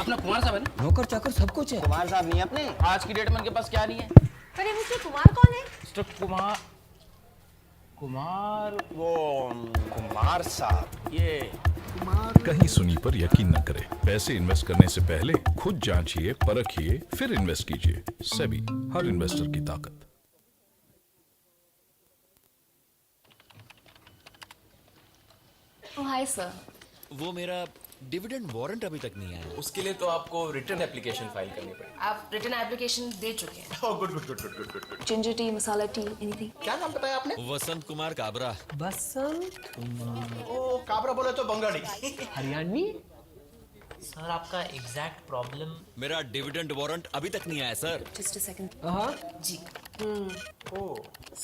अपना कुमार साहब है ना? नौकर चाकर सब कुछ है। कुमार साहब नहीं है अपने? आज की डेट में उनके पास क्या नहीं है? अरे मिस्टर कुमार कौन है? मिस्टर कुमार वो कुमार साहब। ये कहीं सुनी पर यकीन न करें। पैसे इन्वेस्ट करने से पहले खुद जांचिए, परखिए, फिर इन्वेस्ट कीजिए। सेबी, हर इन्वेस्टर की ताकत। Hi sir. वो मेरा डिविडेंड वारंट अभी तक नहीं आया। उसके लिए तो आपको रिटर्न एप्लीकेशन फाइल करनी पड़ेगी। आप रिटर्न एप्लीकेशन दे चुके हैं? Oh good good good good good good. Ginger tea, masala tea, anything? क्या नाम बताया आपने? वसंत कुमार काबरा। बसंत ओ काबरा बोले तो बंगाली। हरियाणवी। सर आपका एग्जैक्ट प्रॉब्लम? मेरा डिविडेंड वारंट अभी तक नहीं आया सर। Just a second. हाँ जी। ओह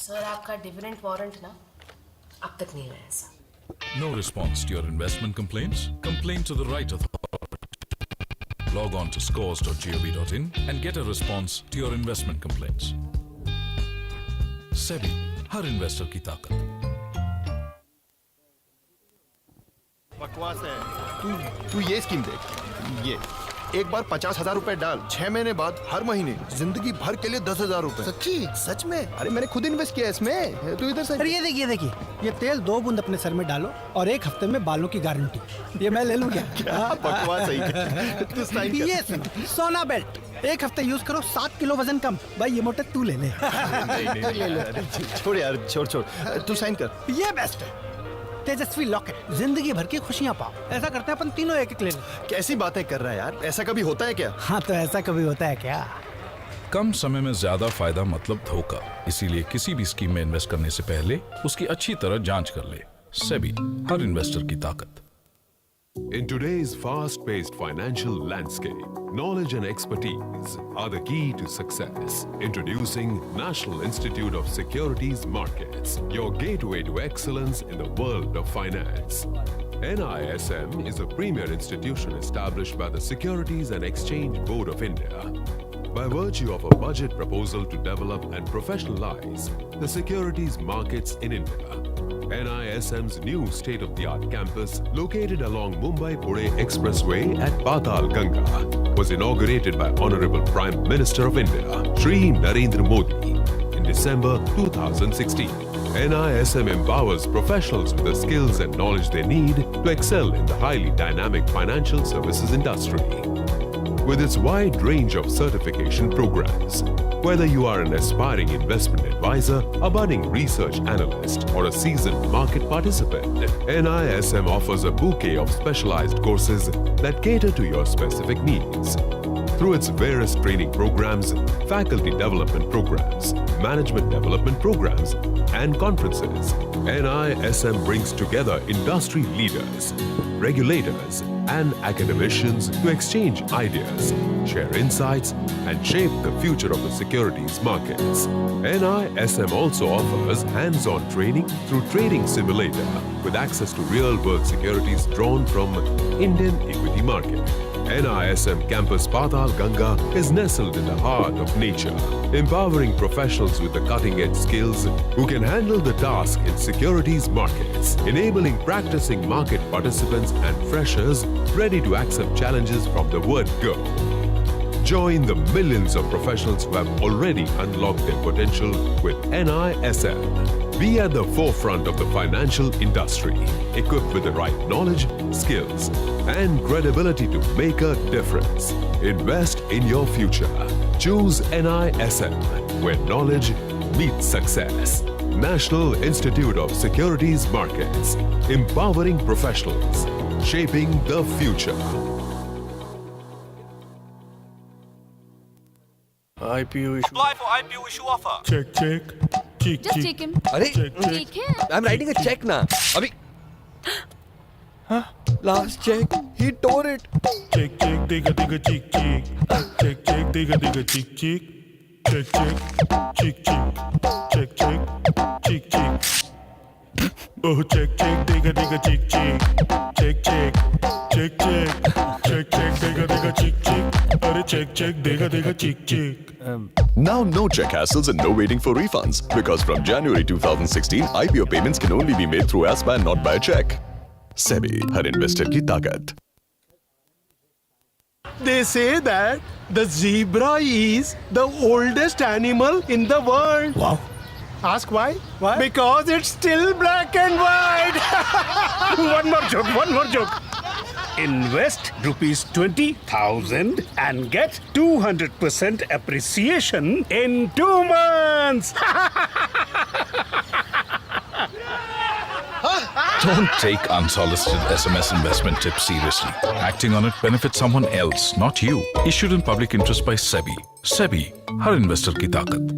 सर आपका डिविडेंड वारंट ना अब तक नहीं आया sir. No response to your investment complaints? Complain to the right authority. Log on to scores.gov.in and get a response to your investment complaints. SEBI, her investor की ताकत। बकवास है। तू ये स्कीम देख, ये एक बार 50,000 रुपए डाल, 6 महीने बाद हर महीने जिंदगी भर के लिए 10,000 रुपए। सच्ची? सच में? अरे मैंने खुद इन्वेस्ट किया इसमें। तू इधर से। अरे ये देखिए, ये तेल 2 बूंद अपने सर में डालो और 1 हफ्ते में बालों की गारंटी। ये मैं ले लूं क्या? क्या बकवास है। तू साइन कर। ये सुनो, सोना बेल्ट 1 हफ्ते यूज करो, 7 किलो वजन कम। भाई ये मोटे तू ले ले। छोड़ यार, छोड़। तू साइन कर। ये बेस्ट है। तेजस्वी लॉकेट, जिंदगी भर की खुशियां पाओ। ऐसा करते हैं अपन तीनों एक ले लें। कैसी बातें कर रहा है यार, ऐसा कभी होता है क्या? हाँ तो ऐसा कभी होता है क्या? कम समय में ज्यादा फायदा मतलब धोखा। इसीलिए किसी भी स्कीम में इन्वेस्ट करने से पहले उसकी अच्छी तरह जांच कर ले। सेबी, हर इन्वेस्टर की ताकत। In today's fast-paced financial landscape, knowledge and expertise are the key to success. Introducing National Institute of Securities Markets, your gateway to excellence in the world of finance. NISM is a premier institution established by the Securities and Exchange Board of India. By virtue of a budget proposal to develop and professionalize the securities markets in India, NISM's new state-of-the-art campus, located along Mumbai-Pune Expressway at Patal Ganga, was inaugurated by Honorable Prime Minister of India, Shri Narendra Modi, in December 2016. NISM empowers professionals with the skills and knowledge they need to excel in the highly dynamic financial services industry. With its wide range of certification programs, whether you are an aspiring investment advisor, a budding research analyst, or a seasoned market participant, NISM offers a bouquet of specialized courses that cater to your specific needs. Through its various training programs, faculty development programs, management development programs, and conferences, NISM brings together industry leaders, regulators, and academicians to exchange ideas, share insights, and shape the future of the securities markets. NISM also offers hands-on training through Trading Simulator with access to real-world securities drawn from Indian equity market. NISM Campus Patal Ganga is nestled in the heart of nature, empowering professionals with the cutting-edge skills who can handle the task in securities markets, enabling practicing market participants and freshers ready to accept challenges from the word go. Join the millions of professionals who have already unlocked their potential with NISM. Be at the forefront of the financial industry, equipped with the right knowledge, skills, and credibility to make a difference. Invest in your future. Choose NISM, where knowledge meets success. National Institute of Securities Markets, empowering professionals, shaping the future. IPO issue. Apply for IPO issue offer. Check. Just take him. अरे ठीक है। I am writing a check ना अभी। Last check ही tore it. Check, digga, cheek. Check, digga, cheek. Check. Oh, check, digga, cheek. Check. Check, digga, cheek. Arre, check, digga, cheek. Now, no check hassles and no waiting for refunds. Because from January 2016, IPO payments can only be made through ASPA and not by check. SEBI, her investor की ताकत। They say that the zebra is the oldest animal in the world. Wow. Ask why? Why? Because it's still black and white. One more joke. Invest rupees 20,000 and get 200% appreciation in 2 months. Don't take unsolicited SMS investment tips seriously. Acting on it benefits someone else, not you. Issued in public interest by SEBI. SEBI, her investor की ताकत.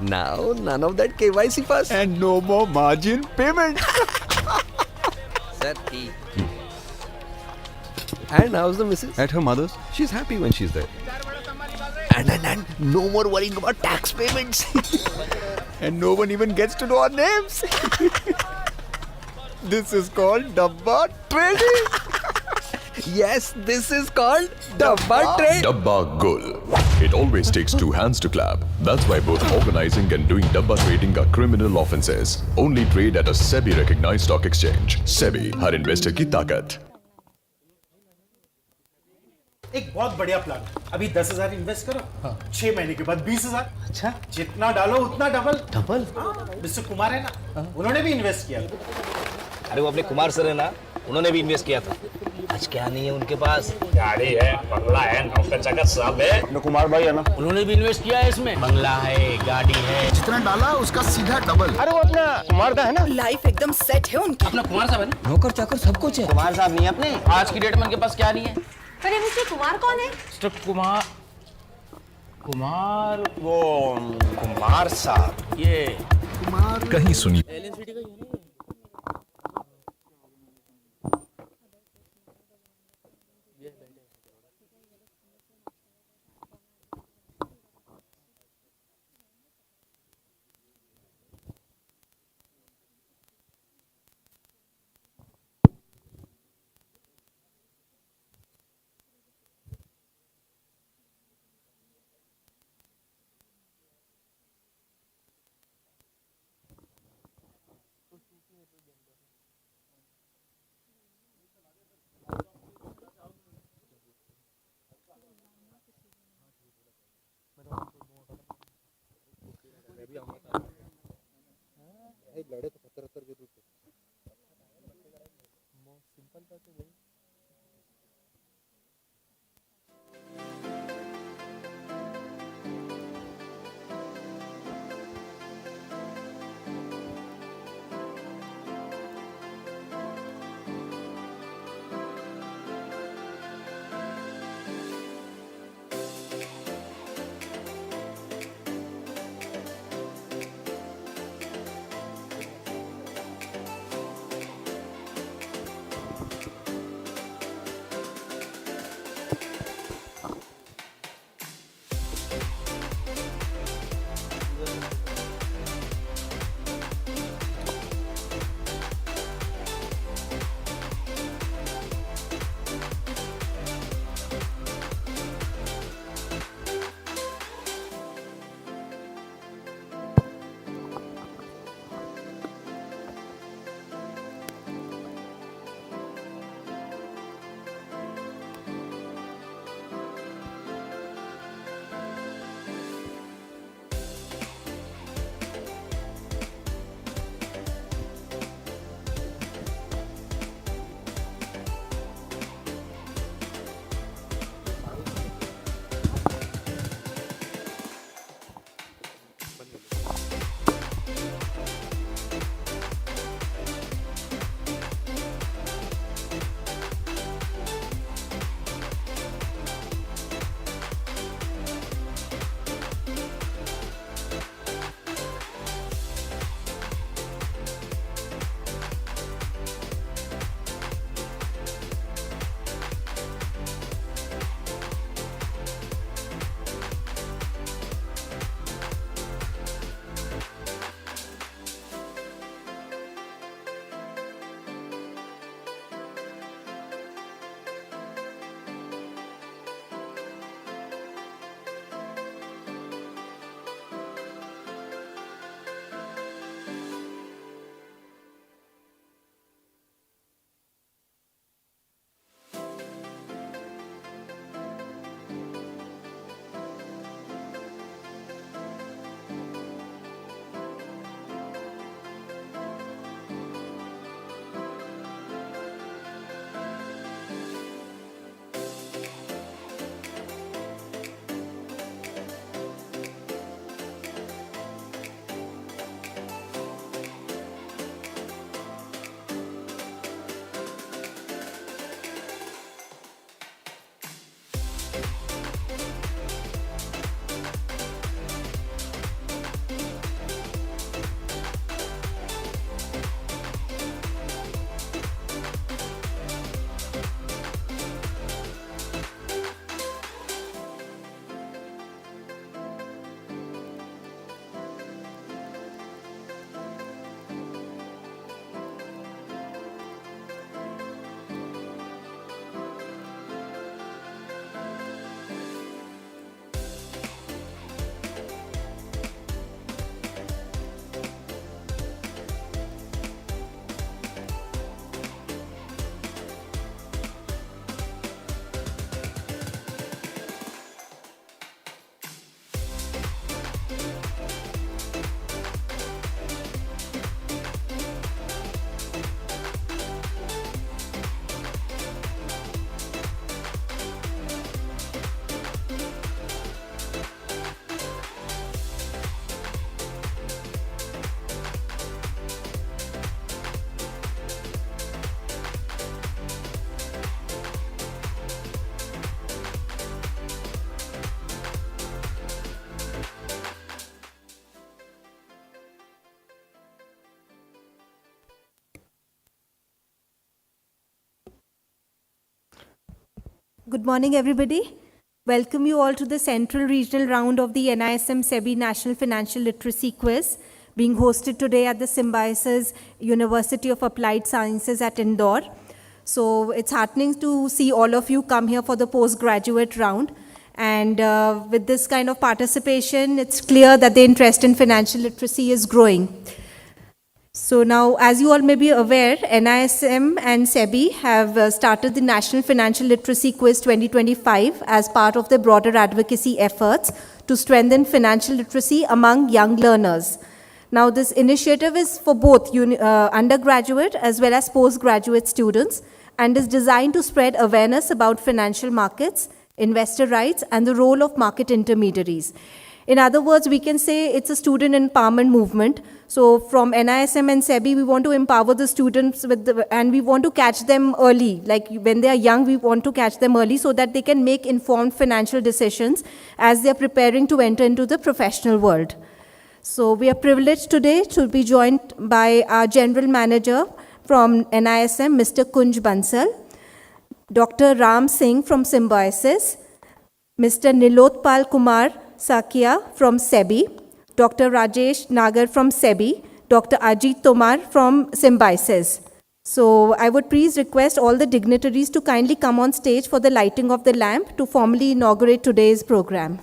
Now, none of that KYC fuss. And no more margin payment. Sir, And how's the missus? At her mother's. She's happy when she's there. And no more worrying about tax payments. And no one even gets to know our names. This is called Dabba trading. Yes, this is called Dabba trade. Dabba Gul. It always takes 2 hands to clap. That's why both organizing and doing Dabba trading are criminal offenses. Only trade at a SEBI recognized stock exchange. SEBI, her investor की ताकत. एक बहुत बढ़िया plan. अभी 10,000 invest करो. 6 महीने के बाद 20,000. अच्छा. जितना डालो उतना डबल. डबल? मिस्टर कुमार है ना, उन्होंने भी इन्वेस्ट किया. अरे वो अपने कुमार सर है ना, उन्होंने भी इन्वेस्ट किया था. आज क्या नहीं है उनके पास? गाड़ी है, बंगला है, नौकर चाकर सब है. अपने कुमार भाई है ना, उन्होंने भी इन्वेस्ट किया है इसमें. बंगला है, गाड़ी है. जितना डाला उसका सीधा डबल. अरे वो अपना कुमार का है ना. लाइफ एकदम सेट है उनकी. अपना कुमार साहब है ना. नौकर चाकर सब कुछ है. कुमार साहब नहीं है अपने. आज की डेट में उनके पास क्या नहीं है. अरे मिस्टर कुमार कौन है? मिस्टर कुमार वो कुमार साहब. ये कहीं सुनी. Good morning, everybody. Welcome you all to the Central Regional Round of the NISM SEBI National Financial Literacy Quiz, being hosted today at the Symbiosis University of Applied Sciences at Indore. So it's heartening to see all of you come here for the postgraduate round. And with this kind of participation, it's clear that the interest in financial literacy is growing. So now, as you all may be aware, NISM and SEBI have started the National Financial Literacy Quiz 2025 as part of their broader advocacy efforts to strengthen financial literacy among young learners. Now, this initiative is for both undergraduate as well as postgraduate students and is designed to spread awareness about financial markets, investor rights, and the role of market intermediaries. In other words, we can say it's a student empowerment movement. So from NISM and SEBI, we want to empower the students and we want to catch them early. Like when they are young, we want to catch them early so that they can make informed financial decisions as they are preparing to enter into the professional world. So we are privileged today to be joined by our General Manager from NISM, Mr. Kunj Bansal, Dr. Ram Singh from Symbiosis, Mr. Nilotpal Kumar Sakia from SEBI, Dr. Rajesh Nagar from SEBI, Dr. Ajit Tomar from Symbiosis. So I would please request all the dignitaries to kindly come on stage for the lighting of the lamp to formally inaugurate today's program.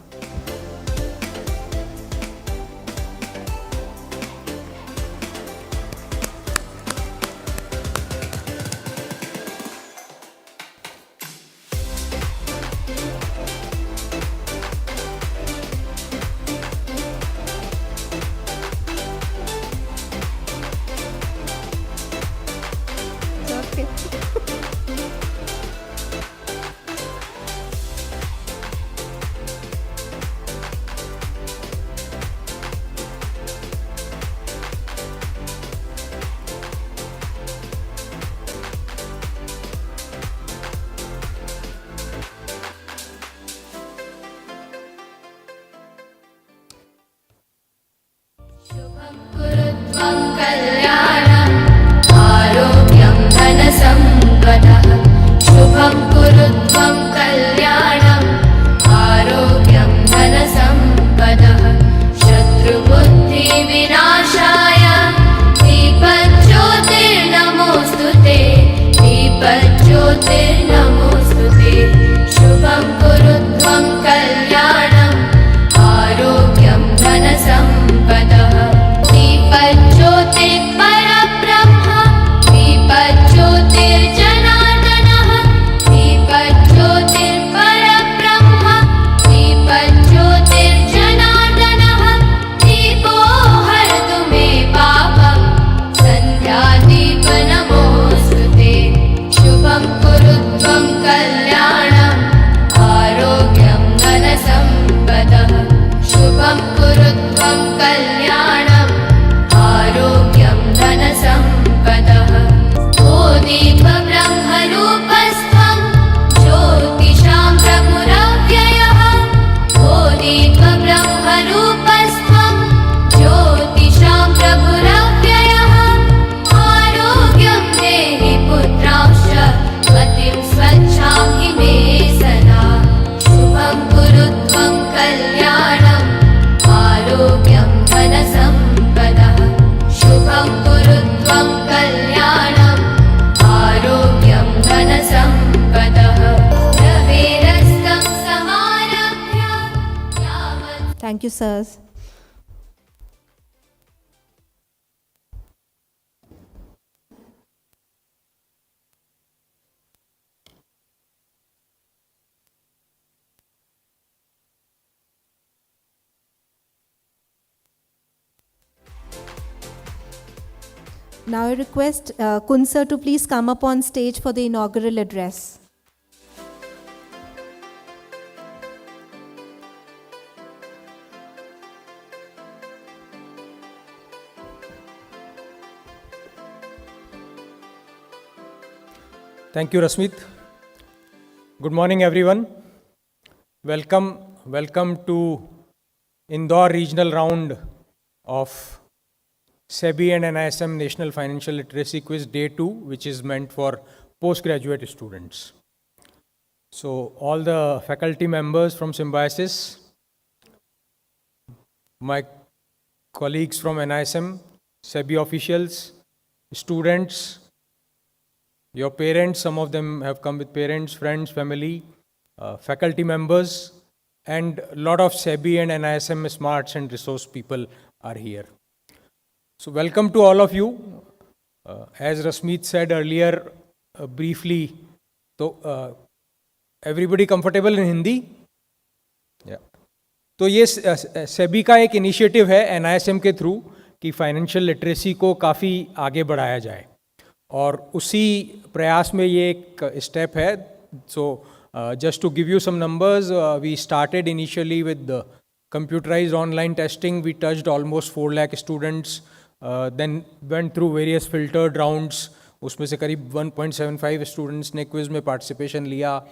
Thank you, sirs. Now I request Kun sir to please come up on stage for the inaugural address. Thank you, Rasmeet. Good morning, everyone. Welcome to Indore Regional Round of SEBI and NISM National Financial Literacy Quiz Day 2, which is meant for postgraduate students. So all the faculty members from Symbiosis, my colleagues from NISM, SEBI officials, students, your parents, some of them have come with parents, friends, family, faculty members, and a lot of SEBI and NISM smarts and resource people are here. So welcome to all of you. As Rasmeet said earlier, briefly, so everybody comfortable in Hindi? Yeah. तो ये सेबी का एक initiative है NISM के through कि financial literacy को काफ़ी आगे बढ़ाया जाए और उसी प्रयास में ये एक स्टेप है. सो just to give you some numbers, we started initially with the computerized online testing. We touched almost 4 lakh students, then went through various filtered rounds. उसमें से करीब 1.75 students ने quiz में participation लिया.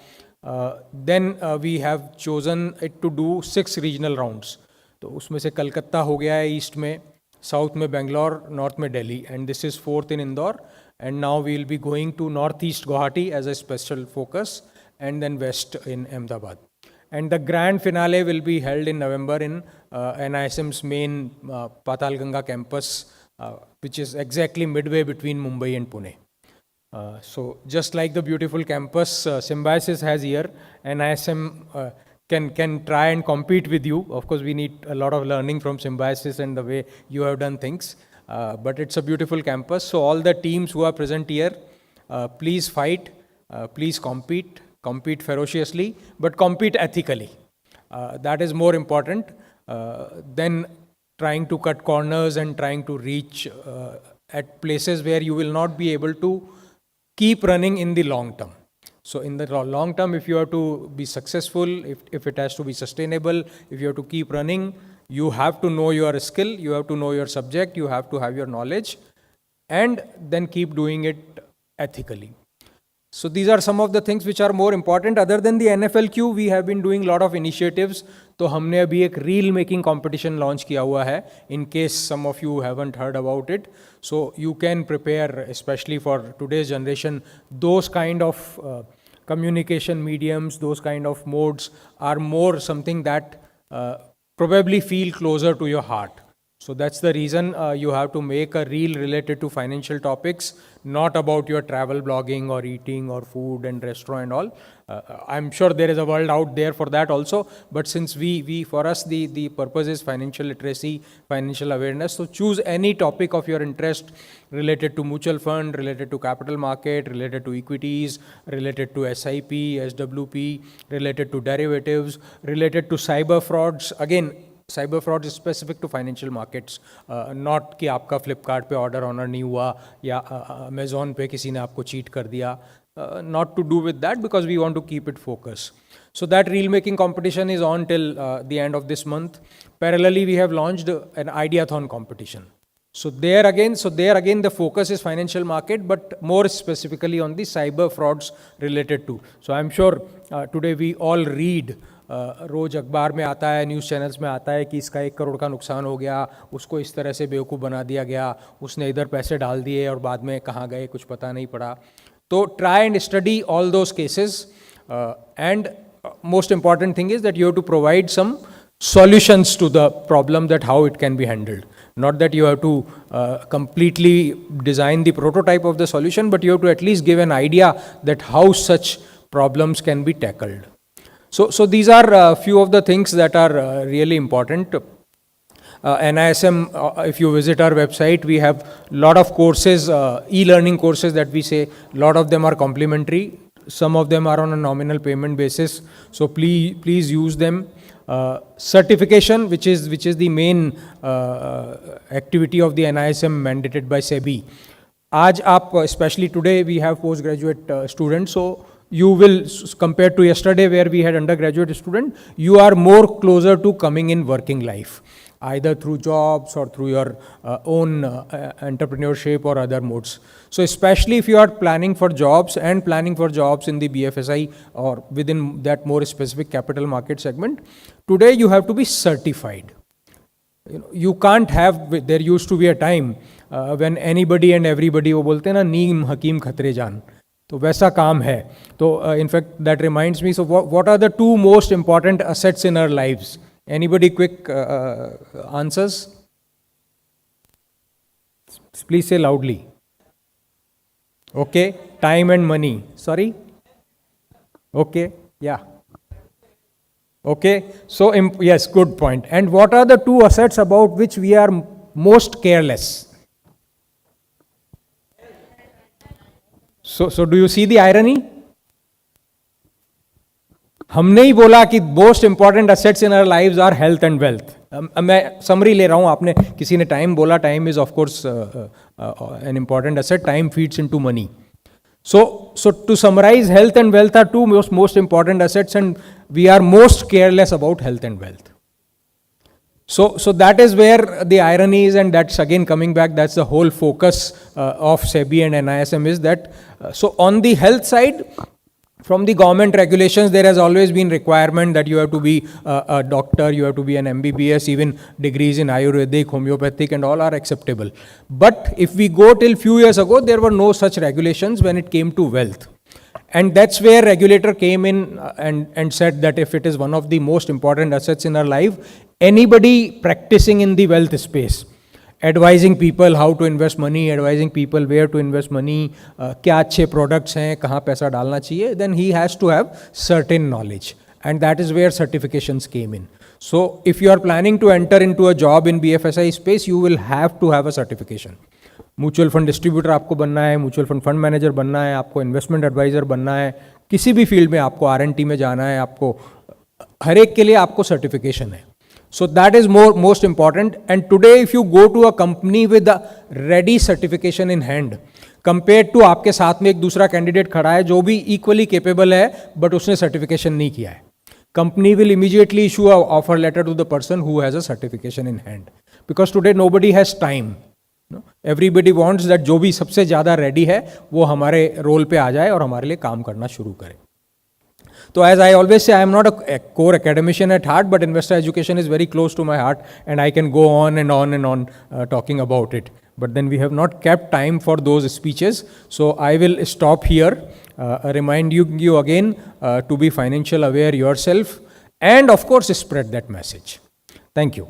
Then we have chosen it to do 6 regional rounds. तो उसमें से कलकत्ता हो गया है ईस्ट में, साउथ में बेंगलोर, नॉर्थ में Delhi, and this is 4th in Indore. And now we will be going to northeast Guwahati as a special focus, and then west in Ahmedabad. And the grand finale will be held in November in NISM's main Patalganga campus, which is exactly midway between Mumbai and Pune. So just like the beautiful campus Symbiosis has here, NISM can try and compete with you. Of course, we need a lot of learning from Symbiosis and the way you have done things. But it's a beautiful campus. So all the teams who are present here, please fight, please compete ferociously, but compete ethically. That is more important than trying to cut corners and trying to reach at places where you will not be able to keep running in the long term. So in the long term, if you are to be successful, if it has to be sustainable, if you have to keep running, you have to know your skill, you have to know your subject, you have to have your knowledge, and then keep doing it ethically. So these are some of the things which are more important. Other than the NFLQ, we have been doing a lot of initiatives. तो हमने अभी एक reel making competition launch किया हुआ है, in case some of you haven't heard about it. So you can prepare, especially for today's generation, those kind of communication mediums, those kind of modes are more something that probably feel closer to your heart. So that's the reason you have to make a reel related to financial topics, not about your travel blogging or eating or food and restaurant and all. I'm sure there is a world out there for that also, but since for us the purpose is financial literacy, financial awareness, so choose any topic of your interest related to mutual fund, related to capital market, related to equities, related to SIP, SWP, related to derivatives, related to cyber frauds. Again, cyber fraud is specific to financial markets, not कि आपका फ्लिपकार्ट पे order honour नहीं हुआ या Amazon पे किसी ने आपको चीट कर दिया. Not to do with that, because we want to keep it focused. So that reel making competition is on till the end of this month. Parallelly, we have launched an ideathon competition. So there again the focus is financial market, but more specifically on the cyber frauds related to. So I'm sure today we all read, रोज अखबार में आता है, news channels में आता है कि इसका 1 करोड़ का नुकसान हो गया, उसको इस तरह से बेवकूफ़ बना दिया गया, उसने इधर पैसे डाल दिए और बाद में कहाँ गए कुछ पता नहीं पड़ा. तो try and study all those cases, and most important thing is that you have to provide some solutions to the problem, that how it can be handled. Not that you have to completely design the prototype of the solution, but you have to at least give an idea that how such problems can be tackled. So these are a few of the things that are really important. NISM, if you visit our website, we have a lot of courses, e-learning courses that we say, a lot of them are complimentary. Some of them are on a nominal payment basis. So please use them. Certification, which is the main activity of the NISM mandated by SEBI. आज आप, especially today, we have postgraduate students. So you will, compared to yesterday where we had undergraduate student, you are more closer to coming in working life, either through jobs or through your own entrepreneurship or other modes. So especially if you are planning for jobs in the BFSI or within that more specific capital market segment, today you have to be certified. You can't have, there used to be a time when anybody and everybody, वो बोलते हैं ना, नीम हकीम खतरे जान, तो वैसा काम है. तो in fact that reminds me, so what are the two most important assets in our lives? Anybody quick answers? Please say loudly. Okay, time and money. Sorry? Okay, yeah. Okay, so yes, good point. And what are the two assets about which we are most careless? So do you see the irony? हमने ही बोला कि most important assets in our lives are health and wealth. मैं summary ले रहा हूं, आपने किसी ने टाइम बोला, time is of course an important asset, time feeds into money. So to summarize, health and wealth are two most important assets, and we are most careless about health and wealth. So that is where the irony is, and that's again coming back, that's the whole focus of SEBI and NISM is that, so on the health side, from the government regulations, there has always been requirement that you have to be a doctor, you have to be an MBBS, even degrees in Ayurvedic, homeopathic and all are acceptable. But if we go till few years ago, there were no such regulations when it came to wealth. And that's where regulator came in and said that if it is one of the most important assets in our life, anybody practicing in the wealth space, advising people how to invest money, advising people where to invest money, क्या अच्छे products हैं, कहाँ पैसा डालना चाहिए, then he has to have certain knowledge. And that is where certifications came in. So if you are planning to enter into a job in BFSI space, you will have to have a certification. Mutual fund distributor आपको बनना है, mutual fund fund manager बनना है, आपको investment adviser बनना है, किसी भी फील्ड में आपको R&T में जाना है, आपको हर एक के लिए आपको सर्टिफिकेशन है. So that is most important. And today if you go to a company with a ready certification in hand, compared to आपके साथ में एक दूसरा कैंडिडेट खड़ा है जो भी equally capable है but उसने certification नहीं किया है, company will immediately issue a offer letter to the person who has a certification in hand. Because today nobody has time. Everybody wants that जो भी सबसे ज़्यादा ready है वो हमारे रोल पे आ जाए और हमारे लिए काम करना शुरू करे. So as I always say, I am not a core academician at heart, but investor education is very close to my heart, and I can go on and on and on talking about it. But then we have not kept time for those speeches, so I will stop here. Remind you again to be financial aware yourself, and of course spread that message. Thank you.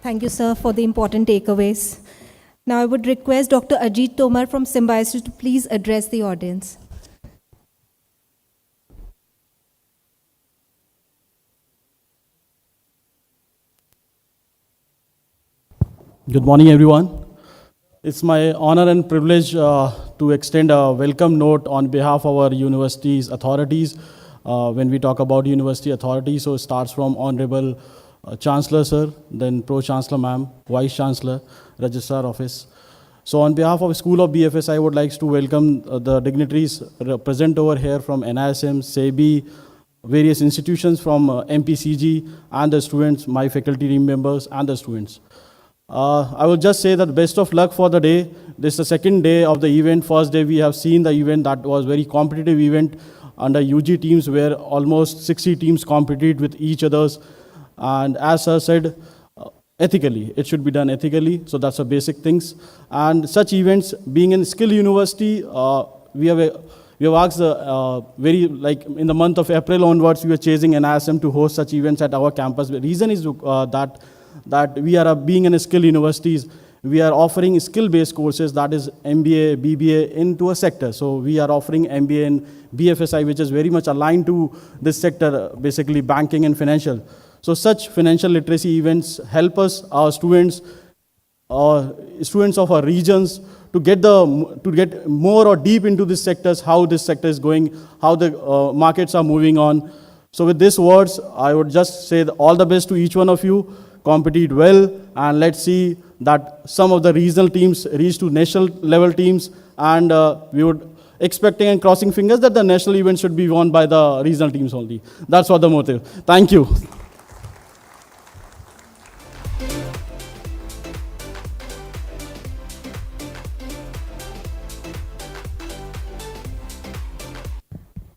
Thank you, sir, for the important takeaways. Now I would request Dr. Ajit Tomar from Symbiosis to please address the audience. Good morning, everyone. It's my honor and privilege to extend a welcome note on behalf of our university's authorities. When we talk about university authorities, so it starts from Honorable Chancellor Sir, then Pro-Chancellor Ma'am, Vice Chancellor, Registrar Office. So on behalf of School of BFS, I would like to welcome the dignitaries present over here from NISM, SEBI, various institutions from MPCG, and the students, my faculty team members, and the students. I will just say that best of luck for the day. This is the second day of the event. First day we have seen the event that was very competitive event under UG teams where almost 60 teams competed with each others. And as Sir said, ethically, it should be done ethically. So that's the basic things. And such events, being in skill university, we have asked very, like in the month of April onwards, we were chasing NISM to host such events at our campus. The reason is that we are being in skill universities, we are offering skill-based courses, that is MBA, BBA into a sector. So we are offering MBA in BFSI, which is very much aligned to this sector, basically banking and financial. So such financial literacy events help us, our students of our regions, to get more or deep into these sectors, how this sector is going, how the markets are moving on. So with these words, I would just say all the best to each one of you, compete well, and let's see that some of the regional teams reach to national level teams, and we would expecting and crossing fingers that the national event should be won by the regional teams only. That's what the motive. Thank you.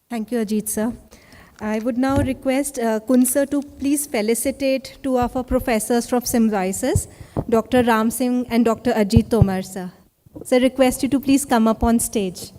Thank you, Ajit sir. I would now request Kunsar to please felicitate two of our professors from Symbiosis, Dr. Ram Singh and Dr. Ajit Tomar, sir. So I request you to please come up on stage.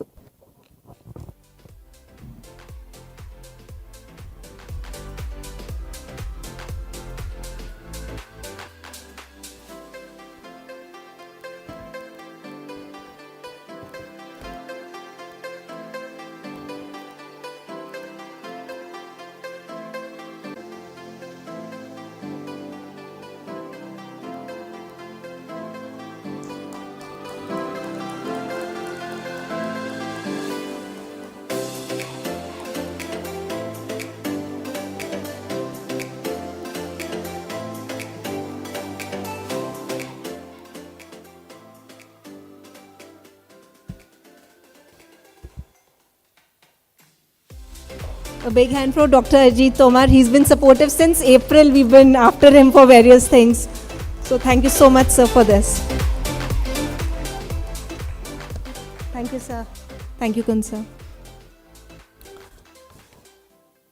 A big hand for Dr. Ajit Tomar. He's been supportive since April. We've been after him for various things. So thank you so much, sir, for this. Thank you, sir. Thank you, Kunsar.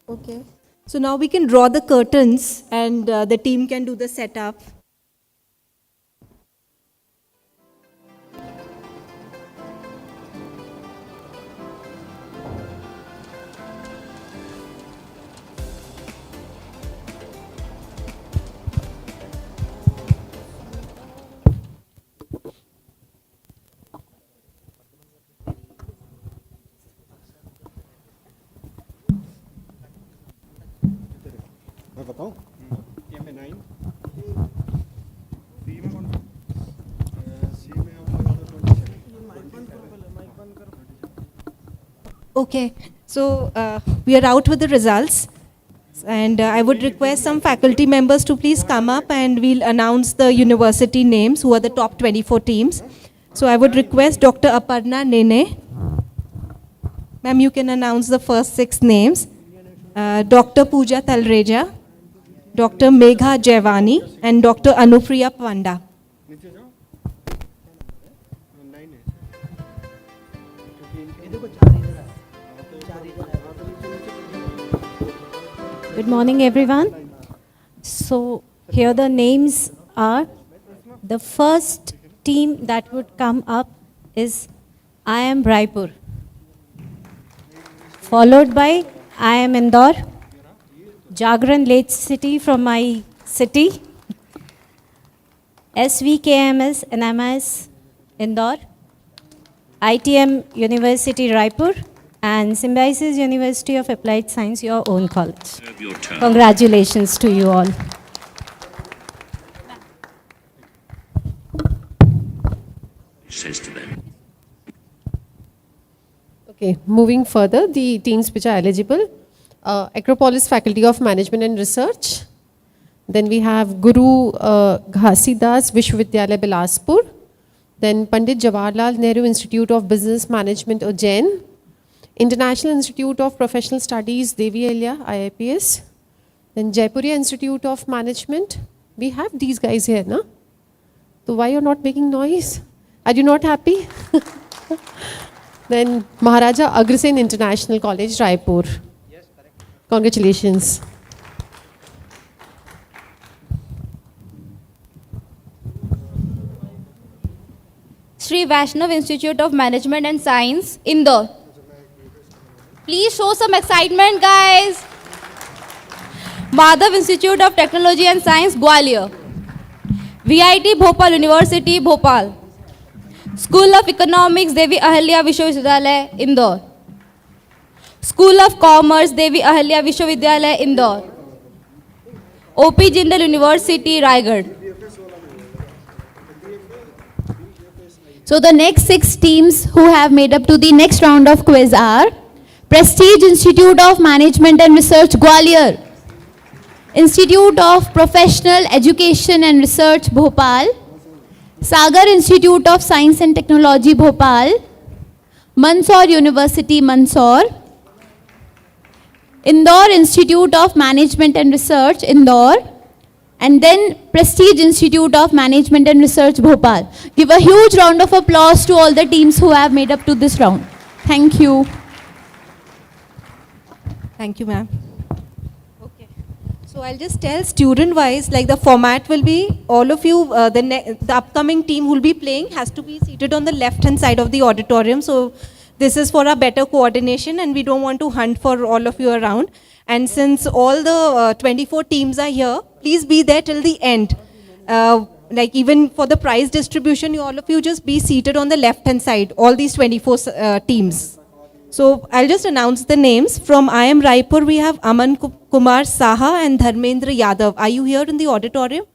Okay. So now we can draw the curtains and the team can do the setup. Okay, so we are out with the results, and I would request some faculty members to please come up and we'll announce the university names who are the top 24 teams. So I would request Dr. Aparna Nene. Ma'am, you can announce the first 6 names. Dr. Pooja Talreja, Dr. Megha Jevani, and Dr. Anupriya Panda. Good morning, everyone. So here the names are. The first team that would come up is IIM Raipur, followed by IIM Indore, Jagran Lake City from my city, SVKMS NMS Indore, ITM University Raipur, and Symbiosis University of Applied Science, your own college. Congratulations to you all. Says to them. Okay, moving further, the teams which are eligible. Acropolis Faculty of Management and Research. Then we have Guru Ghasidas Vishwavidyalaya Bilaspur. Then Pandit Jawaharlal Nehru Institute of Business Management Ujjain. International Institute of Professional Studies Devi Ahilya IIPS. Then Jaipuria Institute of Management. We have these guys here, na? So why you're not making noise? Are you not happy? Then Maharaja Agrasen International College, Raipur. Yes, correct. Congratulations. Sri Vaishnav Institute of Management and Science, Indore. Please show some excitement, guys. Madhav Institute of Technology and Science, Gwalior. VIT Bhopal University, Bhopal. School of Economics, Devi Ahilya Vishwavidyalaya, Indore. School of Commerce, Devi Ahilya Vishwavidyalaya, Indore. OP Jindal University, Raigad. So the next 6 teams who have made up to the next round of quiz are Prestige Institute of Management and Research, Gwalior. Institute of Professional Education and Research, Bhopal. Sagar Institute of Science and Technology, Bhopal. Mandsaur University, Mandsaur. Indore Institute of Management and Research, Indore. And then Prestige Institute of Management and Research, Bhopal. Give a huge round of applause to all the teams who have made up to this round. Thank you. Thank you, ma'am. So I'll just tell student-wise, like the format will be, all of you, the upcoming team who will be playing has to be seated on the left-hand side of the auditorium. So this is for a better coordination, and we don't want to hunt for all of you around. And since all the 24 teams are here, please be there till the end. Like even for the prize distribution, all of you just be seated on the left-hand side, all these 24 teams. So I'll just announce the names. From IIM Raipur, we have Aman Kumar Saha and Dharmendra Yadav. Are you here in the auditorium?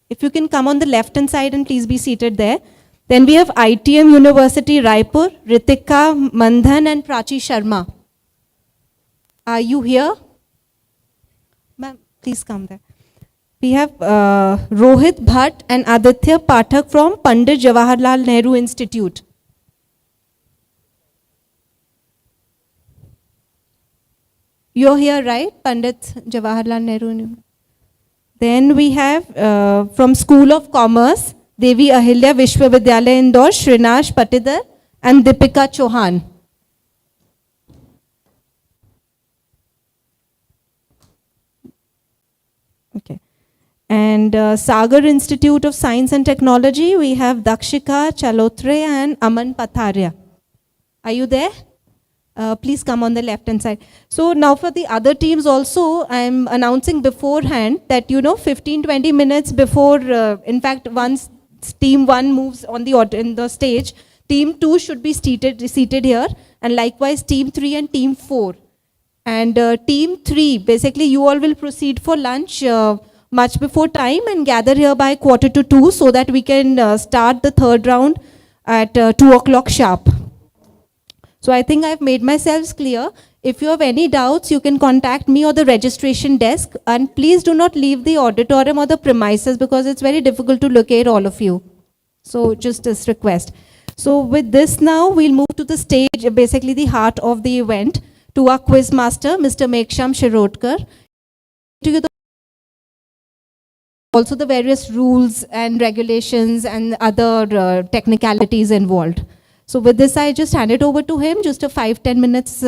If you can come on the left-hand side and please be seated there. Then we have ITM University Raipur, Ritika Mandhan and Prachi Sharma. Are you here? Ma'am, please come there. We have Rohit Bhatt and Aditya Pathak from Pandit Jawaharlal Nehru Institute. You're here, right? Pandit Jawaharlal Nehru. Then we have from School of Commerce, Devi Ahilya Vishwavidyalaya Indore, Shrinash Patidar and Deepika Chauhan. Okay. And Sagar Institute of Science and Technology, we have Dakshika Chalotre and Aman Patharia. Are you there? Please come on the left-hand side. So now for the other teams also, I'm announcing beforehand that, 15-20 minutes before, in fact, once team 1 moves on in the stage, team 2 should be seated here, and likewise team 3 and team 4. And team 3, basically you all will proceed for lunch much before time and gather here by 1:45 so that we can start the third round at 2 o'clock sharp. So I think I've made myself clear. If you have any doubts, you can contact me or the registration desk, and please do not leave the auditorium or the premises because it's very difficult to locate all of you. So just this request. So with this now, we'll move to the stage, basically the heart of the event, to our quiz master, Mr. Meksham Shirodkar. To you also the various rules and regulations and other technicalities involved. So with this, I just hand it over to him, just a 5-10 minutes,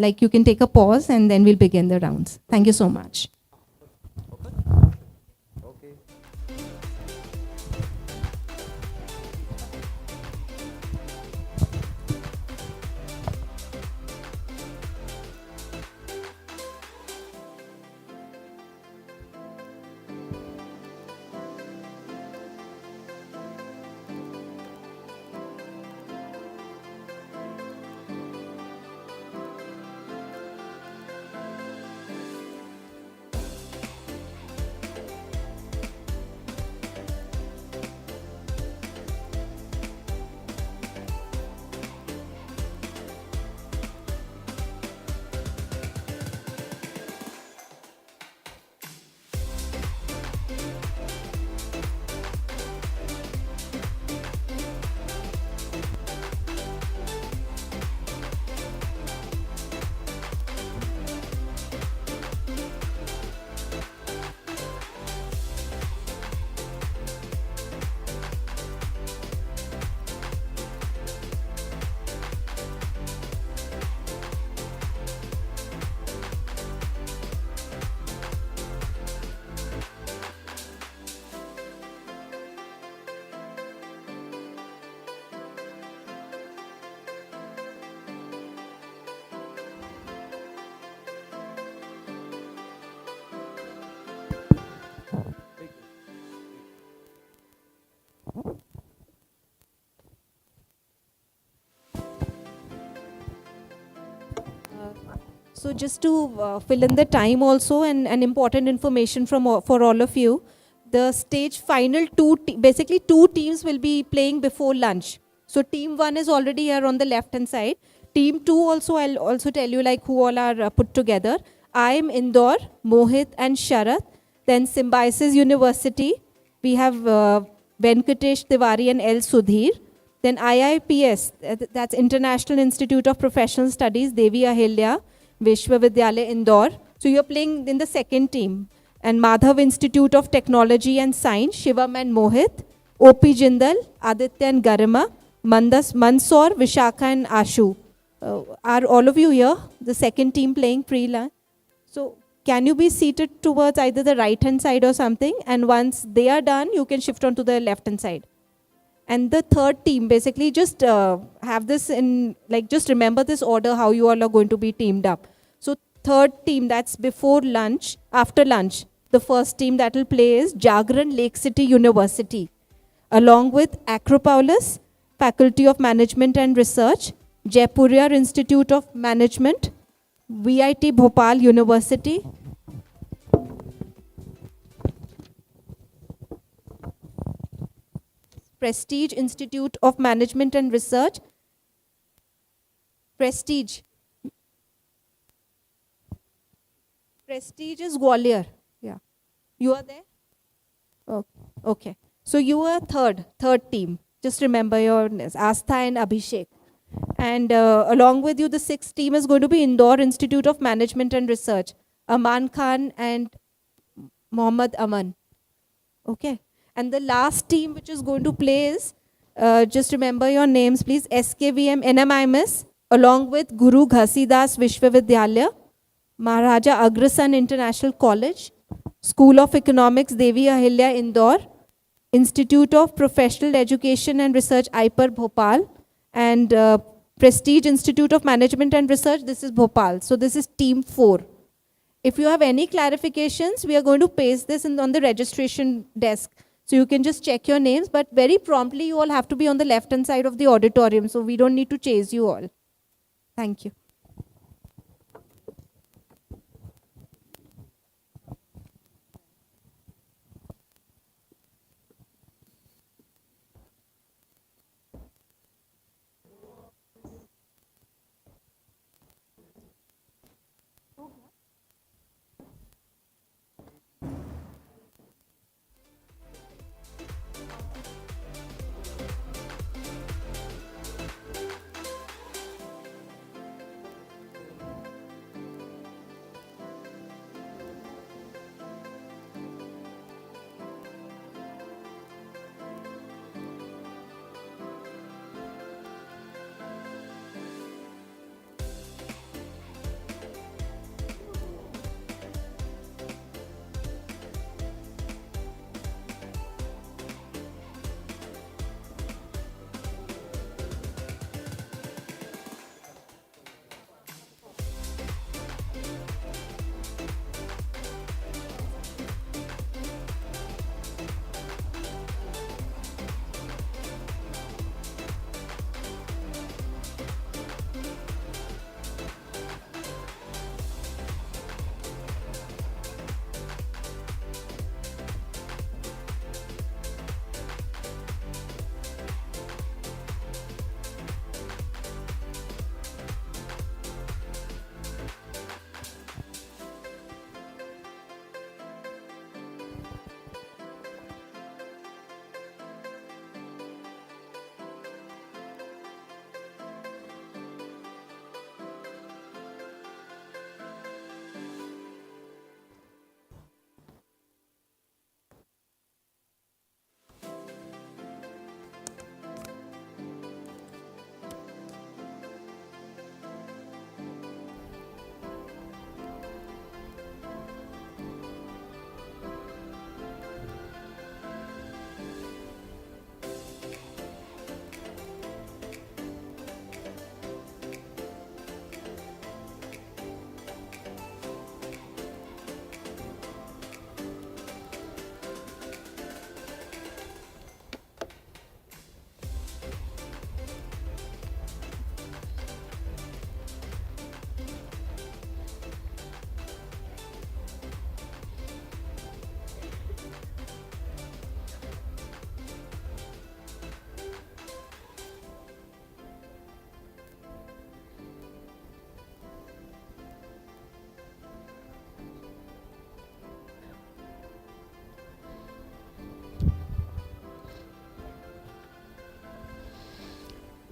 like you can take a pause and then we'll begin the rounds. Thank you so much. So just to fill in the time also and important information for all of you, the stage final basically two teams will be playing before lunch. So team 1 is already here on the left hand side. Team 2 also, I'll also tell you like who all are put together. I'm Indore, Mohit and Sharath. Then Symbiosis University, we have Venkatesh Tiwari and L. Sudhir. Then IIPS, that's International Institute of Professional Studies, Devi Ahilya Vishwavidyalaya Indore. So you're playing in the second team. And Madhav Institute of Technology and Science, Shivam and Mohit. OP Jindal, Aditya and Garima, Mansoor, Vishakha and Ashu. Are all of you here? The second team playing pre-lunch? So can you be seated towards either the right hand side or something? And once they are done, you can shift on to the left hand side. And the third team, basically just have this in, like just remember this order, how you all are going to be teamed up. So third team, that's before lunch, after lunch. The first team that will play is Jagran Lake City University, along with Acropolis, Faculty of Management and Research, Jaipuriyar Institute of Management, VIT Bhopal University, Prestige Institute of Management and Research, Prestige is Gwalior. Yeah. You are there? Oh, okay. So you are third team. Just remember your names, Astha and Abhishek. And along with you, the sixth team is going to be Indore Institute of Management and Research, Aman Khan and Mohammad Aman. Okay. And the last team which is going to play is, just remember your names please, SKVM NMIMS, along with Guru Ghasidas Vishwavidyalaya, Maharaja Agrasen International College, School of Economics Devi Ahilya Indore, Institute of Professional Education and Research IPR Bhopal, and Prestige Institute of Management and Research, this is Bhopal. So this is team 4. If you have any clarifications, we are going to paste this on the registration desk. So you can just check your names, but very promptly you all have to be on the left hand side of the auditorium, so we don't need to chase you all. Thank you.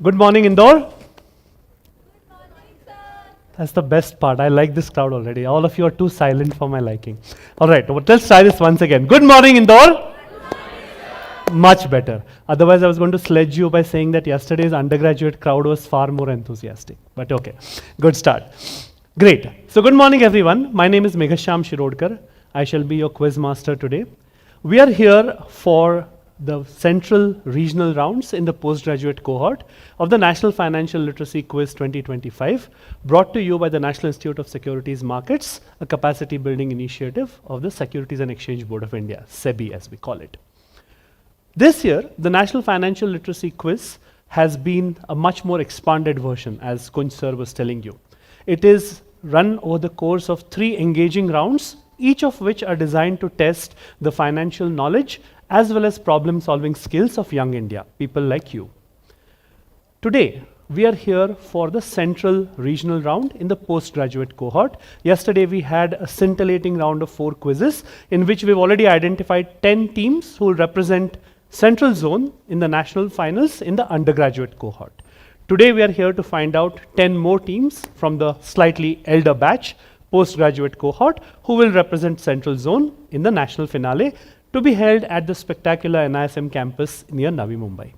Good morning, Indore. That's the best part. I like this crowd already. All of you are too silent for my liking. All right, let's try this once again. Good morning, Indore. Much better. Otherwise, I was going to sledge you by saying that yesterday's undergraduate crowd was far more enthusiastic. But okay, good start. Great. So good morning, everyone. My name is Meghasham Shirodkar. I shall be your quiz master today. We are here for the central regional rounds in the postgraduate cohort of the National Financial Literacy Quiz 2025, brought to you by the National Institute of Securities Markets, a capacity building initiative of the Securities and Exchange Board of India, SEBI as we call it. This year, the National Financial Literacy Quiz has been a much more expanded version, as Kunj sir was telling you. It is run over the course of 3 engaging rounds, each of which are designed to test the financial knowledge as well as problem-solving skills of young India, people like you. Today, we are here for the central regional round in the postgraduate cohort. Yesterday, we had a scintillating round of 4 quizzes in which we've already identified 10 teams who will represent central zone in the national finals in the undergraduate cohort. Today, we are here to find out 10 more teams from the slightly elder batch, postgraduate cohort, who will represent central zone in the national finale to be held at the spectacular NISM campus near Navi Mumbai.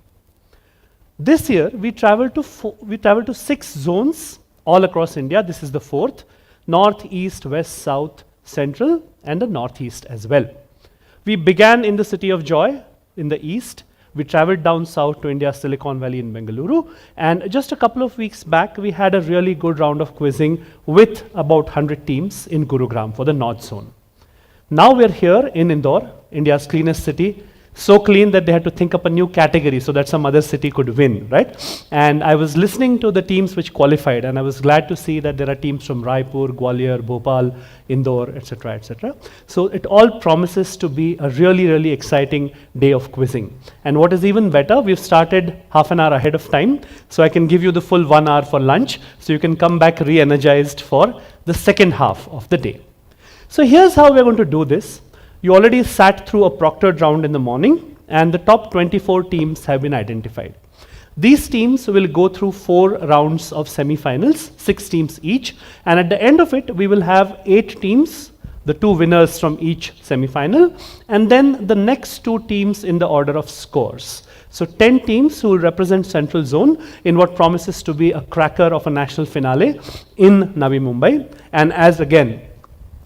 This year, we traveled to 6 zones all across India. This is the 4th, north, east, west, south, central, and the northeast as well. We began in the city of Joy in the east. We traveled down south to India's Silicon Valley in Bengaluru. And just a couple of weeks back, we had a really good round of quizzing with about 100 teams in Gurugram for the north zone. Now we're here in Indore, India's cleanest city, so clean that they had to think up a new category so that some other city could win, right? And I was listening to the teams which qualified, and I was glad to see that there are teams from Raipur, Gwalior, Bhopal, Indore, etc., etc. So it all promises to be a really, really exciting day of quizzing. And what is even better, we've started half an hour ahead of time, so I can give you the full 1 hour for lunch, so you can come back re-energized for the second half of the day. So here's how we're going to do this. You already sat through a proctored round in the morning, and the top 24 teams have been identified. These teams will go through 4 rounds of semi-finals, 6 teams each, and at the end of it, we will have 8 teams, the 2 winners from each semi-final, and then the next 2 teams in the order of scores. So 10 teams who will represent Central Zone in what promises to be a cracker of a national finale in Navi Mumbai. And as again,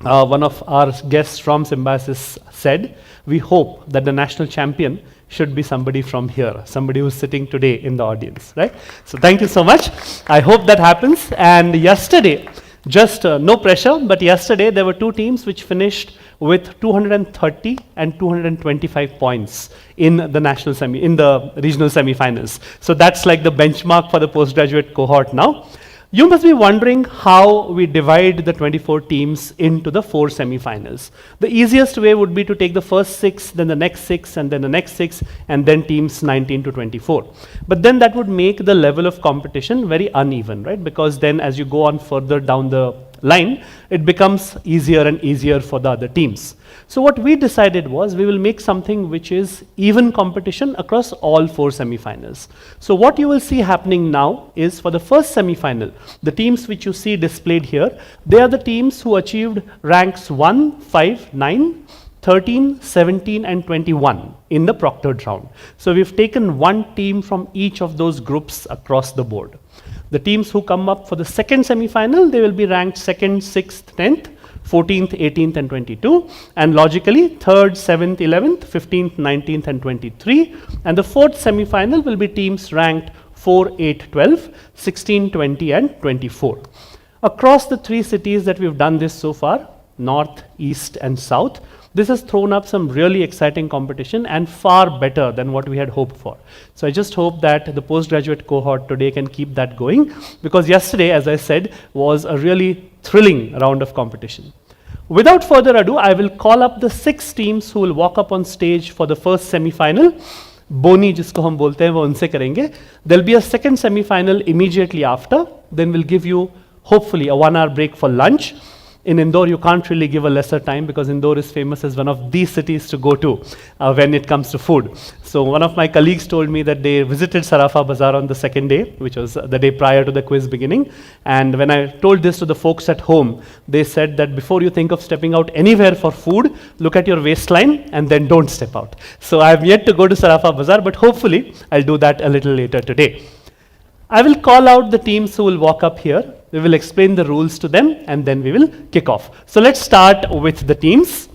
one of our guests from Symbiosis said, we hope that the national champion should be somebody from here, somebody who's sitting today in the audience, right? So thank you so much. I hope that happens. And yesterday, just no pressure, but yesterday there were 2 teams which finished with 230 and 225 points in the regional semi-finals. So that's like the benchmark for the postgraduate cohort now. You must be wondering how we divide the 24 teams into the 4 semi-finals. The easiest way would be to take the first 6, then the next 6, and then the next 6, and then teams 19 to 24. But then that would make the level of competition very uneven, right? Because then as you go on further down the line, it becomes easier and easier for the other teams. So what we decided was we will make something which is even competition across all 4 semi-finals. So what you will see happening now is for the first semi-final, the teams which you see displayed here, they are the teams who achieved ranks 1, 5, 9, 13, 17, and 21 in the proctored round. So we've taken 1 team from each of those groups across the board. The teams who come up for the second semi-final, they will be ranked 2nd, 6th, 10th, 14th, 18th, and 22. And logically, 3rd, 7th, 11th, 15th, 19th, and 23. And the 4th semi-final will be teams ranked 4, 8, 12, 16, 20, and 24. Across the 3 cities that we've done this so far, north, east, and south, this has thrown up some really exciting competition and far better than what we had hoped for. So I just hope that the postgraduate cohort today can keep that going, because yesterday, as I said, was a really thrilling round of competition. Without further ado, I will call up the 6 teams who will walk up on stage for the first semi-final. Boni, jisko hum bolte hain, wo unse karenge. There'll be a second semi-final immediately after. Then we'll give you, hopefully, a 1-hour break for lunch. In Indore, you can't really give a lesser time because Indore is famous as one of the cities to go to when it comes to food. So one of my colleagues told me that they visited Sarafa Bazaar on the second day, which was the day prior to the quiz beginning. And when I told this to the folks at home, they said that before you think of stepping out anywhere for food, look at your waistline and then don't step out. So I have yet to go to Sarafa Bazaar, but hopefully I'll do that a little later today. I will call out the teams who will walk up here. We will explain the rules to them and then we will kick off. So let's start with the teams.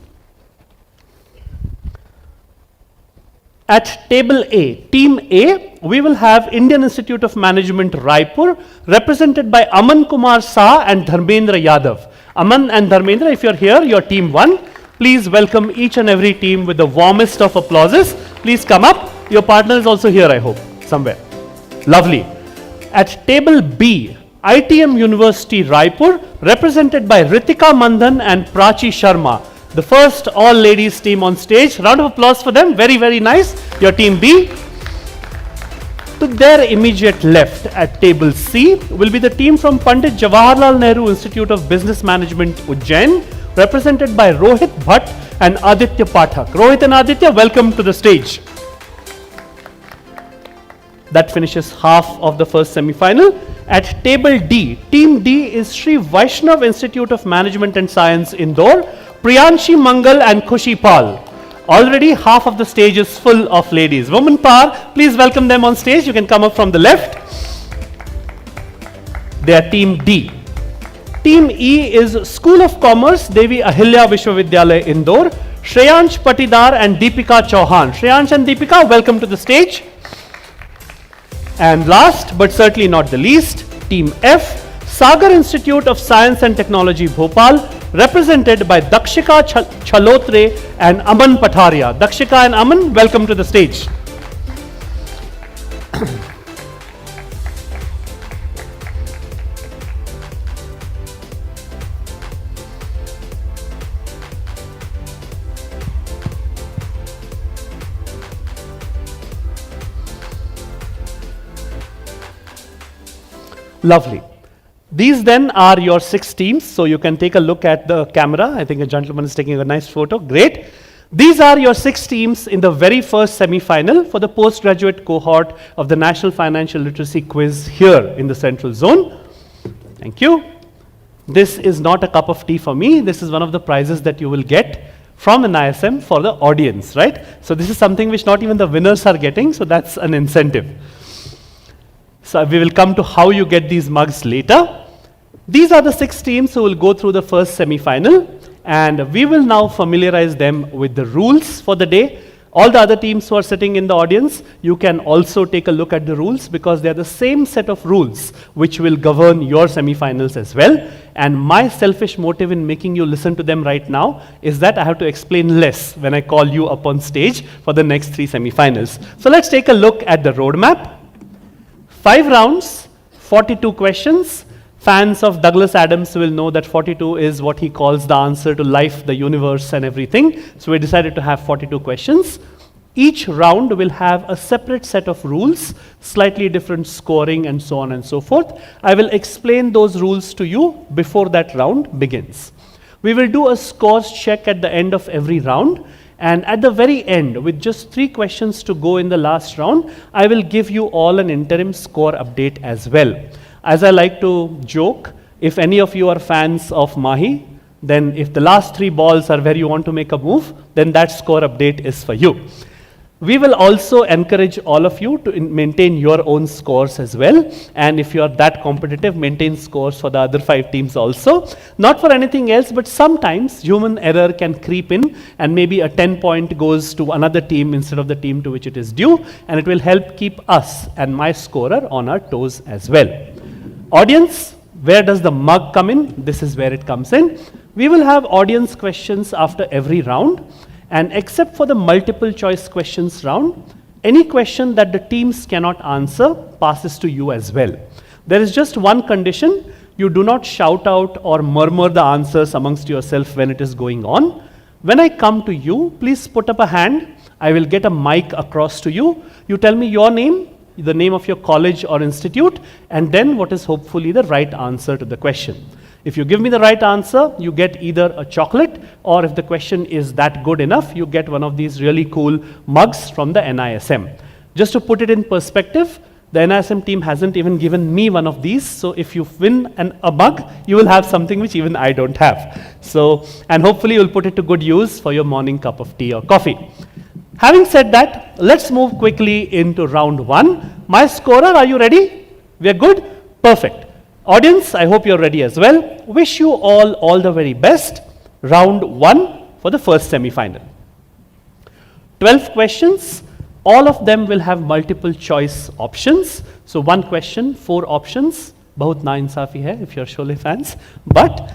At table A, team A, we will have Indian Institute of Management, Raipur, represented by Aman Kumar Shah and Dharmendra Yadav. Aman and Dharmendra, if you're here, you're team 1. Please welcome each and every team with the warmest of applauses. Please come up. Your partner is also here, I hope, somewhere. Lovely. At table B, ITM University, Raipur, represented by Ritika Mandhan and Prachi Sharma. The first all-ladies team on stage. Round of applause for them. Very, very nice. Your team B. To their immediate left at table C will be the team from Pandit Jawaharlal Nehru Institute of Business Management, Ujjain, represented by Rohit Bhatt and Aditya Pathak. Rohit and Aditya, welcome to the stage. That finishes half of the first semi-final. At table D, team D is Sri Vaishnav Institute of Management and Science, Indore, Priyanshi Mangal and Khushi Pal. Already half of the stage is full of ladies. Woman power, please welcome them on stage. You can come up from the left. They are team D. Team E is School of Commerce, Devi Ahilya Vishwavidyalaya, Indore, Shreyansh Patidar and Deepika Chauhan. Shreyansh and Deepika, welcome to the stage. And last but certainly not the least, team F, Sagar Institute of Science and Technology, Bhopal, represented by Dakshika Chalotre and Aman Patharia. Dakshika and Aman, welcome to the stage. Lovely. These then are your 6 teams, so you can take a look at the camera. I think a gentleman is taking a nice photo. Great. These are your 6 teams in the very first semi-final for the postgraduate cohort of the National Financial Literacy Quiz here in the Central Zone. Thank you. This is not a cup of tea for me. This is one of the prizes that you will get from NISM for the audience, right? So this is something which not even the winners are getting, so that's an incentive. So we will come to how you get these mugs later. These are the 6 teams who will go through the first semi-final, and we will now familiarize them with the rules for the day. All the other teams who are sitting in the audience, you can also take a look at the rules because they are the same set of rules which will govern your semi-finals as well. And my selfish motive in making you listen to them right now is that I have to explain less when I call you up on stage for the next 3 semi-finals. So let's take a look at the roadmap. 5 rounds, 42 questions. Fans of Douglas Adams will know that 42 is what he calls the answer to life, the universe, and everything. So we decided to have 42 questions. Each round will have a separate set of rules, slightly different scoring, and so on and so forth. I will explain those rules to you before that round begins. We will do a scores check at the end of every round. And at the very end, with just 3 questions to go in the last round, I will give you all an interim score update as well. As I like to joke, if any of you are fans of Mahi, then if the last 3 balls are where you want to make a move, then that score update is for you. We will also encourage all of you to maintain your own scores as well. And if you are that competitive, maintain scores for the other 5 teams also. Not for anything else, but sometimes human error can creep in and maybe a 10-point goes to another team instead of the team to which it is due. And it will help keep us and my scorer on our toes as well. Audience, where does the mug come in? This is where it comes in. We will have audience questions after every round. And except for the multiple choice questions round, any question that the teams cannot answer passes to you as well. There is just one condition. You do not shout out or murmur the answers amongst yourself when it is going on. When I come to you, please put up a hand. I will get a mic across to you. You tell me your name, the name of your college or institute, and then what is hopefully the right answer to the question. If you give me the right answer, you get either a chocolate, or if the question is that good enough, you get one of these really cool mugs from the NISM. Just to put it in perspective, the NISM team hasn't even given me one of these, so if you win a mug, you will have something which even I don't have. So, and hopefully you'll put it to good use for your morning cup of tea or coffee. Having said that, let's move quickly into round 1. My scorer, are you ready? We are good? Perfect. Audience, I hope you're ready as well. Wish you all the very best. Round 1 for the first semi-final. 12 questions. All of them will have multiple choice options. So 1 question, 4 options. Bahut nainsafi hai if you're Sholay fans. But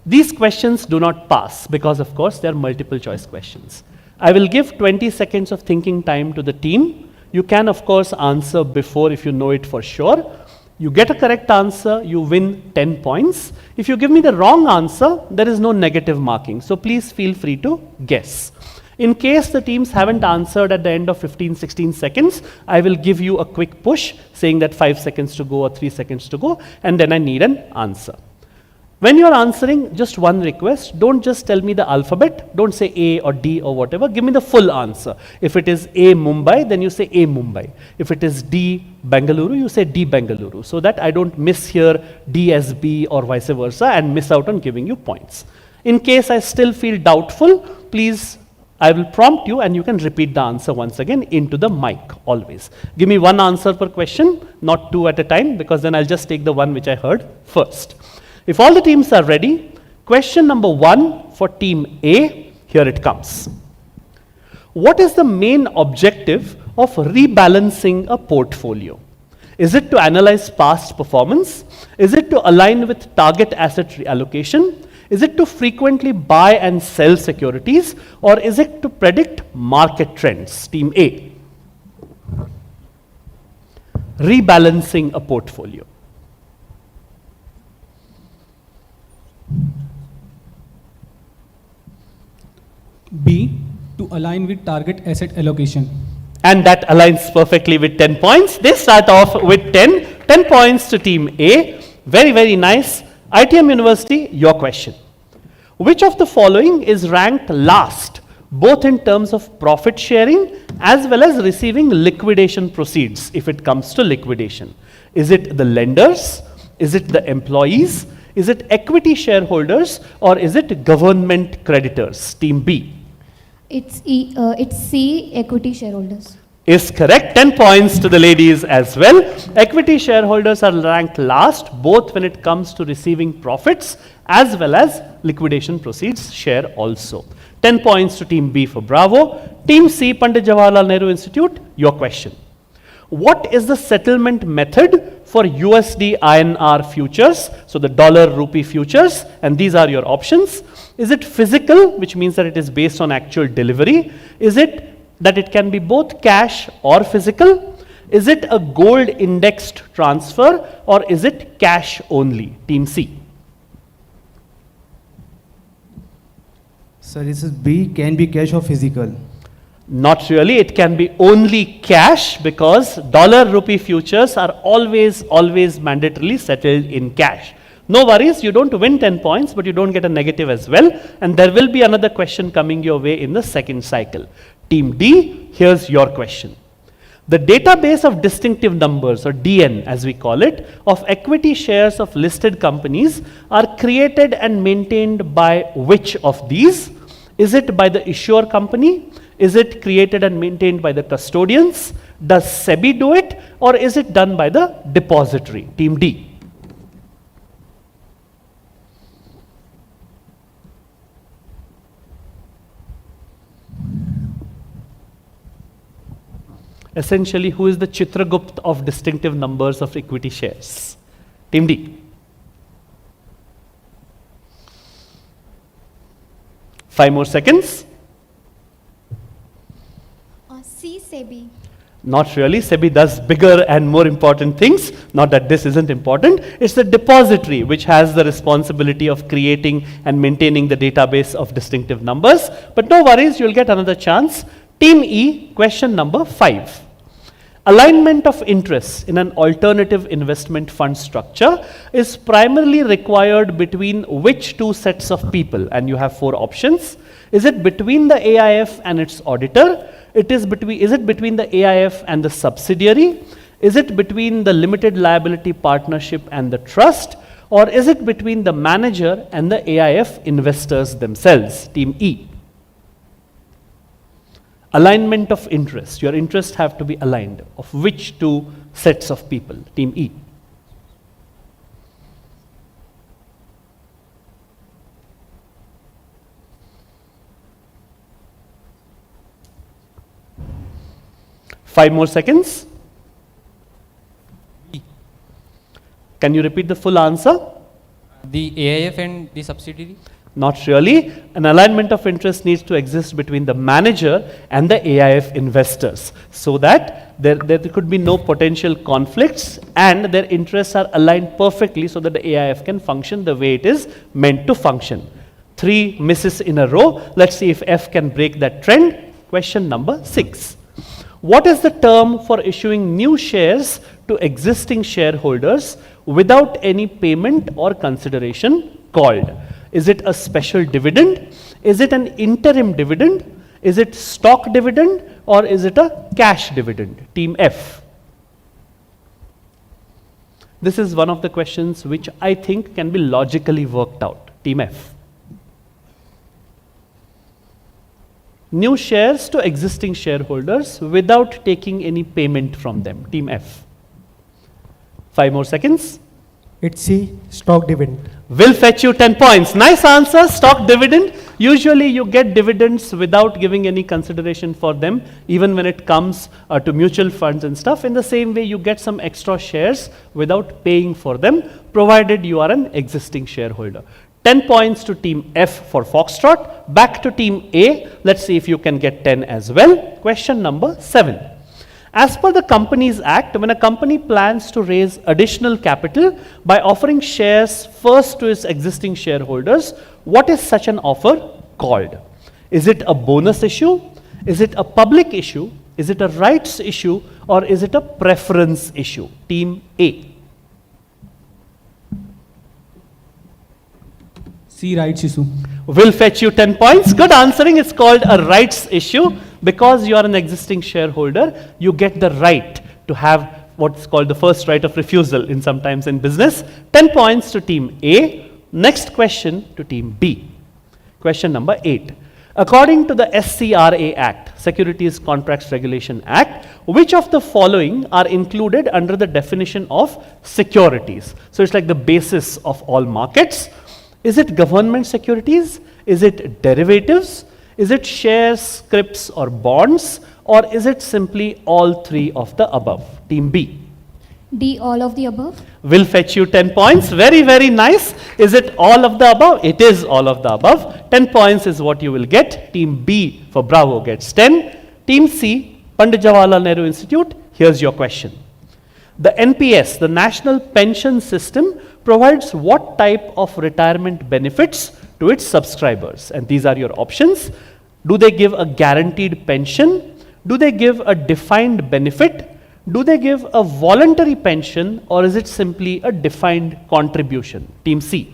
these questions do not pass because, of course, they are multiple choice questions. I will give 20 seconds of thinking time to the team. You can, of course, answer before if you know it for sure. You get a correct answer, you win 10 points. If you give me the wrong answer, there is no negative marking. So please feel free to guess. In case the teams haven't answered at the end of 15, 16 seconds, I will give you a quick push saying that 5 seconds to go or 3 seconds to go, and then I need an answer. When you're answering, just one request, don't just tell me the alphabet, don't say A or D or whatever, give me the full answer. If it is A Mumbai, then you say A Mumbai. If it is D Bengaluru, you say D Bengaluru, so that I don't mishear D as B or vice versa and miss out on giving you points. In case I still feel doubtful, please, I will prompt you and you can repeat the answer once again into the mic, always. Give me one answer per question, not 2 at a time, because then I'll just take the one which I heard first. If all the teams are ready, question number 1 for team A, here it comes. What is the main objective of rebalancing a portfolio? Is it to analyze past performance? Is it to align with target asset reallocation? Is it to frequently buy and sell securities? Or is it to predict market trends? Team A. Rebalancing a portfolio. B, to align with target asset allocation. And that aligns perfectly with 10 points. They start off with 10. 10 points to team A. Very, very nice. ITM University, your question. Which of the following is ranked last, both in terms of profit sharing as well as receiving liquidation proceeds if it comes to liquidation? Is it the lenders? Is it the employees? Is it equity shareholders? Or is it government creditors? Team B. It's C, equity shareholders. Is correct. 10 points to the ladies as well. Equity shareholders are ranked last, both when it comes to receiving profits as well as liquidation proceeds share also. 10 points to team B for Bravo. Team C, Pandit Jawaharlal Nehru Institute, your question. What is the settlement method for USD INR futures? So the dollar rupee futures, and these are your options. Is it physical, which means that it is based on actual delivery? Is it that it can be both cash or physical? Is it a gold indexed transfer, or is it cash only? Team C. So this is B, can be cash or physical. Not really, it can be only cash because dollar rupee futures are always mandatorily settled in cash. No worries, you don't win 10 points, but you don't get a negative as well. And there will be another question coming your way in the second cycle. Team D, here's your question. The database of distinctive numbers, or DN as we call it, of equity shares of listed companies are created and maintained by which of these? Is it by the issuer company? Is it created and maintained by the custodians? Does SEBI do it? Or is it done by the depository? Team D. Essentially, who is the Chitragupt of distinctive numbers of equity shares? Team D. Five more seconds. C, SEBI. Not really. SEBI does bigger and more important things. Not that this isn't important. It's the depository which has the responsibility of creating and maintaining the database of distinctive numbers. But no worries, you'll get another chance. Team E, question number 5. Alignment of interests in an alternative investment fund structure is primarily required between which two sets of people? And you have 4 options. Is it between the AIF and its auditor? Is it between the AIF and the subsidiary? Is it between the limited liability partnership and the trust? Or is it between the manager and the AIF investors themselves? Team E. Alignment of interest. Your interests have to be aligned. Of which two sets of people? Team E. 5 more seconds. Can you repeat the full answer? The AIF and the subsidiary? Not really. An alignment of interest needs to exist between the manager and the AIF investors so that there could be no potential conflicts and their interests are aligned perfectly so that the AIF can function the way it is meant to function. 3 misses in a row. Let's see if F can break that trend. Question number 6. What is the term for issuing new shares to existing shareholders without any payment or consideration called? Is it a special dividend? Is it an interim dividend? Is it stock dividend? Or is it a cash dividend? Team F. This is one of the questions which I think can be logically worked out. Team F. New shares to existing shareholders without taking any payment from them. Team F. 5 more seconds. It's C, stock dividend. Will fetch you 10 points. Nice answer, stock dividend. Usually you get dividends without giving any consideration for them, even when it comes to mutual funds and stuff. In the same way, you get some extra shares without paying for them, provided you are an existing shareholder. 10 points to team F for Foxtrot. Back to team A. Let's see if you can get 10 as well. Question number 7. As per the Companies Act, when a company plans to raise additional capital by offering shares first to its existing shareholders, what is such an offer called? Is it a bonus issue? Is it a public issue? Is it a rights issue? Or is it a preference issue? Team A. C, rights issue. Will fetch you 10 points. Good answering. It's called a rights issue. Because you are an existing shareholder, you get the right to have what's called the first right of refusal in sometimes in business. 10 points to team A. Next question to team B. Question number 8. According to the SCRA Act, Securities Contracts Regulation Act, which of the following are included under the definition of securities? So it's like the basis of all markets. Is it government securities? Is it derivatives? Is it shares, scrips, or bonds? Or is it simply all 3 of the above? Team B. D, all of the above. Will fetch you 10 points. Very, very nice. Is it all of the above? It is all of the above. 10 points is what you will get. Team B for Bravo gets 10. Team C, Pandit Jawaharlal Nehru Institute, here's your question. The NPS, the National Pension System, provides what type of retirement benefits to its subscribers? And these are your options. Do they give a guaranteed pension? Do they give a defined benefit? Do they give a voluntary pension? Or is it simply a defined contribution? Team C.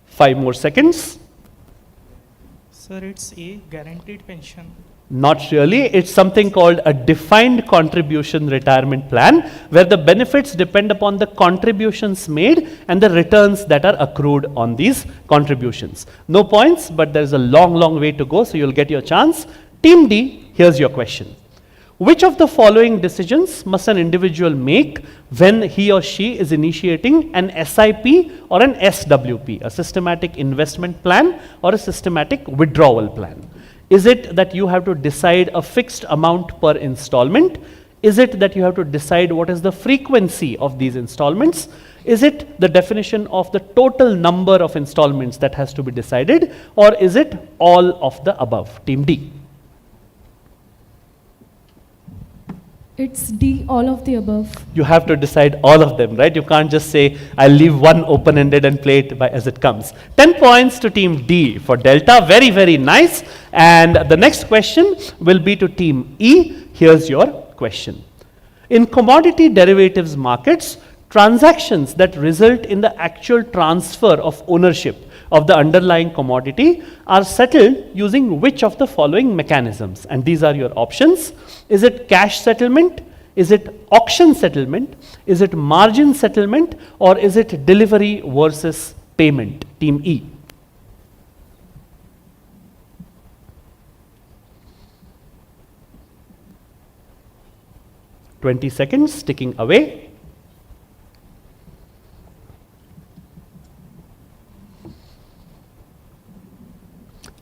Five more seconds. Sir, it's A, guaranteed pension. Not really. It's something called a defined contribution retirement plan, where the benefits depend upon the contributions made and the returns that are accrued on these contributions. No points, but there's a long, long way to go, so you'll get your chance. Team D, here's your question. Which of the following decisions must an individual make when he or she is initiating an SIP or an SWP, a systematic investment plan or a systematic withdrawal plan? Is it that you have to decide a fixed amount per installment? Is it that you have to decide what is the frequency of these installments? Is it the definition of the total number of installments that has to be decided? Or is it all of the above? Team D. It's D, all of the above. You have to decide all of them, right? You can't just say, I'll leave one open-ended and play it by as it comes. 10 points to team D for Delta. Very, very nice. And the next question will be to team E. Here's your question. In commodity derivatives markets, transactions that result in the actual transfer of ownership of the underlying commodity are settled using which of the following mechanisms? And these are your options. Is it cash settlement? Is it auction settlement? Is it margin settlement? Or is it delivery versus payment? Team E. (20 seconds) ticking away.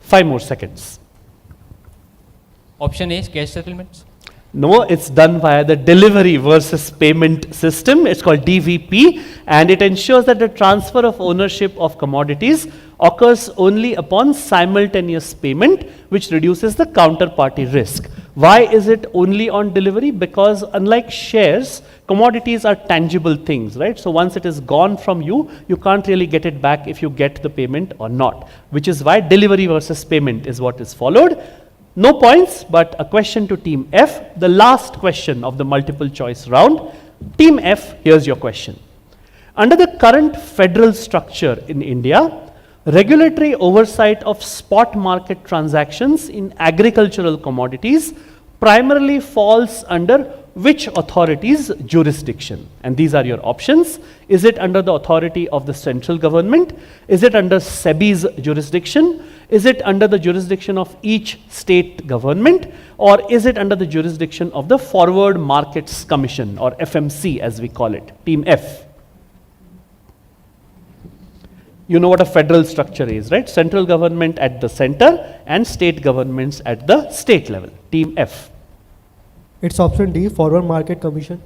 5 more seconds. Option A is cash settlements. No, it's done via the delivery versus payment system. It's called DVP, and it ensures that the transfer of ownership of commodities occurs only upon simultaneous payment, which reduces the counterparty risk. Why is it only on delivery? Because unlike shares, commodities are tangible things, right? So once it is gone from you, you can't really get it back if you get the payment or not, which is why delivery versus payment is what is followed. No points, but a question to Team F, the last question of the multiple choice round. Team F, here's your question. Under the current federal structure in India, regulatory oversight of spot market transactions in agricultural commodities primarily falls under which authority's jurisdiction? And these are your options. Is it under the authority of the central government? Is it under SEBI's jurisdiction? Is it under the jurisdiction of each state government? Or is it under the jurisdiction of the Forward Markets Commission, or FMC as we call it? Team F. You know what a federal structure is, right? Central government at the center and state governments at the state level. Team F. It's option D, Forward Market Commission.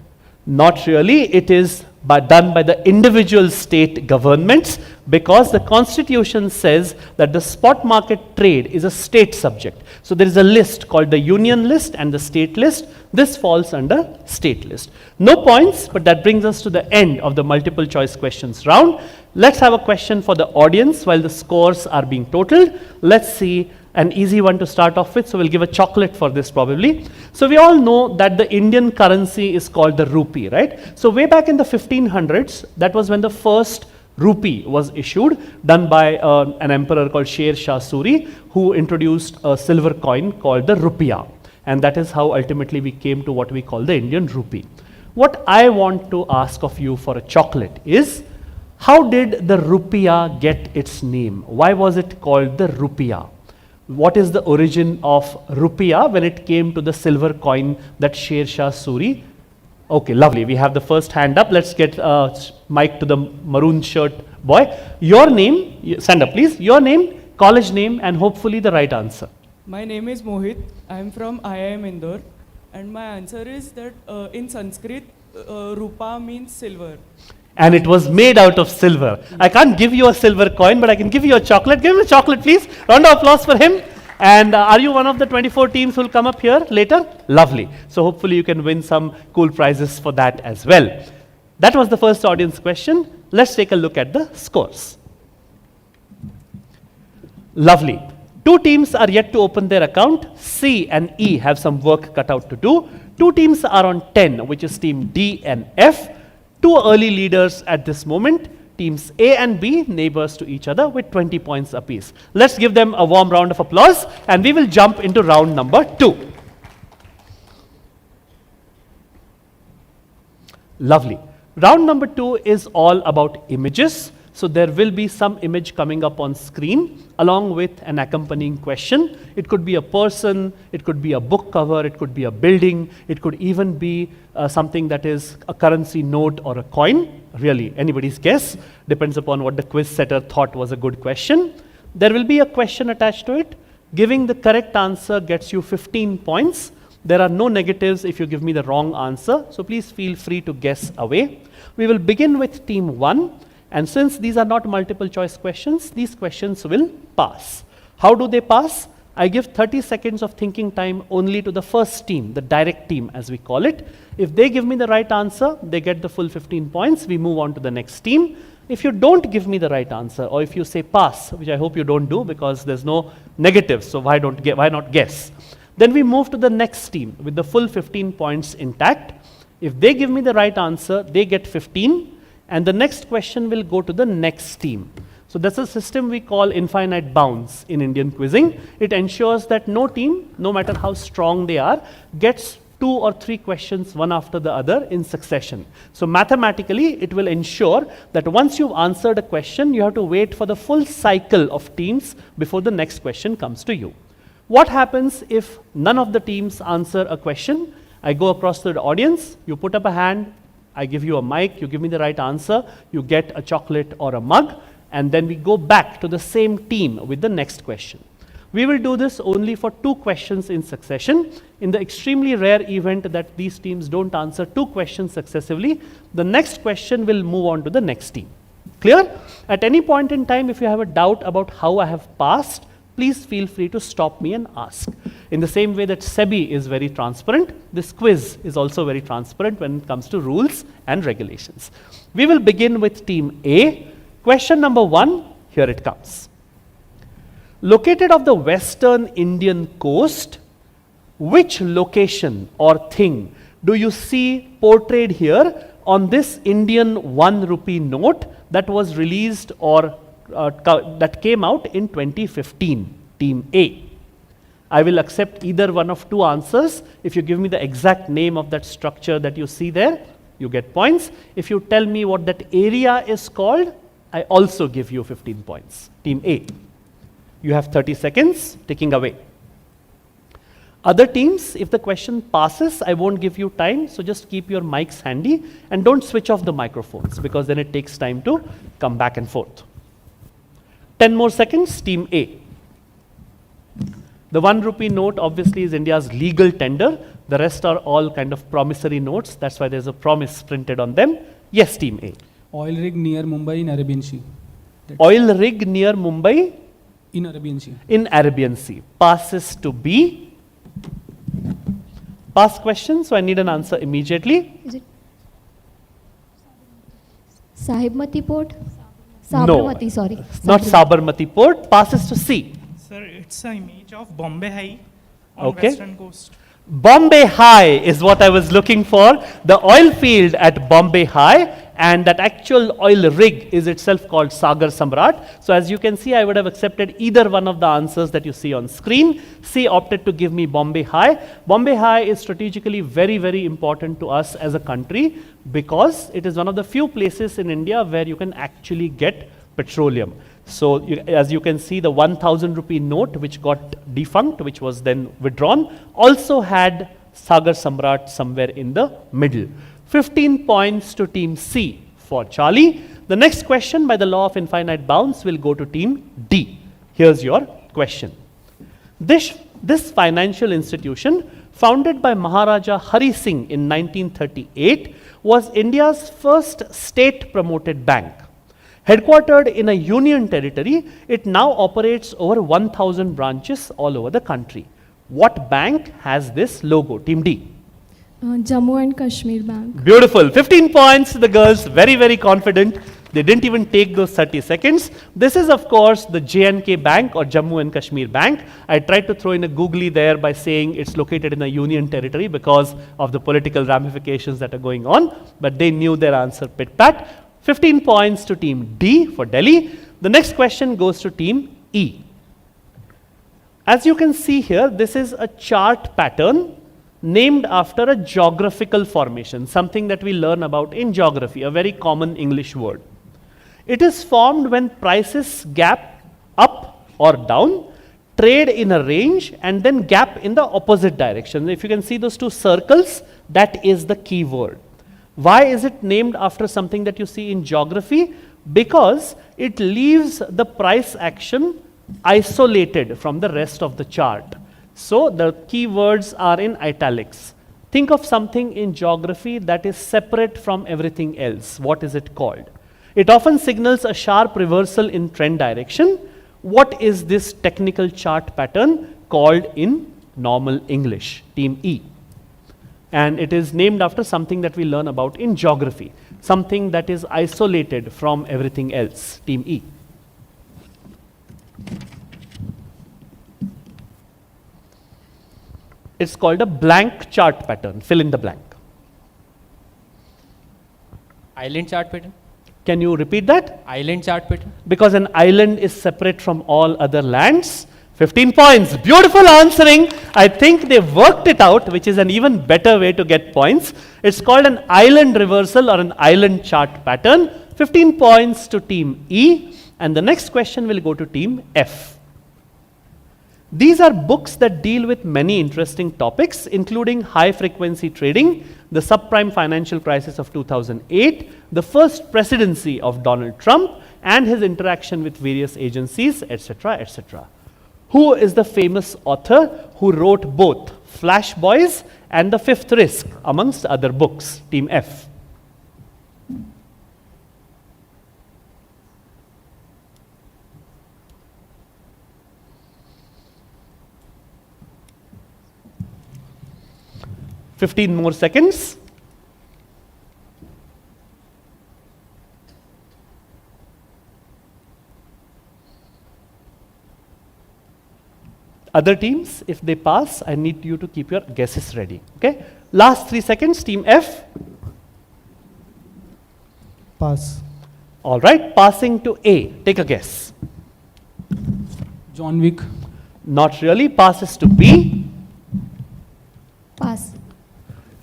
Not really. It is done by the individual state governments, because the constitution says that the spot market trade is a state subject. So there is a list called the union list and the state list. This falls under state list. No points, but that brings us to the end of the multiple choice questions round. Let's have a question for the audience while the scores are being totaled. Let's see an easy one to start off with. So we'll give a chocolate for this probably. So we all know that the Indian currency is called the rupee, right? So way back in the 1500s, that was when the first rupee was issued, done by an emperor called Sher Shah Suri, who introduced a silver coin called the rupiah. And that is how ultimately we came to what we call the Indian rupee. What I want to ask of you for a chocolate is, how did the rupiah get its name? Why was it called the rupiah? What is the origin of rupiah when it came to the silver coin that Sher Shah Suri? Okay, lovely. We have the first hand up. Let's get mic to the maroon shirt boy. Your name, stand up please. Your name, college name, and hopefully the right answer. My name is Mohit. I am from IIM Indore, and my answer is that in Sanskrit, rupa means silver. And it was made out of silver. I can't give you a silver coin, but I can give you a chocolate. Give him a chocolate, please. Round of applause for him. And are you one of the 24 teams who will come up here later? Lovely. So hopefully you can win some cool prizes for that as well. That was the first audience question. Let's take a look at the scores. Lovely. 2 teams are yet to open their account. C and E have some work cut out to do. 2 teams are on 10, which is team D and F. 2 early leaders at this moment, teams A and B, neighbors to each other with 20 points apiece. Let's give them a warm round of applause, and we will jump into round number 2. Lovely. Round number 2 is all about images. So there will be some image coming up on screen along with an accompanying question. It could be a person, it could be a book cover, it could be a building, it could even be something that is a currency note or a coin. Really, anybody's guess. Depends upon what the quiz setter thought was a good question. There will be a question attached to it. Giving the correct answer gets you 15 points. There are no negatives if you give me the wrong answer, so please feel free to guess away. We will begin with team 1. And since these are not multiple choice questions, these questions will pass. How do they pass? I give 30 seconds of thinking time only to the first team, the direct team as we call it. If they give me the right answer, they get the full 15 points. We move on to the next team. If you don't give me the right answer, or if you say pass, which I hope you don't do because there's no negatives, so why not guess? Then we move to the next team with the full 15 points intact. If they give me the right answer, they get 15. And the next question will go to the next team. So that's a system we call infinite bounds in Indian quizzing. It ensures that no team, no matter how strong they are, gets 2 or 3 questions one after the other in succession. So mathematically, it will ensure that once you've answered a question, you have to wait for the full cycle of teams before the next question comes to you. What happens if none of the teams answer a question? I go across to the audience, you put up a hand, I give you a mic, you give me the right answer, you get a chocolate or a mug, and then we go back to the same team with the next question. We will do this only for 2 questions in succession. In the extremely rare event that these teams don't answer 2 questions successively, the next question will move on to the next team. Clear? At any point in time, if you have a doubt about how I have passed, please feel free to stop me and ask. In the same way that SEBI is very transparent, this quiz is also very transparent when it comes to rules and regulations. We will begin with team A. Question number 1, here it comes. Located off the western Indian coast, which location or thing do you see portrayed here on this Indian 1 rupee note that was released or that came out in 2015? Team A. I will accept either one of 2 answers. If you give me the exact name of that structure that you see there, you get points. If you tell me what that area is called, I also give you 15 points. Team A. You have 30 seconds, ticking away. Other teams, if the question passes, I won't give you time, so just keep your mics handy and don't switch off the microphones because then it takes time to come back and forth. 10 more seconds, team A. The 1 rupee note obviously is India's legal tender. The rest are all kind of promissory notes. That's why there's a promise printed on them. Yes, team A. Oil rig near Mumbai in Arabian Sea. Oil rig near Mumbai? In Arabian Sea. In Arabian Sea. Passes to B. Pass question, so I need an answer immediately. Is it Sahibmati Port? No, Sabarmati, sorry. not Sabarmati Port. Passes to C. Sir, it's an image of Bombay High on Okay. western coast. Bombay High is what I was looking for. The oil field at Bombay High, and that actual oil rig is itself called Sagar Samrat. So as you can see, I would have accepted either one of the answers that you see on screen. C opted to give me Bombay High. Bombay High is strategically very, very important to us as a country because it is one of the few places in India where you can actually get petroleum. So as you can see, the 1000 rupee note which got defunct, which was then withdrawn, also had Sagar Samrat somewhere in the middle. 15 points to team C for Charlie. The next question by the law of infinite bounds will go to team D. Here's your question. This financial institution, founded by Maharaja Hari Singh in 1938, was India's first state-promoted bank. Headquartered in a union territory, it now operates over 1000 branches all over the country. What bank has this logo? Team D. Jammu and Kashmir Bank. Beautiful. 15 points to the girls. Very, very confident. They didn't even take those 30 seconds. This is, of course, the J&K Bank or Jammu and Kashmir Bank. I tried to throw in a googly there by saying it's located in a union territory because of the political ramifications that are going on, but they knew their answer pit-pat. 15 points to team D for Delhi. The next question goes to team E. As you can see here, this is a chart pattern named after a geographical formation, something that we learn about in geography, a very common English word. It is formed when prices gap up or down, trade in a range, and then gap in the opposite direction. If you can see those 2 circles, that is the key word. Why is it named after something that you see in geography? Because it leaves the price action isolated from the rest of the chart. So the keywords are in italics. Think of something in geography that is separate from everything else. What is it called? It often signals a sharp reversal in trend direction. What is this technical chart pattern called in normal English? Team E. And it is named after something that we learn about in geography, something that is isolated from everything else. Team E. It's called a blank chart pattern. Fill in the blank. Island chart pattern. Can you repeat that? Island chart pattern. Because an island is separate from all other lands. 15 points. Beautiful answering. I think they worked it out, which is an even better way to get points. It's called an island reversal or an island chart pattern. 15 points to team E. And the next question will go to team F. These are books that deal with many interesting topics, including high frequency trading, the subprime financial crisis of 2008, the first presidency of Donald Trump, and his interaction with various agencies, etc., etc. Who is the famous author who wrote both Flash Boys and The Fifth Risk, amongst other books? Team F. Fifteen more seconds. Other teams, if they pass, I need you to keep your guesses ready. Okay? Last 3 seconds, Team F. Pass. All right, passing to A. Take a guess. John Wick. Not really. Passes to B. Pass.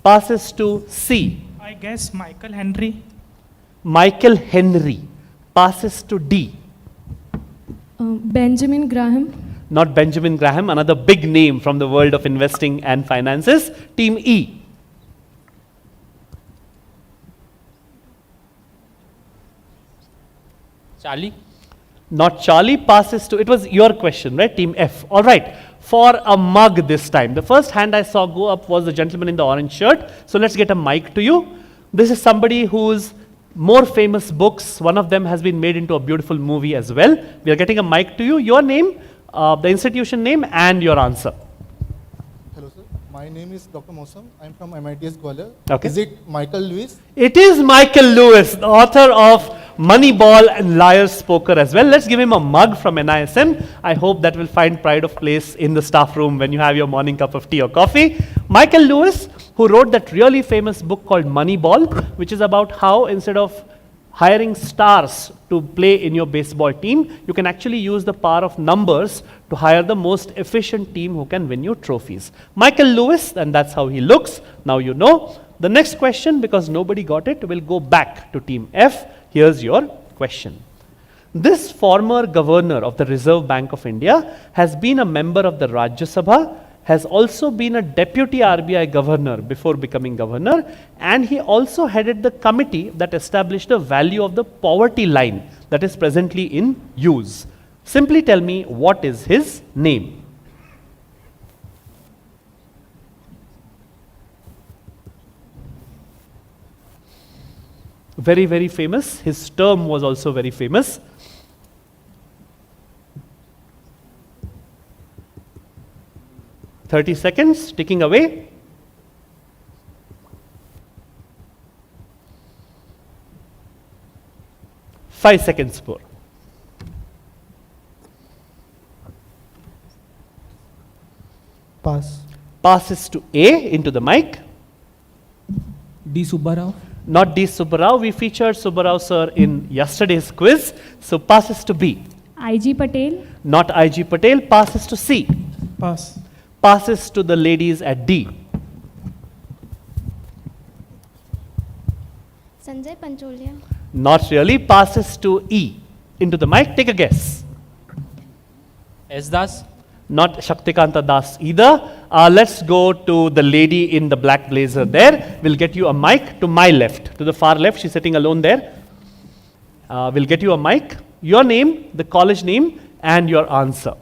Passes to C. I guess Michael Henry. Michael Henry. Passes to D. Benjamin Graham. Not Benjamin Graham, another big name from the world of investing and finances. Team E. Charlie. Not Charlie. Passes to, it was your question, right? Team F. All right. For a mug this time. The first hand I saw go up was the gentleman in the orange shirt. So let's get a mic to you. This is somebody whose more famous books, one of them has been made into a beautiful movie as well. We are getting a mic to you. Your name, the institution name, and your answer. Hello, sir. My name is Dr. Mosam. I'm from MIT's Gwalior. Okay. Is it Michael Lewis? It is Michael Lewis, the author of Moneyball and Liar's Poker as well. Let's give him a mug from NISM. I hope that will find pride of place in the staff room when you have your morning cup of tea or coffee. Michael Lewis, who wrote that really famous book called Moneyball, which is about how instead of hiring stars to play in your baseball team, you can actually use the power of numbers to hire the most efficient team who can win you trophies. Michael Lewis, and that's how he looks. Now you know. The next question, because nobody got it, will go back to Team F. Here's your question. This former governor of the Reserve Bank of India has been a member of the Rajya Sabha, has also been a deputy RBI governor before becoming governor, and he also headed the committee that established the value of the poverty line that is presently in use. Simply tell me, what is his name? Very, very famous. His term was also very famous. "30 seconds, ticking away. "5 seconds more. Pass. Passes to A, into the mic. D. Subbarao. Not D. Subbarao. We featured Subbarao sir in yesterday's quiz. So passes to B. IG Patel. Not IG Patel. Passes to C. Pass. Passes to the ladies at D. Sanjay Pancholia. Not really. Passes to E. Into the mic. Take a guess. S. Das. Not Shaktikanta Das either. Let's go to the lady in the black blazer there. We'll get you a mic to my left, to the far left. She's sitting alone there. We'll get you a mic, your name, the college name, and your answer.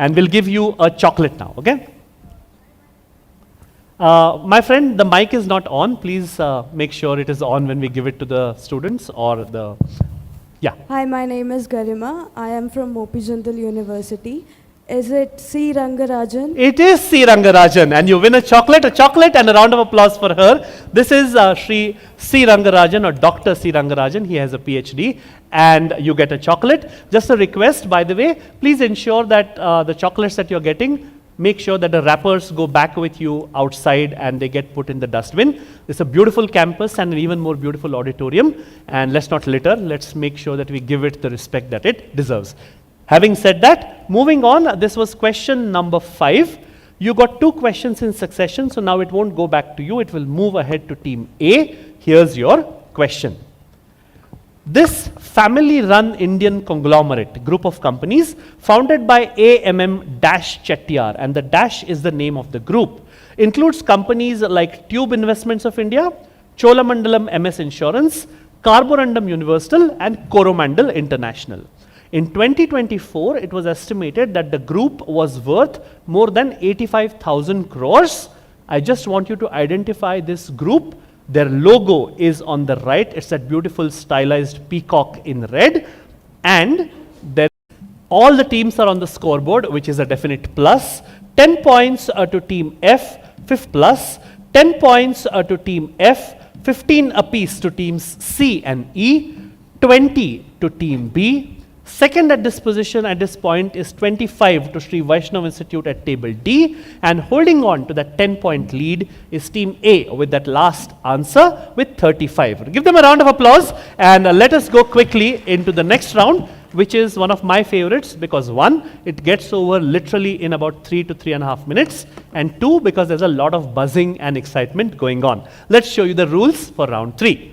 And we'll give you a chocolate now, okay? My friend, the mic is not on. Please make sure it is on when we give it to the students or the, yeah. Hi, my name is Garima. I am from Mopi Jindal University. Is it C. Rangarajan? It is C. Rangarajan, and you win a chocolate and a round of applause for her. This is Shri C. Rangarajan or Dr. C. Rangarajan. He has a PhD, and you get a chocolate. Just a request, by the way, please ensure that the chocolates that you're getting, make sure that the wrappers go back with you outside and they get put in the dustbin. It's a beautiful campus and an even more beautiful auditorium, and let's not litter. Let's make sure that we give it the respect that it deserves. Having said that, moving on, this was question number 5. You got 2 questions in succession, so now it won't go back to you. It will move ahead to Team A. Here's your question. This family-run Indian conglomerate group of companies founded by AMM-Chettiar, and the dash is the name of the group, includes companies like Tube Investments of India, Cholamandalam MS Insurance, Carborundum Universal, and Coromandel International. In 2024, it was estimated that the group was worth more than 85,000 crores. I just want you to identify this group. Their logo is on the right. It's that beautiful stylized peacock in red. And then all the teams are on the scoreboard, which is a definite plus. 10 points to team F, 5th plus. 10 points to team F, 15 apiece to teams C and E, 20 to team B. Second at this position at this point is 25 to Sri Vaishnav Institute at table D, and holding on to that 10-point lead is team A with that last answer with 35. Give them a round of applause, and let us go quickly into the next round, which is one of my favorites because 1, it gets over literally in about 3 to 3.5 minutes, and 2, because there's a lot of buzzing and excitement going on. Let's show you the rules for round 3.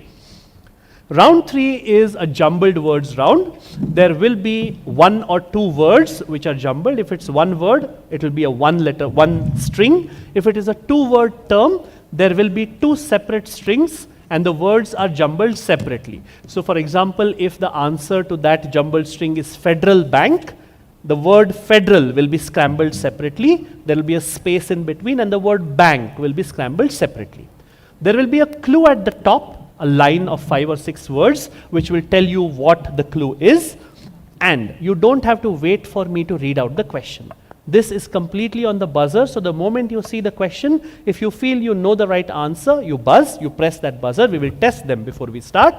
Round 3 is a jumbled words round. There will be 1 or 2 words which are jumbled. If it's 1 word, it will be a 1 letter, 1 string. If it is a 2-word term, there will be 2 separate strings and the words are jumbled separately. So for example, if the answer to that jumbled string is Federal Bank, the word federal will be scrambled separately. There will be a space in between and the word bank will be scrambled separately. There will be a clue at the top, a line of 5 or 6 words which will tell you what the clue is, and you don't have to wait for me to read out the question. This is completely on the buzzer, so the moment you see the question, if you feel you know the right answer, you buzz, you press that buzzer. We will test them before we start,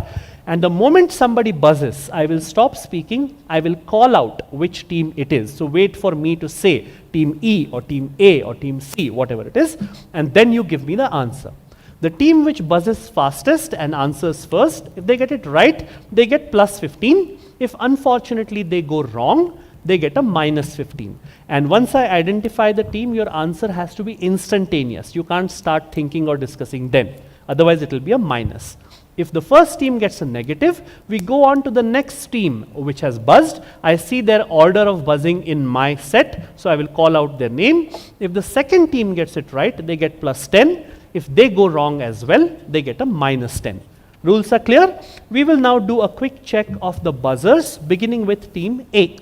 and the moment somebody buzzes, I will stop speaking, I will call out which team it is. So wait for me to say team E or team A or team C, whatever it is, and then you give me the answer. The team which buzzes fastest and answers first, if they get it right, they get plus 15. If unfortunately they go wrong, they get a minus 15. And once I identify the team, your answer has to be instantaneous. You can't start thinking or discussing then. Otherwise, it will be a minus. If the first team gets a negative, we go on to the next team which has buzzed. I see their order of buzzing in my set, so I will call out their name. If the second team gets it right, they get plus 10. If they go wrong as well, they get a minus 10. Rules are clear? We will now do a quick check of the buzzers, beginning with team A.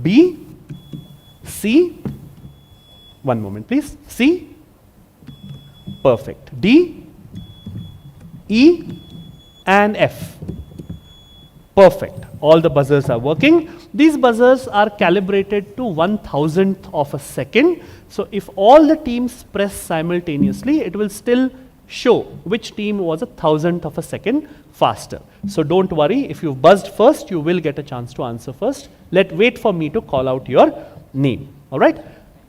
B, C, one moment please, C, perfect, D, E, and F, perfect. All the buzzers are working. These buzzers are calibrated to 1,000th of a second. So if all the teams press simultaneously, it will still show which team was 1,000th of a second faster. So don't worry, if you've buzzed first, you will get a chance to answer first. Wait for me to call out your name. All right,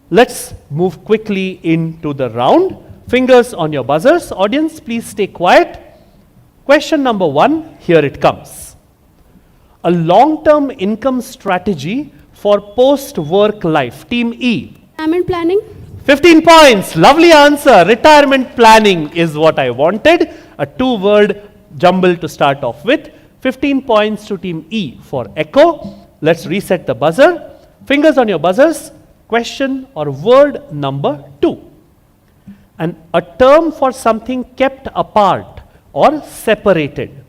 let's move quickly into the round. Fingers on your buzzers. Audience, please stay quiet. Question number 1, here it comes. A long-term income strategy for post-work life. Team E. Retirement planning. 15 points. Lovely answer. Retirement planning is what I wanted. A 2-word jumble to start off with. 15 points to team E for echo. Let's reset the buzzer. Fingers on your buzzers. Question or word number 2. And a term for something kept apart or separated.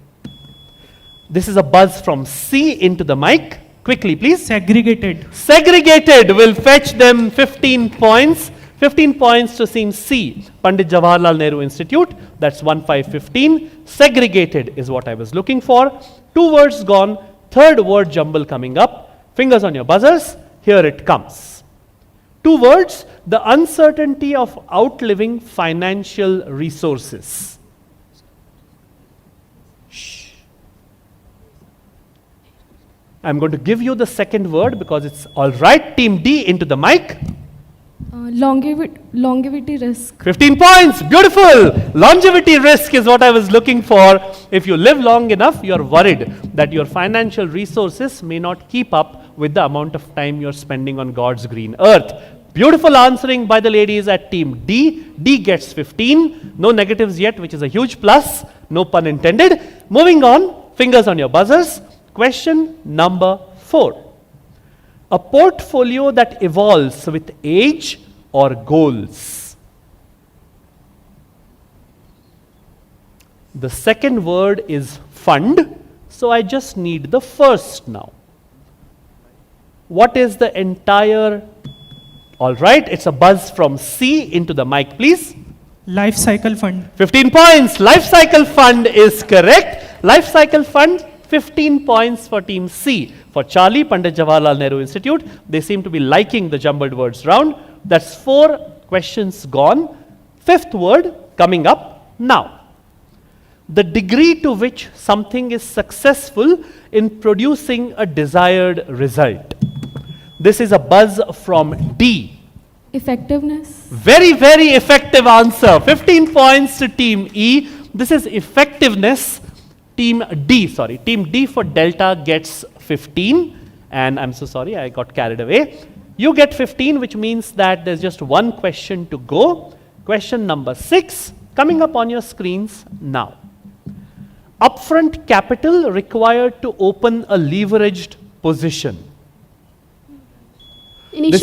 This is a buzz from C into the mic. Quickly, please. Segregated. Segregated will fetch them 15 points. 15 points to team C, Pandit Jawaharlal Nehru Institute. That's 1515. Segregated is what I was looking for. 2 words gone. 3rd word jumble coming up. Fingers on your buzzers. Here it comes. 2 words. The uncertainty of outliving financial resources. I'm going to give you the 2nd word because it's all right. Team D into the mic. Longevity risk. 15 points. Beautiful. Longevity risk is what I was looking for. If you live long enough, you're worried that your financial resources may not keep up with the amount of time you're spending on God's green earth. Beautiful answering by the ladies at team D. D gets 15. No negatives yet, which is a huge plus. No pun intended. Moving on. Fingers on your buzzers. Question number 4. A portfolio that evolves with age or goals. The 2nd word is fund. So I just need the first now. What is the entire, all right, it's a buzz from C into the mic, please. Life cycle fund. 15 points. Life cycle fund is correct. Life cycle fund, 15 points for team C. For Charlie, Pandit Jawaharlal Nehru Institute, they seem to be liking the jumbled words round. That's 4 questions gone. 5th word coming up now. The degree to which something is successful in producing a desired result. This is a buzz from D. Effectiveness. Very, very effective answer. 15 points to team E. This is effectiveness. Team D, sorry. Team D for Delta gets 15. And I'm so sorry, I got carried away. You get 15, which means that there's just one question to go. Question number 6, coming up on your screens now. Upfront capital required to open a leveraged position. This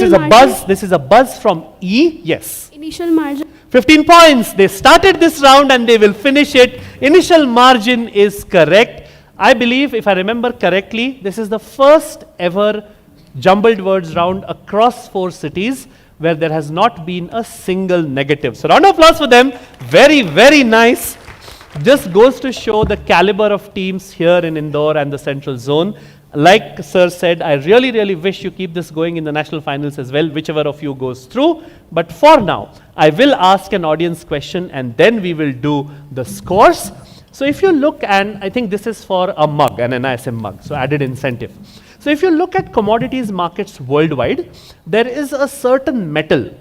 is a buzz from E. Yes. Initial margin. 15 points. They started this round and they will finish it. Initial margin is correct. I believe, if I remember correctly, this is the first ever jumbled words round across 4 cities where there has not been a single negative. So round of applause for them. Very, very nice. Just goes to show the caliber of teams here in Indore and the Central Zone. Like Sir said, I really, really wish you keep this going in the national finals as well, whichever of you goes through. But for now, I will ask an audience question and then we will do the scores. So if you look, and I think this is for a mug, an NISM mug, so added incentive. So if you look at commodities markets worldwide, there is a certain metal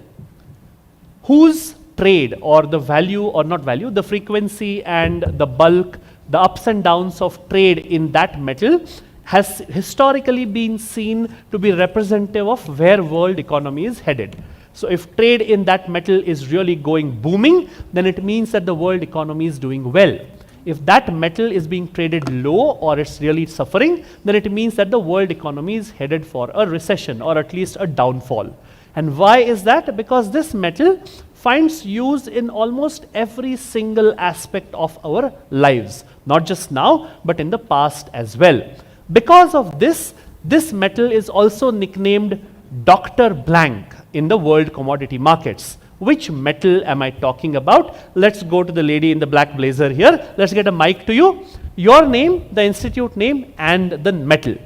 whose trade or the value, or not value, the frequency and the bulk, the ups and downs of trade in that metal has historically been seen to be representative of where world economy is headed. So if trade in that metal is really going booming, then it means that the world economy is doing well. If that metal is being traded low or it's really suffering, then it means that the world economy is headed for a recession or at least a downfall. And why is that? Because this metal finds use in almost every single aspect of our lives, not just now, but in the past as well. Because of this, this metal is also nicknamed Dr. Blank in the world commodity markets. Which metal am I talking about? Let's go to the lady in the black blazer here. Let's get a mic to you. Your name, the institute name, and the metal.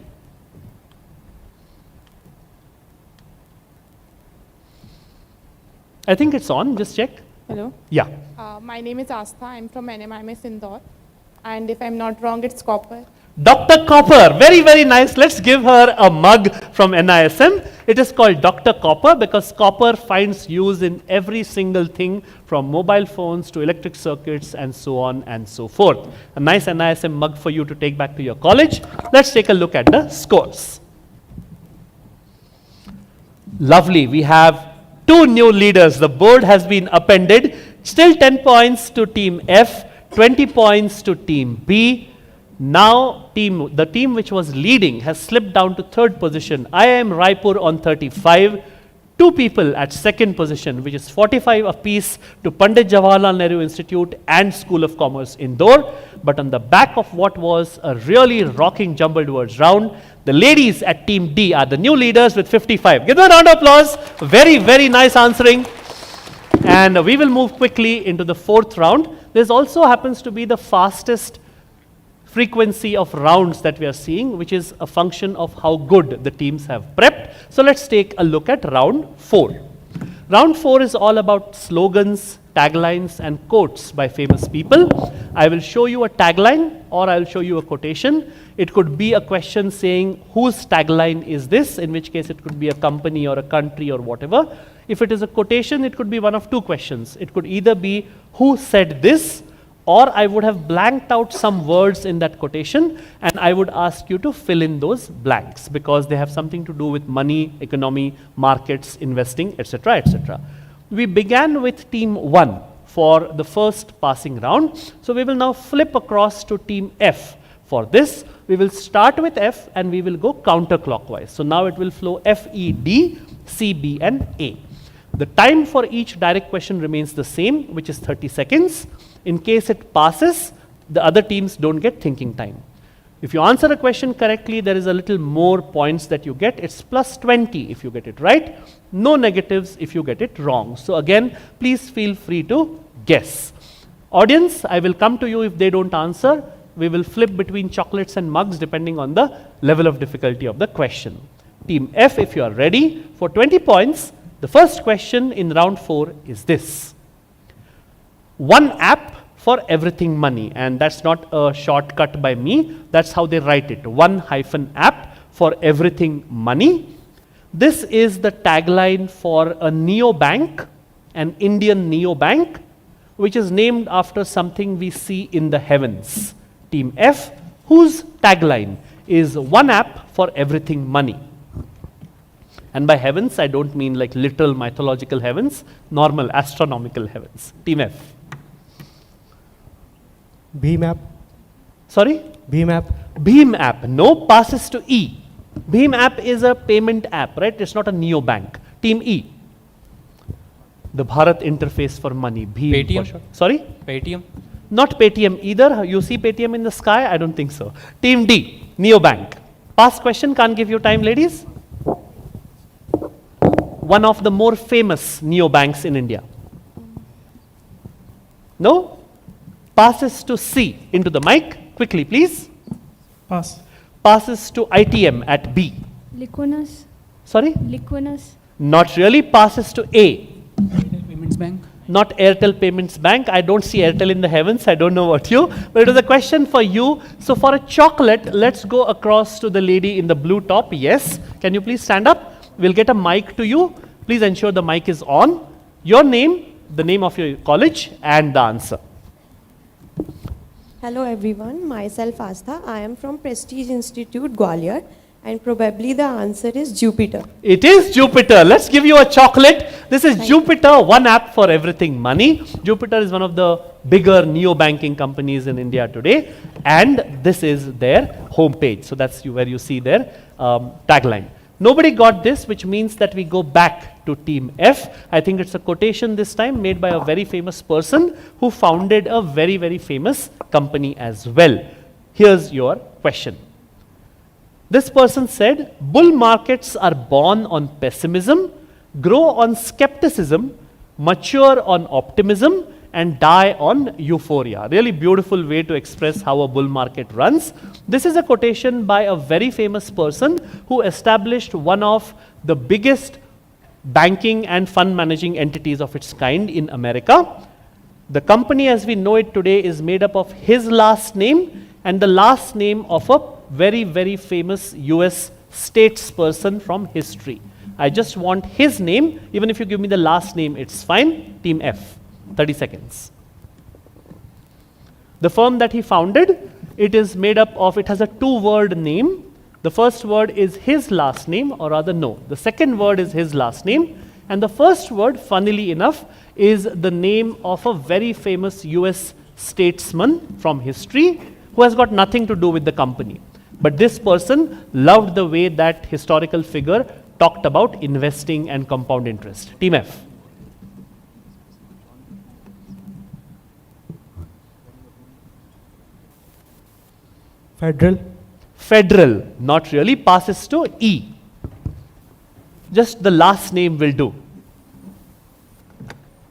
I think it's on, just check. Hello. Yeah. My name is Astha. I'm from NMIMS Indore. And if I'm not wrong, it's copper. Dr. Copper, very, very nice. Let's give her a mug from NISM. It is called Dr. Copper because copper finds use in every single thing from mobile phones to electric circuits and so on and so forth. A nice NISM mug for you to take back to your college. Let's take a look at the scores. Lovely. We have 2 new leaders. The board has been appended. Still 10 points to team F, 20 points to team B. Now the team which was leading has slipped down to 3rd position. IIM Raipur on 35, 2 people at 2nd position, which is 45 apiece to Pandit Jawaharlal Nehru Institute and School of Commerce Indore. But on the back of what was a really rocking jumbled words round, the ladies at team D are the new leaders with 55. Give them a round of applause. Very, very nice answering. And we will move quickly into the 4th round. This also happens to be the fastest frequency of rounds that we are seeing, which is a function of how good the teams have prepped. So let's take a look at round 4. Round 4 is all about slogans, taglines and quotes by famous people. I will show you a tagline or I will show you a quotation. It could be a question saying whose tagline is this, in which case it could be a company or a country or whatever. If it is a quotation, it could be one of 2 questions. It could either be who said this, or I would have blanked out some words in that quotation and I would ask you to fill in those blanks because they have something to do with money, economy, markets, investing, etc., etc. We began with team 1 for the first passing round. So we will now flip across to team F. For this, we will start with F and we will go counterclockwise. So now it will flow F, E, D, C, B and A. The time for each direct question remains the same, which is 30 seconds. In case it passes, the other teams don't get thinking time. If you answer a question correctly, there is a little more points that you get. It's plus 20 if you get it right. No negatives if you get it wrong. So again, please feel free to guess. Audience, I will come to you if they don't answer. We will flip between chocolates and mugs depending on the level of difficulty of the question. Team F, if you are ready, for 20 points, the first question in round 4 is this. One app for everything money, and that's not a shortcut by me, that's how they write it. One hyphen app for everything money. This is the tagline for a neobank, an Indian neobank, which is named after something we see in the heavens. Team F, whose tagline is one app for everything money. And by heavens, I don't mean like literal mythological heavens, normal astronomical heavens. Team F. Beam app. Sorry? Beam app. Beam app. No, passes to E. Beam app is a payment app, right? It's not a neobank. Team E. The Bharat interface for money. Beam. Paytm. Sure. Sorry? Paytm. Not Paytm either. You see Paytm in the sky? I don't think so. Team D. Neobank. Past question, can't give you time, ladies. One of the more famous neobanks in India. No? Passes to C. Into the mic. Quickly, please. Pass. Passes to ITM at B. Liquinous. Sorry? Liquinous. Not really. Passes to A. Payments Bank. Not Airtel Payments Bank. I don't see Airtel in the heavens. I don't know about you. But it was a question for you. So for a chocolate, let's go across to the lady in the blue top. Yes. Can you please stand up? We'll get a mic to you. Please ensure the mic is on. Your name, the name of your college, and the answer. Hello everyone, myself Astha. I am from Prestige Institute, Gwalior, and probably the answer is Jupiter. It is Jupiter. Let's give you a chocolate. This is Jupiter, one app for everything money. Jupiter is one of the bigger neo-banking companies in India today, and this is their homepage. So that's where you see their tagline. Nobody got this, which means that we go back to Team F. I think it's a quotation this time made by a very famous person who founded a very, very famous company as well. Here's your question. This person said, bull markets are born on pessimism, grow on skepticism, mature on optimism, and die on euphoria. Really beautiful way to express how a bull market runs. This is a quotation by a very famous person who established one of the biggest banking and fund managing entities of its kind in America. The company as we know it today is made up of his last name and the last name of a very, very famous US statesperson from history. I just want his name. Even if you give me the last name, it's fine. Team F. 30 seconds. The firm that he founded, it is made up of, it has a two-word name. The first word is his last name, or rather no. The second word is his last name. And the first word, funnily enough, is the name of a very famous US statesman from history who has got nothing to do with the company. But this person loved the way that historical figure talked about investing and compound interest. Team F. Federal. Federal, not really. Passes to E. Just the last name will do.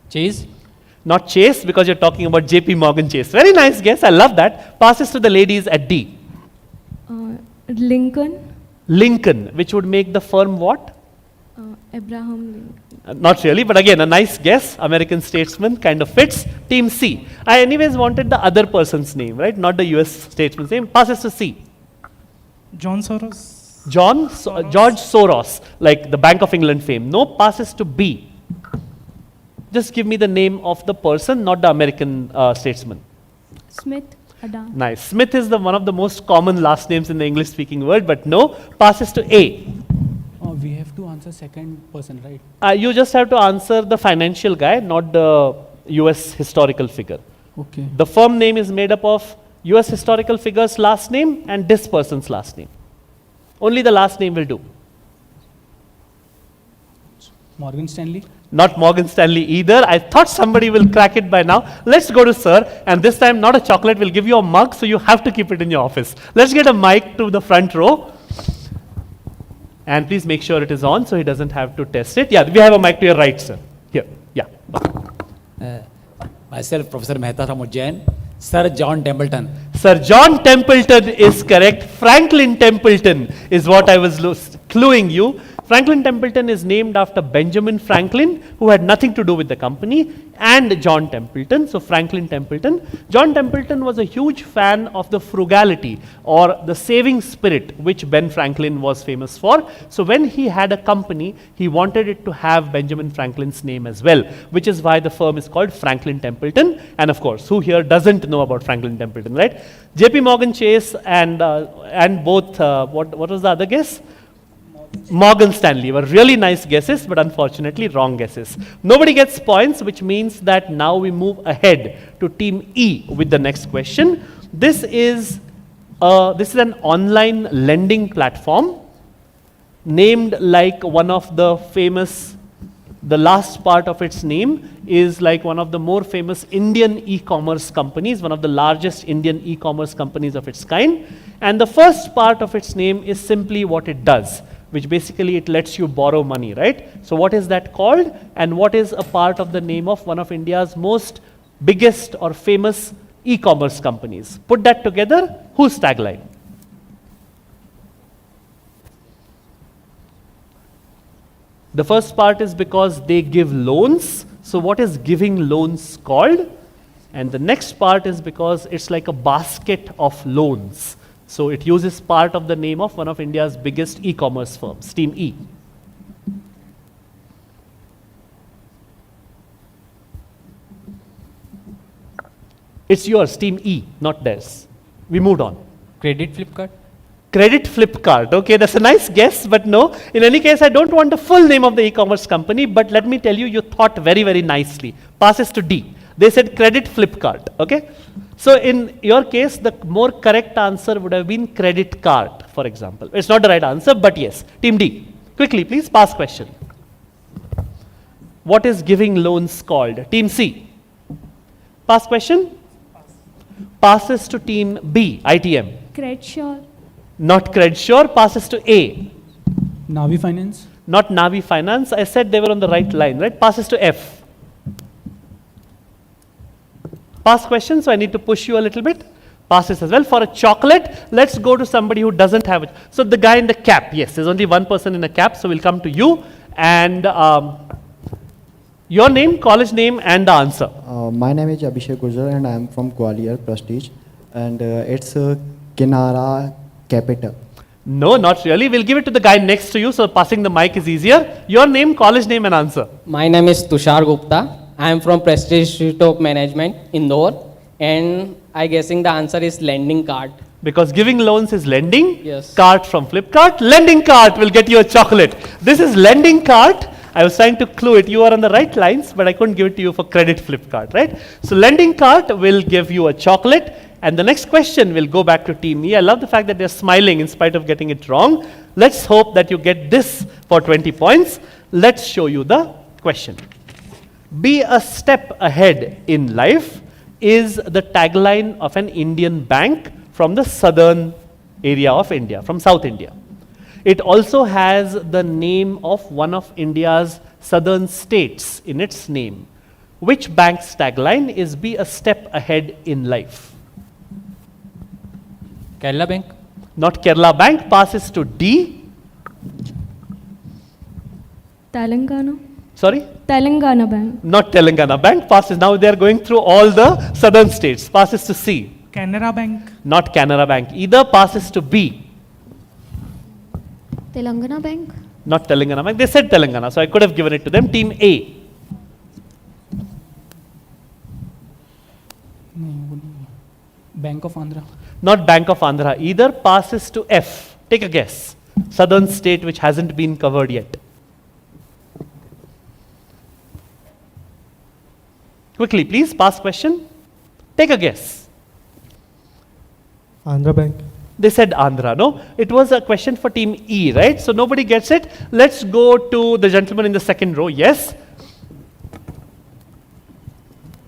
Chase? Not Chase, because you're talking about JP Morgan Chase. Very nice guess, I love that. Passes to the ladies at D. Lincoln. Lincoln, which would make the firm what? Abraham Lincoln. Not really, but again, a nice guess. American statesman, kind of fits. Team C. I anyways wanted the other person's name, right? Not the US statesman's name. Passes to C. John Soros. George Soros, like the Bank of England fame. No, passes to B. Just give me the name of the person, not the American statesman. Smith. Adam. Nice. Smith is one of the most common last names in the English-speaking world, but no, passes to A. We have to answer second person, right? You just have to answer the financial guy, not the US historical figure. Okay. The firm name is made up of US historical figure's last name and this person's last name. Only the last name will do. Morgan Stanley? Not Morgan Stanley either. I thought somebody will crack it by now. Let's go to sir, and this time not a chocolate, we'll give you a mug, so you have to keep it in your office. Let's get a mic to the front row. And please make sure it is on so he doesn't have to test it. Yeah, we have a mic to your right, sir. Here, yeah. Myself, Professor Mehta from Ujjain. Sir John Templeton. Sir John Templeton is correct. Franklin Templeton is what I was cluing you. Franklin Templeton is named after Benjamin Franklin, who had nothing to do with the company, and John Templeton. So Franklin Templeton. John Templeton was a huge fan of the frugality or the saving spirit, which Ben Franklin was famous for. So when he had a company, he wanted it to have Benjamin Franklin's name as well, which is why the firm is called Franklin Templeton. And of course, who here doesn't know about Franklin Templeton, right? JP Morgan Chase and both, what was the other guess? Morgan Stanley were really nice guesses, but unfortunately wrong guesses. Nobody gets points, which means that now we move ahead to Team E with the next question. This is an online lending platform named like one of the famous, the last part of its name is like one of the more famous Indian e-commerce companies, one of the largest Indian e-commerce companies of its kind. And the first part of its name is simply what it does, which basically it lets you borrow money, right? So what is that called, and what is a part of the name of one of India's most biggest or famous e-commerce companies? Put that together, whose tagline? The first part is because they give loans. So what is giving loans called? And the next part is because it's like a basket of loans. So it uses part of the name of one of India's biggest e-commerce firms, Team E. It's yours, Team E, not theirs. We moved on. Credit Flipkart? Credit Flipkart. Okay, that's a nice guess, but no. In any case, I don't want the full name of the e-commerce company, but let me tell you, you thought very, very nicely. Passes to D. They said Credit Flipkart, okay? So in your case, the more correct answer would have been credit card, for example. It's not the right answer, but yes. Team D, quickly please, pass question. What is giving loans called? Team C, pass question? Passes to Team B, ITM. Crenshaw. Not Crenshaw, passes to A. Navi Finance. Not Navi Finance, I said they were on the right line, right? Passes to F. Pass question, so I need to push you a little bit. Passes as well. For a chocolate, let's go to somebody who doesn't have it. So the guy in the cap, yes, there's only one person in a cap, so we'll come to you. And your name, college name, and the answer. My name is Abhishek Gujjar, and I am from Gwalior, Prestige. And it's Kinara Capital. No, not really. We'll give it to the guy next to you, so passing the mic is easier. Your name, college name, and answer. My name is Tushar Gupta. I am from Prestige Institute of Management, Indore, and I guessing the answer is lending card. Because giving loans is lending. Yes. Cart from Flipkart. Lending cart will get you a chocolate. This is lending cart. I was trying to clue it. You are on the right lines, but I couldn't give it to you for credit Flipkart, right? So lending cart will give you a chocolate. And the next question will go back to Team E. I love the fact that they're smiling in spite of getting it wrong. Let's hope that you get this for 20 points. Let's show you the question. Be a step ahead in life is the tagline of an Indian bank from the southern area of India, from South India. It also has the name of one of India's southern states in its name. Which bank's tagline is be a step ahead in life? Kerala Bank? Not Kerala Bank, passes to D. Telangana. Sorry? Telangana Bank. Not Telangana Bank, passes. Now they are going through all the southern states. Passes to C. Canara Bank. Not Canara Bank either, passes to B. Telangana Bank. Not Telangana Bank. They said Telangana, so I could have given it to them. Team A. Bank of Andhra. Not Bank of Andhra either, passes to F. Take a guess. Southern state which hasn't been covered yet. Quickly, please, pass question. Take a guess. Andhra Bank. They said Andhra, no? It was a question for Team E, right? So nobody gets it. Let's go to the gentleman in the second row. Yes?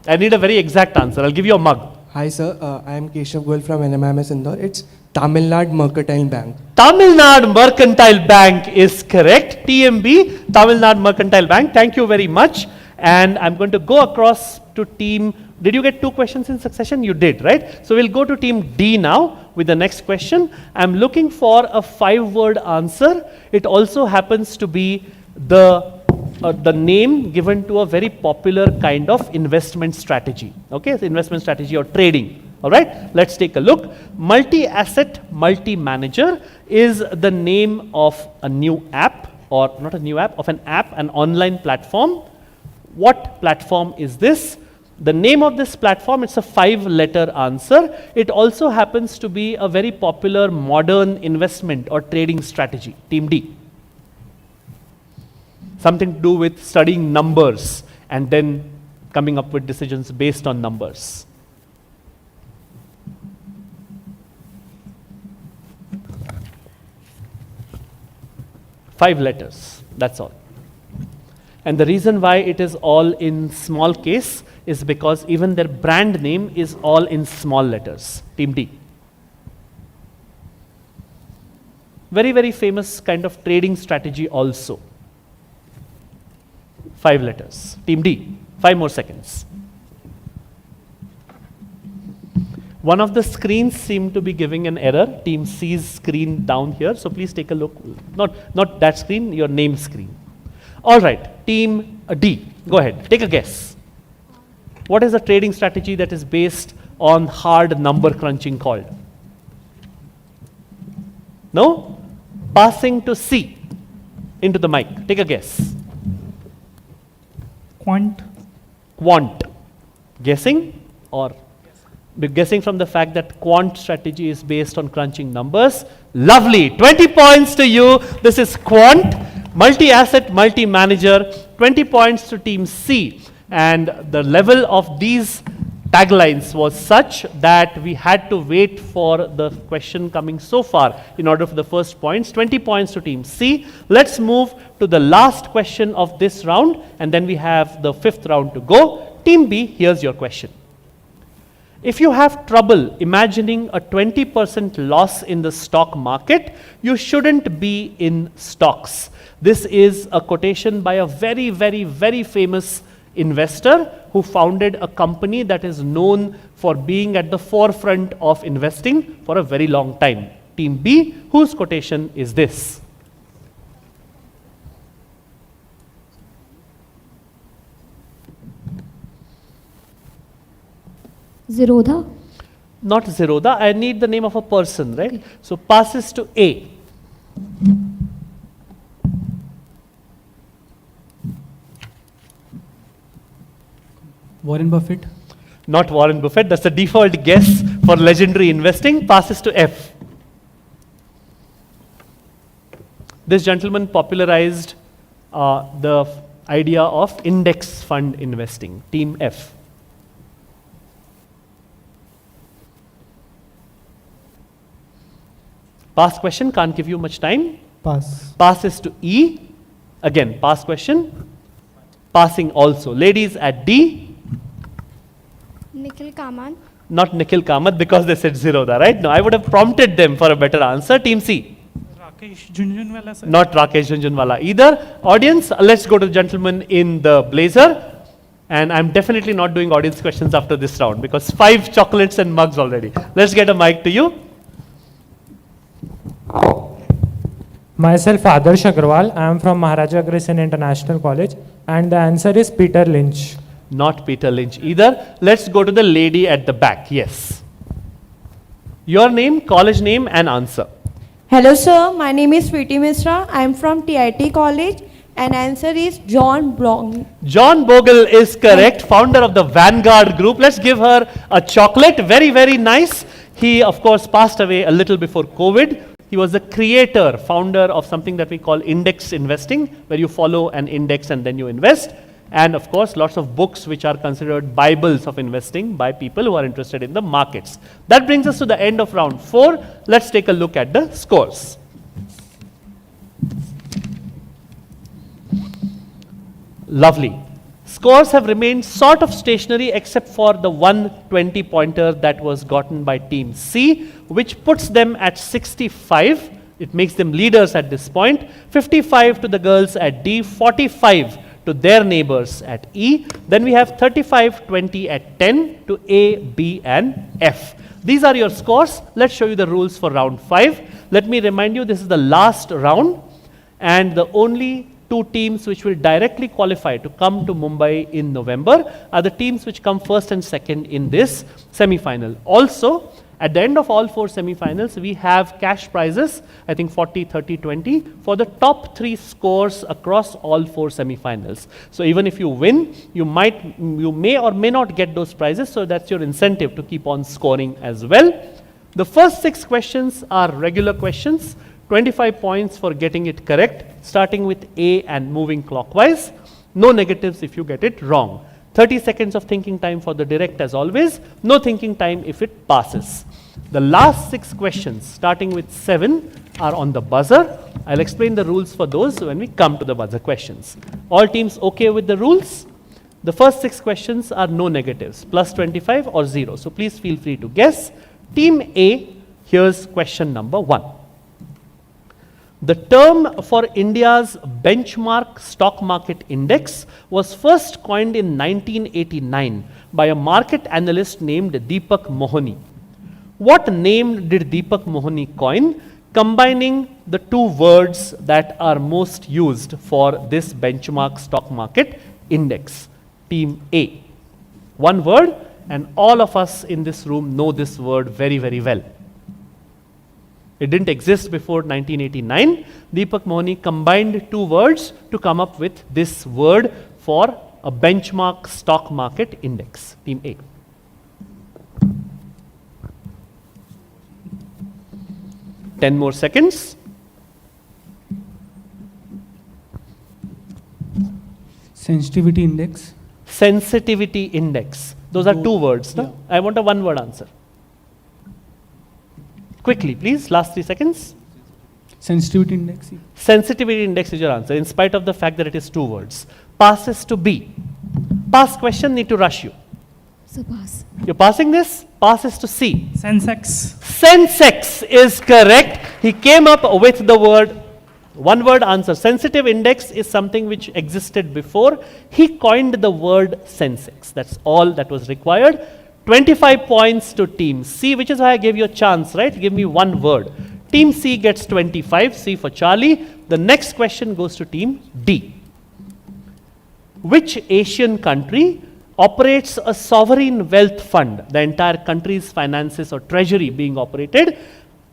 I need a very exact answer. I'll give you a mug. Hi sir, I am Keshav Goel from NMIMS Indore. It's Tamil Nadu Mercantile Bank. Tamil Nadu Mercantile Bank is correct. TMB, Tamil Nadu Mercantile Bank. Thank you very much. And I'm going to go across to team. Did you get 2 questions in succession? You did, right? So we'll go to team D now with the next question. I'm looking for a 5-word answer. It also happens to be the name given to a very popular kind of investment strategy. Okay, so investment strategy or trading. All right, let's take a look. Multi-asset, multi-manager is the name of a new app, or not a new app, of an app, an online platform. What platform is this? The name of this platform, it's a 5-letter answer. It also happens to be a very popular modern investment or trading strategy. Team D. Something to do with studying numbers and then coming up with decisions based on numbers. Five letters, that's all. And the reason why it is all in small case is because even their brand name is all in small letters. Team D. Very, very famous kind of trading strategy also. 5 letters. Team D. 5 more seconds. One of the screens seem to be giving an error. Team C's screen down here. So please take a look. Not that screen, your name screen. All right. Team D. Go ahead. Take a guess. What is a trading strategy that is based on hard number crunching called? No? Passing to C. Into the mic. Take a guess. Quant. Quant. Guessing or guessing from the fact that quant strategy is based on crunching numbers. Lovely. 20 points to you. This is quant, multi-asset, multi-manager. 20 points to team C. And the level of these taglines was such that we had to wait for the question coming so far in order for the first points. 20 points to team C. Let's move to the last question of this round, and then we have the 5th round to go. Team B, here's your question. If you have trouble imagining a 20% loss in the stock market, you shouldn't be in stocks. This is a quotation by a very, very, very famous investor who founded a company that is known for being at the forefront of investing for a very long time. Team B, whose quotation is this? Zerodha? Not Zerodha. I need the name of a person, right? Okay. So passes to A. Warren Buffett? Not Warren Buffett. That's the default guess for legendary investing. Passes to F. This gentleman popularized the idea of index fund investing. Team F. Pass question, can't give you much time. Pass. Passes to E. Again, pass question. Passing also. Ladies at D. Nikhil Kamat. Not Nikhil Kamat because they said Zerodha, right? No, I would have prompted them for a better answer. Team C. Rakesh Jhunjhunwala, sir. Not Rakesh Jhunjhunwala either. Audience, let's go to the gentleman in the blazer. And I'm definitely not doing audience questions after this round because 5 chocolates and mugs already. Let's get a mic to you. Myself, Adarsh Agrawal. I am from Maharaja Agrasen International College, and the answer is Peter Lynch. Not Peter Lynch either. Let's go to the lady at the back. Yes. Your name, college name, and answer. Hello, sir. My name is Sweetie Misra. I am from TIT College, and answer is John Bogle. John Bogle is correct, founder of the Vanguard Group. Let's give her a chocolate. Very, very nice. He, of course, passed away a little before COVID. He was the creator, founder of something that we call index investing, where you follow an index and then you invest. And of course, lots of books which are considered Bibles of investing by people who are interested in the markets. That brings us to the end of round 4. Let's take a look at the scores. Lovely. Scores have remained sort of stationary except for the 120 pointer that was gotten by team C, which puts them at 65. It makes them leaders at this point. 55 to the girls at D, 45 to their neighbors at E. Then we have 35, 20 at 10 to A, B and F. These are your scores. Let's show you the rules for round 5. Let me remind you, this is the last round and the only two teams which will directly qualify to come to Mumbai in November are the teams which come first and second in this semi-final. Also, at the end of all 4 semi-finals, we have cash prizes, I think 40, 30, 20, for the top 3 scores across all 4 semi-finals. So even if you win, you may or may not get those prizes, so that's your incentive to keep on scoring as well. The first 6 questions are regular questions, 25 points for getting it correct, starting with A and moving clockwise. No negatives if you get it wrong. 30 seconds of thinking time for the direct as always, no thinking time if it passes. The last 6 questions, starting with 7, are on the buzzer. I'll explain the rules for those when we come to the buzzer questions. All teams okay with the rules? The first 6 questions are no negatives, plus 25 or 0. So please feel free to guess. Team A, here's question number 1. The term for India's benchmark stock market index was first coined in 1989 by a market analyst named Deepak Mohani. What name did Deepak Mohani coin, combining the 2 words that are most used for this benchmark stock market index? Team A. 1 word, and all of us in this room know this word very, very well. It didn't exist before 1989. Deepak Mohani combined 2 words to come up with this word for a benchmark stock market index. Team A. Ten more seconds. Sensitivity index. Sensitivity index. Those are 2 words. No? I want a 1-word answer. Quickly, please. Last 3 seconds. Sensitivity index. Sensitivity index is your answer, in spite of the fact that it is 2 words. Passes to B. Pass question, need to rush you. So pass. You're passing this? Passes to C. Sensex. Sensex is correct. He came up with the word, 1-word answer. Sensitive index is something which existed before. He coined the word Sensex. That's all that was required. 25 points to team C, which is why I gave you a chance, right? Give me 1 word. Team C gets 25, C for Charlie. The next question goes to team D. Which Asian country operates a sovereign wealth fund, the entire country's finances or treasury being operated,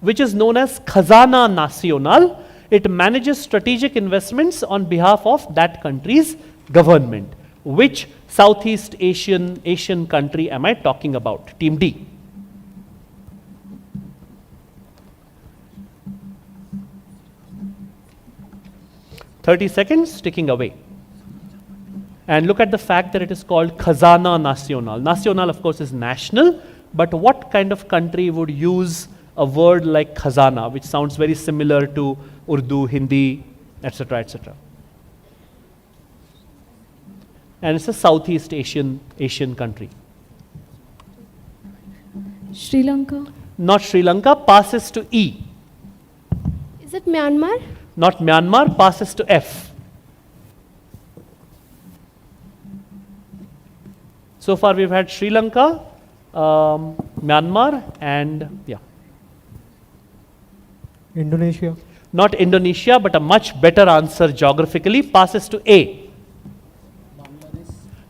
which is known as Khazana Nacional? It manages strategic investments on behalf of that country's government. Which Southeast Asian country am I talking about? Team D. "30 seconds, ticking away. And look at the fact that it is called Khazana Nacional. Nacional, of course, is national, but what kind of country would use a word like Khazana, which sounds very similar to Urdu, Hindi, etc., etc.? And it's a Southeast Asian country. Sri Lanka. Not Sri Lanka, passes to E. Is it Myanmar? Not Myanmar, passes to F. So far we've had Sri Lanka, Myanmar, and yeah. Indonesia. Not Indonesia, but a much better answer geographically, passes to A.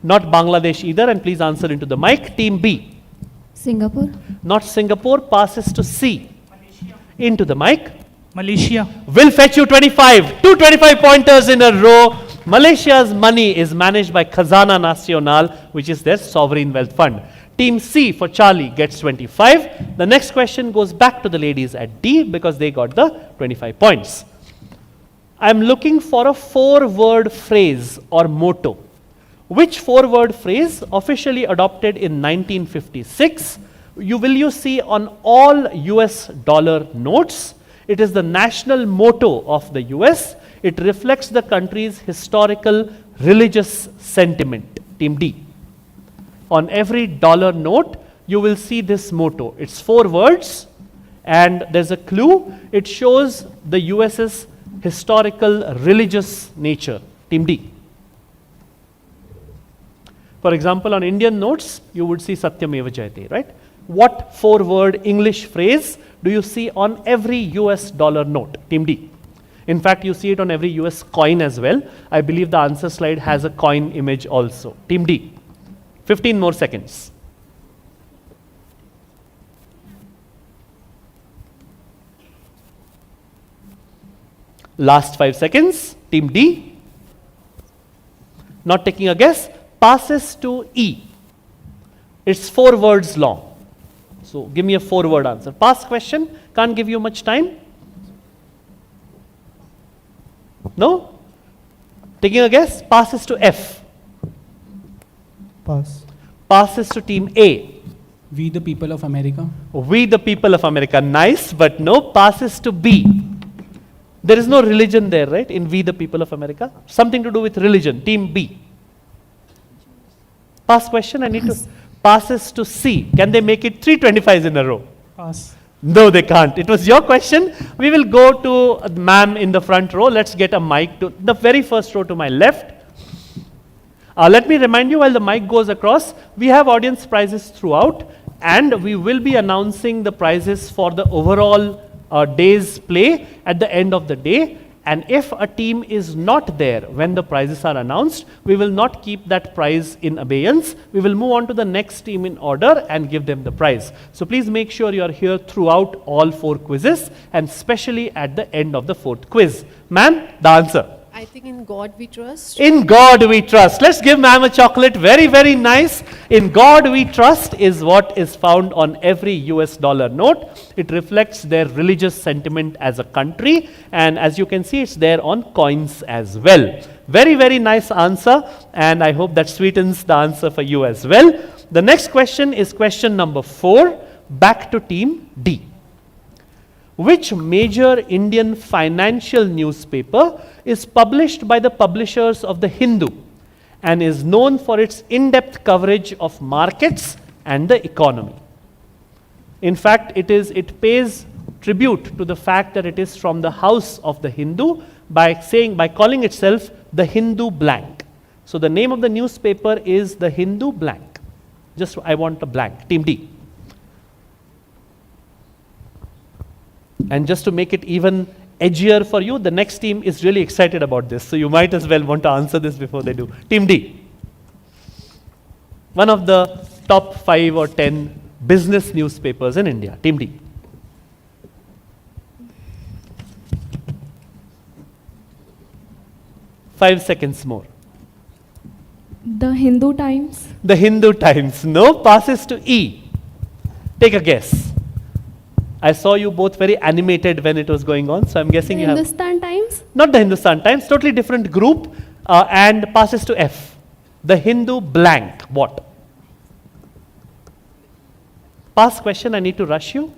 Not Bangladesh either, and please answer into the mic. Team B. Singapore. Not Singapore, passes to C. Malaysia. Into the mic. Malaysia. Will fetch you 25. 2 25 pointers in a row. Malaysia's money is managed by Khazana Nacional, which is their sovereign wealth fund. Team C for Charlie gets 25. The next question goes back to the ladies at D because they got the 25 points. I'm looking for a 4-word phrase or motto. Which 4-word phrase, officially adopted in 1956, will you see on all US dollar notes? It is the national motto of the US. It reflects the country's historical religious sentiment. Team D. On every dollar note, you will see this motto. It's 4 words, and there's a clue. It shows the US's historical religious nature. Team D. For example, on Indian notes, you would see Satyameva Jayate, right? What 4-word English phrase do you see on every US dollar note? Team D. In fact, you see it on every US coin as well. I believe the answer slide has a coin image also. Team D. 15 more seconds. Last 5 seconds. Team D. Not taking a guess. Passes to E. It's 4 words long. So give me a 4-word answer. Pass question. Can't give you much time. No? Taking a guess. Passes to F. Pass. Passes to Team A. We the people of America. We the people of America. Nice, but no. Passes to B. There is no religion there, right? In We the people of America. Something to do with religion. Team B. Pass question. I need to. Passes to C. Can they make it 3 25s in a row? Pass. No, they can't. It was your question. We will go to ma'am in the front row. Let's get a mic to the very first row to my left. Let me remind you, while the mic goes across, we have audience prizes throughout, and we will be announcing the prizes for the overall day's play at the end of the day. And if a team is not there when the prizes are announced, we will not keep that prize in abeyance. We will move on to the next team in order and give them the prize. So please make sure you are here throughout all 4 quizzes, and especially at the end of the 4th quiz. Ma'am, the answer. I think in God we trust. In God we trust. Let's give ma'am a chocolate. Very, very nice. In God we trust is what is found on every US dollar note. It reflects their religious sentiment as a country, and as you can see, it's there on coins as well. Very, very nice answer, and I hope that sweetens the answer for you as well. The next question is question number 4, back to Team D. Which major Indian financial newspaper is published by the publishers of The Hindu and is known for its in-depth coverage of markets and the economy? In fact, it pays tribute to the fact that it is from the house of The Hindu by calling itself The Hindu blank. So the name of the newspaper is The Hindu blank. Just I want a blank. Team D. And just to make it even edgier for you, the next team is really excited about this. So you might as well want to answer this before they do. Team D. One of the top 5 or 10 business newspapers in India. Team D. Five seconds more. The Hindu Times. The Hindu Times. No. Passes to E. Take a guess. I saw you both very animated when it was going on, so I'm guessing you have... Hindustan Times? Not the Hindustan Times, totally different group, and passes to F. The Hindu blank. What? Pass question, I need to rush you.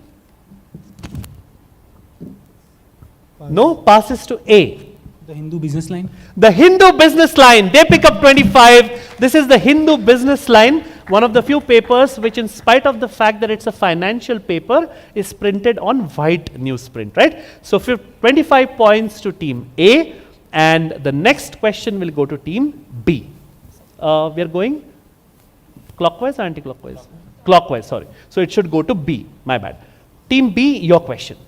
Pass. No, passes to A. The Hindu business line. The Hindu business line. They pick up 25. This is the Hindu business line. One of the few papers which, in spite of the fact that it's a financial paper, is printed on white newsprint, right? So 25 points to Team A, and the next question will go to Team B. We are going clockwise or anti-clockwise? Clockwise, sorry. So it should go to B, my bad. Team B, your question.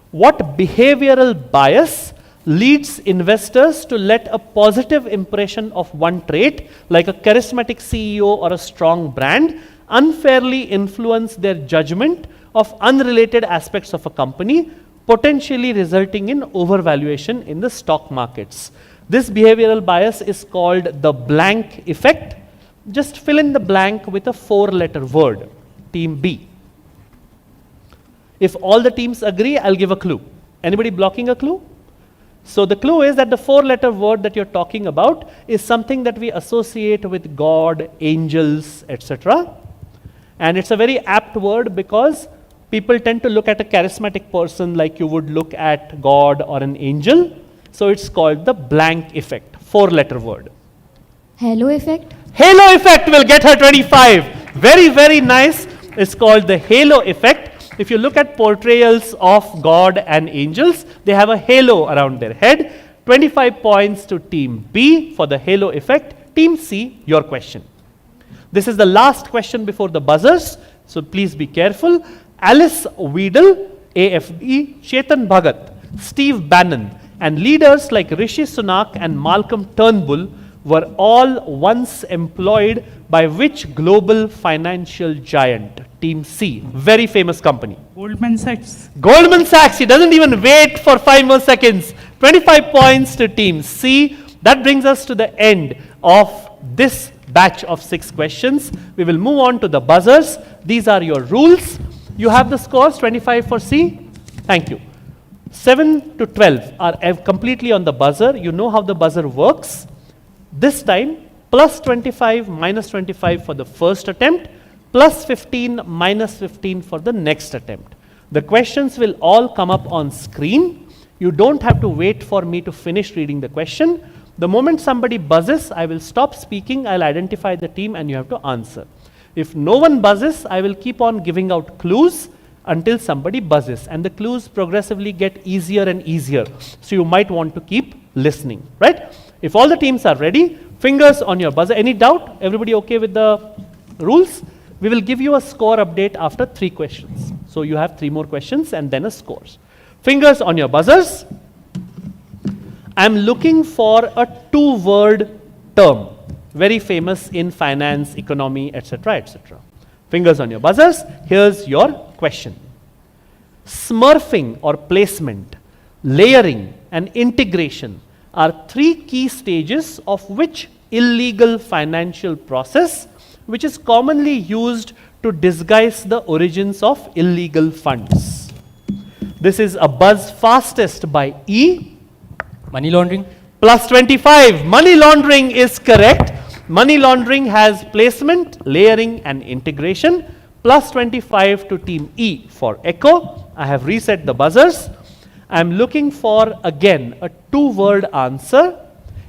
What behavioral bias leads investors to let a positive impression of one trait, like a charismatic CEO or a strong brand, unfairly influence their judgment of unrelated aspects of a company, potentially resulting in overvaluation in the stock markets? This behavioral bias is called the blank effect. Just fill in the blank with a 4-letter word. Team B. If all the teams agree, I'll give a clue. Anybody blocking a clue? So the clue is that the 4-letter word that you're talking about is something that we associate with God, angels, etc. And it's a very apt word because people tend to look at a charismatic person like you would look at God or an angel. So it's called the blank effect, 4-letter word. Halo effect? Halo effect will get her 25. Very, very nice. It's called the halo effect. If you look at portrayals of God and angels, they have a halo around their head. 25 points to team B for the halo effect. Team C, your question. This is the last question before the buzzers, so please be careful. Alice Weedle, AFD, Chetan Bhagat, Steve Bannon, and leaders like Rishi Sunak and Malcolm Turnbull were all once employed by which global financial giant? Team C, very famous company. Goldman Sachs. Goldman Sachs, he doesn't even wait for 5 more seconds. 25 points to Team C. That brings us to the end of this batch of 6 questions. We will move on to the buzzers. These are your rules. You have the scores, 25 for C. Thank you. 7 to 12 are completely on the buzzer. You know how the buzzer works. This time, plus 25, minus 25 for the first attempt, plus 15, minus 15 for the next attempt. The questions will all come up on screen. You don't have to wait for me to finish reading the question. The moment somebody buzzes, I will stop speaking, I'll identify the team and you have to answer. If no one buzzes, I will keep on giving out clues until somebody buzzes, and the clues progressively get easier and easier. So you might want to keep listening, right? If all the teams are ready, fingers on your buzzer. Any doubt? Everybody okay with the rules? We will give you a score update after 3 questions. So you have 3 more questions and then a score. Fingers on your buzzers. I'm looking for a 2-word term, very famous in finance, economy, etc., etc. Fingers on your buzzers. Here's your question. Smurfing or placement, layering and integration are 3 key stages of which illegal financial process which is commonly used to disguise the origins of illegal funds. This is a buzz fastest by E. Money laundering. Plus 25. Money laundering is correct. Money laundering has placement, layering and integration. Plus 25 to team E for echo. I have reset the buzzers. I am looking for again a 2-word answer,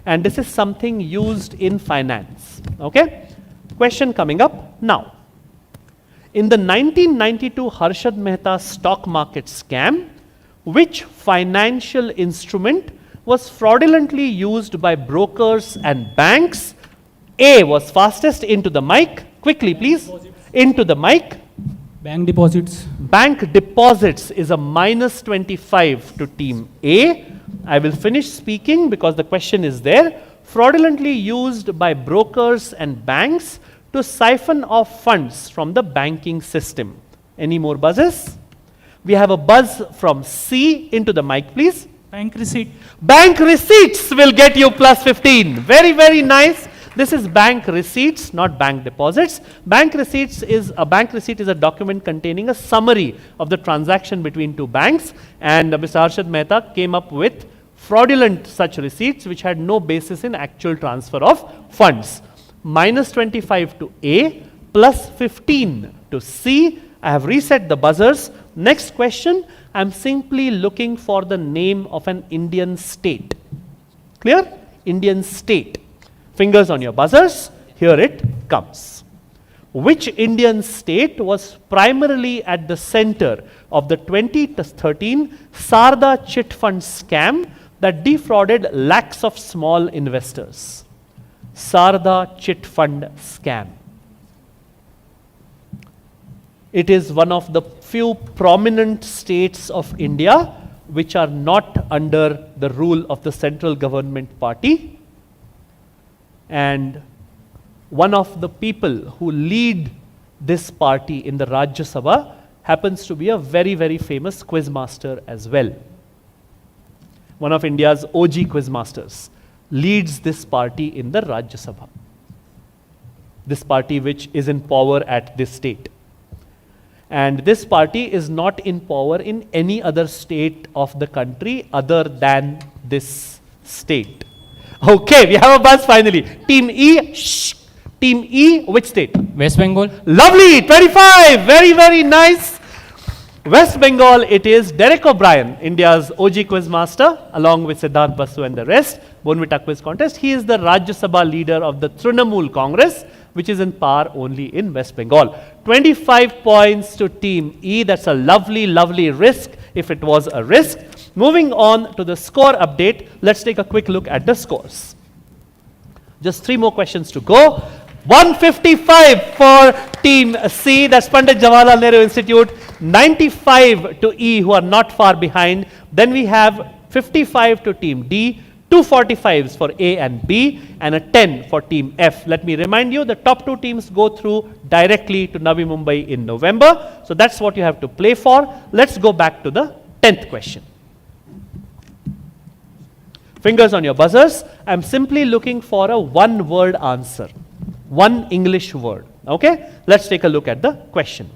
and this is something used in finance. Okay? Question coming up now. In the 1992 Harshad Mehta stock market scam, which financial instrument was fraudulently used by brokers and banks? A was fastest. Into the mic. Quickly, please. Into the mic. Bank deposits. Bank deposits is a minus 25 to team A. I will finish speaking because the question is there. Fraudulently used by brokers and banks to siphon off funds from the banking system. Any more buzzes? We have a buzz from C. Into the mic, please. Bank receipt. Bank receipts will get you plus 15. Very, very nice. This is bank receipts, not bank deposits. Bank receipts is a bank receipt is a document containing a summary of the transaction between 2 banks, and Mr. Harshad Mehta came up with fraudulent such receipts which had no basis in actual transfer of funds. Minus 25 to A, plus 15 to C. I have reset the buzzers. Next question, I am simply looking for the name of an Indian state. Clear? Indian state. Fingers on your buzzers. Here it comes. Which Indian state was primarily at the center of the 2013 Sarda chit fund scam that defrauded lakhs of small investors? Sarda chit fund scam. It is one of the few prominent states of India which are not under the rule of the central government party. And one of the people who lead this party in the Rajya Sabha happens to be a very, very famous quizmaster as well. One of India's OG quizmasters leads this party in the Rajya Sabha. This party which is in power at this state. And this party is not in power in any other state of the country other than this state. Okay, we have a buzz finally. Team E, shh. Team E, which state? West Bengal. Lovely, 25, very, very nice. West Bengal, it is Derek O'Brien, India's OG quizmaster, along with Siddharth Basu and the rest. Bonvita quiz contest. He is the Rajya Sabha leader of the Trinamool Congress, which is in power only in West Bengal. 25 points to Team E. That's a lovely, lovely risk if it was a risk. Moving on to the score update, let's take a quick look at the scores. Just 3 more questions to go. 155 for Team C, that's Pandit Jawaharlal Nehru Institute. 95 to E, who are not far behind. Then we have 55 to Team D, 245s for A and B, and a 10 for Team F. Let me remind you, the top 2 teams go through directly to Navi Mumbai in November. So that's what you have to play for. Let's go back to the 10th question. Fingers on your buzzers. I'm simply looking for a one-word answer. One English word. Okay? Let's take a look at the question.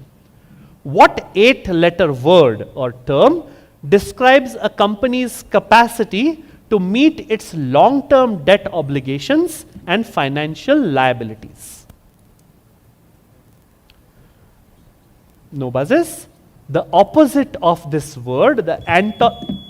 What 8-letter word or term describes a company's capacity to meet its long-term debt obligations and financial liabilities? No buzzes. The opposite of this word,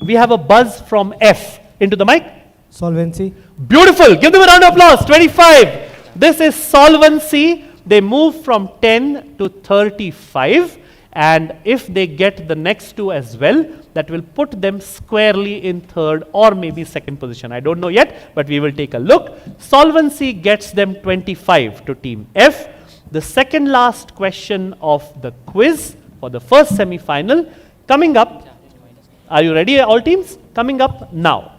we have a buzz from F. Into the mic. Solvency. Beautiful. Give them a round of applause. 25. This is solvency. They move from 10 to 35. And if they get the next 2 as well, that will put them squarely in 3rd or maybe 2nd position. I don't know yet, but we will take a look. Solvency gets them 25 to Team F. The second last question of the quiz for the first semi-final coming up. Are you ready, all teams? Coming up now.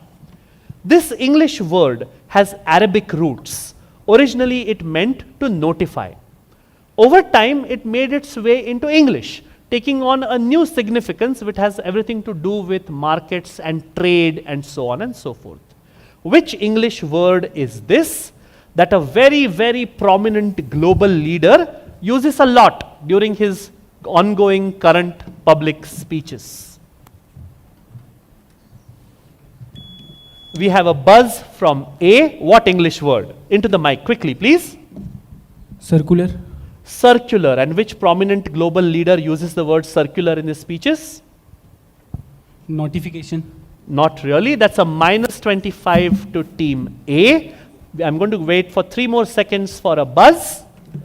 This English word has Arabic roots. Originally, it meant to notify. Over time, it made its way into English, taking on a new significance which has everything to do with markets and trade and so on and so forth. Which English word is this that a very, very prominent global leader uses a lot during his ongoing current public speeches? We have a buzz from A. What English word? Into the mic quickly, please. Circular. Circular. And which prominent global leader uses the word circular in his speeches? Notification. Not really. That's a minus 25 to Team A. I'm going to wait for 3 more seconds for a buzz.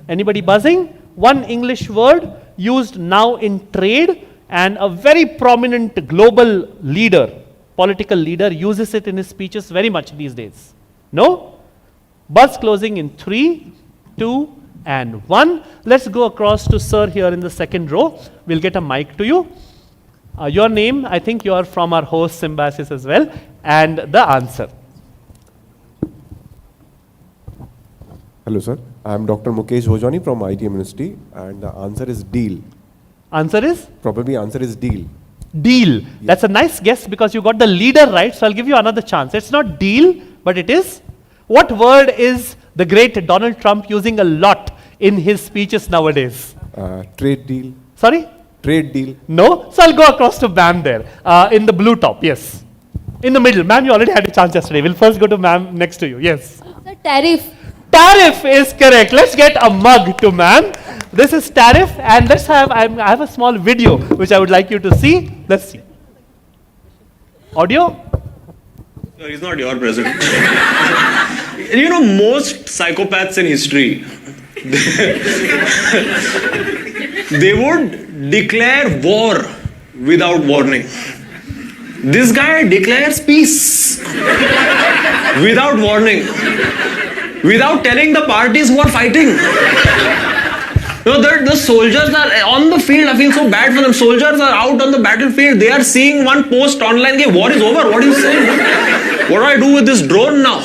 Anybody buzzing? One English word used now in trade, and a very prominent global leader, political leader, uses it in his speeches very much these days. No? Buzz closing in 3, 2, and 1. Let's go across to Sir here in the 2nd row. We'll get a mic to you. Your name, I think you are from our host Symbiosis as well, and the answer. Hello sir, I am Dr. Mukesh Hojani from IT Ministry, and the answer is deal. Answer is? Probably answer is deal. Deal. Yes. That's a nice guess because you got the leader right, so I'll give you another chance. It's not deal, but it is. What word is the great Donald Trump using a lot in his speeches nowadays? Trade deal. Sorry? Trade deal. No? So I'll go across to ma'am there, in the blue top, yes. In the middle. Ma'am, you already had a chance yesterday. We'll first go to ma'am next to you, yes. The tariff. Tariff is correct. Let's get a mug to ma'am. This is tariff, and let's have, I have a small video which I would like you to see. Let's see. Audio? No, he's not your president. You know, most psychopaths in history, they would declare war without warning. This guy declares peace without warning, without telling the parties who are fighting. You know, the soldiers are on the field. I feel so bad for them. Soldiers are out on the battlefield. They are seeing one post online, okay, war is over. What are you saying? What do I do with this drone now?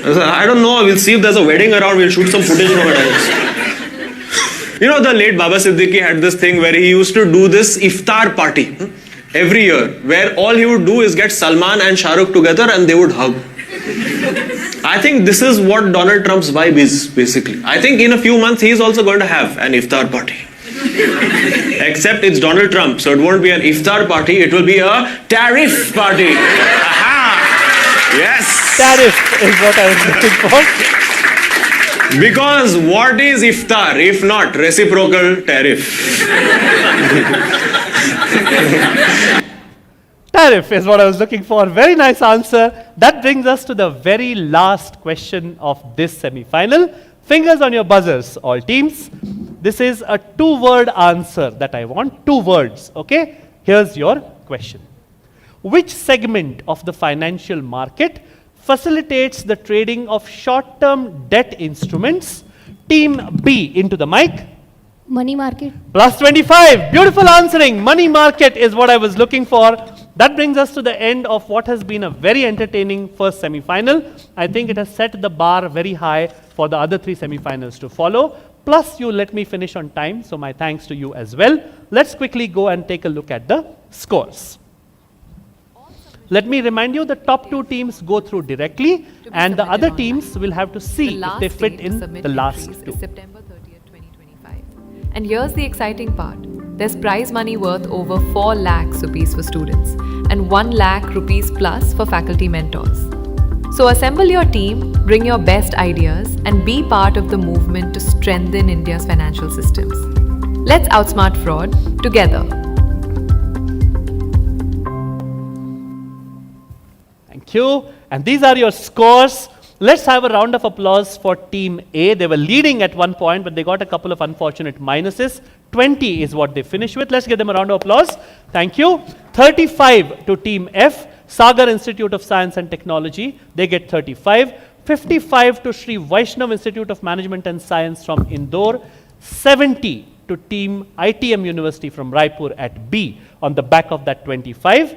I don't know. We'll see if there's a wedding around. We'll shoot some footage from it. You know, the late Baba Siddiqui had this thing where he used to do this iftar party every year, where all he would do is get Salman and Shah Rukh together and they would hug. I think this is what Donald Trump's vibe is, basically. I think in a few months he's also going to have an iftar party. Except it's Donald Trump, so it won't be an iftar party, it will be a tariff party. Aha! Yes! Tariff is what I was looking for. Because what is iftar if not reciprocal tariff? Tariff is what I was looking for. Very nice answer. That brings us to the very last question of this semi-final. Fingers on your buzzers, all teams. This is a 2-word answer that I want. 2 words, okay? Here's your question. Which segment of the financial market facilitates the trading of short-term debt instruments? Team B, into the mic. Money market. Plus 25. Beautiful answering. Money market is what I was looking for. That brings us to the end of what has been a very entertaining first semi-final. I think it has set the bar very high for the other 3 semi-finals to follow. Plus, you let me finish on time, so my thanks to you as well. Let's quickly go and take a look at the scores. Let me remind you, the top 2 teams go through directly, and the other teams will have to see if they fit in the last 2. September 30th, 2025. And here's the exciting part. There's prize money worth over 4 lakhs rupees for students and 1 lakh rupees plus for faculty mentors. So assemble your team, bring your best ideas, and be part of the movement to strengthen India's financial systems. Let's outsmart fraud together. Thank you. And these are your scores. Let's have a round of applause for Team A. They were leading at one point, but they got a couple of unfortunate minuses. 20 is what they finished with. Let's give them a round of applause. Thank you. 35 to Team F, Sagar Institute of Science and Technology. They get 35. 55 to Sri Vaishnav Institute of Management and Science from Indore. 70 to Team ITM University from Raipur at B on the back of that 25.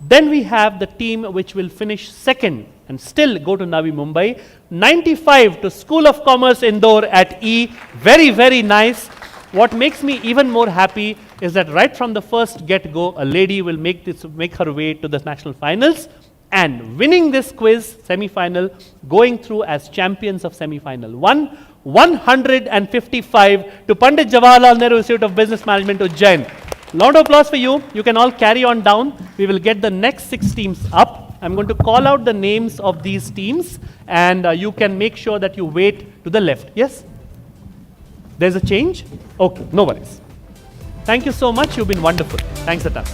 Then we have the team which will finish second and still go to Navi Mumbai. 95 to School of Commerce Indore at E. Very, very nice. What makes me even more happy is that right from the first get-go, a lady will make her way to the national finals and winning this quiz semi-final, going through as champions of semi-final 1, 155 to Pandit Jawaharlal Nehru Institute of Business Management Ujjain. Round of applause for you. You can all carry on down. We will get the next 6 teams up. I'm going to call out the names of these teams, and you can make sure that you wait to the left. Yes? There's a change? Okay, no worries. Thank you so much. You've been wonderful. Thanks a ton.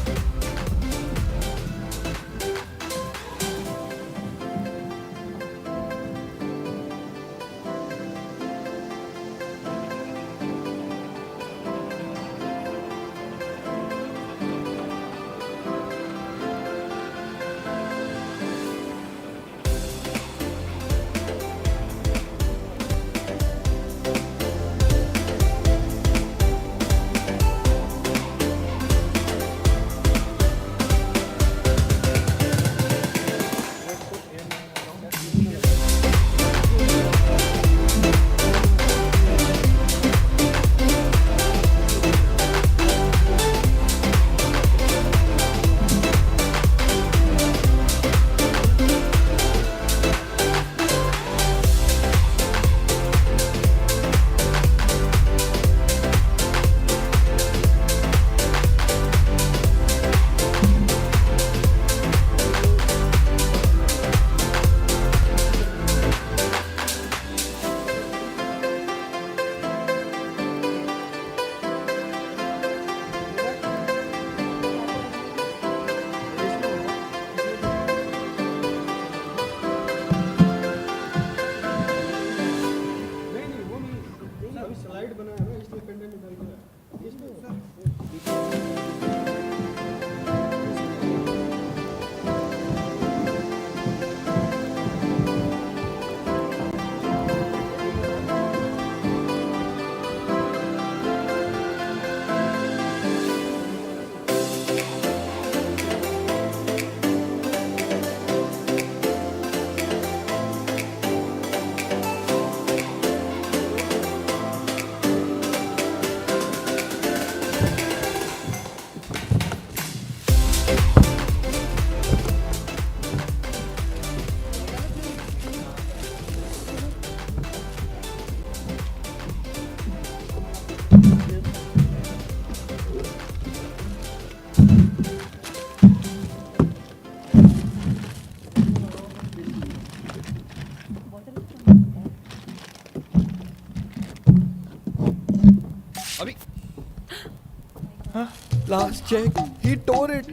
Last check, he tore it.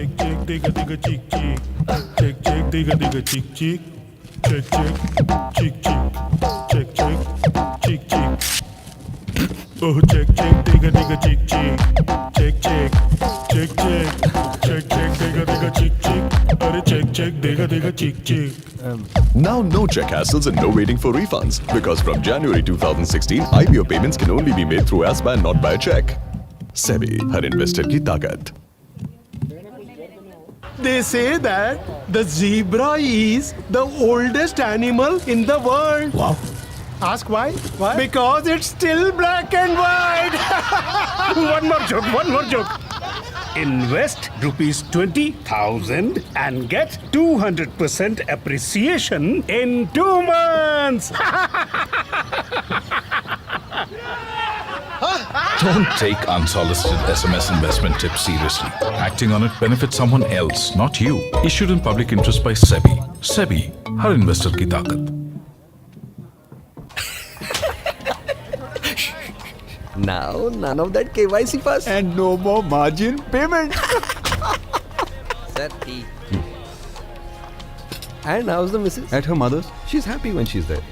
check check digga digga chick chick, check check digga digga chick chick, check check chick chick, check check chick chick. Oh check check digga digga chick chick, check check check check, check check digga digga chick chick, arey check check digga digga chick chick. Now no check hassles and no waiting for refunds because from January 2016 IPO payments can only be made through ASBA and not by check. SEBI, her investor की ताकत. They say that the zebra is the oldest animal in the world. Wow. Ask why? Why? Because it's still black and white. One more joke. Invest rupees 20,000 and get 200% appreciation in 2 months. Don't take unsolicited SMS investment tips seriously. Acting on it benefits someone else, not you. Issued in public interest by SEBI. SEBI, her investor की ताकत. Now, none of that KYC fuss. And no more margin payment. Sir, tea. And how's the missus? At her mother's. She's happy when she's there.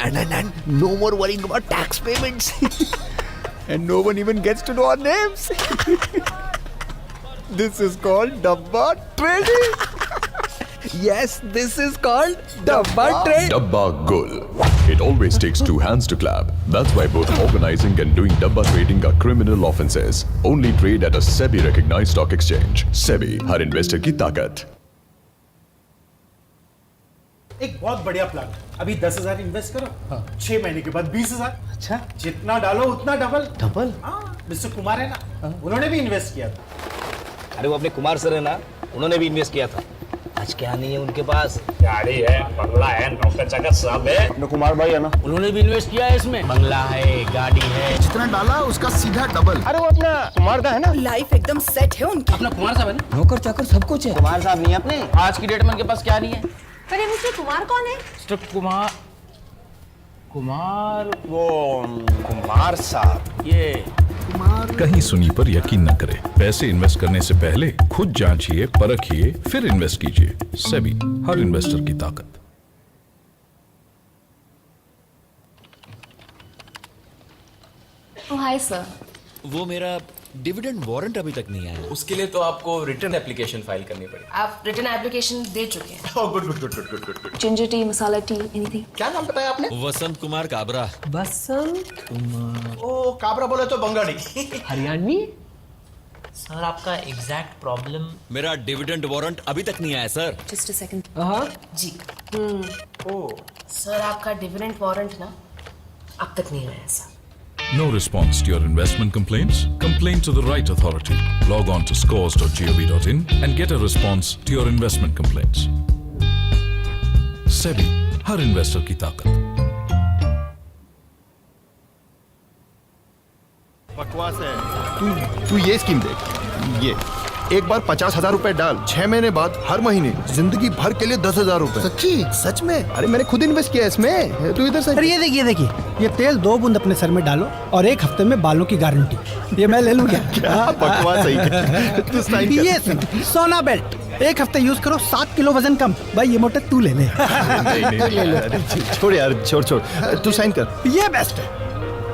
And no more worrying about tax payments. And no one even gets to know our names. This is called Dabba trading. Yes, this is called Dabba trade. Dabba Gul. It always takes 2 hands to clap. That's why both organizing and doing Dabba trading are criminal offenses. Only trade at a SEBI recognized stock exchange. SEBI, her investor की ताकत. एक बहुत बढ़िया plan. अभी 10,000 invest करो. 6 महीने के बाद 20,000. अच्छा. जितना डालो उतना डबल. डबल? हाँ. मिस्टर कुमार है ना? उन्होंने भी इन्वेस्ट किया था. अरे वो अपने कुमार सर है ना, उन्होंने भी इन्वेस्ट किया था. आज क्या नहीं है उनके पास? गाड़ी है, बंगला है, नौकर चाकर सब है. अपने कुमार भाई है ना, उन्होंने भी इन्वेस्ट किया है इसमें. बंगला है, गाड़ी है. जितना डाला उसका सीधा डबल. अरे वो अपना कुमार दा है ना, लाइफ एकदम सेट है उनकी. अपना कुमार साहब है ना, नौकर चाकर सब कुछ है. कुमार साहब नहीं है अपने. आज की डेट में उनके पास क्या नहीं है. पर मिस्टर कुमार कौन है? मिस्टर कुमार वो कुमार साहब ये कहीं सुनी पर यकीन न करें. पैसे इन्वेस्ट करने से पहले खुद जांचिए, परखिए, फिर इन्वेस्ट कीजिए. सेबी, हर इन्वेस्टर की ताकत. Hi sir. वो मेरा डिविडेंड वारंट अभी तक नहीं आया. उसके लिए तो आपको रिटर्न एप्लीकेशन फाइल करनी पड़ेगी. आप रिटर्न एप्लीकेशन दे चुके हैं. Oh good good good good good good. Ginger tea, masala tea, anything. क्या नाम बताया आपने? वसंत कुमार काबरा. बसंत कुमार. ओ काबरा बोले तो बंगाली. हरियाणवी. सर आपका एग्जैक्ट प्रॉब्लम. मेरा डिविडेंड वारंट अभी तक नहीं आया सर. Just a second. जी. ओह सर आपका डिविडेंड वारंट ना अब तक नहीं आया sir. No response to your investment complaints? Complain to the right authority. Log on to scores.gov.in and get a response to your investment complaints. SEBI, her investor की ताकत. बकवास है. तू ये स्कीम देख. ये एक बार 50,000 रुपए डाल, 6 महीने बाद हर महीने जिंदगी भर के लिए 10,000 रुपए. सच्ची? सच में? अरे मैंने खुद इन्वेस्ट किया इसमें. तू इधर से. अरे ये देखिए, ये तेल 2 बूंद अपने सर में डालो और 1 हफ्ते में बालों की गारंटी. ये मैं ले लूं क्या? क्या बकवास है. तू साइन कर. ये सोना बेल्ट 1 हफ्ते यूज करो, 7 किलो वजन कम. भाई ये मोटे तू ले ले. छोड़ यार, छोड़. तू साइन कर. ये बेस्ट है.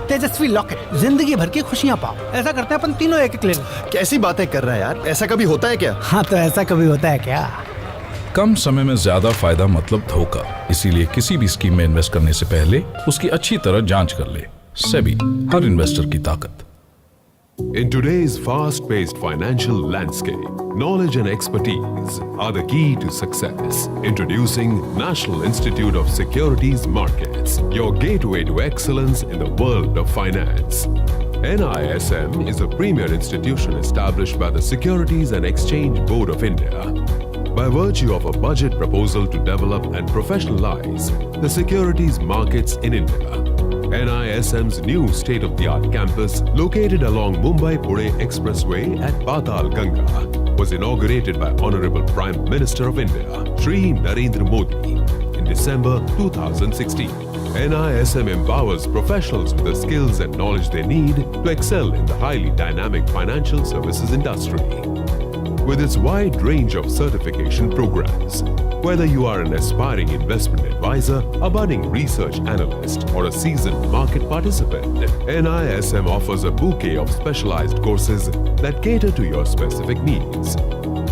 तेजस्वी लॉकेट, जिंदगी भर की खुशियां पाओ. ऐसा करते हैं अपन तीनों एक ले. कैसी बातें कर रहा है यार. ऐसा कभी होता है क्या? हाँ तो ऐसा कभी होता है क्या? कम समय में ज्यादा फायदा मतलब धोखा. इसीलिए किसी भी स्कीम में इन्वेस्ट करने से पहले उसकी अच्छी तरह जांच कर ले. सेबी, हर इन्वेस्टर की ताकत. In today's fast-paced financial landscape, knowledge and expertise are the key to success. Introducing National Institute of Securities Markets, your gateway to excellence in the world of finance. NISM is a premier institution established by the Securities and Exchange Board of India. By virtue of a budget proposal to develop and professionalize the securities markets in India, NISM's new state-of-the-art campus, located along Mumbai-Pune Expressway at Patal Ganga, was inaugurated by Honorable Prime Minister of India, Shri Narendra Modi, in December 2016. NISM empowers professionals with the skills and knowledge they need to excel in the highly dynamic financial services industry. with its wide range of certification programs. Whether you are an aspiring investment advisor, a budding research analyst, or a seasoned market participant, NISM offers a bouquet of specialized courses that cater to your specific needs.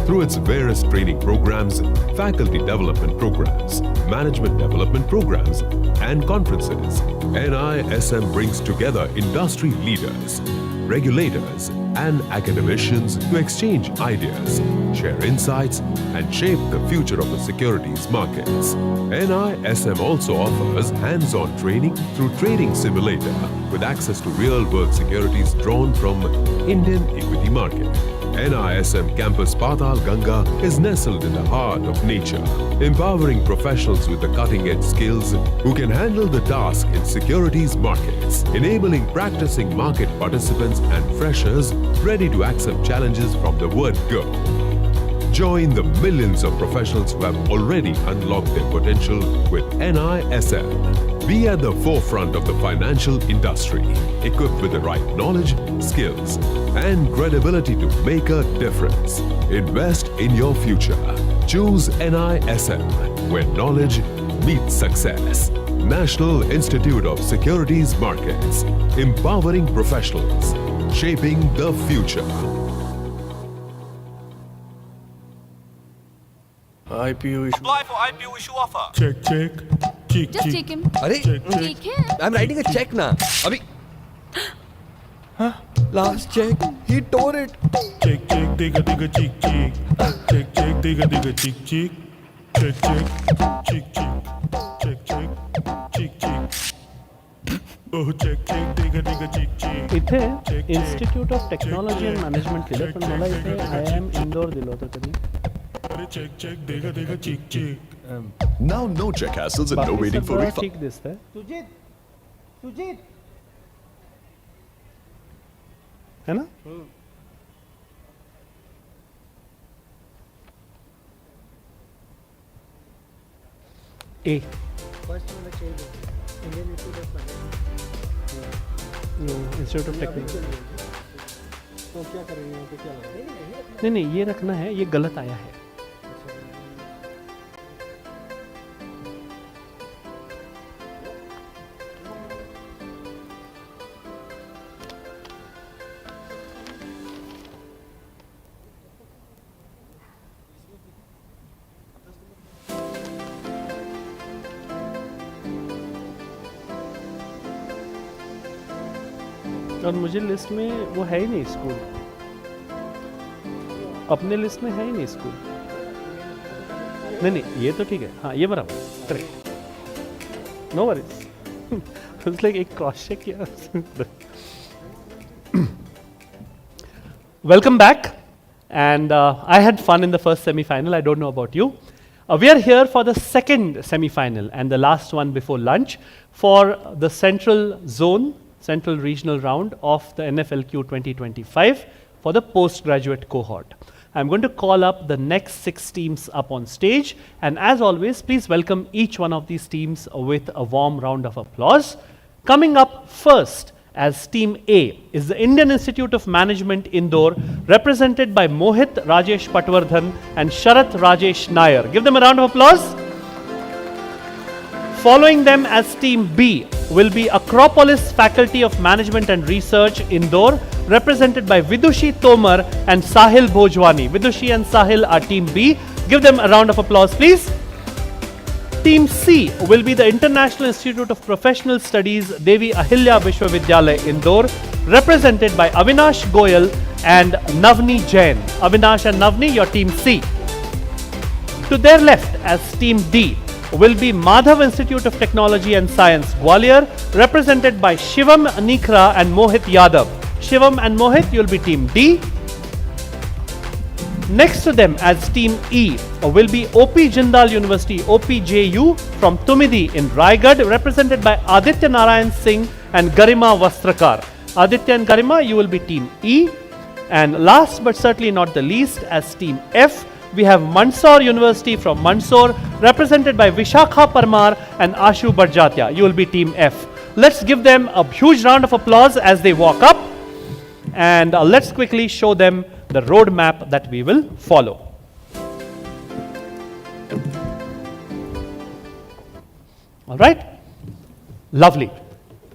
Through its various training programs, faculty development programs, management development programs, and conferences, NISM brings together industry leaders, regulators, and academicians to exchange ideas, share insights, and shape the future of the securities markets. NISM also offers hands-on training through Trading Simulator with access to real-world securities drawn from Indian equity market. NISM Campus Patal Ganga is nestled in the heart of nature, empowering professionals with the cutting-edge skills who can handle the task in securities markets, enabling practicing market participants and freshers ready to accept challenges from the word go. Join the millions of professionals who have already unlocked their potential with NISM. Be at the forefront of the financial industry, equipped with the right knowledge, skills, and credibility to make a difference. Invest in your future. Choose NISM, where knowledge meets success. National Institute of Securities Markets, empowering professionals, shaping the future. IPO issue. Apply for IPO issue offer. Check. Just check him. अरे Check him. I'm writing a check ना अभी last check he tore it. Check digga cheek check digga cheek cheek check oh check digga cheek इथे institute of technology and management केलं पण मला इथे IIM Indore दिलं होतं कधी. check digga cheek. Now no check hassles and no waiting for refund. ठीक दिसतंय. सुजीत है ना? A. Institute of technology. तो क्या करेंगे यहाँ पे, क्या नहीं ये रखना है, ये गलत आया है. और मुझे लिस्ट में वो है ही नहीं स्कूल, अपने लिस्ट में है ही नहीं स्कूल. नहीं ये तो ठीक है, हाँ ये बराबर करेक्ट, नो वरीज. लाइक एक क्रॉस चेक किया. Welcome back, and I had fun in the first semi-final. I don't know about you. We are here for the second semi-final and the last one before lunch for the Central Zone, Central Regional round of the NFLQ 2025 for the postgraduate cohort. I'm going to call up the next 6 teams up on stage, and as always, please welcome each one of these teams with a warm round of applause. Coming up first as Team A is the Indian Institute of Management Indore, represented by Mohit Rajesh Patwardhan and Sharath Rajesh Nair. Give them a round of applause. Following them as Team B will be Acropolis Faculty of Management and Research Indore, represented by Vidushi Tomar and Sahil Bhojwani. Vidushi and Sahil are Team B. Give them a round of applause, please. Team C will be the International Institute of Professional Studies, Devi Ahilya Vishwavidyalaya Indore, represented by Avinash Goyal and Navni Jain. Avinash and Navni, your Team C. To their left as Team D will be Madhav Institute of Technology and Science, Gwalior, represented by Shivam Nikra and Mohit Yadav. Shivam and Mohit, you'll be Team D. Next to them as Team E will be OP Jindal University, OPJU from Tumidi in Raigad, represented by Aditya Narayan Singh and Garima Vastrakar. Aditya and Garima, you will be Team E. And last but certainly not the least, as Team F, we have Mandsaur University from Mandsaur, represented by Vishakha Parmar and Ashu Barjatia. You will be Team F. Let's give them a huge round of applause as they walk up. And let's quickly show them the roadmap that we will follow. All right? Lovely.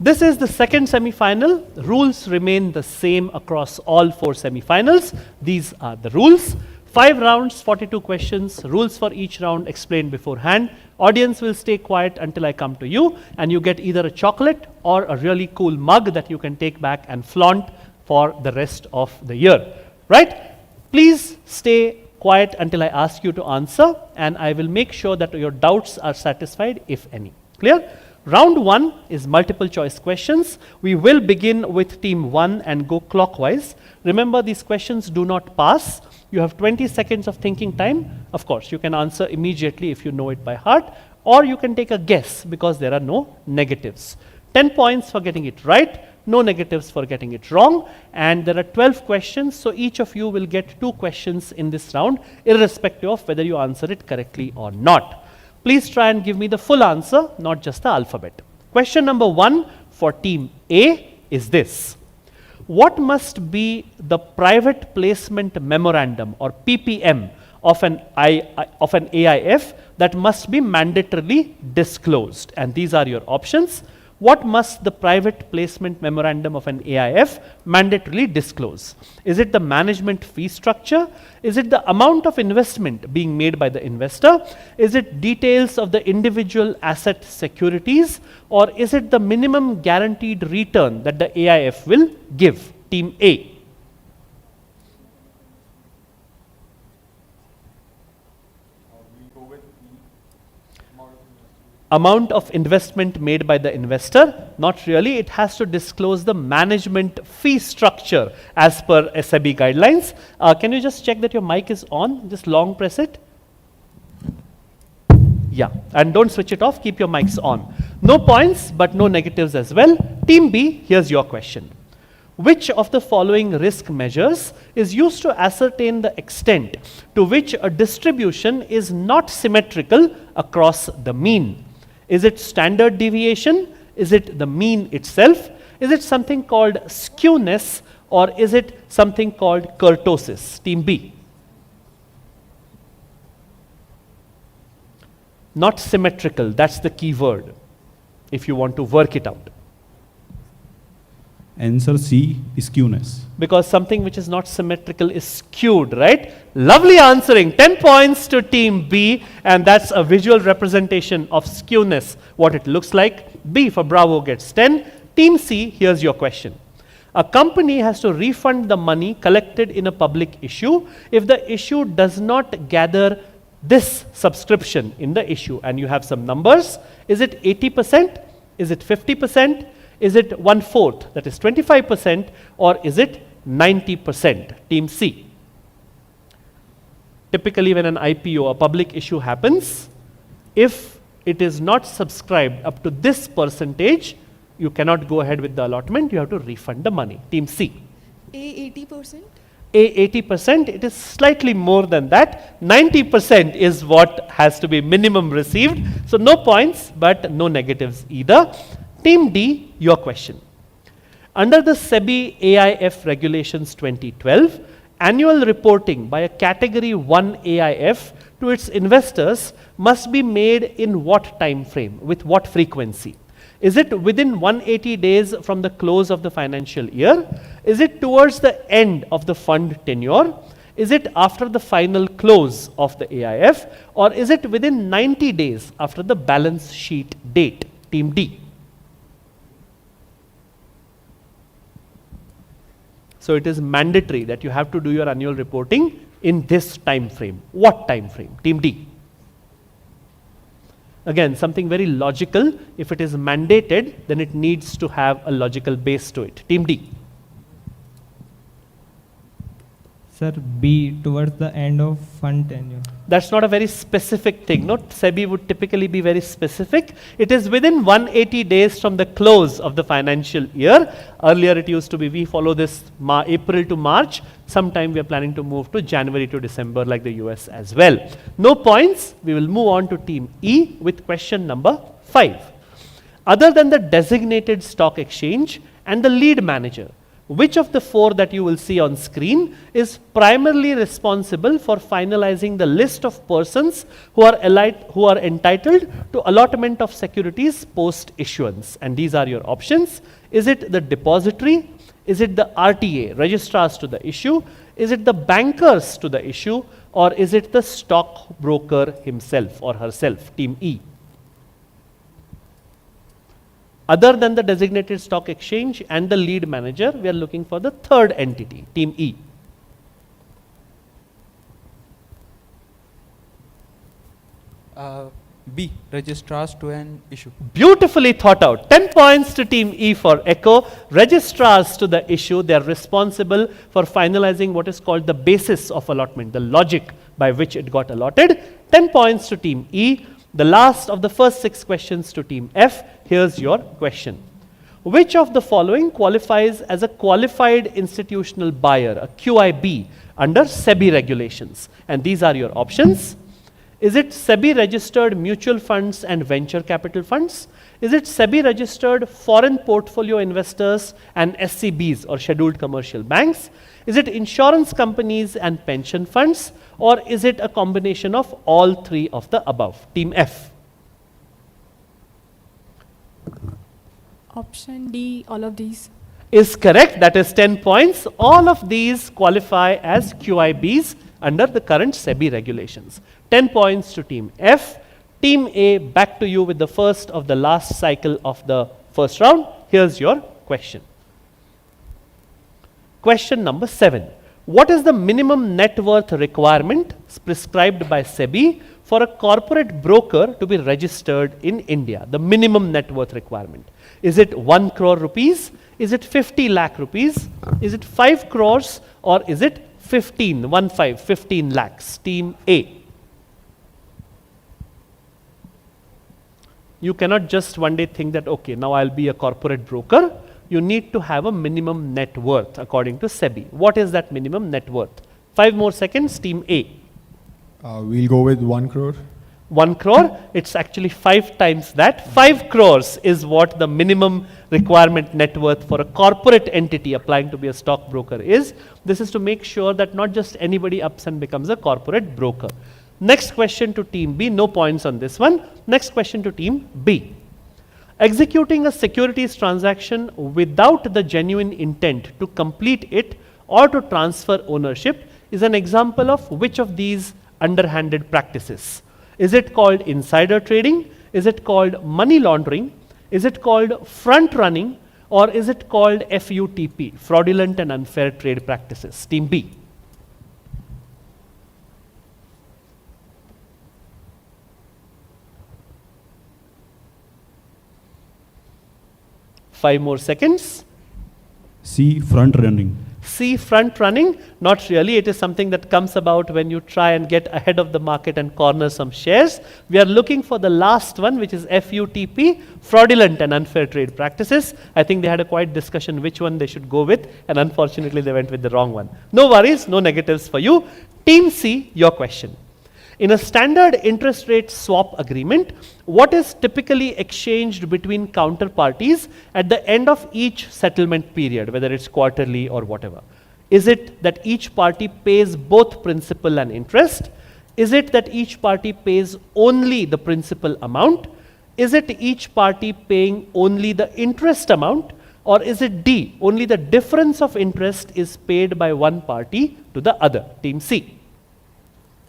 This is the second semi-final. Rules remain the same across all 4 semi-finals. These are the rules. 5 rounds, 42 questions, rules for each round explained beforehand. Audience will stay quiet until I come to you, and you get either a chocolate or a really cool mug that you can take back and flaunt for the rest of the year. Right? Please stay quiet until I ask you to answer, and I will make sure that your doubts are satisfied, if any. Clear? Round 1 is multiple choice questions. We will begin with team 1 and go clockwise. Remember, these questions do not pass. You have 20 seconds of thinking time. Of course, you can answer immediately if you know it by heart, or you can take a guess because there are no negatives. 10 points for getting it right, no negatives for getting it wrong, and there are 12 questions, so each of you will get 2 questions in this round, irrespective of whether you answer it correctly or not. Please try and give me the full answer, not just the alphabet. Question number 1 for team A is this. What must be the private placement memorandum or PPM of an AIF that must be mandatorily disclosed? And these are your options. What must the private placement memorandum of an AIF mandatorily disclose? Is it the management fee structure? Is it the amount of investment being made by the investor? Is it details of the individual asset securities? Or is it the minimum guaranteed return that the AIF will give? Team A. Amount of investment made by the investor? Not really. It has to disclose the management fee structure as per SEBI guidelines. Can you just check that your mic is on? Just long press it. Yeah, and don't switch it off. Keep your mics on. No points, but no negatives as well. Team B, here's your question. Which of the following risk measures is used to ascertain the extent to which a distribution is not symmetrical across the mean? Is it standard deviation? Is it the mean itself? Is it something called skewness, or is it something called kurtosis? Team B. Not symmetrical, that's the key word if you want to work it out. Answer C, skewness. Because something which is not symmetrical is skewed, right? Lovely answering. 10 points to team B, and that's a visual representation of skewness, what it looks like. B for Bravo gets 10. Team C, here's your question. A company has to refund the money collected in a public issue if the issue does not gather this subscription in the issue, and you have some numbers. Is it 80%? Is it 50%? Is it 1/4, that is 25%, or is it 90%? Team C. Typically when an IPO, a public issue happens, if it is not subscribed up to this percentage, you cannot go ahead with the allotment, you have to refund the money. Team C. A 80%? A 80%, it is slightly more than that. 90% is what has to be minimum received. So no points, but no negatives either. Team D, your question. Under the SEBI AIF Regulations 2012, annual reporting by a Category 1 AIF to its investors must be made in what time frame, with what frequency? Is it within 180 days from the close of the financial year? Is it towards the end of the fund tenure? Is it after the final close of the AIF? Or is it within 90 days after the balance sheet date? Team D. So it is mandatory that you have to do your annual reporting in this time frame. What time frame? Team D. Again, something very logical. If it is mandated, then it needs to have a logical base to it. Team D. Sir, B, towards the end of fund tenure. That's not a very specific thing. No, SEBI would typically be very specific. It is within 180 days from the close of the financial year. Earlier it used to be, we follow this April to March. Sometime we are planning to move to January to December like the US as well. No points. We will move on to team E with question number 5. Other than the designated stock exchange and the lead manager, Which of the four that you will see on screen is primarily responsible for finalizing the list of persons who are entitled to allotment of securities post issuance? And these are your options. Is it the depository? Is it the RTA, registrars to the issue? Is it the bankers to the issue? Or is it the stockbroker himself or herself, team E? Other than the designated stock exchange and the lead manager, we are looking for the third entity, team E. B, registrars to an issue. Beautifully thought out. 10 points to team E for echo. Registrars to the issue, they are responsible for finalizing what is called the basis of allotment, the logic by which it got allotted. 10 points to team E. The last of the first 6 questions to team F. Here's your question. Which of the following qualifies as a qualified institutional buyer, a QIB, under SEBI regulations? And these are your options. Is it SEBI registered mutual funds and venture capital funds? Is it SEBI registered foreign portfolio investors and SCBs or scheduled commercial banks? Is it insurance companies and pension funds? Or is it a combination of all three of the above? Team F. Option D, all of these. Is correct. That is 10 points. All of these qualify as QIBs under the current SEBI regulations. 10 points to team F. Team A, back to you with the first of the last cycle of the first round. Here's your question. Question number 7. What is the minimum net worth requirement prescribed by SEBI for a corporate broker to be registered in India? The minimum net worth requirement. Is it 1 crore rupees? Is it 50 lakh rupees? Is it 5 crores? Or is it 15 lakhs? Team A. You cannot just one day think that, okay, now I'll be a corporate broker. You need to have a minimum net worth according to SEBI. What is that minimum net worth? 5 more seconds, team A. We'll go with 1 crore. 1 crore, it's actually 5 times that. 5 crores is what the minimum requirement net worth for a corporate entity applying to be a stockbroker is. This is to make sure that not just anybody ups and becomes a corporate broker. Next question to team B, no points on this one. Next question to team B. Executing a securities transaction without the genuine intent to complete it or to transfer ownership is an example of which of these underhanded practices? Is it called insider trading? Is it called money laundering? Is it called front running? Or is it called FUTP, fraudulent and unfair trade practices? Team B. Five more seconds. C, front running. C, front running? Not really. It is something that comes about when you try and get ahead of the market and corner some shares. We are looking for the last one, which is FUTP, fraudulent and unfair trade practices. I think they had a quiet discussion which one they should go with, and unfortunately they went with the wrong one. No worries, no negatives for you. Team C, your question. In a standard interest rate swap agreement, what is typically exchanged between counterparties at the end of each settlement period, whether it's quarterly or whatever? Is it that each party pays both principal and interest? Is it that each party pays only the principal amount? Is it each party paying only the interest amount? Or is it D, only the difference of interest is paid by one party to the other? Team C.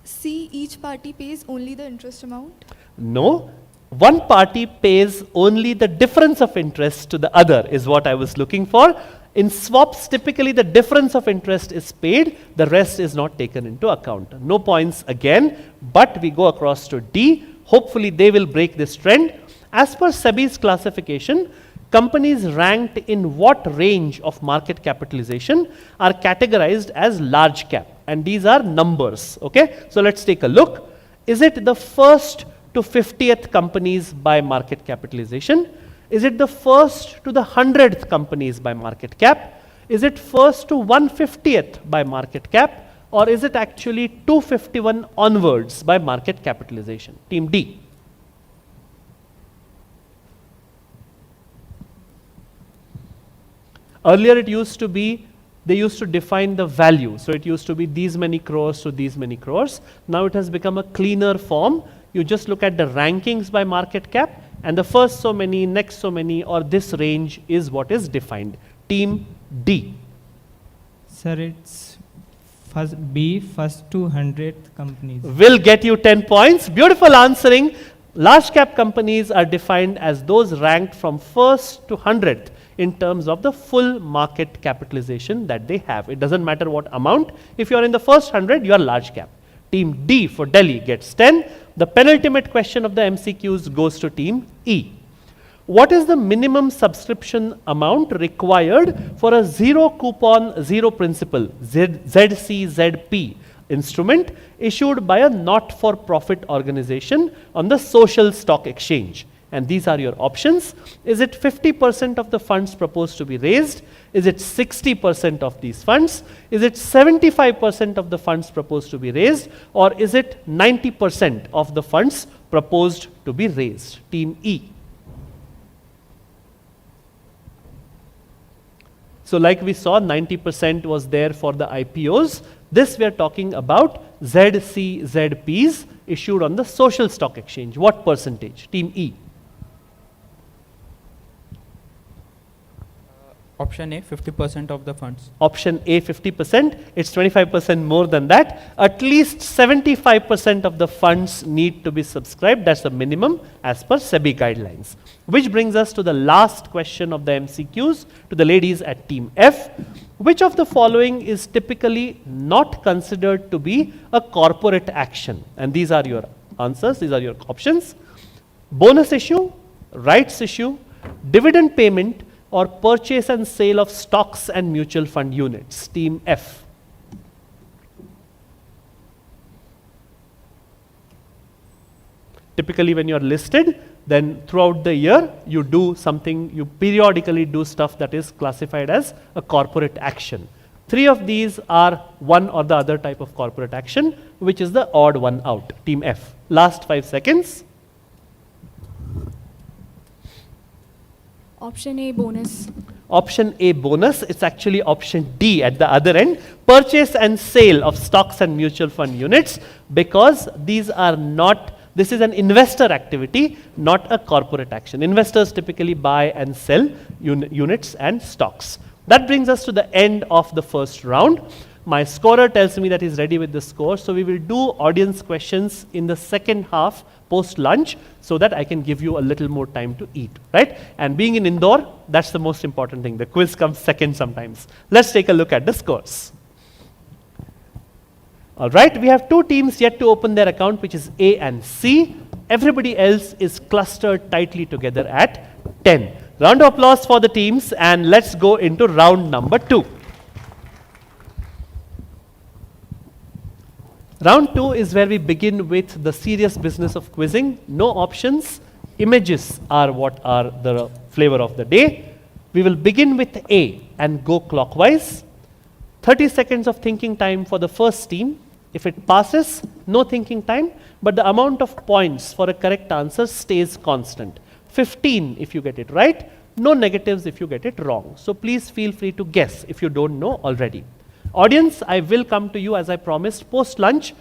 C, each party pays only the interest amount? No, one party pays only the difference of interest to the other is what I was looking for. In swaps, typically the difference of interest is paid, the rest is not taken into account. No points again, but we go across to D. Hopefully they will break this trend. As per SEBI's classification, companies ranked in what range of market capitalization are categorized as large cap? And these are numbers, okay? So let's take a look. Is it the first to 50th companies by market capitalization? Is it the first to the 100th companies by market cap? Is it first to 150th by market cap? Or is it actually 251 onwards by market capitalization? Team D. Earlier it used to be, they used to define the value. So it used to be these many crores to these many crores. Now it has become a cleaner form. You just look at the rankings by market cap, and the first so many, next so many, or this range is what is defined. Team D. Sir, it's first to 100th companies. Will get you 10 points. Beautiful answering. Large cap companies are defined as those ranked from first to 100th in terms of the full market capitalization that they have. It doesn't matter what amount. If you are in the first 100, you are large cap. Team D for Delhi gets 10. The penultimate question of the MCQs goes to Team E. What is the minimum subscription amount required for a zero coupon, zero principal ZCZP instrument issued by a not-for-profit organization on the social stock exchange? And these are your options. Is it 50% of the funds proposed to be raised? Is it 60% of these funds? Is it 75% of the funds proposed to be raised? Or is it 90% of the funds proposed to be raised? Team E. So like we saw, 90% was there for the IPOs. This we are talking about ZCZPs issued on the social stock exchange. What percentage? Team E. Option A, 50% of the funds. Option A, 50%. It's 25% more than that. At least 75% of the funds need to be subscribed. That's the minimum as per SEBI guidelines. Which brings us to the last question of the MCQs, to the ladies at Team F. Which of the following is typically not considered to be a corporate action? And these are your answers, these are your options. Bonus issue, rights issue, dividend payment, or purchase and sale of stocks and mutual fund units. Team F. Typically when you are listed, then throughout the year you do something, you periodically do stuff that is classified as a corporate action. 3 of these are one or the other type of corporate action, which is the odd one out. Team F. Last 5 seconds. Option A, bonus. Option A, bonus. It's actually option D at the other end. Purchase and sale of stocks and mutual fund units, because these are not, this is an investor activity, not a corporate action. Investors typically buy and sell units and stocks. That brings us to the end of the first round. My scorer tells me that he's ready with the score, so we will do audience questions in the second half post lunch, so that I can give you a little more time to eat, right? And being in Indore, that's the most important thing. The quiz comes second sometimes. Let's take a look at the scores. All right, we have 2 teams yet to open their account, which is A and C. Everybody else is clustered tightly together at 10. Round of applause for the teams, and let's go into round number 2. Round 2 is where we begin with the serious business of quizzing. No options. Images are what are the flavor of the day. We will begin with A and go clockwise. 30 seconds of thinking time for the first team. If it passes, no thinking time, but the amount of points for a correct answer stays constant. 15 if you get it right, no negatives if you get it wrong. So please feel free to guess if you don't know already. Audience, I will come to you as I promised post lunch.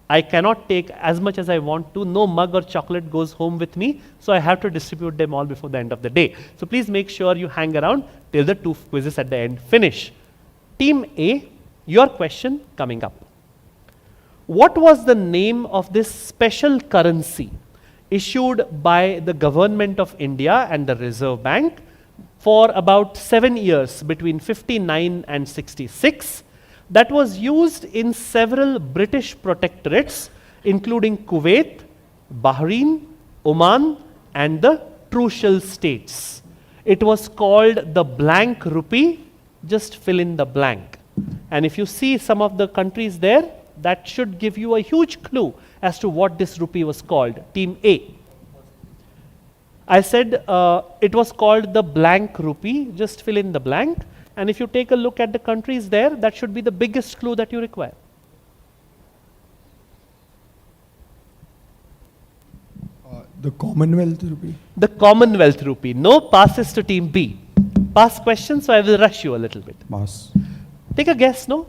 I cannot take as much as I want to. No mug or chocolate goes home with me, so I have to distribute them all before the end of the day. So please make sure you hang around till the 2 quizzes at the end finish. Team A, your question coming up. What was the name of this special currency issued by the government of India and the Reserve Bank for about 7 years between 59 and 66? That was used in several British protectorates, including Kuwait, Bahrain, Oman, and the Trucial states. It was called the blank rupee. Just fill in the blank. And if you see some of the countries there, that should give you a huge clue as to what this rupee was called. Team A. I said it was called the blank rupee. Just fill in the blank. And if you take a look at the countries there, that should be the biggest clue that you require. The Commonwealth rupee. The Commonwealth rupee. No, passes to Team B. Pass question, so I will rush you a little bit. Pass. Take a guess, no?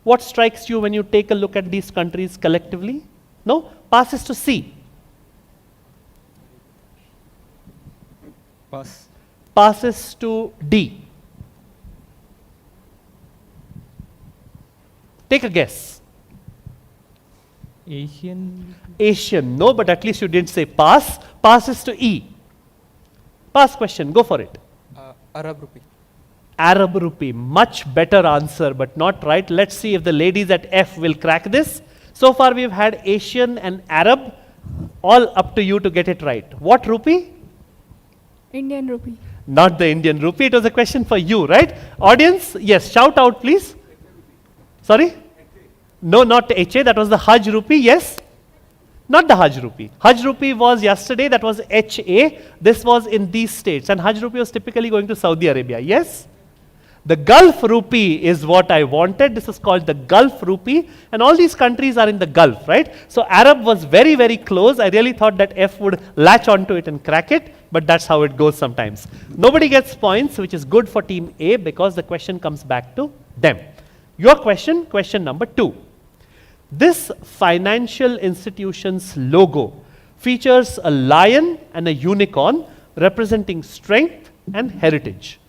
What strikes you when you take a look at these countries collectively? No? Passes to C. Pass. Passes to D. Take a guess. Asian. Asian, no, but at least you didn't say pass. Passes to E. Pass question, go for it. Arab rupee. Arab rupee, much better answer, but not right. Let's see if the ladies at F will crack this. So far we've had Asian and Arab, all up to you to get it right. What rupee? Indian rupee. Not the Indian rupee, it was a question for you, right? Audience, yes, shout out please. Sorry? No, not HA, that was the Hajj rupee, yes? Not the Hajj rupee. Hajj rupee was yesterday, that was HA. This was in these states, and Hajj rupee was typically going to Saudi Arabia, yes? The Gulf rupee is what I wanted. This is called the Gulf rupee, and all these countries are in the Gulf, right? So Arab was very, very close. I really thought that F would latch onto it and crack it, but that's how it goes sometimes. Nobody gets points, which is good for team A because the question comes back to them. Your question, question number 2. This financial institution's logo features a lion and a unicorn representing strength and heritage.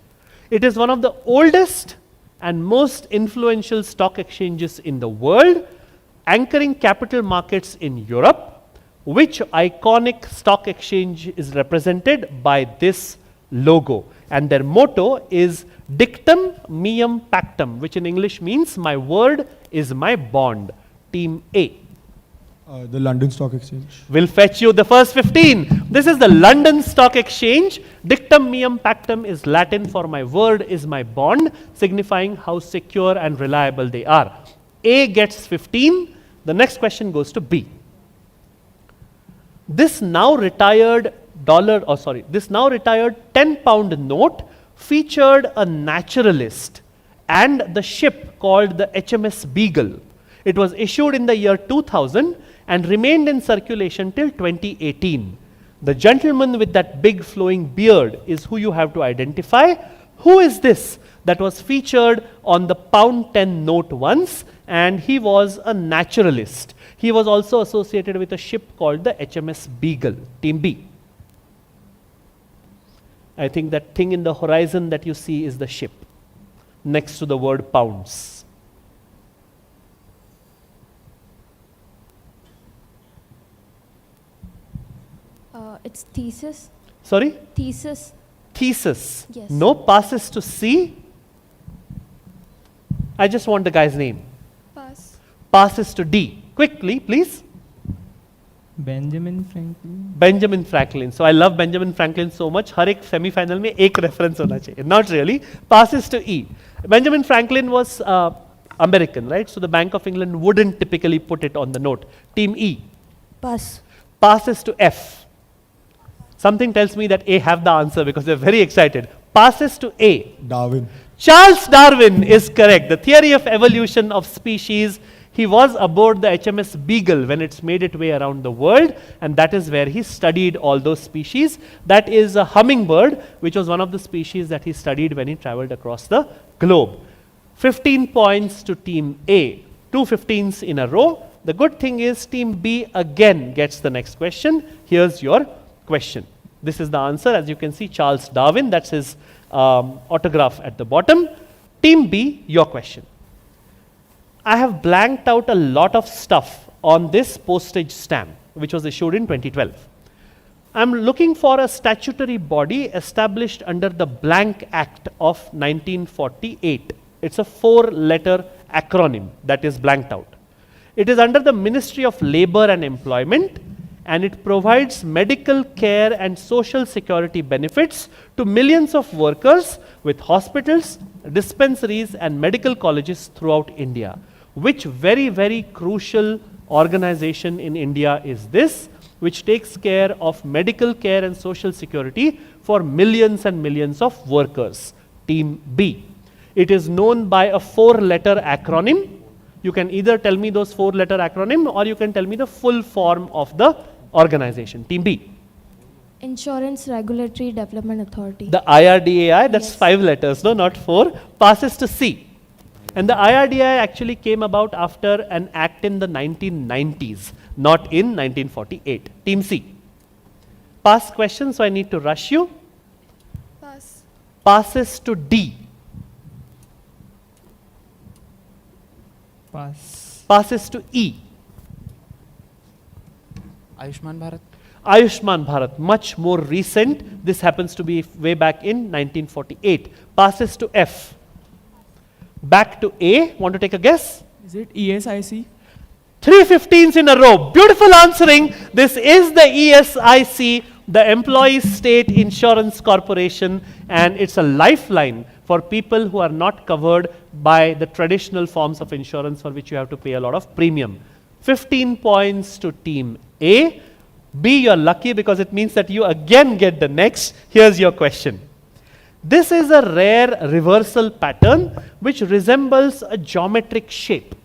It is one of the oldest and most influential stock exchanges in the world, anchoring capital markets in Europe. Which iconic stock exchange is represented by this logo? And their motto is Dictum Meum Pactum, which in English means my word is my bond. Team A. The London Stock Exchange. Will fetch you the first 15. This is the London Stock Exchange. Dictum Meum Pactum is Latin for my word is my bond, signifying how secure and reliable they are. A gets 15. The next question goes to B. This now retired this now retired 10-pound note featured a naturalist and the ship called the HMS Beagle. It was issued in the year 2000 and remained in circulation till 2018. The gentleman with that big flowing beard is who you have to identify. Who is this that was featured on the pound 10 note once, and he was a naturalist. He was also associated with a ship called the HMS Beagle. Team B. I think that thing in the horizon that you see is the ship next to the word pounds. It's thesis. Sorry? Thesis. Thesis. Yes. No, passes to C. I just want the guy's name. Pass. Passes to D. Quickly, please. Benjamin Franklin. Benjamin Franklin. So I love Benjamin Franklin so much. हर एक semi-final में एक reference होना चाहिए. Not really. Passes to E. Benjamin Franklin was American, right? So the Bank of England wouldn't typically put it on the note. Team E. Pass. Passes to F. Something tells me that A have the answer because they're very excited. Passes to A. Darwin. Charles Darwin is correct. The theory of evolution of species. He was aboard the HMS Beagle when it's made its way around the world, and that is where he studied all those species. That is a hummingbird, which was one of the species that he studied when he traveled across the globe. 15 points to Team A. 2 15s in a row. The good thing is Team B again gets the next question. Here's your question. This is the answer. As you can see, Charles Darwin, that's his autograph at the bottom. Team B, your question. I have blanked out a lot of stuff on this postage stamp, which was issued in 2012. I'm looking for a statutory body established under the Blank Act of 1948. It's a 4-letter acronym that is blanked out. It is under the Ministry of Labor and Employment, and it provides medical care and social security benefits to millions of workers with hospitals, dispensaries and medical colleges throughout India. Which very, very crucial organization in India is this, which takes care of medical care and social security for millions and millions of workers? Team B. It is known by a 4-letter acronym. You can either tell me those 4-letter acronym or you can tell me the full form of the organization. Team B. Insurance Regulatory Development Authority. The IRDAI, that's Yes. 5 letters, no, not 4, passes to C. And the IRDAI actually came about after an act in the 1990s, not in 1948. Team C. Pass question, so I need to rush you. Pass. Passes to D. Pass. Passes to E. Ayushman Bharat. Ayushman Bharat, much more recent. This happens to be way back in 1948. Passes to F. Back to A. Want to take a guess? Is it ESIC? 3 15s in a row. Beautiful answering. This is the ESIC, the Employees State Insurance Corporation, and it's a lifeline for people who are not covered by the traditional forms of insurance for which you have to pay a lot of premium. 15 points to Team A. B, you're lucky because it means that you again get the next. Here's your question. This is a rare reversal pattern which resembles a geometric shape,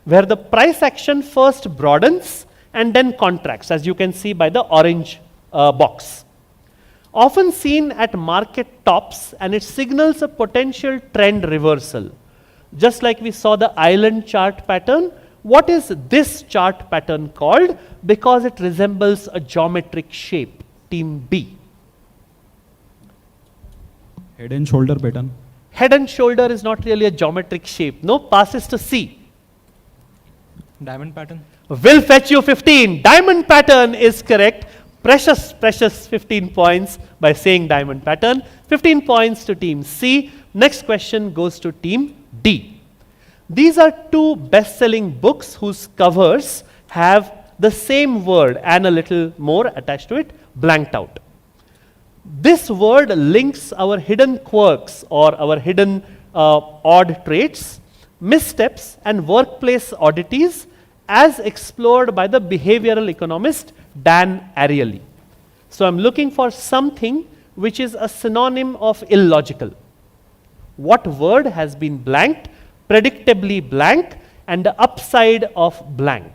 where the price action first broadens and then contracts, as you can see by the orange box. Often seen at market tops, and it signals a potential trend reversal. Just like we saw the island chart pattern, what is this chart pattern called? Because it resembles a geometric shape. Team B. Head and shoulder pattern. Head and shoulder is not really a geometric shape. No, passes to C. Diamond pattern. Will fetch you 15. Diamond pattern is correct. Precious 15 points by saying diamond pattern. 15 points to Team C. Next question goes to Team D. These are two best-selling books whose covers have the same word and a little more attached to it, blanked out. This word links our hidden quirks or our hidden odd traits, missteps, and workplace oddities as explored by the behavioral economist Dan Ariely. So I'm looking for something which is a synonym of illogical. What word has been blanked, predictably blank, and the upside of blank?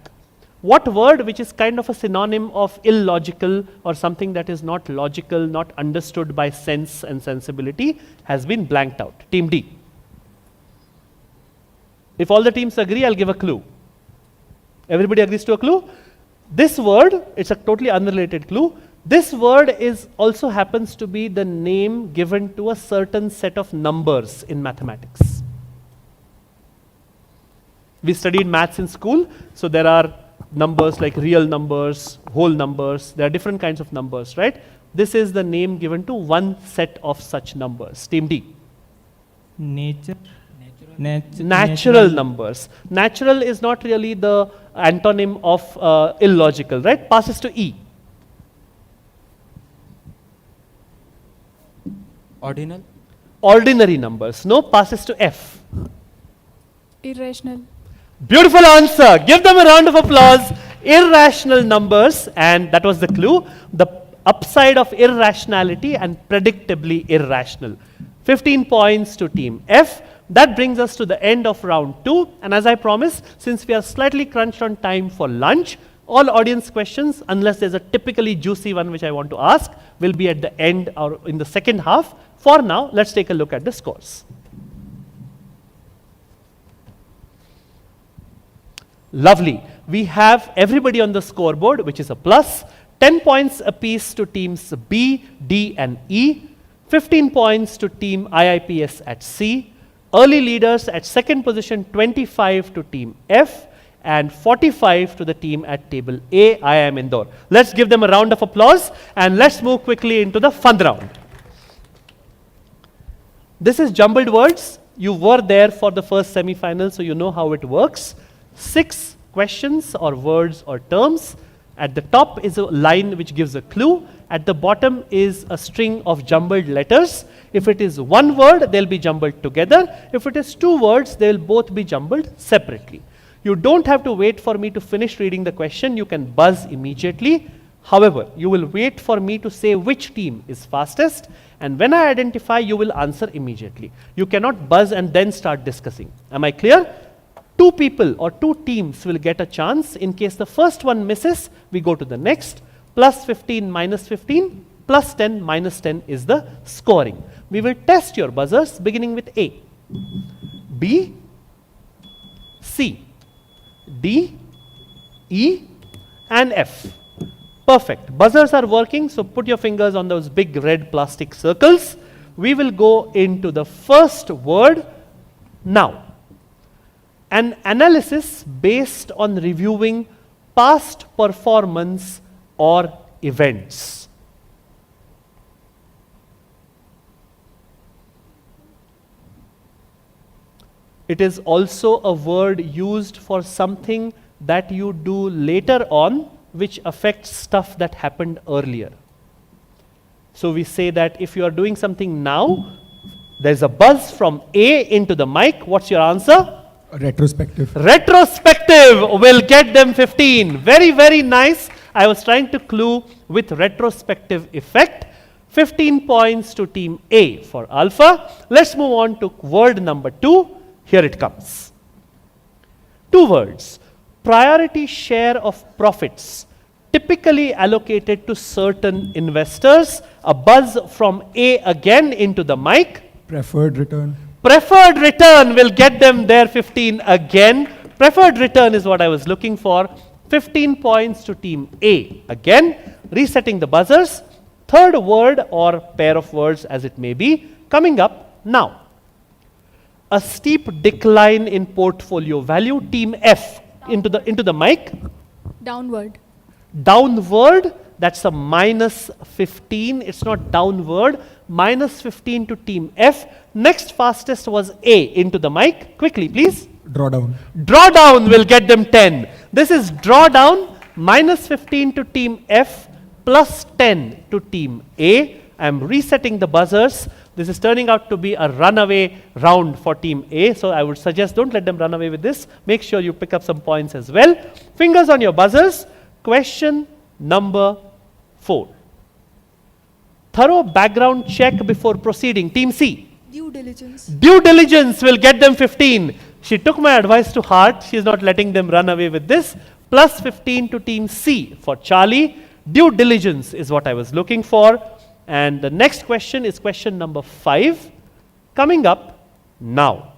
What word which is kind of a synonym of illogical or something that is not logical, not understood by sense and sensibility, has been blanked out? Team D. If all the teams agree, I'll give a clue. Everybody agrees to a clue? This word, it's a totally unrelated clue. This word is also happens to be the name given to a certain set of numbers in mathematics. We studied maths in school, so there are numbers like real numbers, whole numbers, there are different kinds of numbers, right? This is the name given to one set of such numbers. Team D. Natural numbers. Natural is not really the antonym of illogical, right? Passes to E. Ordinal. Ordinary numbers. No, passes to F. Irrational. Beautiful answer. Give them a round of applause. Irrational numbers, and that was the clue. The upside of irrationality and predictably irrational. 15 points to Team F. That brings us to the end of round 2. And as I promised, since we are slightly crunched on time for lunch, all audience questions, unless there's a typically juicy one which I want to ask, will be at the end or in the second half. For now, let's take a look at the scores. Lovely. We have everybody on the scoreboard, which is a plus. 10 points apiece to teams B, D, and E. 15 points to team IIPS at C. Early leaders at second position, 25 to team F. And 45 to the team at table A, IIM Indore. Let's give them a round of applause and let's move quickly into the fun round. This is jumbled words. You were there for the first semi-final, so you know how it works. 6 questions or words or terms. At the top is a line which gives a clue. At the bottom is a string of jumbled letters. If it is one word, they'll be jumbled together. If it is 2 words, they will both be jumbled separately. You don't have to wait for me to finish reading the question. You can buzz immediately. However, you will wait for me to say which team is fastest, and when I identify, you will answer immediately. You cannot buzz and then start discussing. Am I clear? 2 people or 2 teams will get a chance. In case the first one misses, we go to the next. plus 15 minus 15 plus 10 minus 10 is the scoring. We will test your buzzers beginning with A, B, C, D, E and F. Perfect. Buzzers are working, so put your fingers on those big red plastic circles. We will go into the first word now. An analysis based on reviewing past performance or events. It is also a word used for something that you do later on which affects stuff that happened earlier. So we say that if you are doing something now, there's a buzz from A into the mic. What's your answer? Retrospective. Retrospective will get them 15. Very, very nice. I was trying to clue with retrospective effect. 15 points to team A for alpha. Let's move on to word number 2. Here it comes. 2 words. Priority share of profits typically allocated to certain investors. A buzz from A again into the mic. Preferred return. Preferred return will get them their 15 again. Preferred return is what I was looking for. 15 points to team A. Again, resetting the buzzers. Third word or pair of words as it may be, coming up now. A steep decline in portfolio value, team F. Into the mic. Downward. Downward, that's a minus 15. It's not downward. Minus 15 to team F. Next fastest was A. Into the mic. Quickly, please. Drawdown. Drawdown will get them 10. This is drawdown. Minus 15 to team F. Plus 10 to team A. I'm resetting the buzzers. This is turning out to be a runaway round for team A. So I would suggest don't let them run away with this. Make sure you pick up some points as well. Fingers on your buzzers. Question number 4. Thorough background check before proceeding. Team C. Due diligence. Due diligence will get them 15. She took my advice to heart. She is not letting them run away with this. Plus 15 to team C for Charlie. Due diligence is what I was looking for. And the next question is question number 5. Coming up now.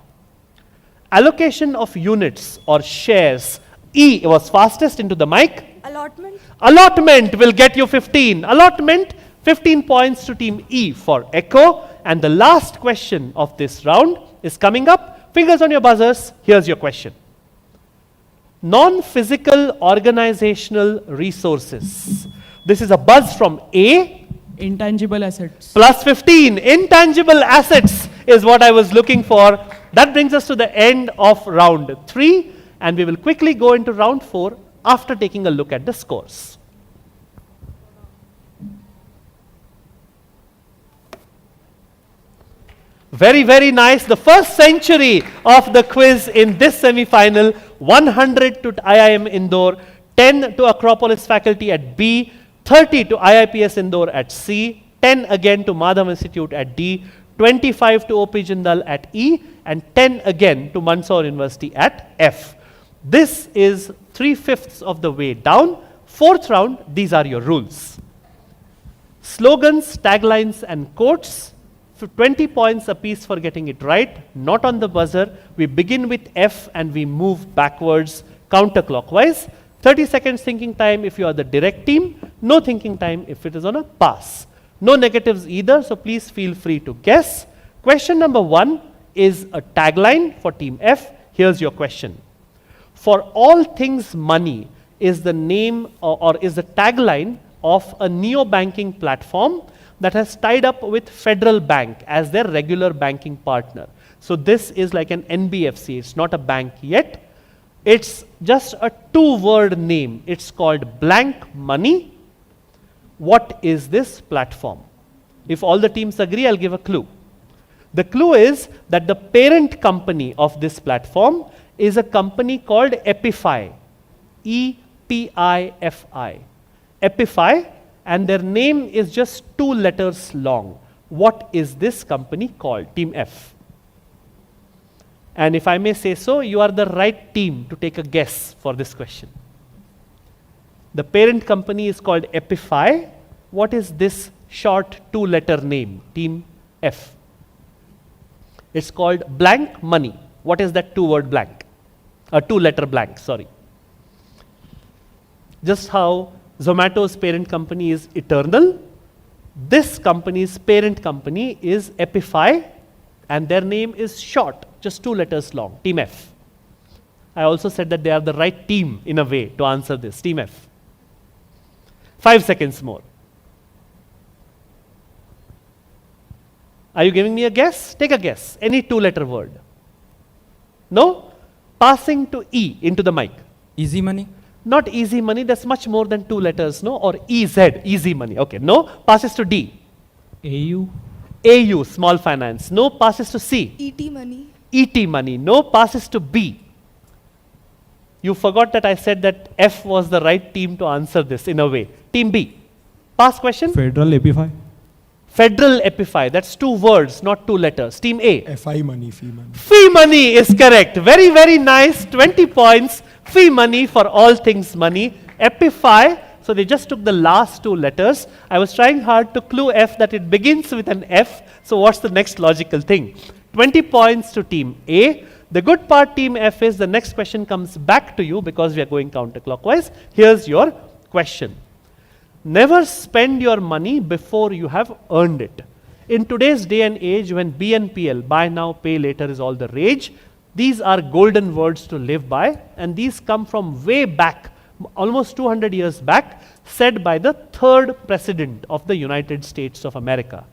Allocation of units or shares. E was fastest into the mic. Allotment. Allotment will get you 15. Allotment, 15 points to team E for Echo. And the last question of this round is coming up. Fingers on your buzzers. Here's your question. Non-physical organizational resources. This is a buzz from A. Intangible assets. Plus 15. Intangible assets is what I was looking for. That brings us to the end of round 3. And we will quickly go into round 4 after taking a look at the scores. Very, very nice. The first century of the quiz in this semi-final. 100 to IIM Indore, 10 to Acropolis faculty at B, 30 to IIPS Indore at C, 10 again to Madhav Institute at D, 25 to OP Jindal at E, and 10 again to Mysore University at F. This is 3/5 of the way down. 4th round, these are your rules. Slogans, taglines, and quotes. 20 points apiece for getting it right, not on the buzzer. We begin with F and we move backwards counterclockwise. 30 seconds thinking time if you are the direct team, no thinking time if it is on a pass. No negatives either, so please feel free to guess. Question number 1 is a tagline for team F. Here's your question. For all things money is the name or is the tagline of a neo-banking platform that has tied up with Federal Bank as their regular banking partner. So this is like an NBFC. It's not a bank yet. It's just a 2-word name. It's called Blank Money. What is this platform? If all the teams agree, I'll give a clue. The clue is that the parent company of this platform is a company called Epify. E-P-I-F-I. Epify. And their name is just 2 letters long. What is this company called? Team F. And if I may say so, you are the right team to take a guess for this question. The parent company is called Epify. What is this short 2-letter name? Team F. It's called blank money. What is that 2-word blank? A 2-letter blank, sorry. Just how Zomato's parent company is Eternal, this company's parent company is Epify, and their name is short, just 2 letters long, Team F. I also said that they are the right team in a way to answer this, Team F. 5 seconds more. Are you giving me a guess? Take a guess. Any 2-letter word. No? Passing to E into the mic. Easy money? Not easy money, that's much more than 2 letters, no? Or EZ, easy money. Okay, no? Passes to D. AU. AU, small finance. No? Passes to C. ET money. ET money. No? Passes to B. You forgot that I said that F was the right team to answer this in a way. Team B. Pass question. Federal Epify. Federal Epify. That's 2 words, not 2 letters. Team A. FI money, fee money. Fee money is correct. Very, very nice. 20 points. Fee money for all things money. Epify. So they just took the last 2 letters. I was trying hard to clue F that it begins with an F. So what's the next logical thing? 20 points to Team A. The good part, Team F, is the next question comes back to you because we are going counterclockwise. Here's your question. Never spend your money before you have earned it. In today's day and age, when BNPL, buy now, pay later, is all the rage, these are golden words to live by, and these come from way back, almost 200 years back, said by the 3rd President of the United States of America.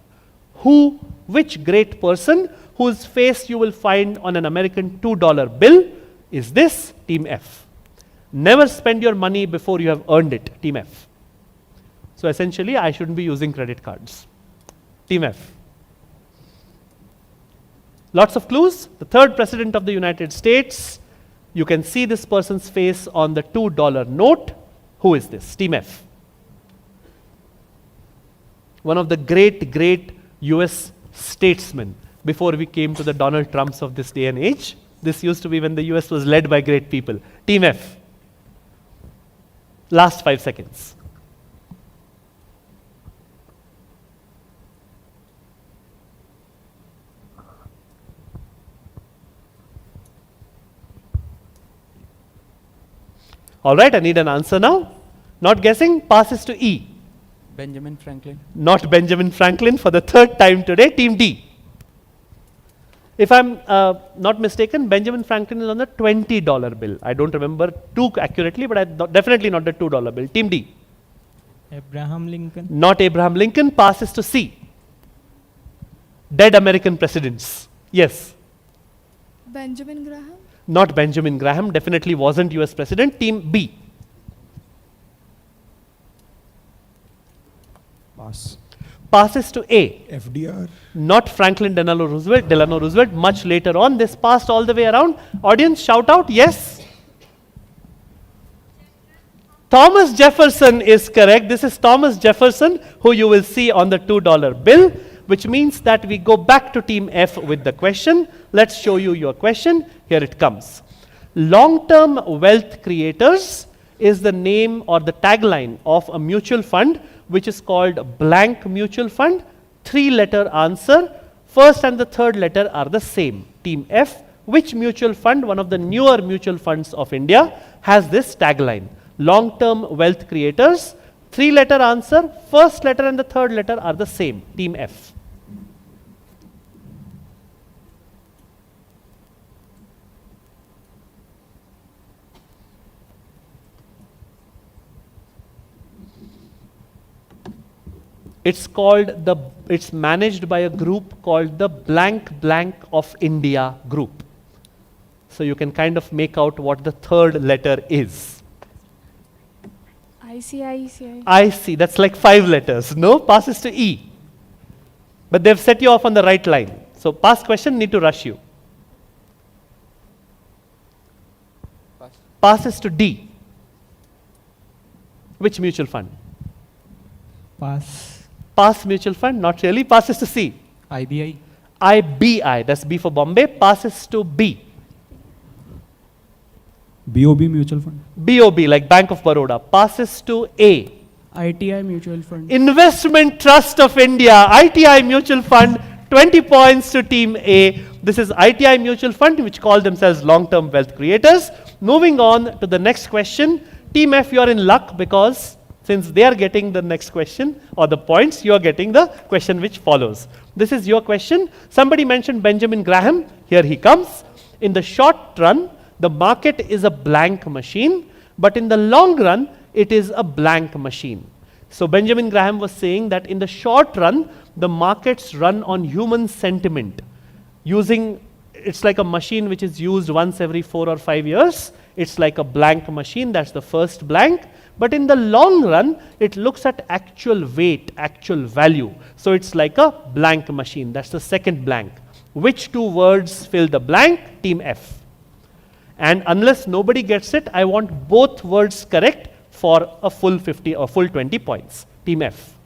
Who, which great person whose face you will find on an American $2 bill is this? Team F. Never spend your money before you have earned it. Team F. So essentially, I shouldn't be using credit cards. Team F. Lots of clues. The 3rd President of the United States. You can see this person's face on the $2 note. Who is this? Team F. One of the great US statesmen before we came to the Donald Trumps of this day and age. This used to be when the US was led by great people. Team F. Last 5 seconds. All right, I need an answer now. Not guessing, passes to E. Benjamin Franklin. Not Benjamin Franklin for the 3rd time today. Team D. If I'm not mistaken, Benjamin Franklin is on the $20 bill. I don't remember too accurately, but definitely not the $2 bill. Team D. Abraham Lincoln. Not Abraham Lincoln, passes to C. Dead American presidents. Yes. Benjamin Graham. Not Benjamin Graham, definitely wasn't US president. Team B. Pass. Passes to A. FDR. Not Franklin Delano Roosevelt, much later on. This passed all the way around. Audience, shout out, yes. Thomas Jefferson is correct. This is Thomas Jefferson, who you will see on the $2 bill, which means that we go back to Team F with the question. Let's show you your question. Here it comes. Long-term wealth creators is the name or the tagline of a mutual fund which is called blank mutual fund. 3-letter answer. First and the 3rd letter are the same. Team F. Which mutual fund, one of the newer mutual funds of India, has this tagline? Long-term wealth creators. 3-letter answer. First letter and the 3rd letter are the same. Team F. It's managed by a group called the Blank of India group. So you can kind of make out what the 3rd letter is. IC, that's like 5 letters. No, passes to E. But they've set you off on the right line. So pass question, need to rush you. Passes to D. Which mutual fund? Pass. Pass mutual fund, not really. Passes to C. IBI. IBI, that's B for Bombay. Passes to B. BOB mutual fund. BOB, like Bank of Baroda, passes to A. ITI Mutual Fund. Investment Trust of India, ITI Mutual Fund, 20 points to Team A. This is ITI Mutual Fund, which call themselves long-term wealth creators. Moving on to the next question. Team F, you're in luck because since they are getting the next question or the points, you are getting the question which follows. This is your question. Somebody mentioned Benjamin Graham. Here he comes. In the short run, the market is a blank machine, but in the long run, it is a blank machine. So Benjamin Graham was saying that in the short run, the markets run on human sentiment. It's like a machine which is used once every 4 or 5 years. It's like a blank machine, that's the first blank. But in the long run, it looks at actual weight, actual value. So it's like a blank machine, that's the second blank. Which two words fill the blank? Team F. And unless nobody gets it, I want both words correct for a full 50 or full 20 points. Team F.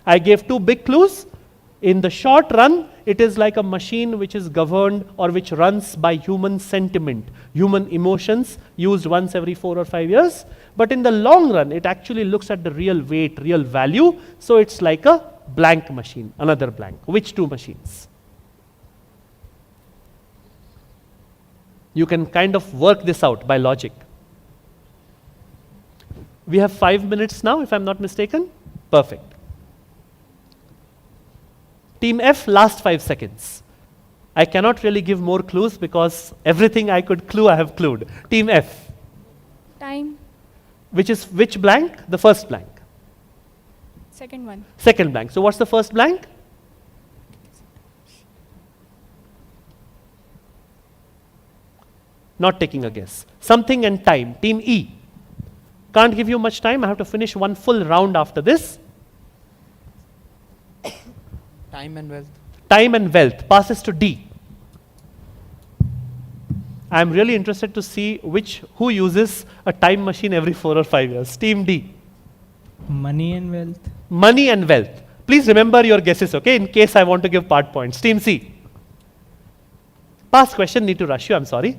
I gave 2 big clues. In the short run, it is like a machine which is governed or which runs by human sentiment, human emotions used once every 4 or 5 years. But in the long run, it actually looks at the real weight, real value. So it's like a blank machine, another blank. Which two machines? You can kind of work this out by logic. We have 5 minutes now, if I'm not mistaken. Perfect. Team F, last 5 seconds. I cannot really give more clues because everything I could clue, I have clued. Team F. Time. Which blank? The first blank. Second one. Second blank. So what's the first blank? Not taking a guess. Something and time. Team E. Can't give you much time. I have to finish one full round after this. Time and wealth. Time and wealth passes to D. I am really interested to see who uses a time machine every 4 or 5 years. Team D. Money and wealth. Money and wealth. Please remember your guesses, okay, in case I want to give part points. Team C. Past question, need to rush you, I'm sorry.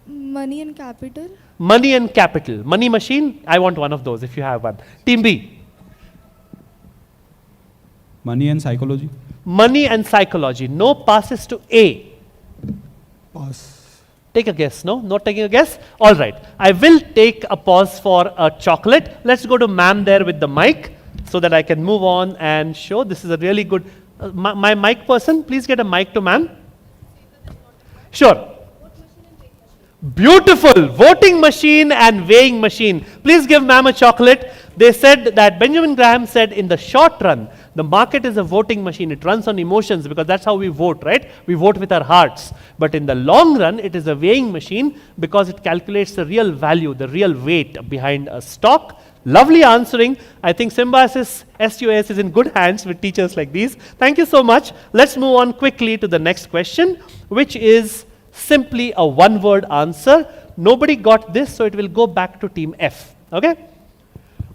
Money and capital. Money and capital. Money machine, I want one of those if you have one. Team B. Money and psychology. Money and psychology. No, passes to A. Pass. Take a guess, no? Not taking a guess? All right. I will take a pause for a chocolate. Let's go to ma'am there with the mic so that I can move on and show. This is a really good... my mic person, please get a mic to ma'am. Sure. Beautiful. Voting machine and weighing machine. Please give ma'am a chocolate. They said that Benjamin Graham said in the short run, the market is a voting machine. It runs on emotions because that's how we vote, right? We vote with our hearts. But in the long run, it is a weighing machine because it calculates the real value, the real weight behind a stock. Lovely answering. I think Symbiosis SUAS is in good hands with teachers like these. Thank you so much. Let's move on quickly to the next question, which is simply a one-word answer. Nobody got this, so it will go back to Team F. Okay?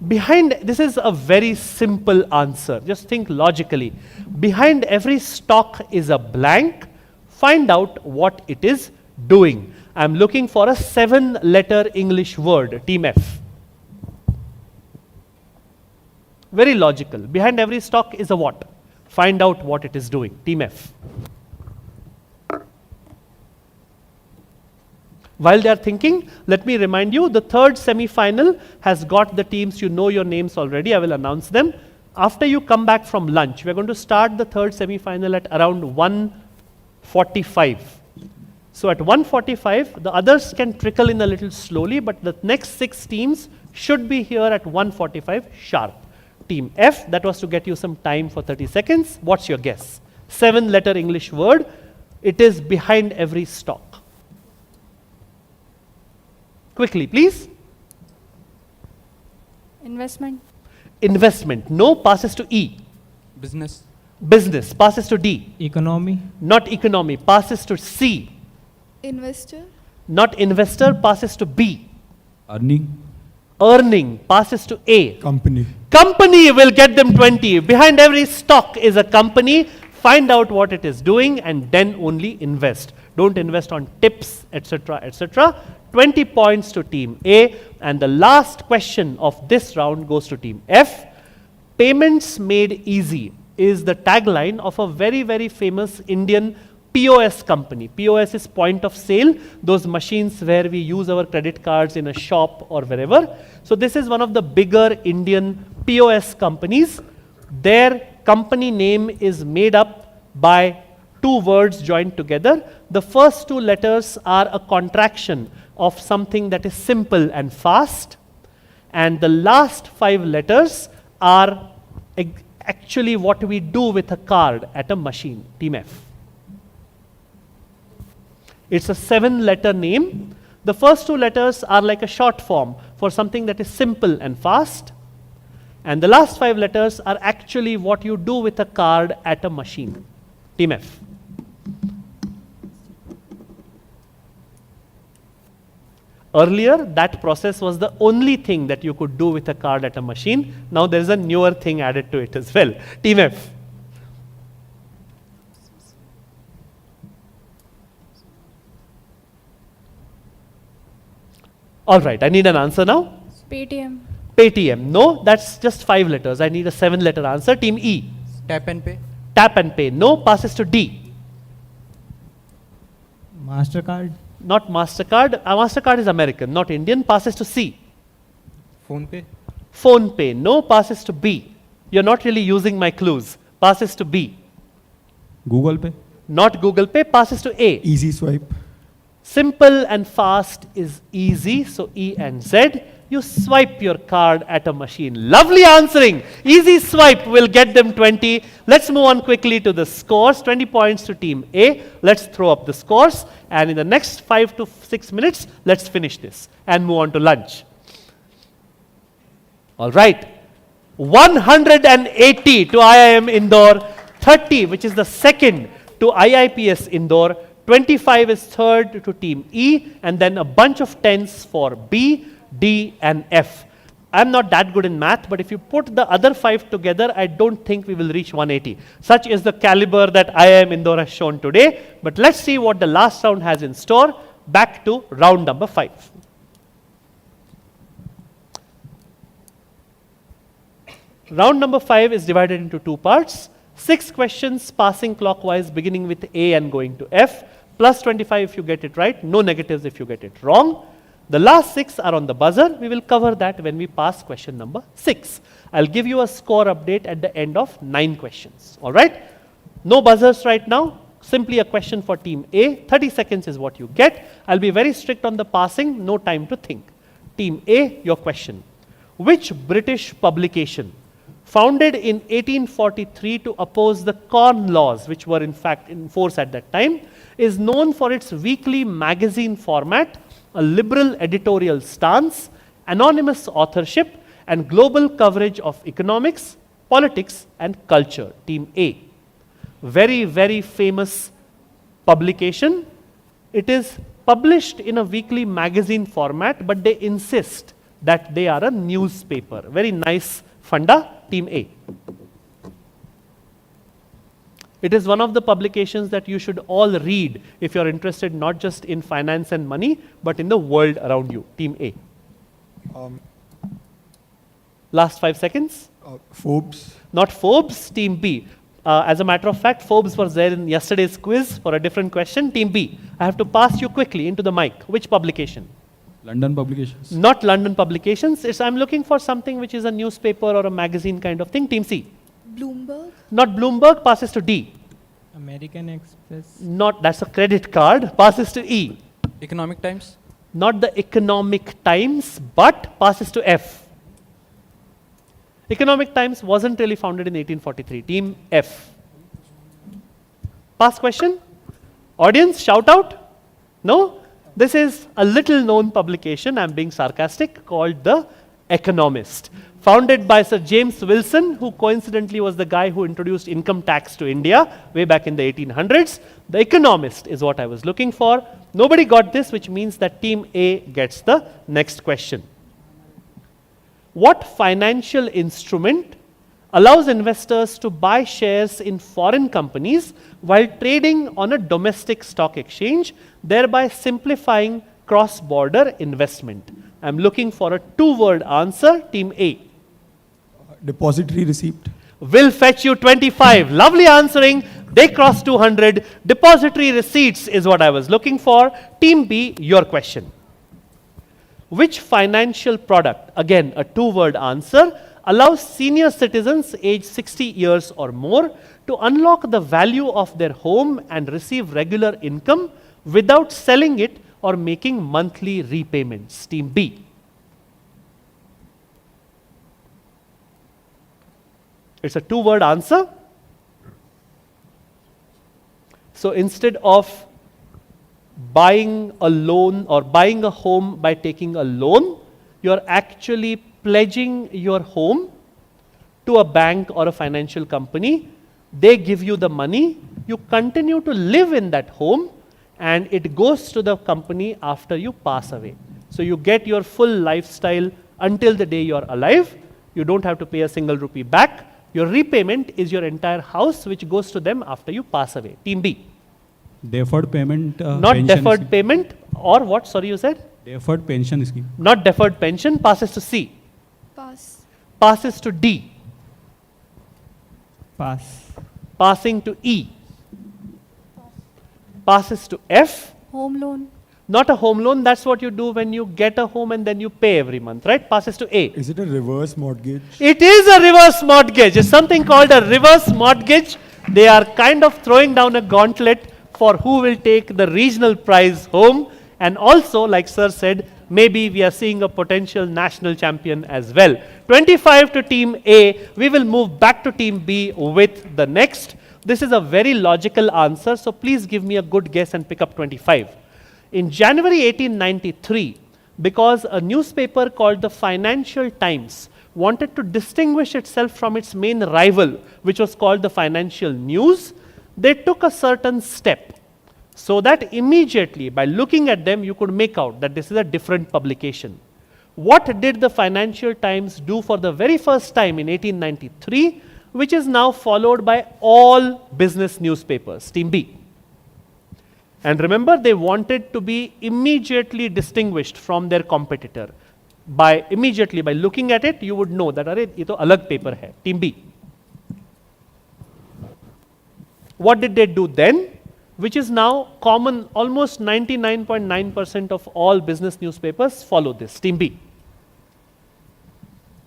This is a very simple answer. Just think logically. Behind every stock is a blank. Find out what it is doing. I'm looking for a 7-letter English word. Team F. Very logical. Behind every stock is a what? Find out what it is doing. Team F. While they are thinking, let me remind you, the third semi-final has got the teams, you know your names already, I will announce them. After you come back from lunch, we are going to start the third semi-final at around 1:45. So at 1:45, the others can trickle in a little slowly, but the next 6 teams should be here at 1:45 sharp. Team F, that was to get you some time for 30 seconds. What's your guess? 7-letter English word. It is behind every stock. Quickly, please. Investment. Investment. No, passes to E. Business. Business. Passes to D. Economy. Not economy. Passes to C. Investor. Not investor. Passes to B. Earning. Earning. Passes to A. Company. Company will get them 20. Behind every stock is a company. Find out what it is doing and then only invest. Don't invest on tips, etc., etc. 20 points to team A. And the last question of this round goes to team F. Payments made easy is the tagline of a very, very famous Indian POS company. POS is point of sale, those machines where we use our credit cards in a shop or wherever. So this is one of the bigger Indian POS companies. Their company name is made up by two words joined together. The first two letters are a contraction of something that is simple and fast. And the last 5 letters are actually what we do with a card at a machine, team F. It's a 7-letter name. The first 2 letters are like a short form for something that is simple and fast. And the last 5 letters are actually what you do with a card at a machine, team F. Earlier, that process was the only thing that you could do with a card at a machine. Now there is a newer thing added to it as well. Team F. All right, I need an answer now. Paytm. Paytm. No, that's just 5 letters. I need a 7-letter answer. Team E. Tap and pay. Tap and pay. No, passes to D. MasterCard. Not MasterCard. MasterCard is American, not Indian. Passes to C. Phone pay. Phone pay. No, passes to B. You're not really using my clues. Passes to B. Google Pay. Not Google Pay. Passes to A. Easy swipe. Simple and fast is easy. So E and Z. You swipe your card at a machine. Lovely answering. Easy swipe will get them 20. Let's move on quickly to the scores. 20 points to team A. Let's throw up the scores. And in the next 5 to 6 minutes, let's finish this and move on to lunch. All right. 180 to IIM Indore. 30, which is the second, to IIPS Indore. 25 is third to team E. And then a bunch of 10s for B, D and F. I'm not that good in math, but if you put the other 5 together, I don't think we will reach 180. Such is the caliber that IIM Indore has shown today. But let's see what the last round has in store. Back to round number 5. Round number 5 is divided into 2 parts. 6 questions passing clockwise, beginning with A and going to F. Plus 25 if you get it right. No negatives if you get it wrong. The last 6 are on the buzzer. We will cover that when we pass question number 6. I'll give you a score update at the end of 9 questions. All right? No buzzers right now. Simply a question for team A. 30 seconds is what you get. I'll be very strict on the passing. No time to think. Team A, your question. Which British publication, founded in 1843 to oppose the Corn Laws, which were in fact in force at that time, is known for its weekly magazine format, a liberal editorial stance, anonymous authorship, and global coverage of economics, politics, and culture? Team A. Very, very famous publication. It is published in a weekly magazine format, but they insist that they are a newspaper. Very nice funda, team A. It is one of the publications that you should all read if you're interested not just in finance and money, but in the world around you. Team A. Last 5 seconds. Forbes. Not Forbes, team B. As a matter of fact, Forbes was there in yesterday's quiz for a different question. Team B. I have to pass you quickly into the mic. Which publication? London Publications. Not London Publications. I'm looking for something which is a newspaper or a magazine kind of thing. Team C. Bloomberg. Not Bloomberg, passes to D. American Express. Not, that's a credit card, passes to E. Economic Times. Not the Economic Times, but passes to F. Economic Times wasn't really founded in 1843. Team F. Pass question? Audience, shout out? No? This is a little known publication, I'm being sarcastic, called The Economist. Founded by Sir James Wilson, who coincidentally was the guy who introduced income tax to India way back in the 1800s. The Economist is what I was looking for. Nobody got this, which means that team A gets the next question. What financial instrument allows investors to buy shares in foreign companies while trading on a domestic stock exchange, thereby simplifying cross-border investment? I'm looking for a two-word answer. Team A. Depository receipt. Will fetch you 25. Lovely answering. They cross 200. Depository receipts is what I was looking for. Team B, your question. Which financial product, again a two-word answer, allows senior citizens aged 60 years or more to unlock the value of their home and receive regular income without selling it or making monthly repayments? Team B. It's a two-word answer. So instead of buying a loan or buying a home by taking a loan, you're actually pledging your home to a bank or a financial company. They give you the money, you continue to live in that home, and it goes to the company after you pass away. So you get your full lifestyle until the day you're alive. You don't have to pay a single rupee back. Your repayment is your entire house, which goes to them after you pass away. Team B. Deferred payment. Not deferred payment, or what? Sorry, you said? Deferred pension scheme. Not deferred pension. Passes to C. Pass. Passes to D. Pass. Passing to E. Passes to F. Home loan. Not a home loan. That's what you do when you get a home and then you pay every month, right? Passes to A. Is it a reverse mortgage? It is a reverse mortgage. It's something called a reverse mortgage. They are kind of throwing down a gauntlet for who will take the regional prize home. And also, like Sir said, maybe we are seeing a potential national champion as well. 25 to Team A. We will move back to Team B with the next. This is a very logical answer, so please give me a good guess and pick up 25. In January 1893, because a newspaper called the Financial Times wanted to distinguish itself from its main rival, which was called the Financial News, they took a certain step so that immediately by looking at them you could make out that this is a different publication. What did the Financial Times do for the very first time in 1893, which is now followed by all business newspapers? Team B. And remember, they wanted to be immediately distinguished from their competitor. By looking at it, you would know that arey ye to alag paper hai. Team B. What did they do then? Which is now common, almost 99.9% of all business newspapers follow this. Team B.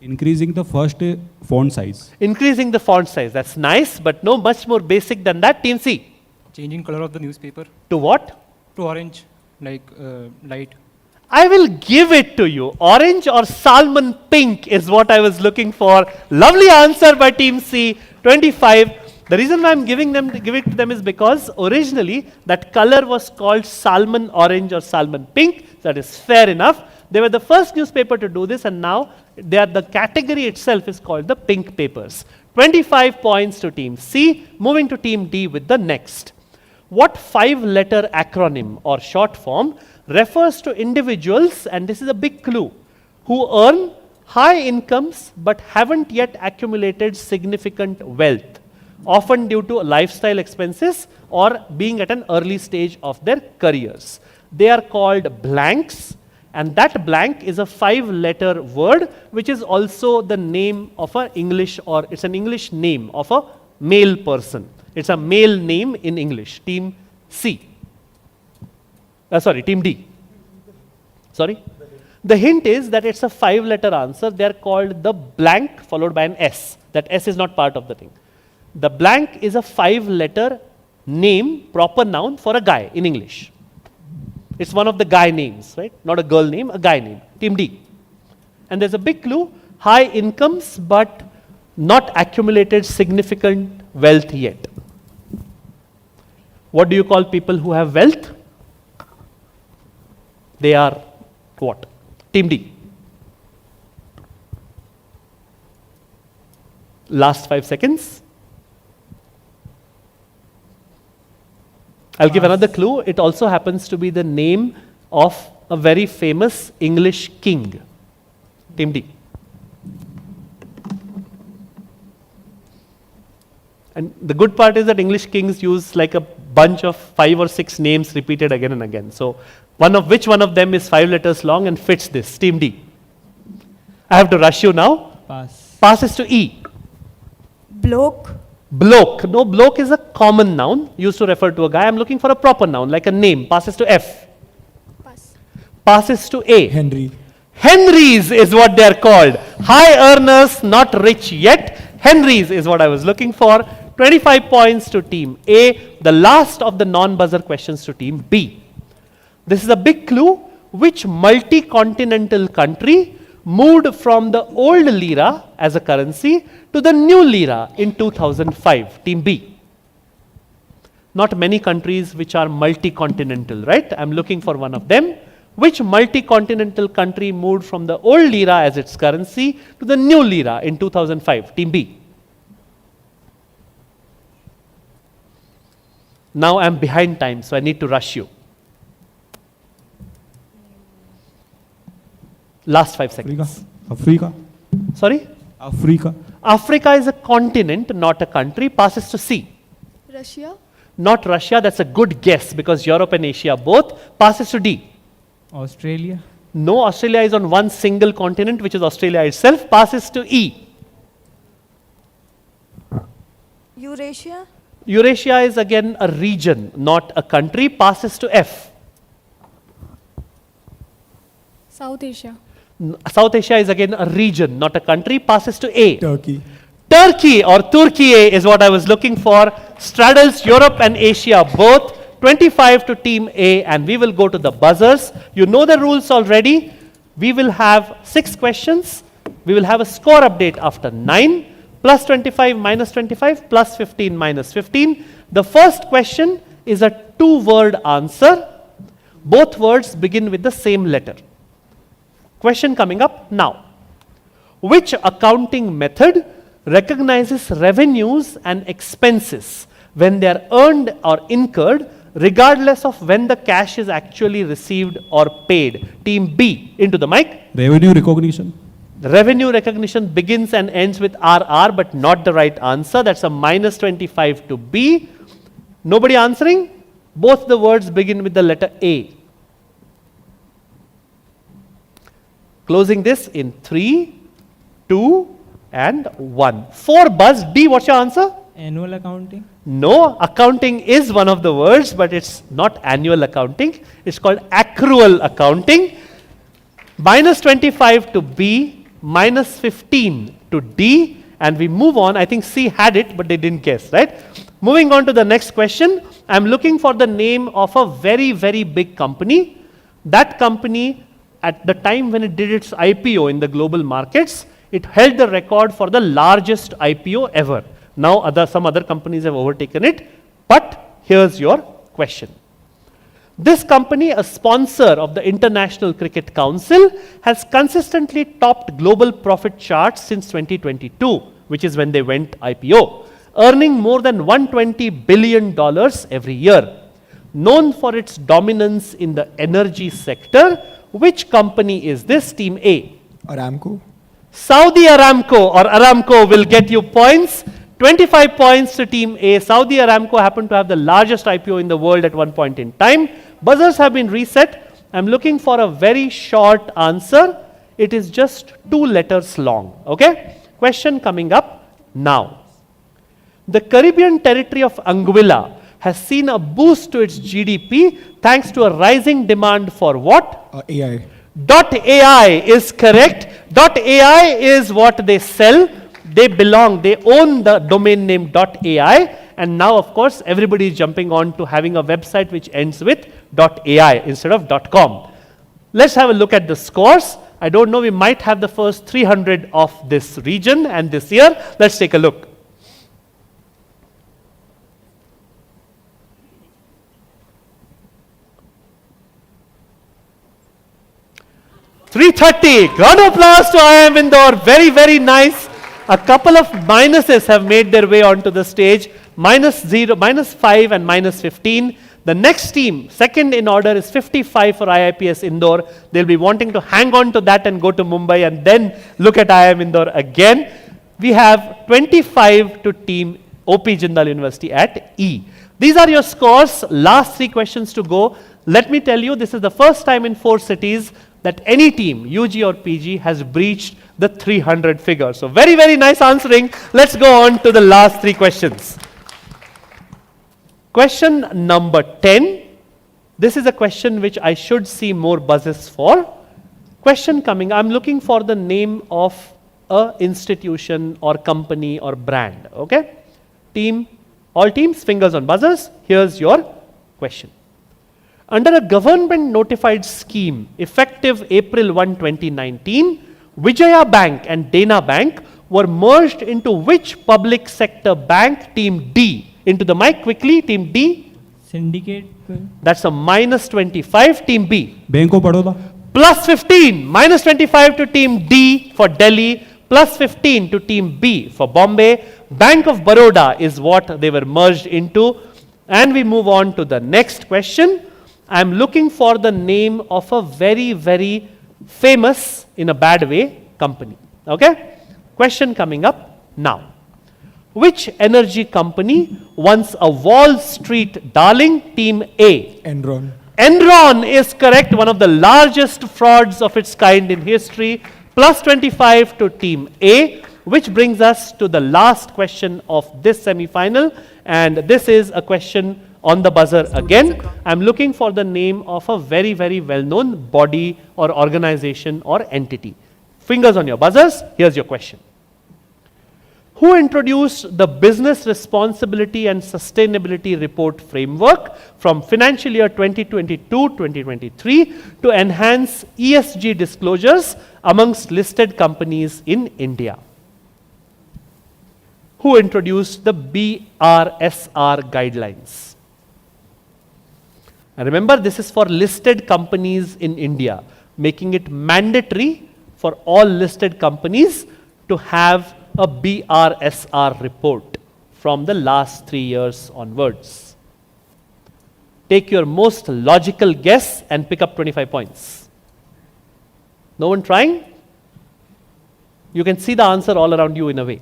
Increasing the first font size. Increasing the font size. That's nice, but no, much more basic than that. Team C. Changing color of the newspaper. To what? To orange, like light. I will give it to you. Orange or salmon pink is what I was looking for. Lovely answer by Team C. 25. The reason why I'm giving it to them is because originally that color was called salmon orange or salmon pink. That is fair enough. They were the first newspaper to do this, and now the category itself is called the pink papers. 25 points to Team C. Moving to Team D with the next. What 5-letter acronym or short form refers to individuals, and this is a big clue, who earn high incomes but haven't yet accumulated significant wealth, often due to lifestyle expenses or being at an early stage of their careers? They are called blanks, and that blank is a 5-letter word which is also the name of an English, or it's an English name of a male person. It's a male name in English. Team C. Team D. Sorry? The hint is that it's a 5-letter answer. They are called the blank followed by an S. That S is not part of the thing. The blank is a 5-letter name, proper noun for a guy in English. It's one of the guy names, right? Not a girl name, a guy name. Team D. And there's a big clue, high incomes but not accumulated significant wealth yet. What do you call people who have wealth? They are what? Team D. Last 5 seconds. I'll give another clue. It also happens to be the name of a very famous English king. Team D. And the good part is that English kings use like a bunch of 5 or 6 names repeated again and again. So which one of them is 5 letters long and fits this? Team D. I have to rush you now. Pass. Passes to E. Bloke. Bloke. No, bloke is a common noun used to refer to a guy. I'm looking for a proper noun like a name. Passes to F. Pass. Passes to A. Henry. Henrys is what they are called. High earners, not rich yet. Henrys is what I was looking for. 25 points to team A. The last of the non-buzzer questions to team B. This is a big clue. Which multi-continental country moved from the old lira as a currency to the new lira in 2005? Team B. Not many countries which are multi-continental, right? I'm looking for one of them. Which multi-continental country moved from the old lira as its currency to the new lira in 2005? Team B. Now I'm behind time, so I need to rush you. Last 5 seconds. Africa. Sorry? Africa. Africa is a continent, not a country. Passes to C. Russia. Not Russia, that's a good guess because Europe and Asia both. Passes to D. Australia. No, Australia is on one single continent, which is Australia itself. Passes to E. Eurasia. Eurasia is again a region, not a country. Passes to F. South Asia. South Asia is again a region, not a country. Passes to A. Turkey. Turkey or Turkey is what I was looking for. Straddles Europe and Asia both. 25 to team A, and we will go to the buzzers. You know the rules already. We will have 6 questions. We will have a score update after 9. Plus 25 minus 25 plus 15 minus 15. The first question is a 2-word answer. Both words begin with the same letter. Question coming up now. Which accounting method recognizes revenues and expenses when they are earned or incurred regardless of when the cash is actually received or paid? Team B, into the mic. Revenue recognition. Revenue recognition begins and ends with RR, but not the right answer. That's a minus 25 to B. Nobody answering? Both the words begin with the letter A. Closing this in 3, 2, and 1. 4 buzz. D, what's your answer? Annual accounting. No, accounting is one of the words, but it's not annual accounting. It's called accrual accounting. Minus 25 to B, minus 15 to D, and we move on. I think C had it, but they didn't guess, right? Moving on to the next question. I'm looking for the name of a very, very big company. That company, at the time when it did its IPO in the global markets, it held the record for the largest IPO ever. Now some other companies have overtaken it, but here's your question. This company, a sponsor of the International Cricket Council, has consistently topped global profit charts since 2022, which is when they went IPO, earning more than $120 billion every year. Known for its dominance in the energy sector, which company is this? Team A. Aramco. Saudi Aramco or Aramco will get you points. 25 points to team A. Saudi Aramco happened to have the largest IPO in the world at one point in time. Buzzers have been reset. I'm looking for a very short answer. It is just 2 letters long. Okay? Question coming up now. The Caribbean territory of Anguilla has seen a boost to its GDP thanks to a rising demand for what? AI. .ai is correct. .ai is what they sell. They own the domain name .ai, and now of course everybody is jumping on to having a website which ends with .ai instead of .com. Let's have a look at the scores. I don't know, we might have the first 300 of this region and this year. Let's take a look. $330. Round of applause to IIM Indore. Very, very nice. A couple of minuses have made their way onto the stage. -0, -5 and -15. The next team, second in order, is 55 for IIPS Indore. They'll be wanting to hang on to that and go to Mumbai and then look at IIM Indore again. We have 25 to team OP Jindal University at E. These are your scores. Last 3 questions to go. Let me tell you, this is the first time in 4 cities that any team, UG or PG, has breached the 300 figure. So very, very nice answering. Let's go on to the last 3 questions. Question number 10. This is a question which I should see more buzzes for. Question coming, I'm looking for the name of a institution or company or brand. Okay? Team, all teams, fingers on buzzers. Here's your question. Under a government notified scheme effective April 1, 2019, Vijaya Bank and Dena Bank were merged into which public sector bank? Team D. Into the mic quickly, team D. Syndicate. That's a minus 25, team B. Bank of Baroda. Plus 15, minus 25 to team D for Delhi, plus 15 to team B for Bombay. Bank of Baroda is what they were merged into. And we move on to the next question. I'm looking for the name of a very, very famous, in a bad way, company. Okay? Question coming up now. Which energy company, once a Wall Street darling? Team A. Enron. Enron is correct, one of the largest frauds of its kind in history. Plus 25 to team A, which brings us to the last question of this semi-final. And this is a question on the buzzer again. I'm looking for the name of a very, very well-known body or organization or entity. Fingers on your buzzers. Here's your question. Who introduced the Business Responsibility and Sustainability Report Framework from financial year 2022-2023 to enhance ESG disclosures amongst listed companies in India? Who introduced the BRSR guidelines? And remember, this is for listed companies in India, making it mandatory for all listed companies to have a BRSR report from the last 3 years onwards. Take your most logical guess and pick up 25 points. No one trying? You can see the answer all around you in a way.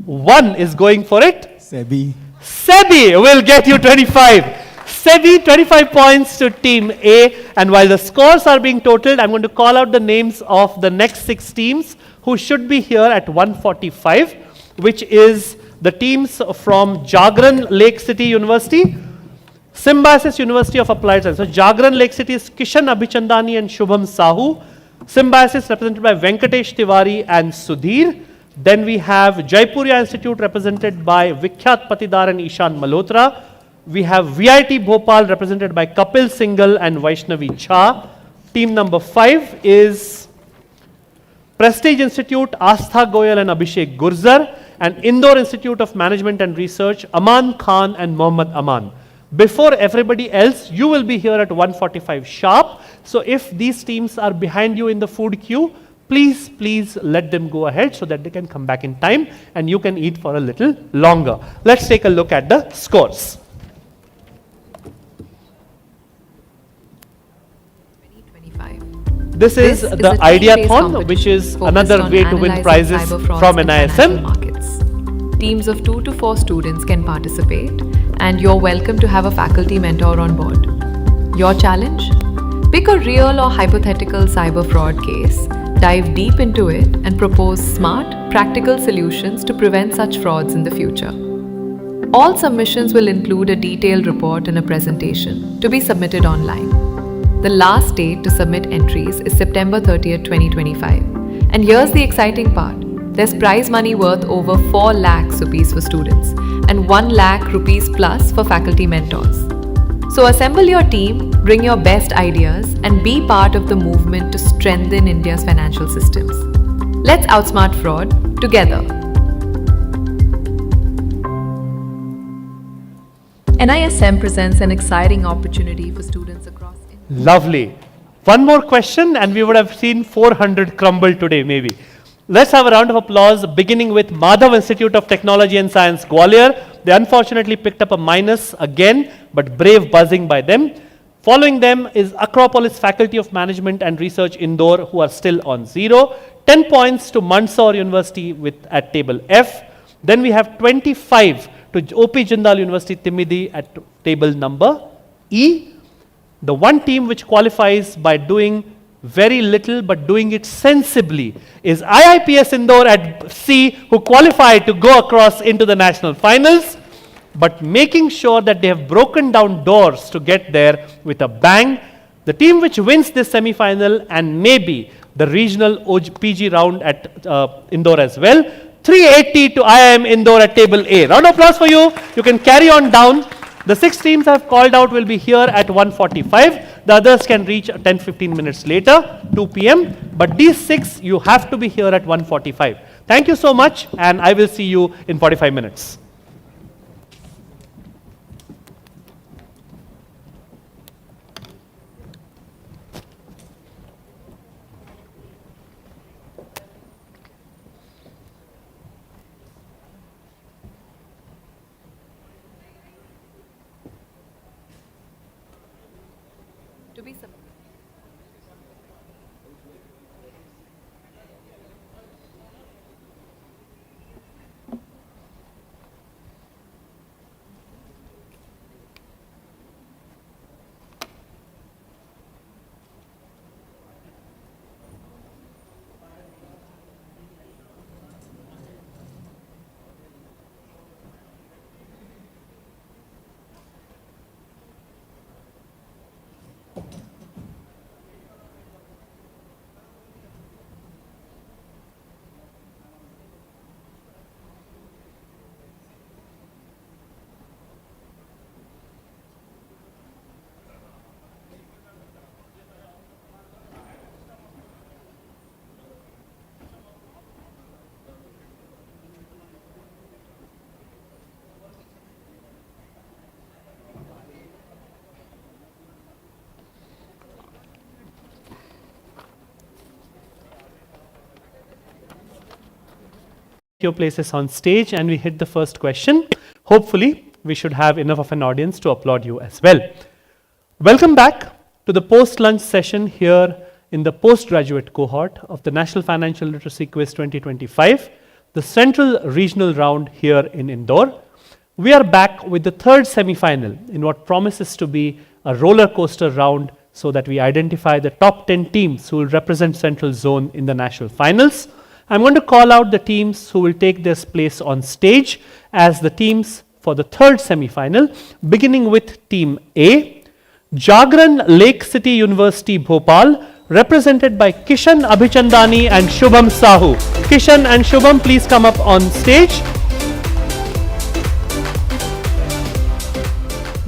One is going for it. SEBI. SEBI will get you 25. SEBI, 25 points to team A. And while the scores are being totaled, I'm going to call out the names of the next 6 teams who should be here at 145, which is the teams from Jagran Lake City University, Symbiosis University of Applied Science. So Jagran Lake City is Kishan Abhichandani and Shubham Sahu. Symbiosis represented by Venkatesh Tiwari and Sudhir. Then we have Jaipuria Institute represented by Vikhyat Patidar and Ishan Malhotra. We have VIT Bhopal represented by Kapil Singhal and Vaishnavi Jha. Team number 5 is Prestige Institute, Astha Goyal and Abhishek Gurzar, and Indore Institute of Management and Research, Aman Khan and Mohammad Aman. Before everybody else, you will be here at 145 sharp. So if these teams are behind you in the food queue, please let them go ahead so that they can come back in time and you can eat for a little longer. Let's take a look at the scores. This is the Ideathon, which is another way to win prizes from NISM. Teams of 2 to 4 students can participate, and you're welcome to have a faculty mentor on board. Your challenge? Pick a real or hypothetical cyber fraud case, dive deep into it, and propose smart, practical solutions to prevent such frauds in the future. All submissions will include a detailed report and a presentation to be submitted online. The last date to submit entries is September 30th, 2025. And here's the exciting part. There's prize money worth over 4 lakhs rupees for students and 1 lakh rupees plus for faculty mentors. So assemble your team, bring your best ideas, and be part of the movement to strengthen India's financial systems. Let's outsmart fraud together. NISM presents an exciting opportunity for students across India. Lovely. One more question and we would have seen 400 crumble today maybe. Let's have a round of applause beginning with Madhav Institute of Technology and Science, Gwalior. They unfortunately picked up a minus again, but brave buzzing by them. Following them is Acropolis Faculty of Management and Research, Indore, who are still on 0. 10 points to Mandsaur University at table F. Then we have 25 to OP Jindal University Timidi at table number E. The one team which qualifies by doing very little but doing it sensibly is IIPS Indore at C, who qualify to go across into the national finals, but making sure that they have broken down doors to get there with a bang. The team which wins this semi-final and maybe the regional PG round at Indore as well. 380 to IIM Indore at table A. Round of applause for you. You can carry on down. The 6 teams I've called out will be here at 1:45. The others can reach 10-15 minutes later, 2 p.m. But these 6, you have to be here at 1:45. Thank you so much, and I will see you in 45 minutes. Your places on stage and we hit the first question. Hopefully, we should have enough of an audience to applaud you as well. Welcome back to the post-lunch session here in the postgraduate cohort of the National Financial Literacy Quiz 2025, the central regional round here in Indore. We are back with the third semi-final in what promises to be a roller coaster round so that we identify the top 10 teams who will represent Central Zone in the national finals. I'm going to call out the teams who will take their place on stage as the teams for the third semi-final, beginning with Team A, Jagran Lake City University Bhopal, represented by Kishan Abhichandani and Shubham Sahu. Kishan and Shubham, please come up on stage.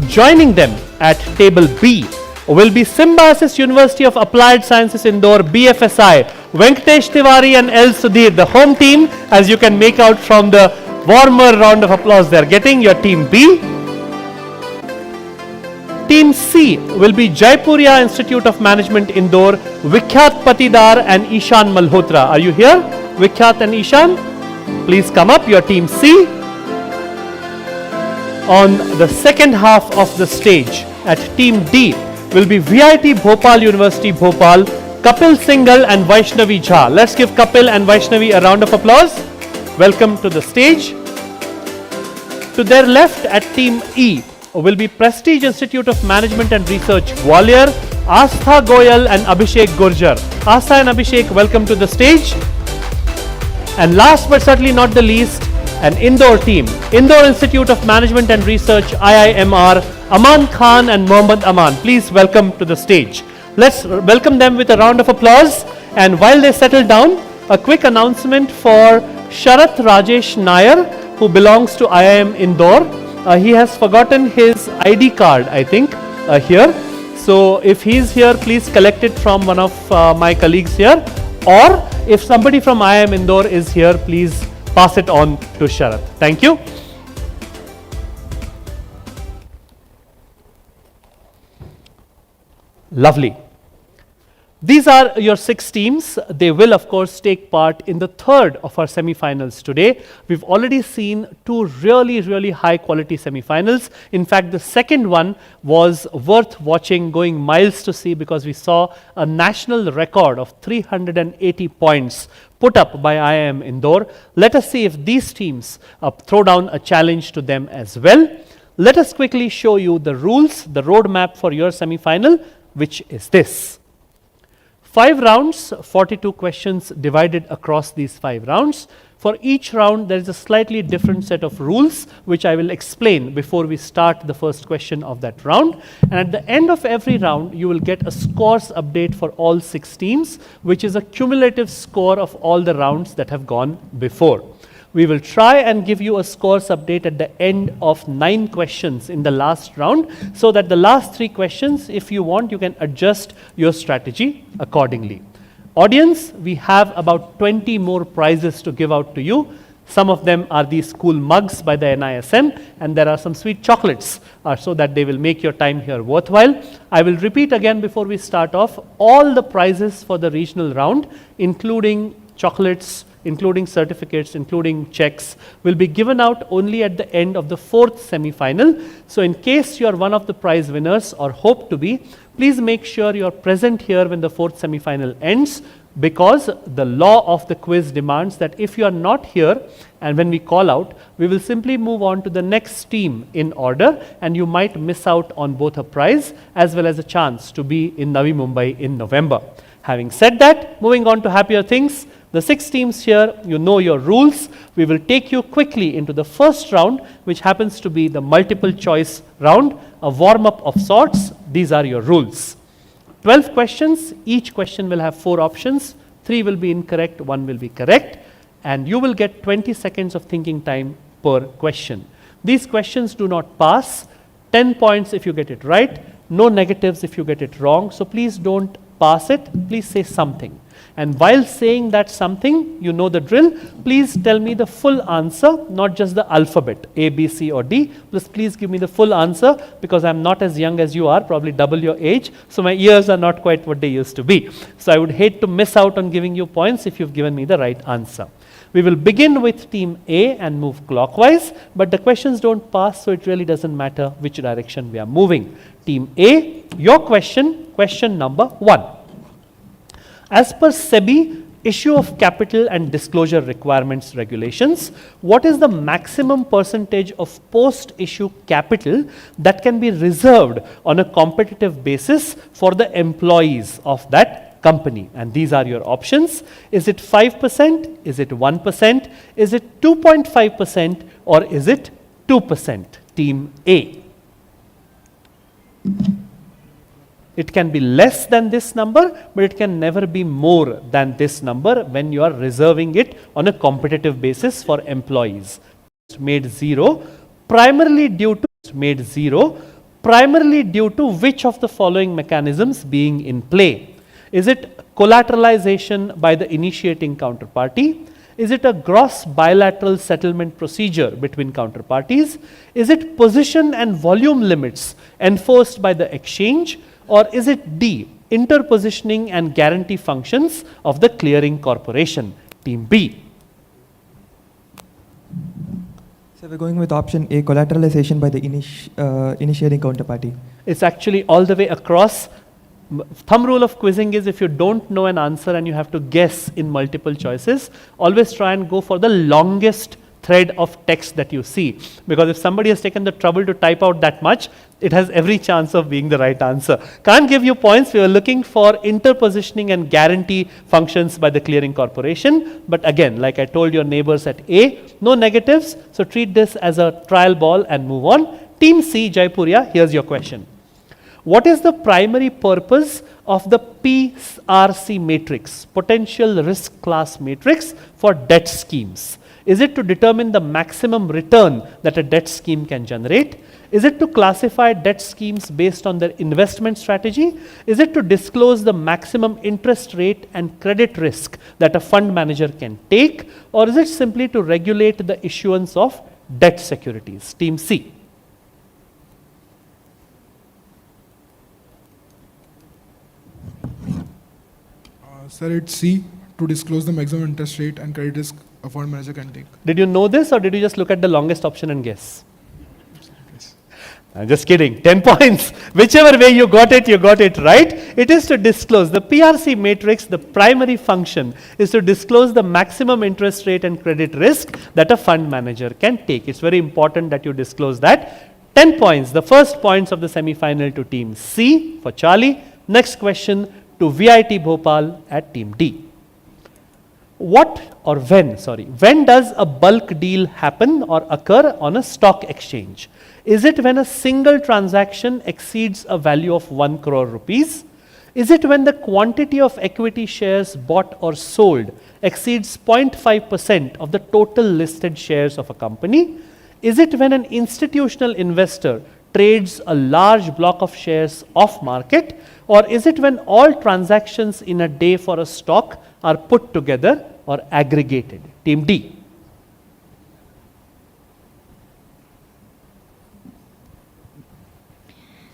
Joining them at table B will be Symbiosis University of Applied Sciences Indore, BFSI, Venkatesh Tiwari and L. Sudhir, the home team, as you can make out from the warmer round of applause they are getting, your team B. Team C will be Jaipuria Institute of Management Indore, Vikhyat Patidar and Ishan Malhotra. Are you here? Vikhyat and Ishan, please come up, your team C. On the second half of the stage at team D will be VIT Bhopal University Bhopal, Kapil Singhal and Vaishnavi Jha. Let's give Kapil and Vaishnavi a round of applause. Welcome to the stage. To their left at team E will be Prestige Institute of Management and Research Gwalior, Astha Goyal and Abhishek Gurjar. Astha and Abhishek, welcome to the stage. And last but certainly not the least, an Indore team, Indore Institute of Management and Research, IIMR, Aman Khan and Mohammad Aman. Please welcome to the stage. Let's welcome them with a round of applause. And while they settle down, a quick announcement for Sharath Rajesh Nair, who belongs to IIM Indore. He has forgotten his ID card, I think, here. So if he's here, please collect it from one of my colleagues here. Or if somebody from IIM Indore is here, please pass it on to Sharath. Thank you. Lovely. These are your 6 teams. They will, of course, take part in the third of our semi-finals today. We've already seen 2 really, really high-quality semi-finals. In fact, the second one was worth watching, going miles to see, because we saw a national record of 380 points put up by IIM Indore. Let us see if these teams throw down a challenge to them as well. Let us quickly show you the rules, the roadmap for your semi-final, which is this. 5 rounds, 42 questions divided across these 5 rounds. For each round, there is a slightly different set of rules, which I will explain before we start the first question of that round. And at the end of every round, you will get a scores update for all 6 teams, which is a cumulative score of all the rounds that have gone before. We will try and give you a scores update at the end of 9 questions in the last round, so that the last 3 questions, if you want, you can adjust your strategy accordingly. Audience, we have about 20 more prizes to give out to you. Some of them are these cool mugs by the NISM, and there are some sweet chocolates so that they will make your time here worthwhile. I will repeat again before we start off, all the prizes for the regional round, including chocolates, including certificates, including checks, will be given out only at the end of the 4th semi-final. So in case you are one of the prize winners or hope to be, please make sure you are present here when the 4th semi-final ends, because the law of the quiz demands that if you are not here and when we call out, we will simply move on to the next team in order, and you might miss out on both a prize as well as a chance to be in Navi Mumbai in November. Having said that, moving on to happier things, the 6 teams here, you know your rules. We will take you quickly into the first round, which happens to be the multiple choice round, a warm-up of sorts. These are your rules. 12 questions, each question will have 4 options. 3 will be incorrect, 1 will be correct, and you will get 20 seconds of thinking time per question. These questions do not pass. 10 points if you get it right, no negatives if you get it wrong. So please don't pass it, please say something. And while saying that something, you know the drill, please tell me the full answer, not just the alphabet, A, B, C or D. Please give me the full answer, because I'm not as young as you are, probably double your age, so my ears are not quite what they used to be. So I would hate to miss out on giving you points if you've given me the right answer. We will begin with team A and move clockwise, but the questions don't pass, so it really doesn't matter which direction we are moving. Team A, your question, question number 1. As per SEBI issue of capital and disclosure requirements regulations, what is the maximum percentage of post-issue capital that can be reserved on a competitive basis for the employees of that company? And these are your options. Is it 5%? Is it 1%? Is it 2.5%? Or is it 2%? Team A. It can be less than this number, but it can never be more than this number when you are reserving it on a competitive basis for employees. Made zero, primarily due to which of the following mechanisms being in play? Is it collateralization by the initiating counterparty? Is it a gross bilateral settlement procedure between counterparties? Is it position and volume limits enforced by the exchange? Or is it D, interpositioning and guarantee functions of the clearing corporation? Team B. So we're going with option A, collateralization by the initiating counterparty. It's actually all the way across. Thumb rule of quizzing is, if you don't know an answer and you have to guess in multiple choices, always try and go for the longest thread of text that you see, because if somebody has taken the trouble to type out that much, it has every chance of being the right answer. Can't give you points. We are looking for interpositioning and guarantee functions by the clearing corporation. But again, like I told your neighbors at A, no negatives. So treat this as a trial ball and move on. Team C, Jaipuria, here's your question. What is the primary purpose of the PRC matrix, potential risk class matrix, for debt schemes? Is it to determine the maximum return that a debt scheme can generate? Is it to classify debt schemes based on their investment strategy? Is it to disclose the maximum interest rate and credit risk that a fund manager can take? Or is it simply to regulate the issuance of debt securities? Team C. Sir, it's C, to disclose the maximum interest rate and credit risk a fund manager can take. Did you know this or did you just look at the longest option and guess? I'm just kidding. 10 points. Whichever way you got it right. It is to disclose the PRC matrix. The primary function is to disclose the maximum interest rate and credit risk that a fund manager can take. It's very important that you disclose that. 10 points. The first points of the semi-final to team C for Charlie. Next question to VIT Bhopal at team D. When does a bulk deal happen or occur on a stock exchange? Is it when a single transaction exceeds a value of 1 crore rupees? Is it when the quantity of equity shares bought or sold exceeds 0.5% of the total listed shares of a company? Is it when an institutional investor trades a large block of shares off market? Or is it when all transactions in a day for a stock are put together or aggregated? Team D.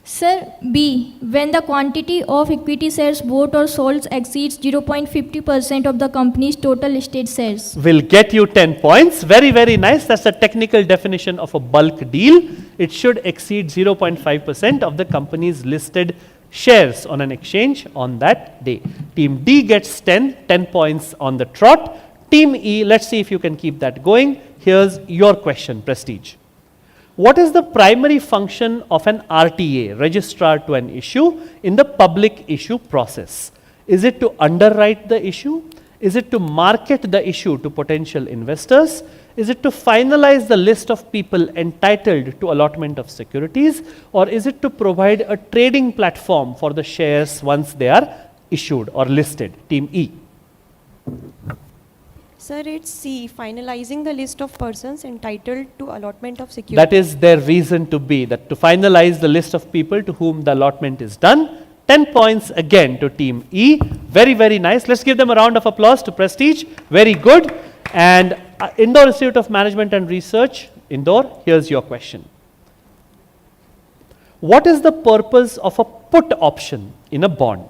Sir, B, when the quantity of equity shares bought or sold exceeds 0.50% of the company's total listed shares. Will get you 10 points. Very, very nice. That's the technical definition of a bulk deal. It should exceed 0.5% of the company's listed shares on an exchange on that day. Team D gets 10 points on the trot. Team E, let's see if you can keep that going. Here's your question, Prestige. What is the primary function of an RTA, registrar to an issue, in the public issue process? Is it to underwrite the issue? Is it to market the issue to potential investors? Is it to finalize the list of people entitled to allotment of securities? Or is it to provide a trading platform for the shares once they are issued or listed? Team E. Sir, it's C, finalizing the list of persons entitled to allotment of securities. That is their reason to be, that to finalize the list of people to whom the allotment is done. 10 points again to Team E. Very, very nice. Let's give them a round of applause to Prestige. Very good. And Indore Institute of Management and Research, Indore, here's your question. What is the purpose of a put option in a bond?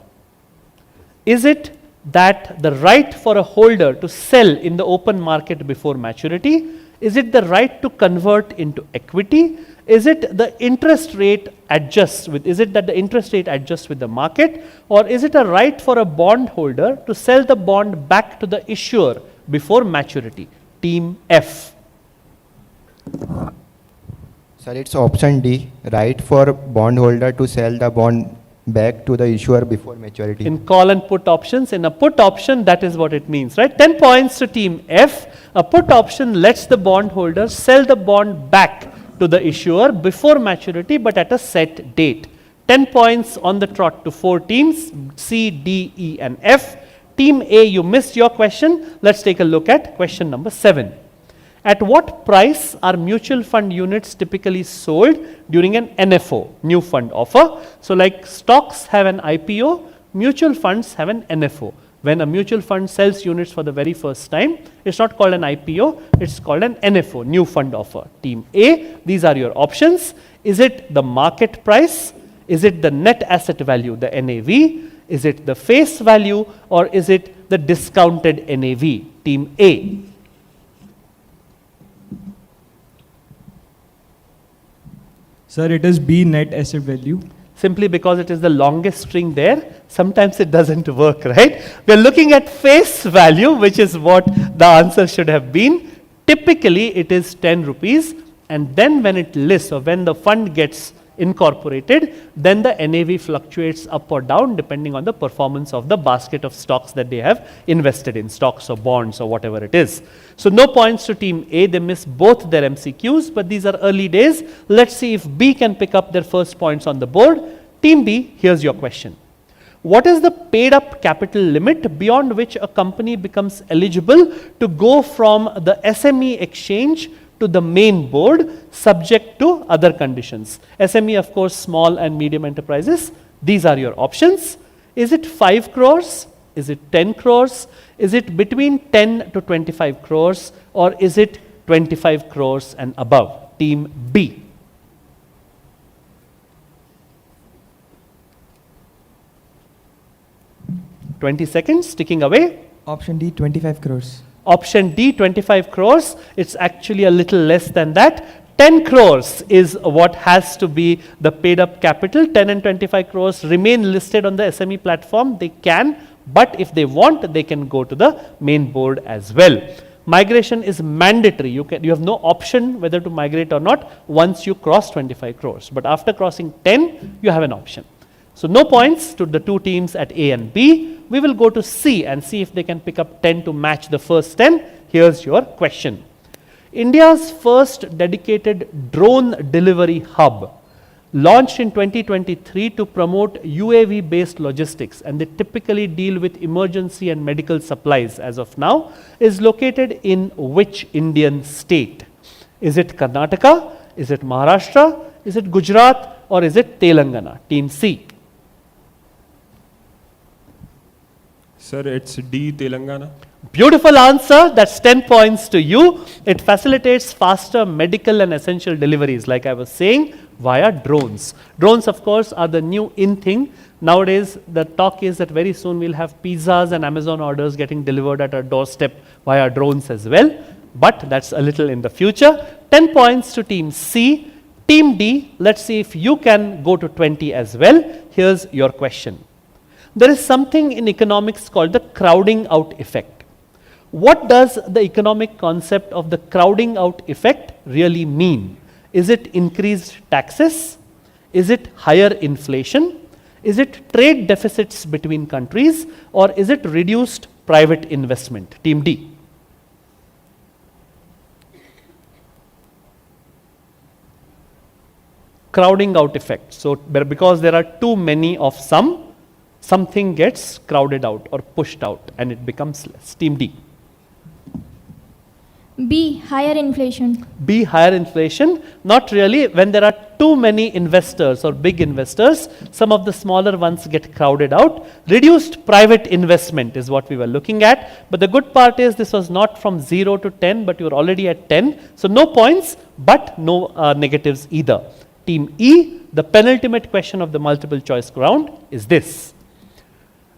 Is it that the right for a holder to sell in the open market before maturity? Is it the right to convert into equity? Is it the interest rate adjusts with, is it that the interest rate adjusts with the market? Or is it a right for a bond holder to sell the bond back to the issuer before maturity? Team F. Sir, it's option D, right for bondholder to sell the bond back to the issuer before maturity. In call and put options, in a put option, that is what it means, right? 10 points to Team F. A put option lets the bondholder sell the bond back to the issuer before maturity, but at a set date. 10 points on the trot to 4 teams, C, D, E, and F. Team A, you missed your question. Let's take a look at question number 7. At what price are mutual fund units typically sold during an NFO, new fund offer? So like stocks have an IPO, mutual funds have an NFO. When a mutual fund sells units for the very first time, it's not called an IPO, it's called an NFO, new fund offer. Team A, these are your options. Is it the market price? Is it the net asset value, the NAV? Is it the face value, or is it the discounted NAV? Team A. Sir, it is B, net asset value. Simply because it is the longest string there, sometimes it doesn't work, right? We are looking at face value, which is what the answer should have been. Typically, it is 10 rupees, and then when it lists, or when the fund gets incorporated, then the NAV fluctuates up or down depending on the performance of the basket of stocks that they have invested in, stocks or bonds or whatever it is. So no points to Team A, they miss both their MCQs, but these are early days. Let's see if B can pick up their first points on the board. Team B, here's your question. What is the paid up capital limit beyond which a company becomes eligible to go from the SME exchange to the main board, subject to other conditions? SME, of course, small and medium enterprises. These are your options. Is it 5 crores? Is it 10 crores? Is it between 10 to 25 crores? Or is it 25 crores and above? Team B. 20 seconds, ticking away. Option D, 25 crores. Option D, 25 crores. It's actually a little less than that. 10 crores is what has to be the paid up capital. 10 and 25 crores remain listed on the SME platform. They can, but if they want, they can go to the main board as well. Migration is mandatory. You have no option whether to migrate or not once you cross 25 crores. But after crossing 10, you have an option. So no points to the two teams at A and B. We will go to C and see if they can pick up 10 to match the first 10. Here's your question. India's first dedicated drone delivery hub, launched in 2023 to promote UAV-based logistics, and they typically deal with emergency and medical supplies as of now, is located in which Indian state? Is it Karnataka? Is it Maharashtra? Is it Gujarat? Or is it Telangana? Team C. Sir, it's D, Telangana. Beautiful answer. That's 10 points to you. It facilitates faster medical and essential deliveries, like I was saying, via drones. Drones, of course, are the new in thing. Nowadays, the talk is that very soon we'll have pizzas and Amazon orders getting delivered at our doorstep via drones as well. But that's a little in the future. 10 points to Team C. Team D, let's see if you can go to 20 as well. Here's your question. There is something in economics called the crowding out effect. What does the economic concept of the crowding out effect really mean? Is it increased taxes? Is it higher inflation? Is it trade deficits between countries? Or is it reduced private investment? Team D. Crowding out effect. So because there are too many of something gets crowded out or pushed out and it becomes less. Team D. B, higher inflation. B, higher inflation. Not really. When there are too many investors or big investors, some of the smaller ones get crowded out. Reduced private investment is what we were looking at. But the good part is this was not from 0 to 10, but you were already at 10. So no points, but no negatives either. Team E, the penultimate question of the multiple choice round is this.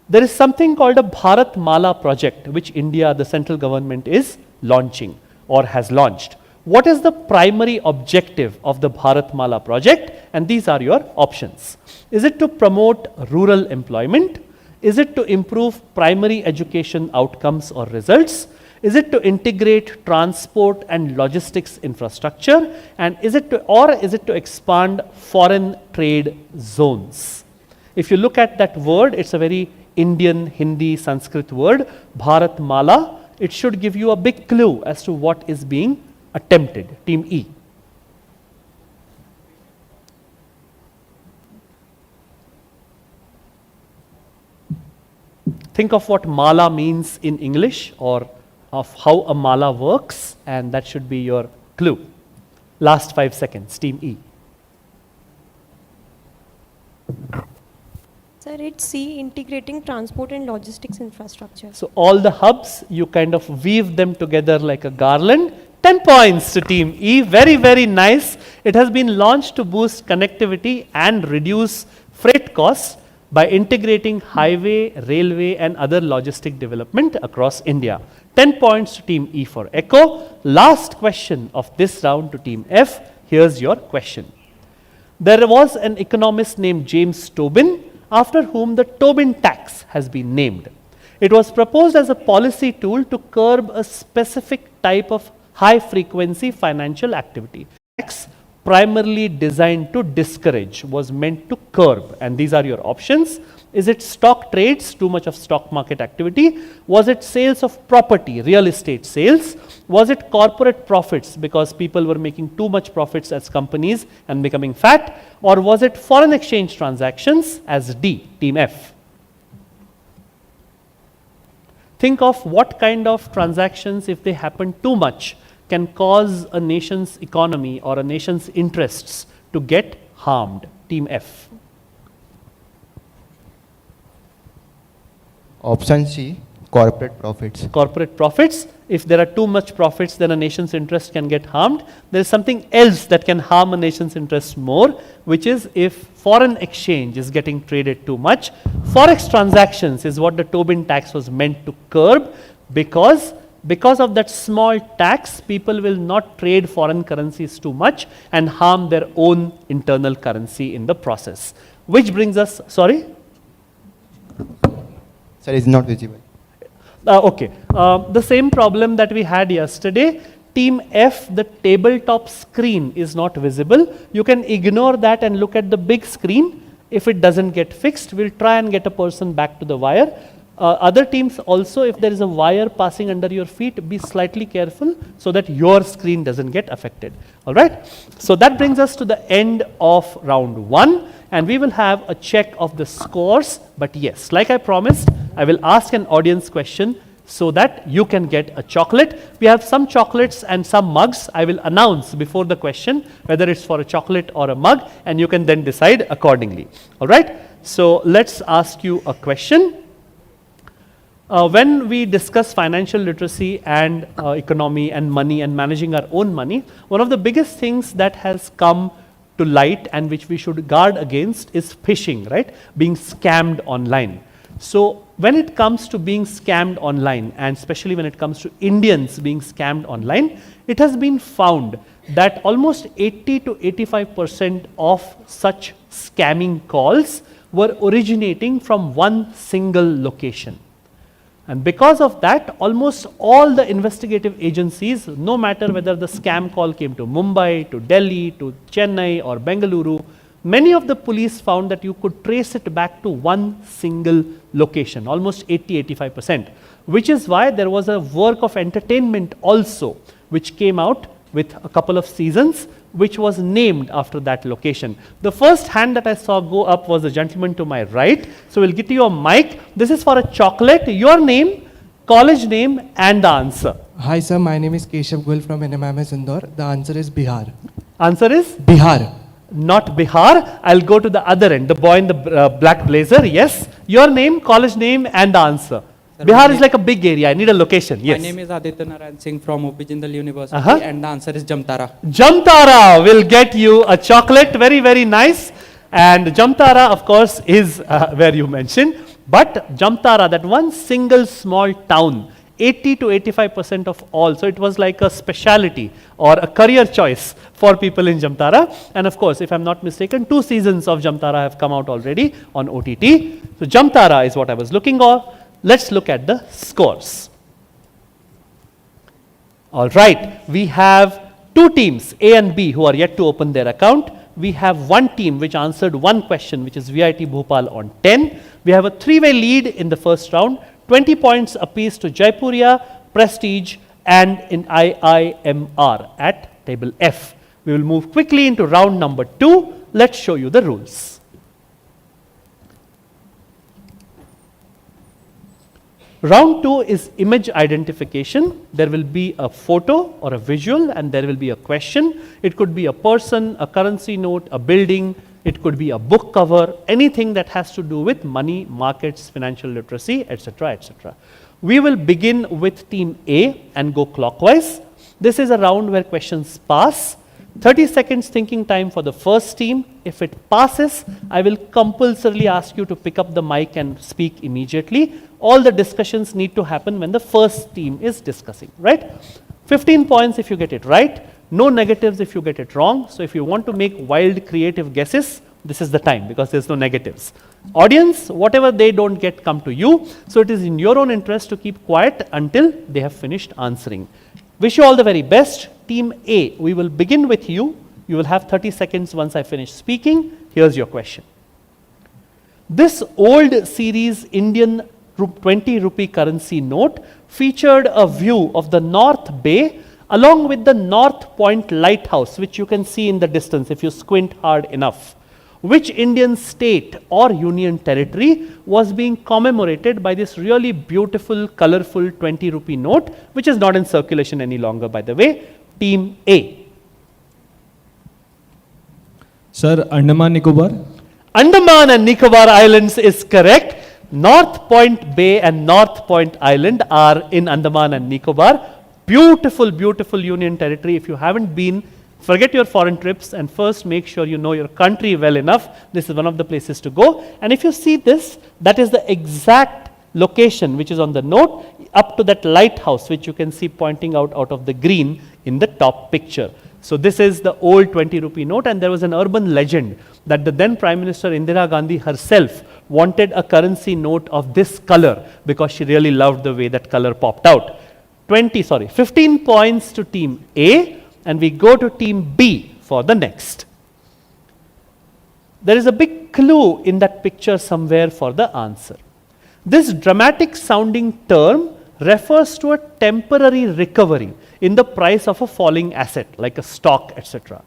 There is something called a Bharat Mala project, which India, the central government, is launching or has launched. What is the primary objective of the Bharat Mala project? And these are your options. Is it to promote rural employment? Is it to improve primary education outcomes or results? Is it to integrate transport and logistics infrastructure? And is it to expand foreign trade zones? If you look at that word, it's a very Indian, Hindi, Sanskrit word, Bharat Mala. It should give you a big clue as to what is being attempted. Team E. Think of what mala means in English or of how a mala works, and that should be your clue. Last 5 seconds. Team E. Sir, it's C, integrating transport and logistics infrastructure. So all the hubs, you kind of weave them together like a garland. 10 points to Team E. Very, very nice. It has been launched to boost connectivity and reduce freight costs by integrating highway, railway and other logistic development across India. 10 points to Team E for Echo. Last question of this round to Team F. Here's your question. There was an economist named James Tobin, after whom the Tobin tax has been named. It was proposed as a policy tool to curb a specific type of high-frequency financial activity. Tax, primarily designed to discourage, was meant to curb. And these are your options. Is it stock trades, too much of stock market activity? Was it sales of property, real estate sales? Was it corporate profits because people were making too much profits as companies and becoming fat? Or was it foreign exchange transactions as D, Team F? Think of what kind of transactions, if they happen too much, can cause a nation's economy or a nation's interests to get harmed. Team Option C, Corporate profits. Corporate profits. If there are too much profits, then a nation's interest can get harmed. There is something else that can harm a nation's interest more, which is if foreign exchange is getting traded too much. Forex transactions is what the Tobin tax was meant to curb, because of that small tax, people will not trade foreign currencies too much and harm their own internal currency in the process. Which brings us, sorry? Sir, it's not visible. Okay, the same problem that we had yesterday. Team F, the tabletop screen is not visible. You can ignore that and look at the big screen. If it doesn't get fixed, we'll try and get a person back to the wire. Other teams also, if there is a wire passing under your feet, be slightly careful so that your screen doesn't get affected. All right. So that brings us to the end of round 1, and we will have a check of the scores. But yes, like I promised, I will ask an audience question so that you can get a chocolate. We have some chocolates and some mugs. I will announce before the question whether it's for a chocolate or a mug, and you can then decide accordingly. All right. So let's ask you a question. When we discuss financial literacy and economy and money and managing our own money, one of the biggest things that has come to light and which we should guard against is phishing, right? Being scammed online. So when it comes to being scammed online, and especially when it comes to Indians being scammed online, it has been found that almost 80 to 85% of such scamming calls were originating from one single location. And because of that, almost all the investigative agencies, no matter whether the scam call came to Mumbai, to Delhi, to Chennai or Bengaluru, many of the police found that you could trace it back to one single location, almost 80-85%, which is why there was a work of entertainment also, which came out with a couple of seasons, which was named after that location. The first hand that I saw go up was the gentleman to my right. So we'll get you a mic. This is for a chocolate. Your name, college name, and the answer. Hi sir, my name is Keshav Gul from NMIMS Indore. The answer is Bihar. Answer is? Bihar. Not Bihar. I'll go to the other end, the boy in the black blazer. Yes. Your name, college name, and the answer. Sir, Bihar is like a big area. I need a location. Yes. My name is Aditya Narayan Singh from OP Jindal University, and the answer is Jamtara. Jamtara will get you a chocolate. Very, very nice. And Jamtara, of course, is where you mentioned. But Jamtara, that one single small town, 80 to 85% of all. So it was like a specialty or a career choice for people in Jamtara. And of course, if I'm not mistaken, 2 seasons of Jamtara have come out already on OTT. So Jamtara is what I was looking for. Let's look at the scores. All right, we have 2 teams, A and B, who are yet to open their account. We have 1 team which answered 1 question, which is VIT Bhopal on 10. We have a 3-way lead in the first round, 20 points apiece to Jaipuria, Prestige, and in IIMR at table F. We will move quickly into round number 2. Let's show you the rules. Round 2 is image identification. There will be a photo or a visual, and there will be a question. It could be a person, a currency note, a building. It could be a book cover, anything that has to do with money, markets, financial literacy, etc., etc. We will begin with team A and go clockwise. This is a round where questions pass. 30 seconds thinking time for the first team. If it passes, I will compulsorily ask you to pick up the mic and speak immediately. All the discussions need to happen when the first team is discussing, right? 15 points if you get it right. No negatives if you get it wrong. So if you want to make wild creative guesses, this is the time because there's no negatives. Audience, whatever they don't get come to you. So it is in your own interest to keep quiet until they have finished answering. Wish you all the very best. Team A, we will begin with you. You will have 30 seconds once I finish speaking. Here's your question. This old series Indian 20 rupee currency note featured a view of the North Bay along with the North Point Lighthouse, which you can see in the distance if you squint hard enough. Which Indian state or union territory was being commemorated by this really beautiful, colorful 20 rupee note, which is not in circulation any longer, by the way? Team A. Sir, Andaman Nicobar. Andaman and Nicobar Islands is correct. North Point Bay and North Point Island are in Andaman and Nicobar. Beautiful, beautiful union territory. If you haven't been, forget your foreign trips and first make sure you know your country well enough. This is one of the places to go. And if you see this, that is the exact location which is on the note up to that lighthouse which you can see pointing out of the green in the top picture. So this is the old 20 rupee note, and there was an urban legend that the then Prime Minister Indira Gandhi herself wanted a currency note of this color because she really loved the way that color popped out. 15 points to team A, and we go to team B for the next. There is a big clue in that picture somewhere for the answer. This dramatic sounding term refers to a temporary recovery in the price of a falling asset like a stock, etc.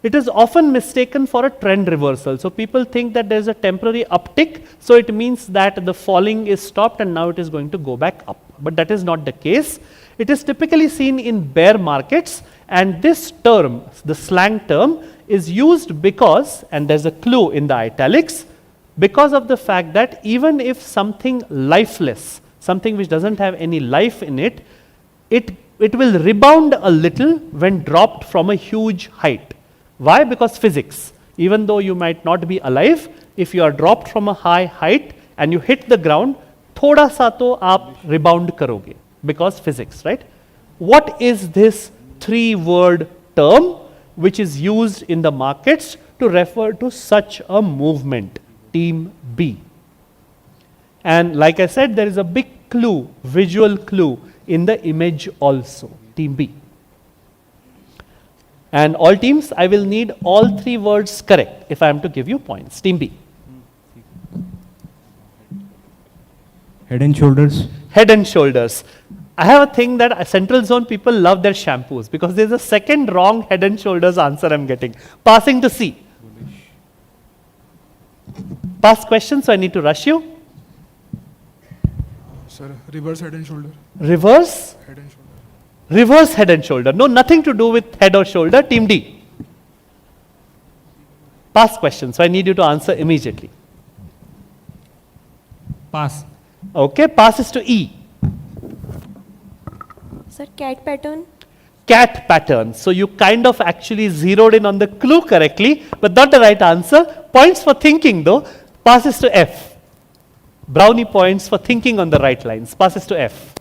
It is often mistaken for a trend reversal. So people think that there is a temporary uptick, so it means that the falling is stopped and now it is going to go back up. But that is not the case. It is typically seen in bear markets, and this term, the slang term, is used because, and there is a clue in the italics, because of the fact that even if something lifeless, something which does not have any life in it, it will rebound a little when dropped from a huge height. Why? Because physics. Even though you might not be alive, if you are dropped from a high height and you hit the ground, thoda sa to aap rebound karoge, because physics, right? What is this 3-word term which is used in the markets to refer to such a movement? Team B. And like I said, there is a big clue, visual clue in the image also. Team B. And all teams, I will need all 3 words correct if I am to give you points. Team B. Head and shoulders. Head and shoulders. I have a thing that central zone people love their shampoos because there is a second wrong head and shoulders answer I am getting. Passing to C. Past question, so I need to rush you. Sir, reverse head and shoulder. Reverse? Head and shoulder. Reverse head and shoulder. No, nothing to do with head or shoulder. Team D. Past question, so I need you to answer immediately. Pass. Okay, passes to E. Sir, cat pattern. Cat pattern. So you kind of actually zeroed in on the clue correctly, but not the right answer. Points for thinking though. Passes to F. Brownie points for thinking on the right lines. Passes to F.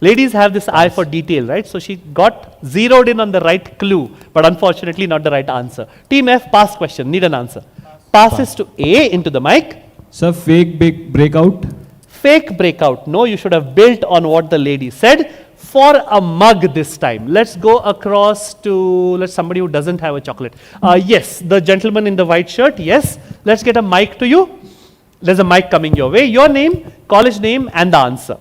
Ladies have this eye for detail, right? So she got zeroed in on the right clue, but unfortunately not the right answer. Team F, pass question. Need an answer. Passes to A into the mic. Sir, fake big breakout. Fake breakout. No, you should have built on what the lady said. For a mug this time. Let's go across to somebody who doesn't have a chocolate. Yes, the gentleman in the white shirt. Yes. Let's get a mic to you. There's a mic coming your way. Your name, college name, and the answer.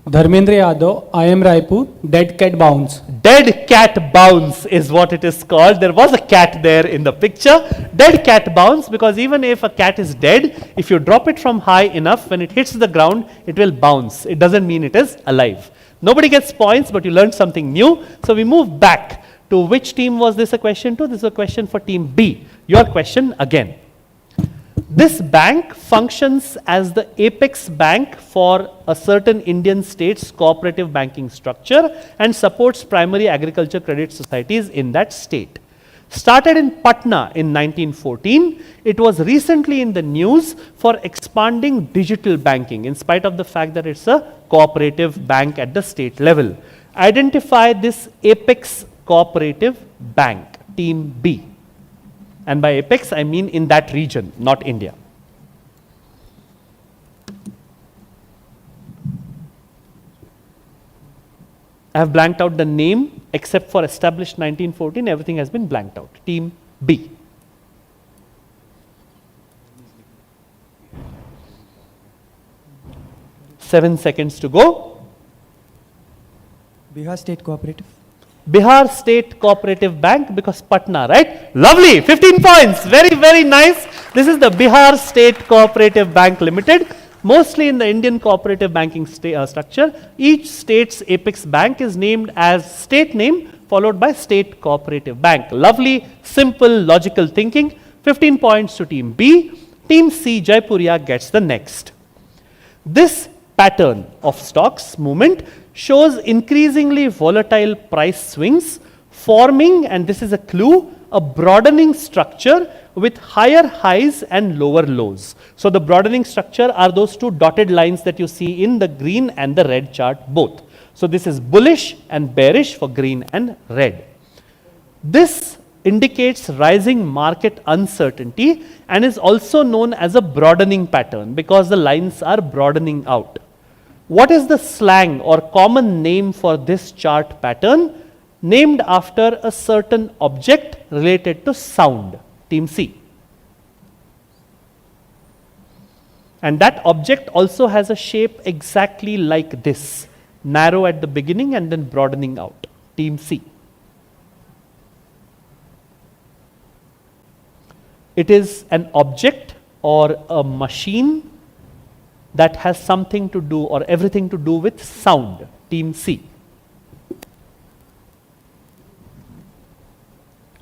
Dharmendra Yadav, I am Raipur, dead cat bounce. Dead cat bounce is what it is called. There was a cat there in the picture. Dead cat bounce, because even if a cat is dead, if you drop it from high enough, when it hits the ground, it will bounce. It doesn't mean it is alive. Nobody gets points, but you learned something new. So we move back to which team was this a question to? This is a question for team B. Your question again. This bank functions as the apex bank for a certain Indian state's cooperative banking structure and supports primary agriculture credit societies in that state. Started in Patna in 1914, it was recently in the news for expanding digital banking in spite of the fact that it's a cooperative bank at the state level. Identify this apex cooperative bank, team B. And by apex, I mean in that region, not India. I have blanked out the name, except for established 1914, everything has been blanked out. Team B. Seven seconds to go. Bihar State Cooperative. Bihar State Cooperative Bank, because Patna, right? Lovely, 15 points, very, very nice. This is the Bihar State Cooperative Bank Limited. Mostly in the Indian cooperative banking structure, each state's apex bank is named as state name followed by state cooperative bank. Lovely, simple, logical thinking. 15 points to team B. Team C, Jaipuria, gets the next. This pattern of stocks movement shows increasingly volatile price swings forming, and this is a clue, a broadening structure with higher highs and lower lows. So the broadening structure are those two dotted lines that you see in the green and the red chart both. So this is bullish and bearish for green and red. This indicates rising market uncertainty and is also known as a broadening pattern because the lines are broadening out. What is the slang or common name for this chart pattern? Named after a certain object related to sound. Team C. And that object also has a shape exactly like this, narrow at the beginning and then broadening out. Team C. It is an object or a machine that has something to do or everything to do with sound. Team C.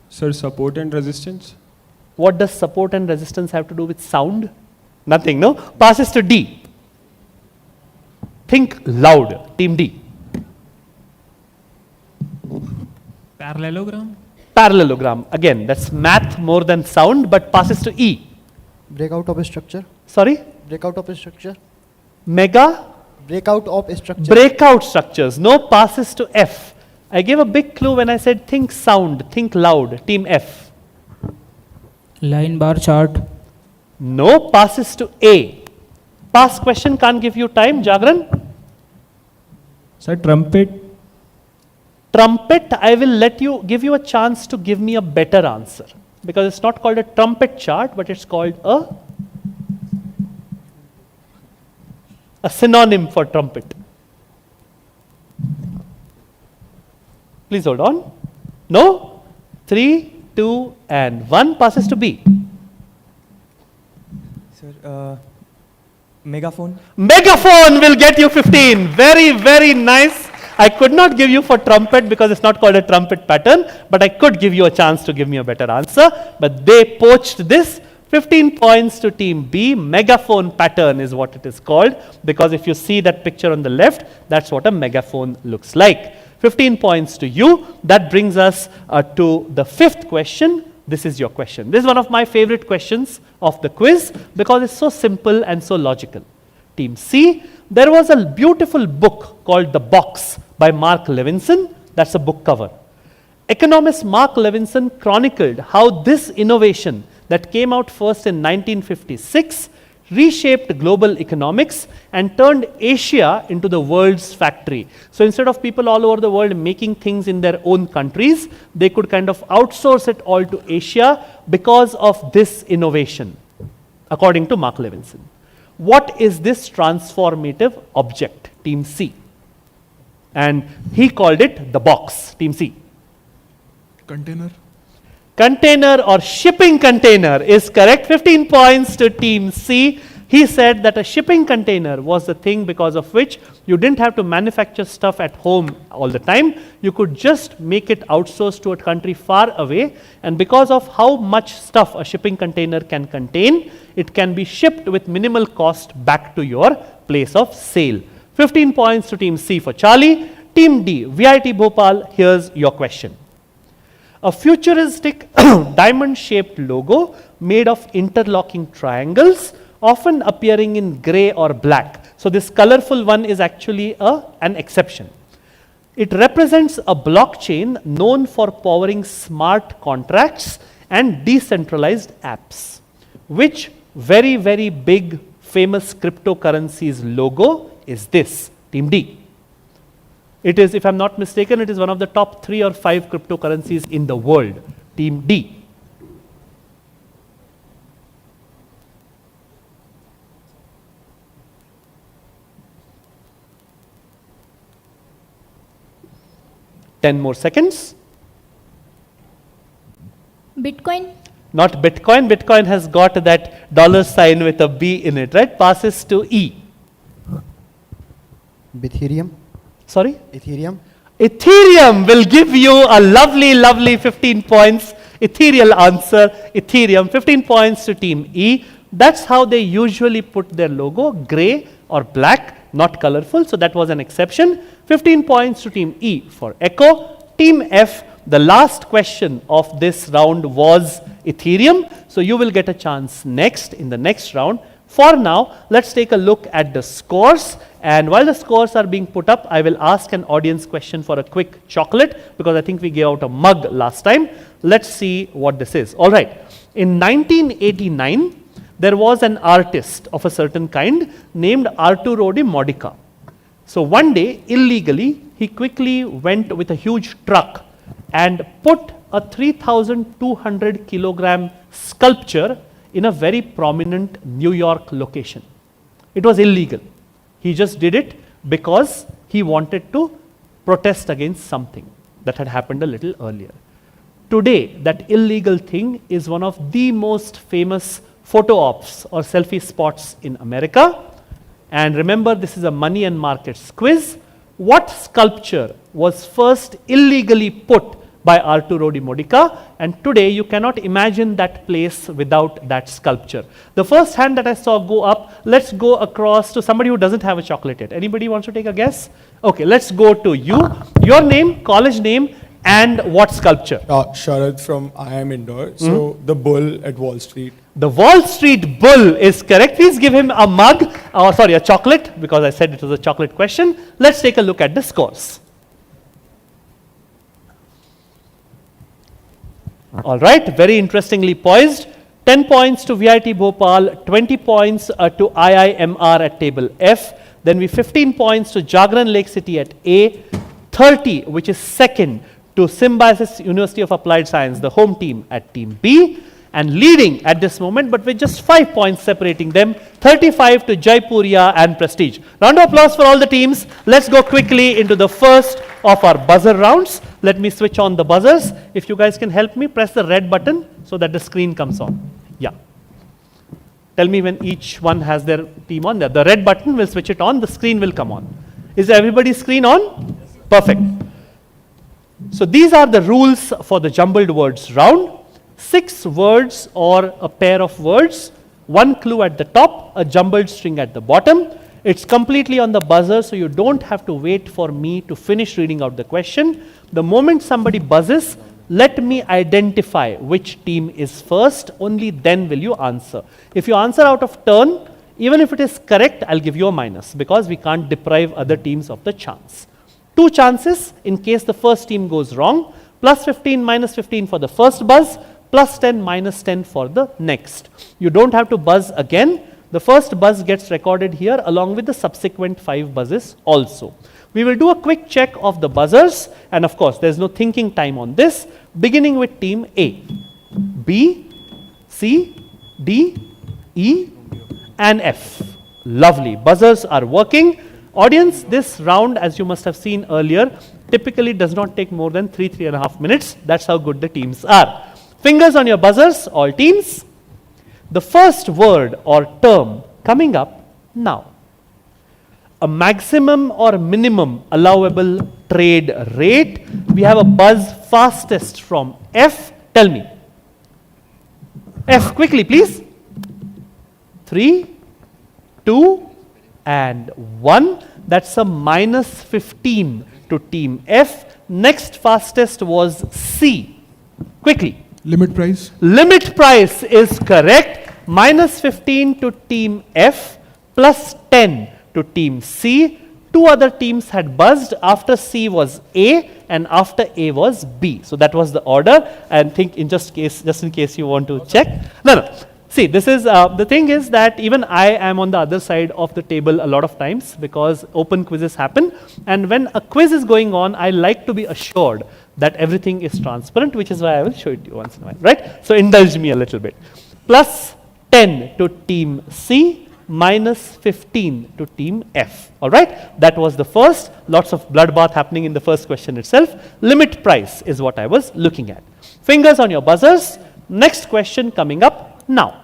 Sir, support and resistance? What does support and resistance have to do with sound? Nothing, no? Passes to D. Think loud. Team D. Parallelogram? Parallelogram. Again, that's math more than sound, but passes to E. Breakout of a structure. Sorry? Breakout of a structure. Mega? Breakout of a structure. Breakout structures. No, passes to F. I gave a big clue when I said think sound, think loud. Team F. Line bar chart? No, passes to A. Past question can't give you time. Jagran? Sir, trumpet? Trumpet, I will give you a chance to give me a better answer. Because it's not called a trumpet chart, but it's called a synonym for trumpet. Please hold on. No? 3, 2, and 1 passes to B. Sir, megaphone. Megaphone will get you 15. Very, very nice. I could not give you for trumpet because it's not called a trumpet pattern, but I could give you a chance to give me a better answer. But they poached this. 15 points to team B. Megaphone pattern is what it is called, because if you see that picture on the left, that's what a megaphone looks like. 15 points to you. That brings us to the fifth question. This is your question. This is one of my favorite questions of the quiz because it's so simple and so logical. Team C, there was a beautiful book called The Box by Mark Levinson. That's a book cover. Economist Mark Levinson chronicled how this innovation that came out first in 1956 reshaped global economics and turned Asia into the world's factory. So instead of people all over the world making things in their own countries, they could kind of outsource it all to Asia because of this innovation, according to Mark Levinson. What is this transformative object? Team C. And he called it the box. Team C. Container. Container or shipping container is correct. 15 points to team C. He said that a shipping container was the thing because of which you didn't have to manufacture stuff at home all the time. You could just make it outsourced to a country far away. And because of how much stuff a shipping container can contain, it can be shipped with minimal cost back to your place of sale. 15 points to team C for Charlie. Team D, VIT Bhopal, here's your question. A futuristic diamond-shaped logo made of interlocking triangles, often appearing in gray or black. So this colorful one is actually an exception. It represents a blockchain known for powering smart contracts and decentralized apps. Which very, very big famous cryptocurrency's logo is this? Team D. It is, if I'm not mistaken, it is one of the top 3 or 5 cryptocurrencies in the world. Team D. Ten more seconds. Bitcoin? Not Bitcoin. Bitcoin has got that $sign with a B in it, right? Passes to E. Ethereum. Sorry? Ethereum. Ethereum will give you a lovely, lovely 15 points. Ethereal answer, Ethereum. 15 points to team E. That's how they usually put their logo, grey or black, not colorful. So that was an exception. 15 points to team E for Echo. Team F, the last question of this round was Ethereum. So you will get a chance next in the next round. For now, let's take a look at the scores. And while the scores are being put up, I will ask an audience question for a quick chocolate, because I think we gave out a mug last time. Let's see what this is. All right. In 1989, there was an artist of a certain kind named Arturo de Modica. So one day, illegally, he quickly went with a huge truck and put a 3,200 kilogram sculpture in a very prominent New York location. It was illegal. He just did it because he wanted to protest against something that had happened a little earlier. Today, that illegal thing is one of the most famous photo ops or selfie spots in America. And remember, this is a money and markets quiz. What sculpture was first illegally put by Arturo de Modica? And today you cannot imagine that place without that sculpture. The first hand that I saw go up, let's go across to somebody who doesn't have a chocolate yet. Anybody wants to take a guess? Okay, let's go to you. Your name, college name, and what sculpture? Sharad from IIM Indore. So the bull at Wall Street. The Wall Street bull is correct. Please give him a mug, or sorry, a chocolate, because I said it was a chocolate question. Let's take a look at the scores. All right, very interestingly poised. 10 points to VIT Bhopal, 20 points to IIMR at table F. Then we 15 points to Jagran Lake City at A, 30, which is second, to Symbiosis University of Applied Science, the home team, at team B. And leading at this moment, but with just 5 points separating them, 35 to Jaipuria and Prestige. Round of applause for all the teams. Let's go quickly into the first of our buzzer rounds. Let me switch on the buzzers. If you guys can help me, press the red button so that the screen comes on. Yeah. Tell me when each one has their team on there. The red button will switch it on, the screen will come on. Is everybody's screen on? Perfect. So these are the rules for the jumbled words round. 6 words or a pair of words, 1 clue at the top, a jumbled string at the bottom. It's completely on the buzzer, so you don't have to wait for me to finish reading out the question. The moment somebody buzzes, let me identify which team is first, only then will you answer. If you answer out of turn, even if it is correct, I'll give you a minus, because we can't deprive other teams of the chance. 2 chances in case the first team goes wrong, plus 15, minus 15 for the first buzz, plus 10, minus 10 for the next. You don't have to buzz again. The first buzz gets recorded here along with the subsequent 5 buzzes also. We will do a quick check of the buzzers, and of course there's no thinking time on this, beginning with team A. B, C, D, E and F. Lovely. Buzzers are working. Audience, this round, as you must have seen earlier, typically does not take more than 3.5 minutes. That's how good the teams are. Fingers on your buzzers, all teams. The first word or term coming up now. A maximum or minimum allowable trade rate. We have a buzz fastest from F. Tell me. F, quickly please. 3, 2 and 1. That's a minus 15 to team F. Next fastest was C. Quickly. Limit price. Limit price is correct. Minus 15 to team F, plus 10 to team C. 2 other teams had buzzed. After C was A, and after A was B. So that was the order. And think in just in case you want to check. No. See, this is the thing is that even I am on the other side of the table a lot of times, because open quizzes happen. And when a quiz is going on, I like to be assured that everything is transparent, which is why I will show it to you once in a while, right? So indulge me a little bit. Plus 10 to team C, minus 15 to team F. All right, that was the first. Lots of bloodbath happening in the first question itself. Limit price is what I was looking at. Fingers on your buzzers. Next question coming up now.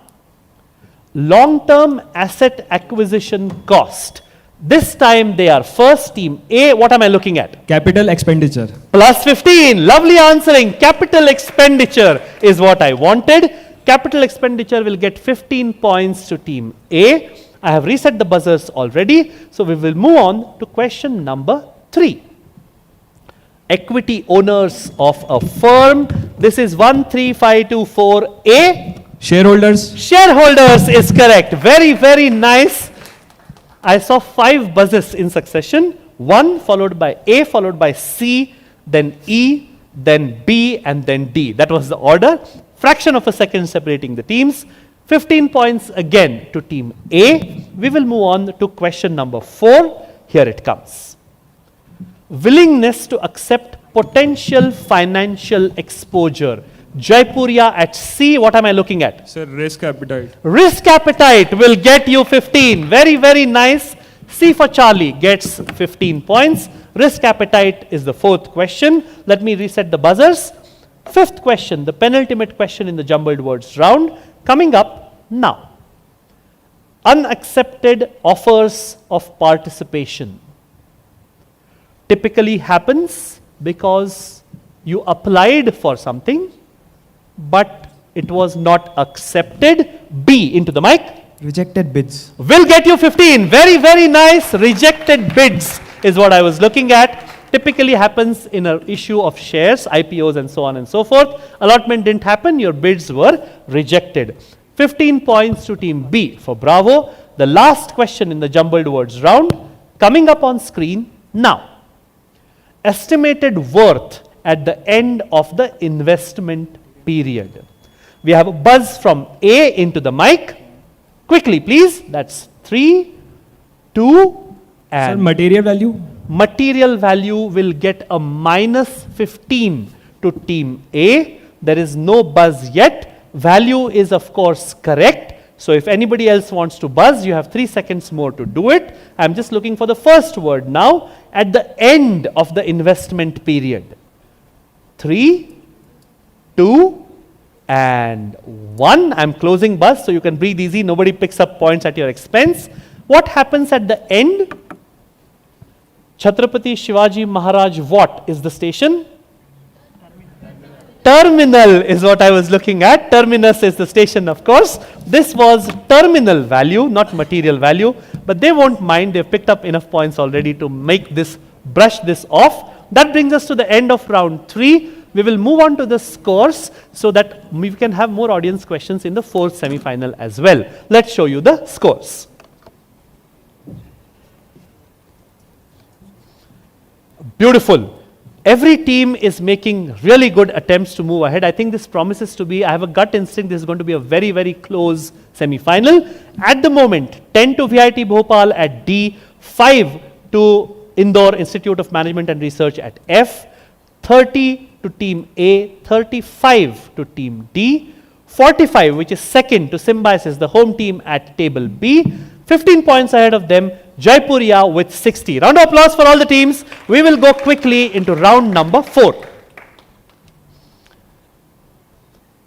Long-term asset acquisition cost. This time they are first. Team A, what am I looking at? Capital expenditure. Plus 15. Lovely answering. Capital expenditure is what I wanted. Capital expenditure will get 15 points to team A. I have reset the buzzers already, so we will move on to question number 3. Equity owners of a firm. This is 13524A. Shareholders. Shareholders is correct. Very, very nice. I saw 5 buzzes in succession. 1 followed by A, followed by C, then E, then B, and then D. That was the order. Fraction of a second separating the teams. 15 points again to team A. We will move on to question number 4. Here it comes. Willingness to accept potential financial exposure. Jaipuria at C. What am I looking at? Sir, risk appetite. Risk appetite will get you 15. Very, very nice. C for Charlie gets 15 points. Risk appetite is the 4th question. Let me reset the buzzers. 5th question, the penultimate question in the jumbled words round, coming up now. Unaccepted offers of participation typically happens because you applied for something, but it was not accepted. B, into the mic. Rejected bids. Will get you 15. Very, very nice. Rejected bids is what I was looking at. Typically happens in an issue of shares, IPOs and so on and so forth. Allotment didn't happen, your bids were rejected. 15 points to team B for Bravo. The last question in the jumbled words round, coming up on screen now. Estimated worth at the end of the investment period. We have a buzz from A into the mic. Quickly, please. That's 3, 2, and... Sir, material value? Material value will get a minus 15 to team A. There is no buzz yet. Value is, of course, correct. So if anybody else wants to buzz, you have 3 seconds more to do it. I'm just looking for the first word now. At the end of the investment period. 3, 2, and 1. I'm closing buzz so you can breathe easy. Nobody picks up points at your expense. What happens at the end? Chhatrapati Shivaji Maharaj, what is the station? Terminal is what I was looking at. Terminus is the station, of course. This was terminal value, not material value. But they won't mind. They've picked up enough points already to make this, brush this off. That brings us to the end of round 3. We will move on to the scores so that we can have more audience questions in the 4th semi-final as well. Let's show you the scores. Beautiful. Every team is making really good attempts to move ahead. I think this promises to be, I have a gut instinct this is going to be a very, very close semi-final. At the moment, 10 to VIT Bhopal at D, 5 to Indore Institute of Management and Research at F, 30 to team A, 35 to team D, 45 which is second to Symbiosis, the home team at table B, 15 points ahead of them, Jaipuria with 60. Round of applause for all the teams. We will go quickly into round number 4.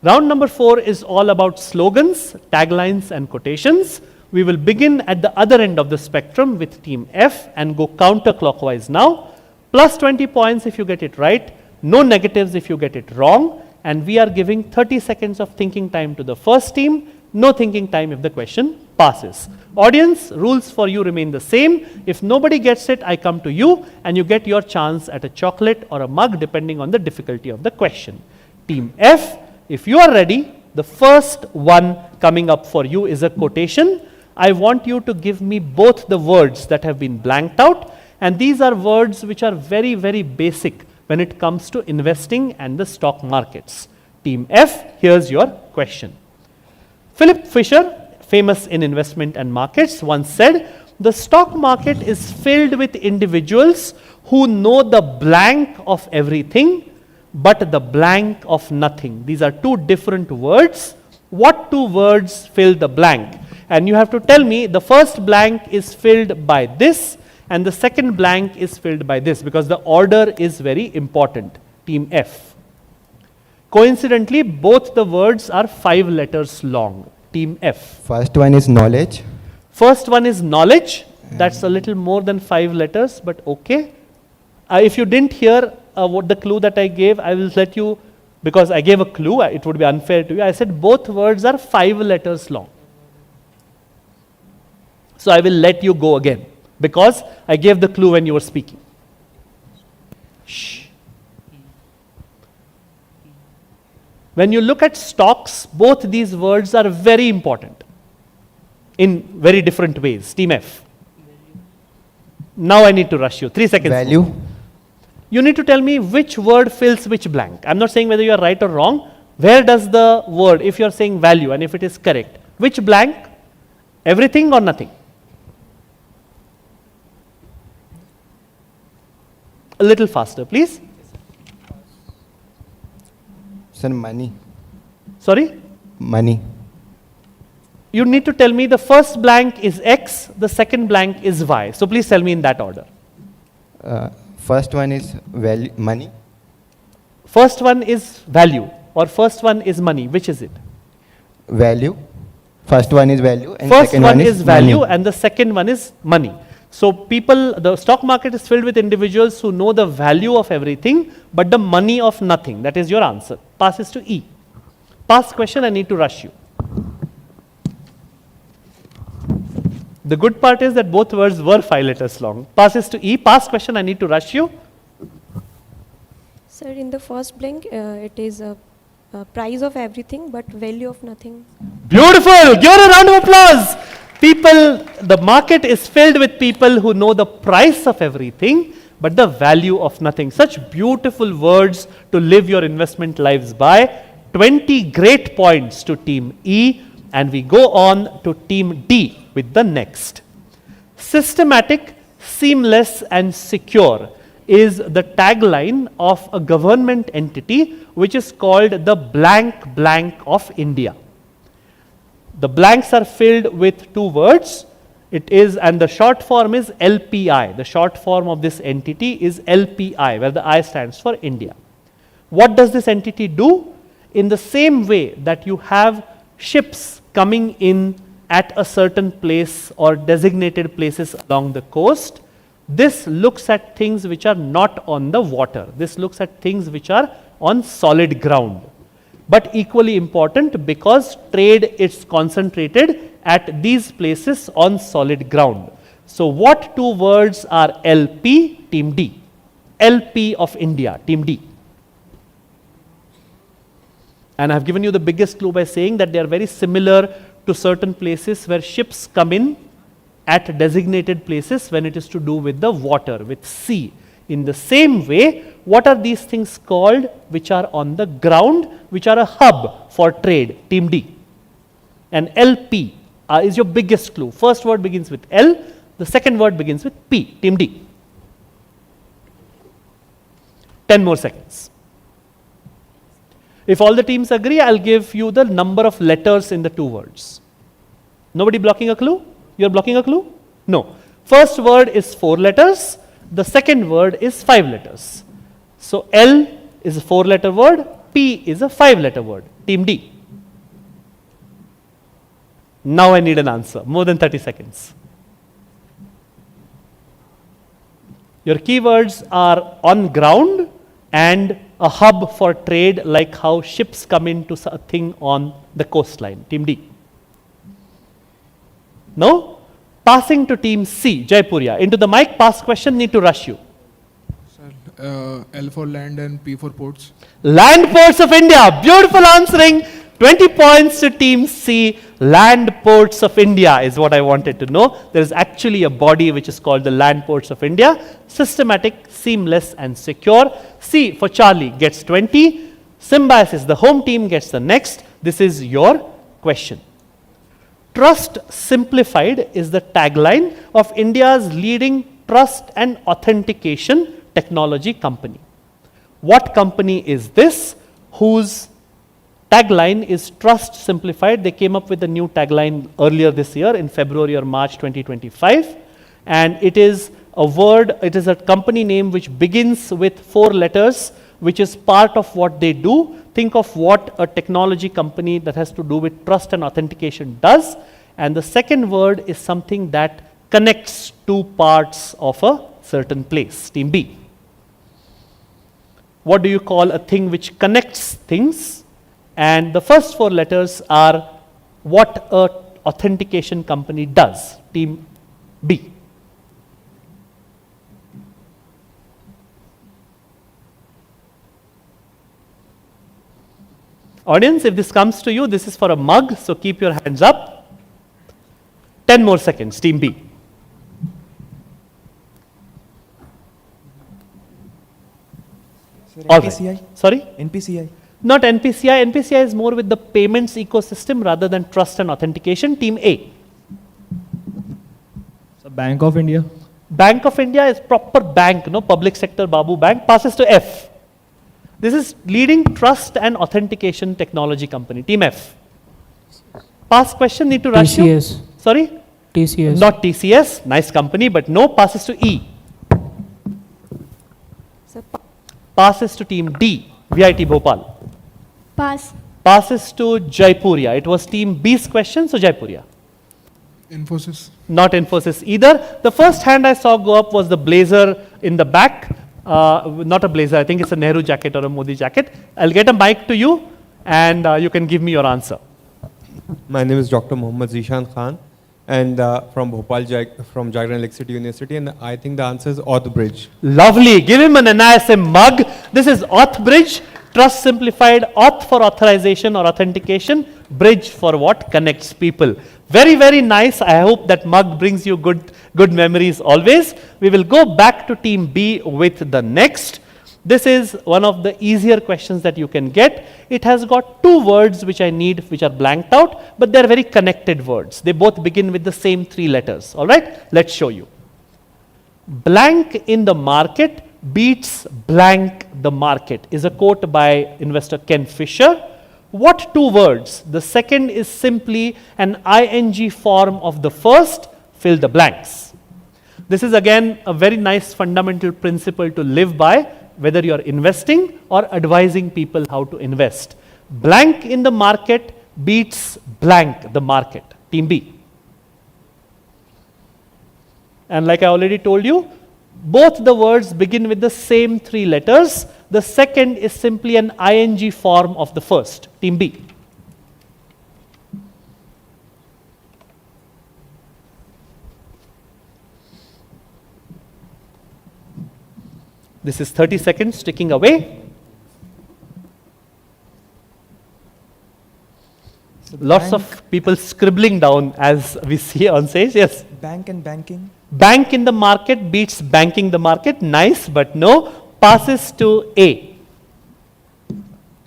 Round number 4 is all about slogans, taglines and quotations. We will begin at the other end of the spectrum with team F and go counterclockwise now. Plus 20 points if you get it right, no negatives if you get it wrong, and we are giving 30 seconds of thinking time to the first team, no thinking time if the question passes. Audience, rules for you remain the same. If nobody gets it, I come to you and you get your chance at a chocolate or a mug depending on the difficulty of the question. Team F, if you are ready, the first one coming up for you is a quotation. I want you to give me both the words that have been blanked out, and these are words which are very, very basic when it comes to investing and the stock markets. Team F, here's your question. Philip Fisher, famous in investment and markets, once said, the stock market is filled with individuals who know the blank of everything, but the blank of nothing. These are two different words. What two words fill the blank? And you have to tell me the first blank is filled by this and the second blank is filled by this, because the order is very important. Team F. Coincidentally, both the words are 5 letters long. Team F. First one is knowledge. First one is knowledge. That's a little more than 5 letters, but okay. If you didn't hear what the clue that I gave, I will let you because I gave a clue, it would be unfair to you. I said both words are 5 letters long. So I will let you go again, because I gave the clue when you were speaking. Shh. When you look at stocks, both these words are very important in very different ways. Team F. Now I need to rush you. 3 seconds. Value. More. You need to tell me which word fills which blank. I'm not saying whether you are right or wrong. Where does the word, if you are saying value and if it is correct, which blank? Everything or nothing? A little faster, please. Sir, money. Sorry? Money. You need to tell me the first blank is X, the second blank is Y. So please tell me in that order. First one is value, money. First one is value or first one is money. Which is it? Value. First one is value and first second one is value money. and the second one is money. So people, the stock market is filled with individuals who know the value of everything but the money of nothing. That is your answer. Passes to E. Past question, I need to rush you. The good part is that both words were 5 letters long. Passes to E. Past question, I need to rush you. Sir, in the first blank, it is a price of everything but value of nothing. Beautiful. Give her a round of applause. People, the market is filled with people who know the price of everything but the value of nothing. Such beautiful words to live your investment lives by. 20 great points to team E, and we go on to team D with the next. Systematic, seamless and secure is the tagline of a government entity which is called the blank blank of India. The blanks are filled with 2 words. It is, and the short form is LPI. The short form of this entity is LPI, where the I stands for India. What does this entity do? In the same way that you have ships coming in at a certain place or designated places along the coast, this looks at things which are not on the water. This looks at things which are on solid ground. But equally important, because trade is concentrated at these places on solid ground. So what 2 words are LP? Team D. LP of India, team D. And I have given you the biggest clue by saying that they are very similar to certain places where ships come in at designated places when it is to do with the water, with sea. In the same way, what are these things called which are on the ground, which are a hub for trade? Team D. And LP is your biggest clue. First word begins with L, the second word begins with P. Team D. 10 more seconds. If all the teams agree, I'll give you the number of letters in the 2 words. Nobody blocking a clue? You're blocking a clue? No. First word is 4 letters. The second word is 5 letters. So L is a 4-letter word. P is a 5-letter word. Team D. Now I need an answer. More than 30 seconds. Your keywords are on ground and a hub for trade, like how ships come into a thing on the coastline. Team D. No? Passing to team C, Jaipuria. Into the mic, pass question, need to rush you. Sir, L for land and P for ports. Land ports of India. Beautiful answering. 20 points to team C. Land ports of India is what I wanted to know. There is actually a body which is called the Land Ports of India. Systematic, seamless and secure. C for Charlie gets 20. Symbiosis, the home team, gets the next. This is your question. Trust Simplified is the tagline of India's leading trust and authentication technology company. What company is this whose tagline is Trust Simplified? They came up with a new tagline earlier this year in February or March 2025, and it is a word, it is a company name which begins with 4 letters, which is part of what they do. Think of what a technology company that has to do with trust and authentication does, and the second word is something that connects 2 parts of a certain place. Team B. what do you call a thing which connects things? And the first 4 letters are what a authentication company does. Team B. Audience, if this comes to you, this is for a mug, so keep your hands up. 10 more seconds, Team B. All right. NPCI? Sorry? NPCI. Not NPCI. NPCI is more with the payments ecosystem rather than trust and authentication. Team A. So Bank of India. Bank of India is proper bank, no public sector Babu Bank. Passes to F. This is leading trust and authentication technology company. Team F. Pass question, need to rush you. TCS. Sorry? TCS. Not TCS. Nice company, but no. Passes to E. Passes to team D. VIT Bhopal. Pass. Passes to Jaipuria. It was team B's question, so Jaipuria. Infosys. Not Infosys either. The first hand I saw go up was the blazer in the back. Not a blazer, I think it's a Nehru jacket or a Modi jacket. I'll get a mic to you and you can give me your answer. My name is Dr. Mohammad Zishan Khan and from Bhopal, from Jagran Electricity University, and I think the answer is Auth Bridge. Lovely. Give him an NISM mug. This is Auth Bridge. Trust simplified. Auth for authorization or authentication. Bridge for what? Connects people. Very, very nice. I hope that mug brings you good memories always. We will go back to team B with the next. This is one of the easier questions that you can get. It has got 2 words which I need, which are blanked out, but they are very connected words. They both begin with the same 3 letters. All right, let's show you. Blank in the market beats blank the market is a quote by investor Ken Fisher. What 2 words? The second is simply an ing form of the first. Fill the blanks. This is again a very nice fundamental principle to live by, whether you are investing or advising people how to invest. Blank in the market beats blank the market. Team B. And like I already told you, both the words begin with the same 3 letters. The second is simply an ing form of the first. Team B. This is 30 seconds ticking away. So Lots of people scribbling down as we see on stage. Yes. Bank and banking. Bank in the market beats banking the market. Nice, but no. Passes to A.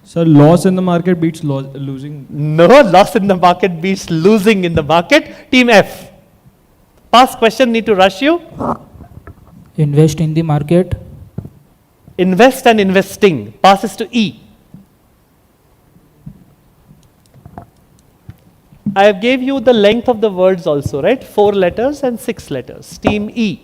So loss in the market beats losing. No, loss in the market beats losing in the market. Team F. Pass question, need to rush you. Invest in the market. Invest and investing. Passes to E. I gave you the length of the words also, right? 4 letters and 6 letters. Team E.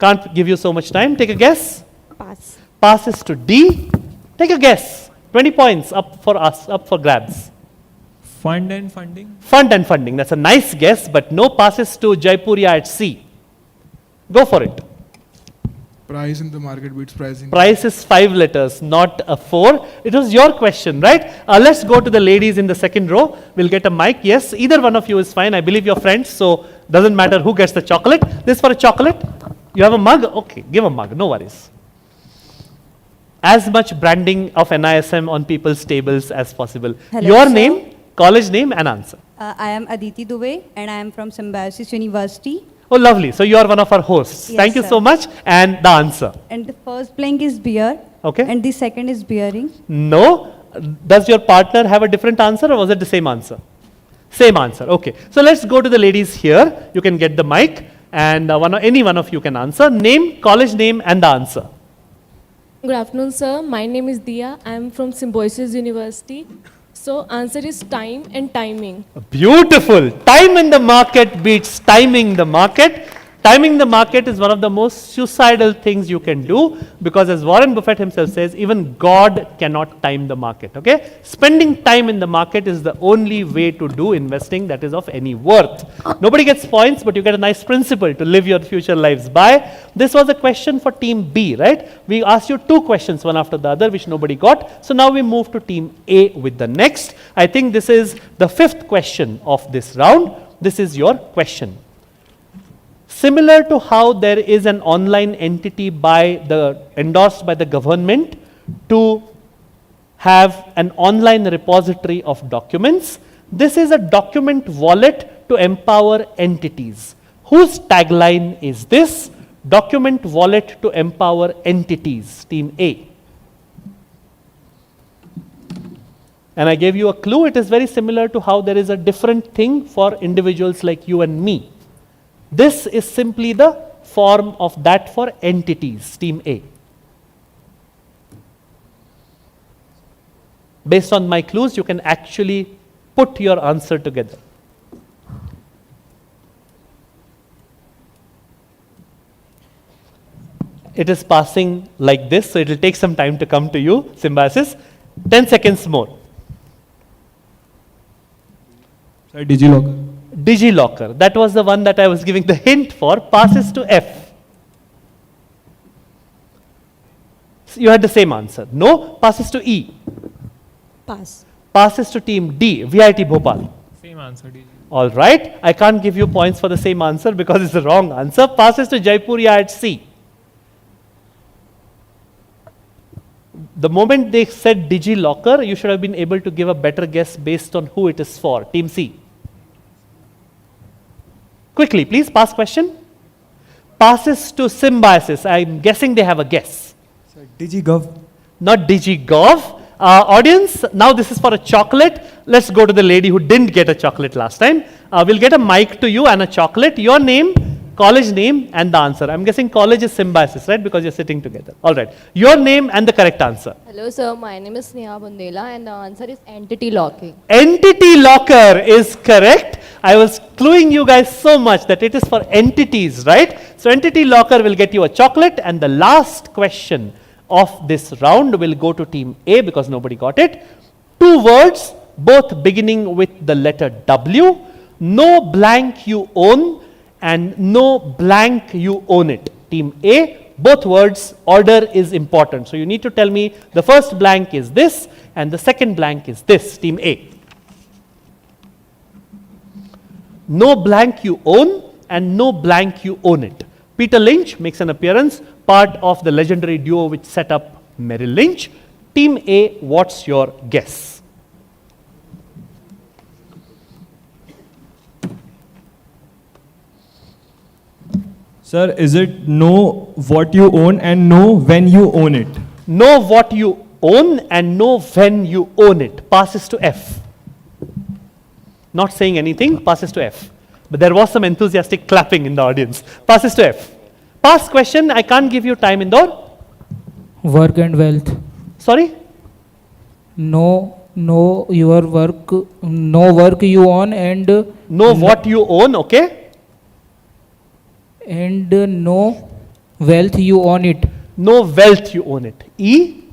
Can't give you so much time. Take a guess. Pass. Passes to D. Take a guess. 20 points up for us, up for grabs. Fund and funding. Fund and funding. That's a nice guess, but no. Passes to Jaipuria at C. Go for it. Price in the market beats pricing. Price is 5 letters, not a 4. It was your question, right? Let's go to the ladies in the second row. We'll get a mic. Yes, either one of you is fine. I believe you're friends, so doesn't matter who gets the chocolate. This for a chocolate. You have a mug? Okay, give a mug. No worries. As much branding of NISM on people's tables as possible. Hello, your sir. name, college name, and answer. I am Aditi Dubey and I am from Symbiosis University. Oh, lovely. So you are one of our hosts. Yes, Thank you sir. so much. And the answer. And the first blank is beer. Okay. And the second is bearing. No. Does your partner have a different answer or was it the same answer? Same answer. Okay. So let's go to the ladies here. You can get the mic and any one of you can answer. Name, college name, and the answer. Good afternoon, sir. My name is Dia. I am from Symbiosis University. So answer is time and timing. Beautiful. Time in the market beats timing the market. Timing the market is one of the most suicidal things you can do, because as Warren Buffett himself says, even God cannot time the market, okay? Spending time in the market is the only way to do investing that is of any worth. Nobody gets points, but you get a nice principle to live your future lives by. This was a question for team B, right? We asked you 2 questions, one after the other, which nobody got. So now we move to team A with the next. I think this is the 5th question of this round. This is your question. Similar to how there is an online entity endorsed by the government to have an online repository of documents, this is a document wallet to empower entities. Whose tagline is this? Document wallet to empower entities, team A. And I gave you a clue. It is very similar to how there is a different thing for individuals like you and me. This is simply the form of that for entities, team A. Based on my clues, you can actually put your answer together. It is passing like this, so it will take some time to come to you, Symbiosis. 10 seconds more. Sir, DigiLocker. DigiLocker. That was the one that I was giving the hint for. Passes to F. So you had the same answer. No. Passes to E. Pass. Passes to team D. VIT Bhopal. Same answer, DG. All right. I can't give you points for the same answer because it's the wrong answer. Passes to Jaipuria at C. The moment they said DigiLocker, you should have been able to give a better guess based on who it is for. Team C. Quickly, please, pass question. Passes to Symbiosis. I'm guessing they have a guess. Sir, DigiGov. Not DigiGov. Audience, now this is for a chocolate. Let's go to the lady who didn't get a chocolate last time. We'll get a mic to you and a chocolate. Your name, college name, and the answer. I'm guessing college is Symbiosis, right? Because you're sitting together. All right. Your name and the correct answer. Hello, sir. My name is Sneha Bundela, and the answer is entity locking. Entity locker is correct. I was cluing you guys so much that it is for entities, right? So entity locker will get you a chocolate, and the last question of this round will go to team A because nobody got it. 2 words, both beginning with the letter W. No blank you own and no blank you own it. Team A, both words, order is important. So you need to tell me the first blank is this and the second blank is this. Team A. No blank you own and no blank you own it. Peter Lynch makes an appearance, part of the legendary duo which set up Merrill Lynch. Team A, what's your guess? Sir, is it know what you own and know when you own it? Know what you own and know when you own it. Passes to F. Not saying anything, passes to F. But there was some enthusiastic clapping in the audience. Passes to F. Pass question, I can't give you time, Indore. Work and wealth. Sorry? Know your work, know work you own and... Know what you own, okay? And know wealth you own it. Know wealth you own it. E?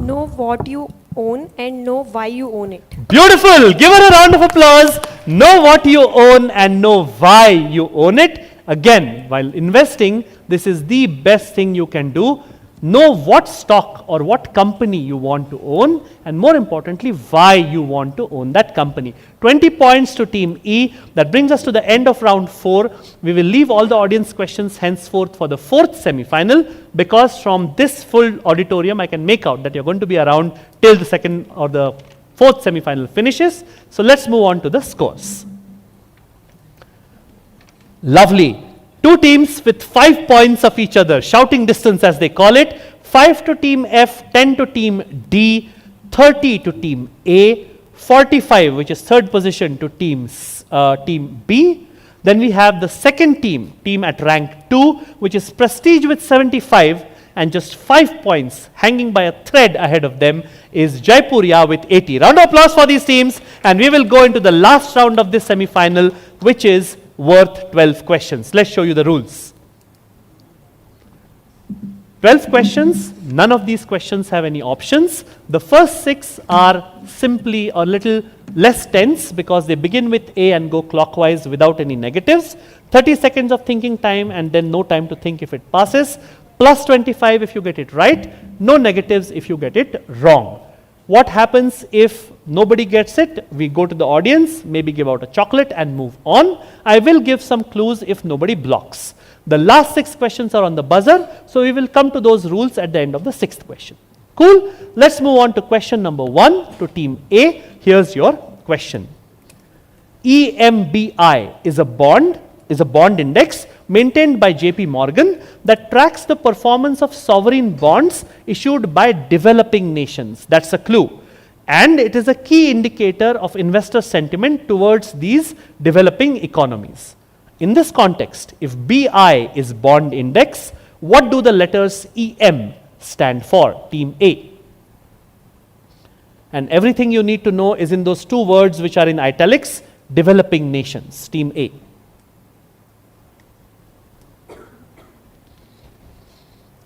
Know what you own and know why you own it. Beautiful. Give her a round of applause. Know what you own and know why you own it. Again, while investing, this is the best thing you can do. Know what stock or what company you want to own, and more importantly, why you want to own that company. 20 points to team E. That brings us to the end of round 4. We will leave all the audience questions henceforth for the 4th semi-final, because from this full auditorium, I can make out that you're going to be around till the 2nd or the 4th semi-final finishes. So let's move on to the scores. Lovely. 2 teams with 5 points of each other, shouting distance as they call it. 5 to team F, 10 to team D, 30 to team A, 45, which is 3rd position, to team B. Then we have the second team at rank 2, which is Prestige with 75, and just 5 points hanging by a thread ahead of them is Jaipuria with 80. Round of applause for these teams, and we will go into the last round of this semi-final, which is worth 12 questions. Let's show you the rules. 12 questions, none of these questions have any options. The first 6 are simply a little less tense because they begin with A and go clockwise without any negatives. 30 seconds of thinking time and then no time to think if it passes. Plus 25 if you get it right. No negatives if you get it wrong. What happens if nobody gets it? We go to the audience, maybe give out a chocolate and move on. I will give some clues if nobody blocks. The last 6 questions are on the buzzer, so we will come to those rules at the end of the 6th question. Cool? Let's move on to question number 1 to team A. Here's your question. EMBI is a bond index maintained by JP Morgan that tracks the performance of sovereign bonds issued by developing nations. That's a clue. And it is a key indicator of investor sentiment towards these developing economies. In this context, if BI is bond index, what do the letters EM stand for? Team A. And everything you need to know is in those 2 words which are in italics, developing nations. Team A.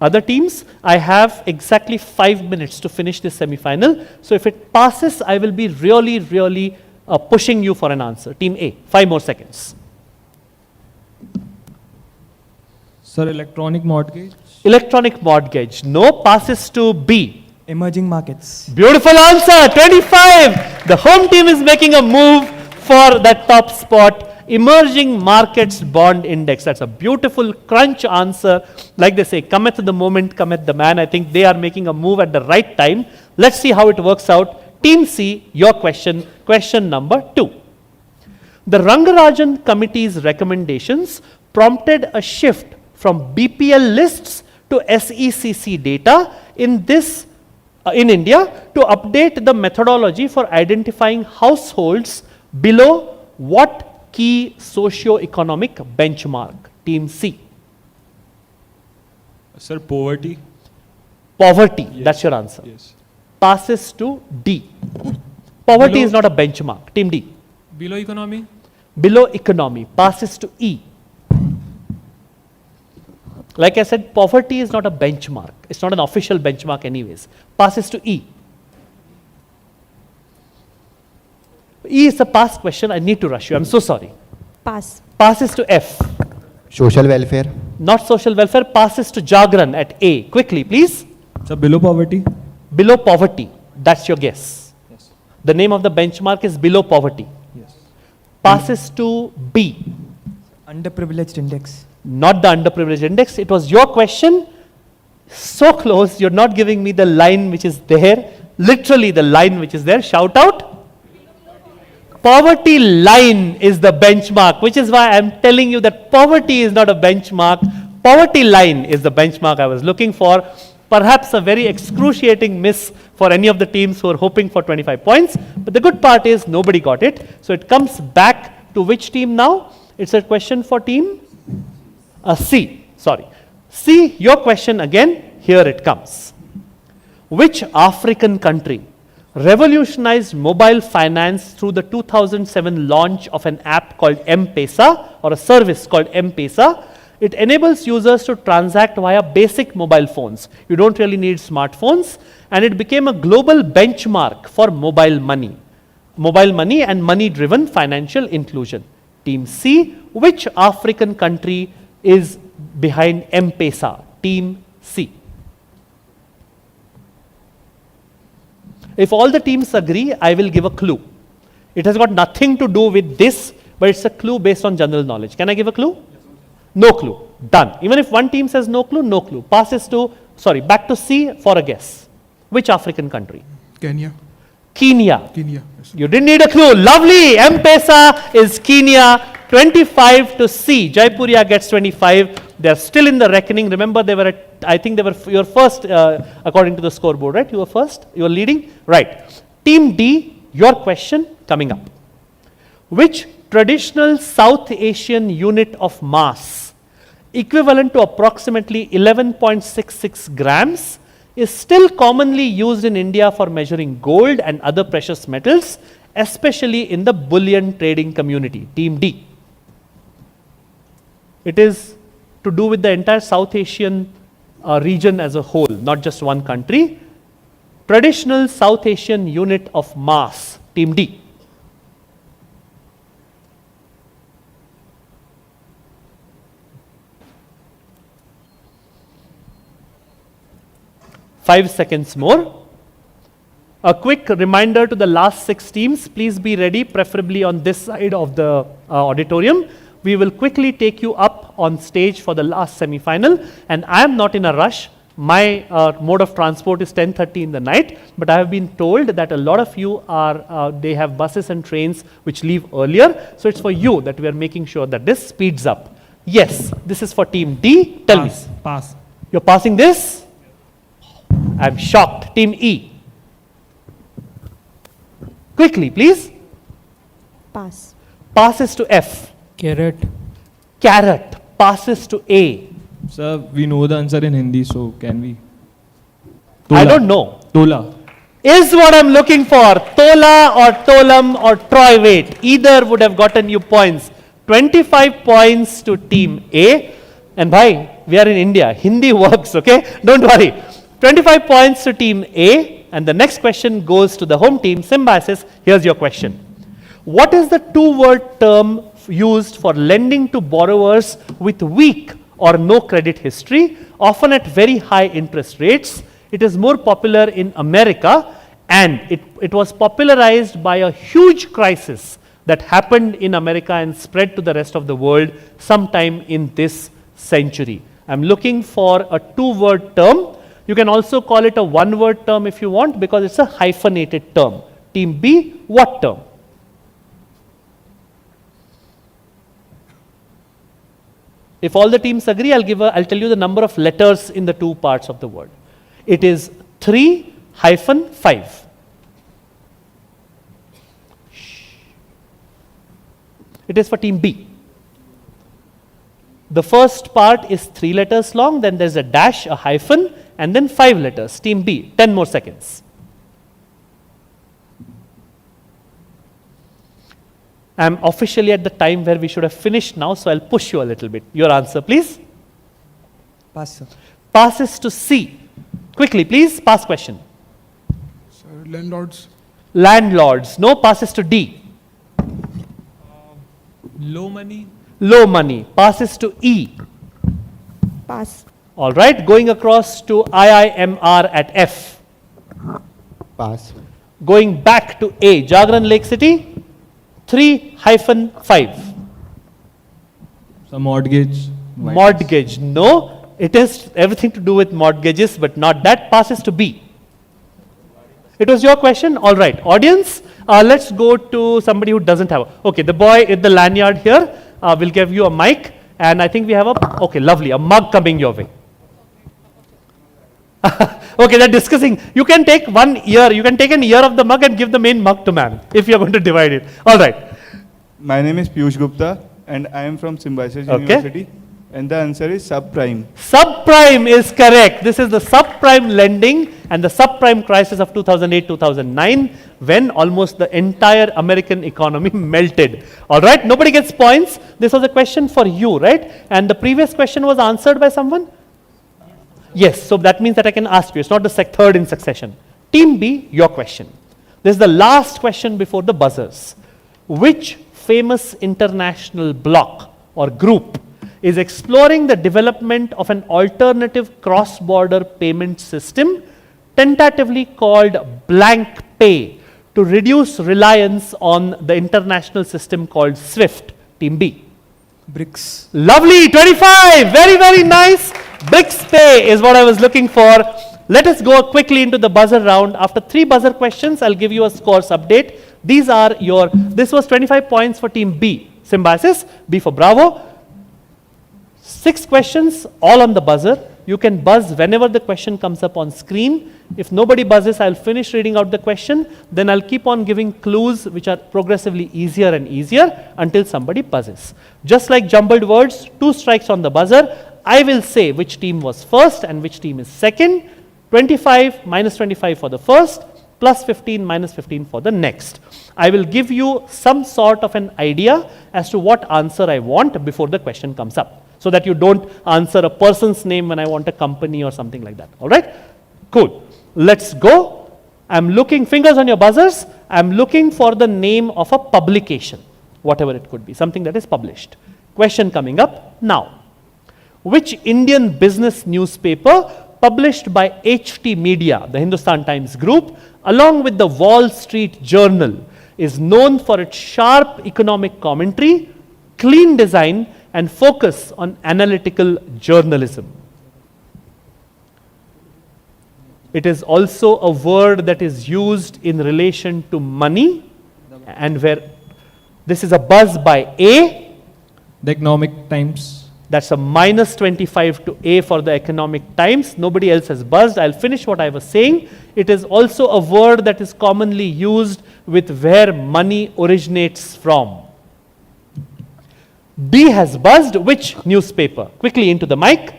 Other teams, I have exactly 5 minutes to finish this semi-final. So if it passes, I will be really pushing you for an answer. Team A, 5 more seconds. Sir, electronic mortgage. Electronic mortgage. No, passes to B. Emerging markets. Beautiful answer, 25. The home team is making a move for that top spot. Emerging markets bond index. That's a beautiful crunch answer. Like they say, cometh the moment, cometh the man. I think they are making a move at the right time. Let's see how it works out. Team C, your question, question number 2. The Rangarajan Committee's recommendations prompted a shift from BPL lists to SECC data in India to update the methodology for identifying households below what key socio-economic benchmark? Team C. Sir, poverty. Poverty, Yes. that's your answer. Yes. Passes to D. Poverty is not a benchmark. Team D. Below economy. Below economy, passes to E. Like I said, poverty is not a benchmark. It's not an official benchmark anyways. Passes to E. E is a pass question. I need to rush you. I'm so sorry. Pass. Passes to F. Social welfare. Not social welfare. Passes to Jagran at A. Quickly, please. Sir, below poverty. Below poverty. That's your guess. Yes. The name of the benchmark is below poverty. Yes. Passes to B. Underprivileged index. Not the underprivileged index. It was your question. So close. You're not giving me the line which is there. Literally the line which is there. Shout out. Poverty line is the benchmark, which is why I'm telling you that poverty is not a benchmark. Poverty line is the benchmark I was looking for. Perhaps a very excruciating miss for any of the teams who are hoping for 25 points. But the good part is nobody got it. So it comes back to which team now? It's a question for team C. Sorry. C, your question again. Here it comes. Which African country revolutionized mobile finance through the 2007 launch of an app called M-Pesa, or a service called M-Pesa? It enables users to transact via basic mobile phones. You don't really need smartphones, and it became a global benchmark for mobile money and money-driven financial inclusion. Team C, which African country is behind M-Pesa? Team C. If all the teams agree, I will give a clue. It has got nothing to do with this, but it's a clue based on general knowledge. Can I give a clue? No clue. Done. Even if one team says no clue, no clue. Passes to, back to C for a guess. Which African country? Kenya. Kenya. Kenya. Yes. You didn't need a clue. Lovely. M-Pesa is Kenya. 25 to C. Jaipuria gets 25. They're still in the reckoning. Remember, they were at, I think they were your first, according to the scoreboard, right? You were first. You were leading. Right. Team D, your question coming up. Which traditional South Asian unit of mass, equivalent to approximately 11.66 grams, is still commonly used in India for measuring gold and other precious metals, especially in the bullion trading community? Team D. It is to do with the entire South Asian region as a whole, not just one country. Traditional South Asian unit of mass, team D. Five seconds more. A quick reminder to the last 6 teams, please be ready, preferably on this side of the auditorium. We will quickly take you up on stage for the last semi-final, and I am not in a rush. My mode of transport is 10:30 in the night, but I have been told that a lot of you are, they have buses and trains which leave earlier, so it's for you that we are making sure that this speeds up. Yes, this is for team D. Tell me. Pass. You're passing this? I'm shocked. Team E. Quickly, please. Pass. Passes to F. Carrot. Carrot. Passes to A. Sir, we know the answer in Hindi, so can we? I don't know. Tola. Is what I'm looking for. Tola or Tolam or troy weight. Either would have gotten you points. 25 points to team A. And bhai, we are in India. Hindi works, okay? Don't worry. 25 points to team A. And the next question goes to the home team, Symbiosis. Here's your question. What is the 2-word term used for lending to borrowers with weak or no credit history, often at very high interest rates? It is more popular in America, and it was popularized by a huge crisis that happened in America and spread to the rest of the world sometime in this century. I'm looking for a 2-word term. You can also call it a 1-word term if you want, because it's a hyphenated term. Team B, what term? If all the teams agree, I'll tell you the number of letters in the 2 parts of the word. It is 3-5. It is for team B. The first part is 3 letters long, then there's a dash, a hyphen, and then 5 letters. Team B, 10 more seconds. I'm officially at the time where we should have finished now, so I'll push you a little bit. Your answer, please. Pass, sir. Passes to C. Quickly, please. Pass question. Sir, landlords. Landlords. No. Passes to D. Low money. Low money. Passes to E. Pass. All right. Going across to IIMR at F. Pass. Going back to A. Jagran Lake City. 3-5. Some mortgage. Mortgage. No. It is everything to do with mortgages, but not that. Passes to B. It was your question? All right. Audience, let's go to somebody who doesn't have a... Okay, the boy at the lanyard here will give you a mic. And I think we have a... Okay, lovely. A mug coming your way. Okay, they're discussing. You can take one ear. You can take an ear of the mug and give the main mug to man if you're going to divide it. All right. My name is Piyush Gupta and I am from Symbiosis University. And the answer is subprime. Subprime is correct. This is the subprime lending and the subprime crisis of 2008-2009 when almost the entire American economy melted. All right, nobody gets points. This was a question for you, right? And the previous question was answered by someone? Yes, so that means that I can ask you. It's not the third in succession. Team B, your question. This is the last question before the buzzers. Which famous international bloc or group is exploring the development of an alternative cross-border payment system, tentatively called blank pay, to reduce reliance on the international system called SWIFT? Team B. BRICS. Lovely, 25. Very, very nice. BRICS pay is what I was looking for. Let us go quickly into the buzzer round. After 3 buzzer questions, I'll give you a scores update. These are your, this was 25 points for team B, Symbiosis, B for Bravo. 6 questions, all on the buzzer. You can buzz whenever the question comes up on screen. If nobody buzzes, I'll finish reading out the question. Then I'll keep on giving clues which are progressively easier and easier until somebody buzzes. Just like jumbled words, 2 strikes on the buzzer. I will say which team was first and which team is second. 25 minus 25 for the first, plus 15, minus 15 for the next. I will give you some sort of an idea as to what answer I want before the question comes up, so that you don't answer a person's name when I want a company or something like that. All right? Cool. Let's go. I'm looking, fingers on your buzzers, I'm looking for the name of a publication, whatever it could be, something that is published. Question coming up now. Which Indian business newspaper published by HT Media, the Hindustan Times Group, along with the Wall Street Journal, is known for its sharp economic commentary, clean design, and focus on analytical journalism? It is also a word that is used in relation to money, and where this is a buzz by A. The Economic Times. That's a minus 25 to A for the Economic Times. Nobody else has buzzed. I'll finish what I was saying. It is also a word that is commonly used with where money originates from. D has buzzed. Which newspaper? Quickly into the mic.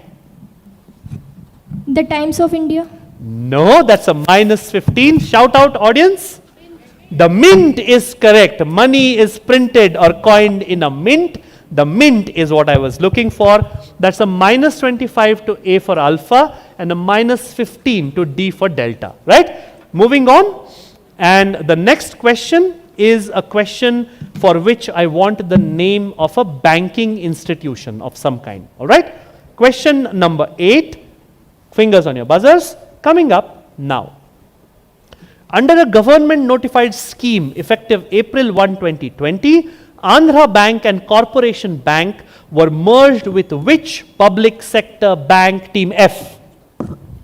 The Times of India. No, that's a minus 15. Shout out, audience. The Mint is correct. Money is printed or coined in a mint. The Mint is what I was looking for. That's a minus 25 to A for alpha and a minus 15 to D for delta. Right? Moving on. And the next question is a question for which I want the name of a banking institution of some kind. All right? Question number 8. Fingers on your buzzers. Coming up now. Under a government notified scheme effective April 1, 2020, Andhra Bank and Corporation Bank were merged with which public sector bank, team F?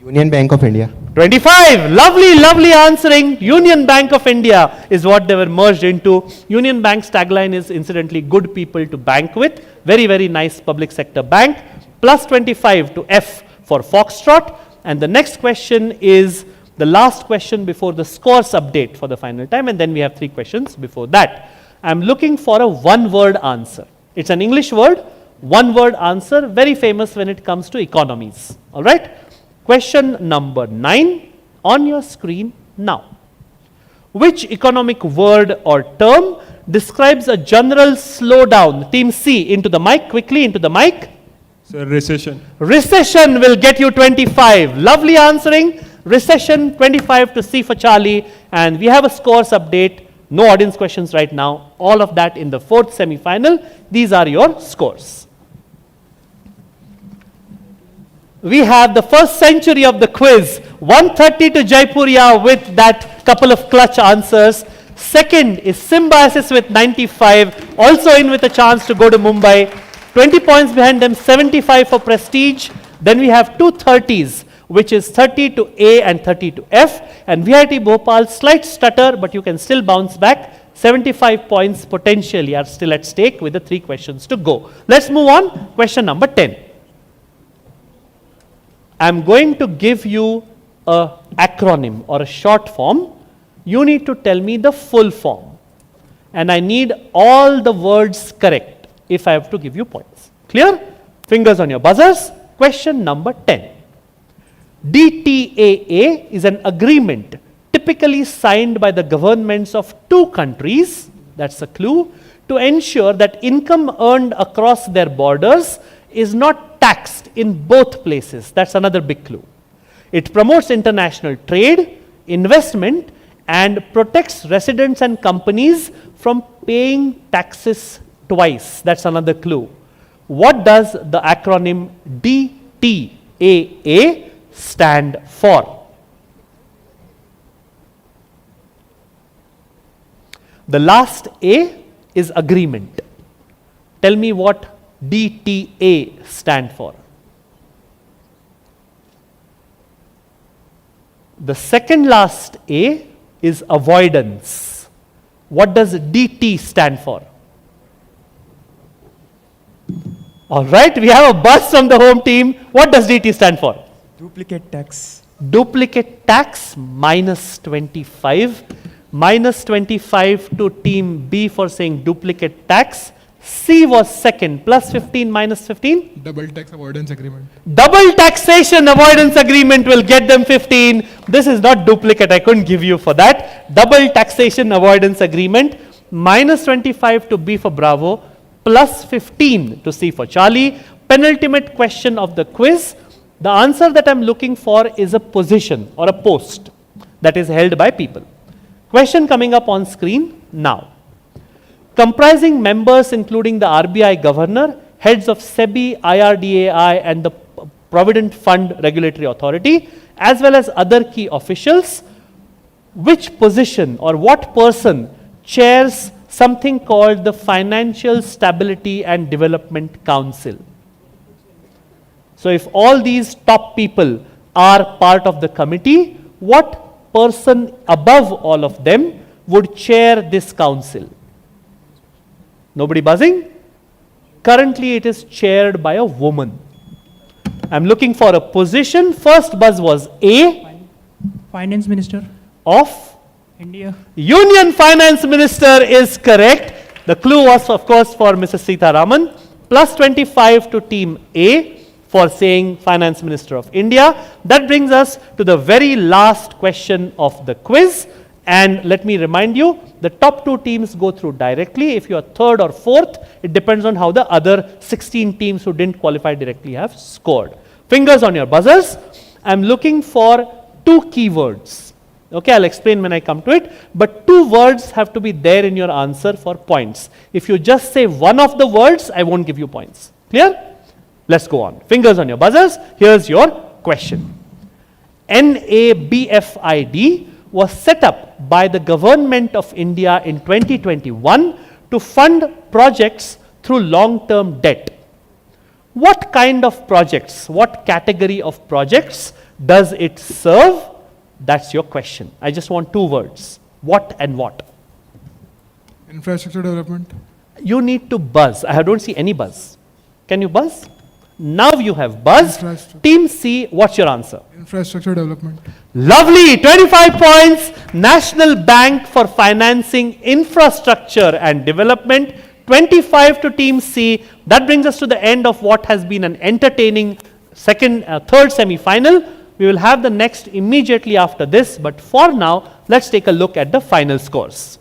Union Bank of India. 25. Lovely, lovely answering. Union Bank of India is what they were merged into. Union Bank's tagline is incidentally good people to bank with. Very, very nice public sector bank. Plus 25 to F for Foxtrot. And the next question is the last question before the scores update for the final time, and then we have 3 questions before that. I'm looking for a one-word answer. It's an English word, one-word answer, very famous when it comes to economies. All right? Question number 9 on your screen now. Which economic word or term describes a general slowdown? Team C, into the mic, quickly into the mic. Sir, recession. Recession will get you 25. Lovely answering. Recession, 25 to C for Charlie. And we have a scores update. No audience questions right now. All of that in the 4th semi-final. These are your scores. We have the first century of the quiz. 130 to Jaipuria with that couple of clutch answers. Second is Symbiosis with 95. Also in with a chance to go to Mumbai. 20 points behind them, 75 for Prestige. Then we have 2 30s, which is 30 to A and 30 to F. And VIT Bhopal, slight stutter, but you can still bounce back. 75 points potentially are still at stake with the 3 questions to go. Let's move on. Question number 10. I'm going to give you an acronym or a short form. You need to tell me the full form. And I need all the words correct if I have to give you points. Clear? Fingers on your buzzers. Question number 10. DTAA is an agreement typically signed by the governments of 2 countries, that's a clue, to ensure that income earned across their borders is not taxed in both places. That's another big clue. It promotes international trade, investment, and protects residents and companies from paying taxes twice. That's another clue. What does the acronym DTAA stand for? The last A is agreement. Tell me what DTA stand for. The second last A is avoidance. What does DT stand for? All right, we have a buzz from the home team. What does DT stand for? Duplicate tax. Duplicate tax, minus 25. Minus 25 to team B for saying duplicate tax. C was second. Plus 15 minus 15? Double tax avoidance agreement. Double taxation avoidance agreement will get them 15. This is not duplicate. I couldn't give you for that. Double taxation avoidance agreement. Minus 25 to B for Bravo. Plus 15 to C for Charlie. Penultimate question of the quiz. The answer that I'm looking for is a position or a post that is held by people. Question coming up on screen now. Comprising members including the RBI governor, heads of SEBI, IRDAI and the Provident Fund Regulatory Authority, as well as other key officials, which position or what person chairs something called the Financial Stability and Development Council? So if all these top people are part of the committee, what person above all of them would chair this council? Nobody buzzing? Currently it is chaired by a woman. I'm looking for a position. First buzz was A. Finance Minister Of India. Union Finance Minister is correct. The clue was of course for Mrs. Sita Raman. Plus 25 to team A for saying Finance Minister of India. That brings us to the very last question of the quiz. And let me remind you, the top two teams go through directly. If you are third or fourth, it depends on how the other 16 teams who didn't qualify directly have scored. Fingers on your buzzers. I'm looking for two keywords. Okay, I'll explain when I come to it. But two words have to be there in your answer for points. If you just say one of the words, I won't give you points. Clear? Let's go on. Fingers on your buzzers. Here's your question. NABFID was set up by the Government of India in 2021 to fund projects through long-term debt. What kind of projects, what category of projects does it serve? That's your question. I just want two words. What and what? Infrastructure development. You need to buzz. I don't see any buzz. Can you buzz? Now you have buzzed. Team C, what's your answer? Infrastructure development. Lovely, 25 points. National Bank for financing infrastructure and development. 25 to Team C. That brings us to the end of what has been an entertaining third semi-final. We will have the next immediately after this, but for now, let's take a look at the final scores.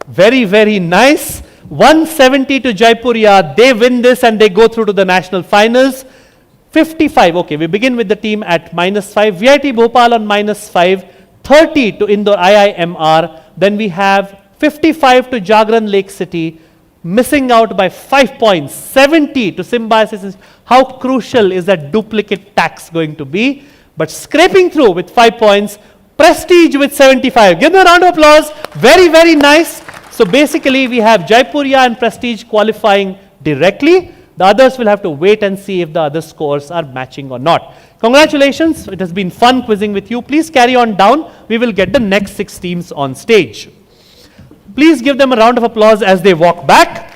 Very, very nice. 170 to Jaipuria, they win this and they go through to the national finals. 55, okay, we begin with the team at -5, VIT Bhopal on -5, 30 to Indore IIMR, then we have 55 to Jagran Lake City, missing out by 5 points, 70 to Symbiosis. How crucial is that duplicate tax going to be? But scraping through with 5 points, Prestige with 75. Give them a round of applause. Very, very nice. So basically, we have Jaipuria and Prestige qualifying directly. The others will have to wait and see if the other scores are matching or not. Congratulations. It has been fun quizzing with you. Please carry on down. We will get the next 6 teams on stage. Please give them a round of applause as they walk back.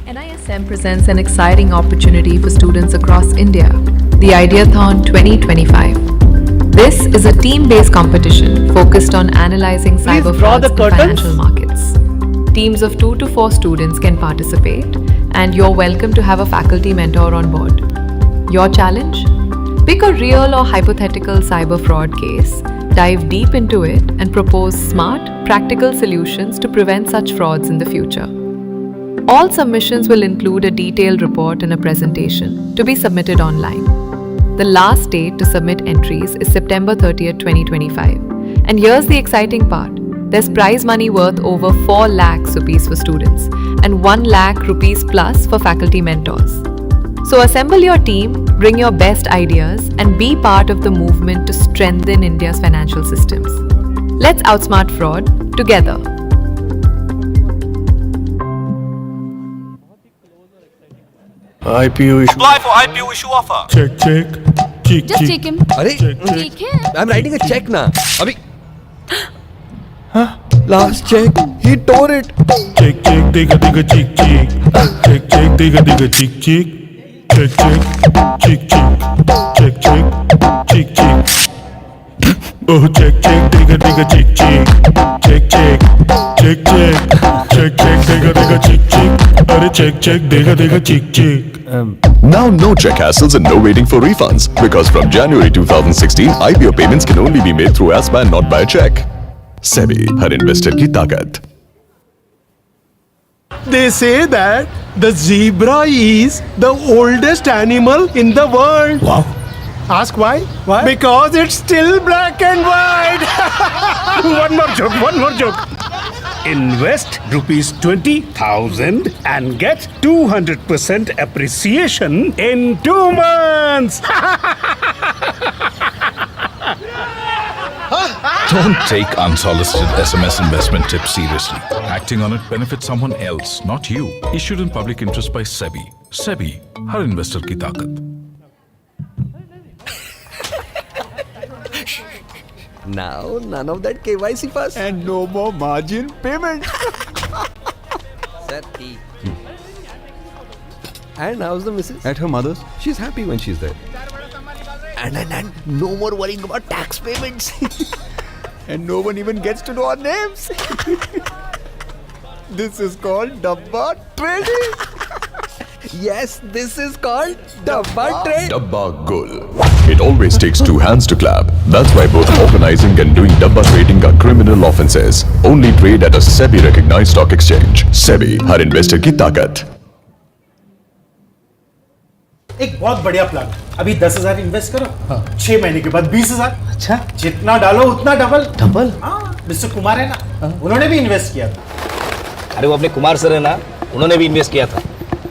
NISM presents an exciting opportunity for students across India, the Ideathon 2025. This is a team-based competition focused on analyzing cyber frauds in financial markets. Teams of 2 to 4 students can participate, and you're welcome to have a faculty mentor on board. Your challenge? Pick a real or hypothetical cyber fraud case, dive deep into it, and propose smart, practical solutions to prevent such frauds in the future. All submissions will include a detailed report and a presentation to be submitted online. The last date to submit entries is September 30th, 2025. And here's the exciting part. There's prize money worth over 4 lakhs rupees for students and 1 lakh rupees plus for faculty mentors. So assemble your team, bring your best ideas, and be part of the movement to strengthen India's financial systems. Let's outsmart fraud together. IPO issue. Apply for IPO issue offer. Check. Just check him. अरे ठीक है. I'm writing a check now. अभी last check. He tore it. Check, digga, chick. Check, digga, chick. Check, chick. Oh, check, digga, chick. Check. check check dega dega chick chick अरे check check dega dega chick chick Now no check hassles and no waiting for refunds because from January 2016 IPO payments can only be made through ASBA and not by check. SEBI, her investor की ताकत. They say that the zebra is the oldest animal in the world. Wow. Ask why? Why? Because it's still black and white. One more joke. Invest rupees 20,000 and get 200% appreciation in 2 months. Don't take unsolicited SMS investment tips seriously. Acting on it benefits someone else, not you. Issued in public interest by SEBI. SEBI, her investor की ताकत. Now, none of that KYC fuss. And no more margin payment. Sir, tea. And how's the missus? At her mother's, she's happy when she's there. And no more worrying about tax payments. And no one even gets to know our names. This is called Dabba trading. Yes, this is called Dabba trade. Dabba Gul. It always takes two hands to clap. That's why both organizing and doing Dabba trading are criminal offences. Only trade at a SEBI recognized stock exchange. SEBI, her investor की ताकत. एक बहुत बढ़िया plan. अभी 10,000 invest करो. 6 महीने के बाद 20,000. अच्छा. जितना डालो उतना डबल. डबल. हाँ. मिस्टर कुमार है ना. उन्होंने भी इन्वेस्ट किया था. अरे वो अपने कुमार सर है ना, उन्होंने भी इन्वेस्ट किया था.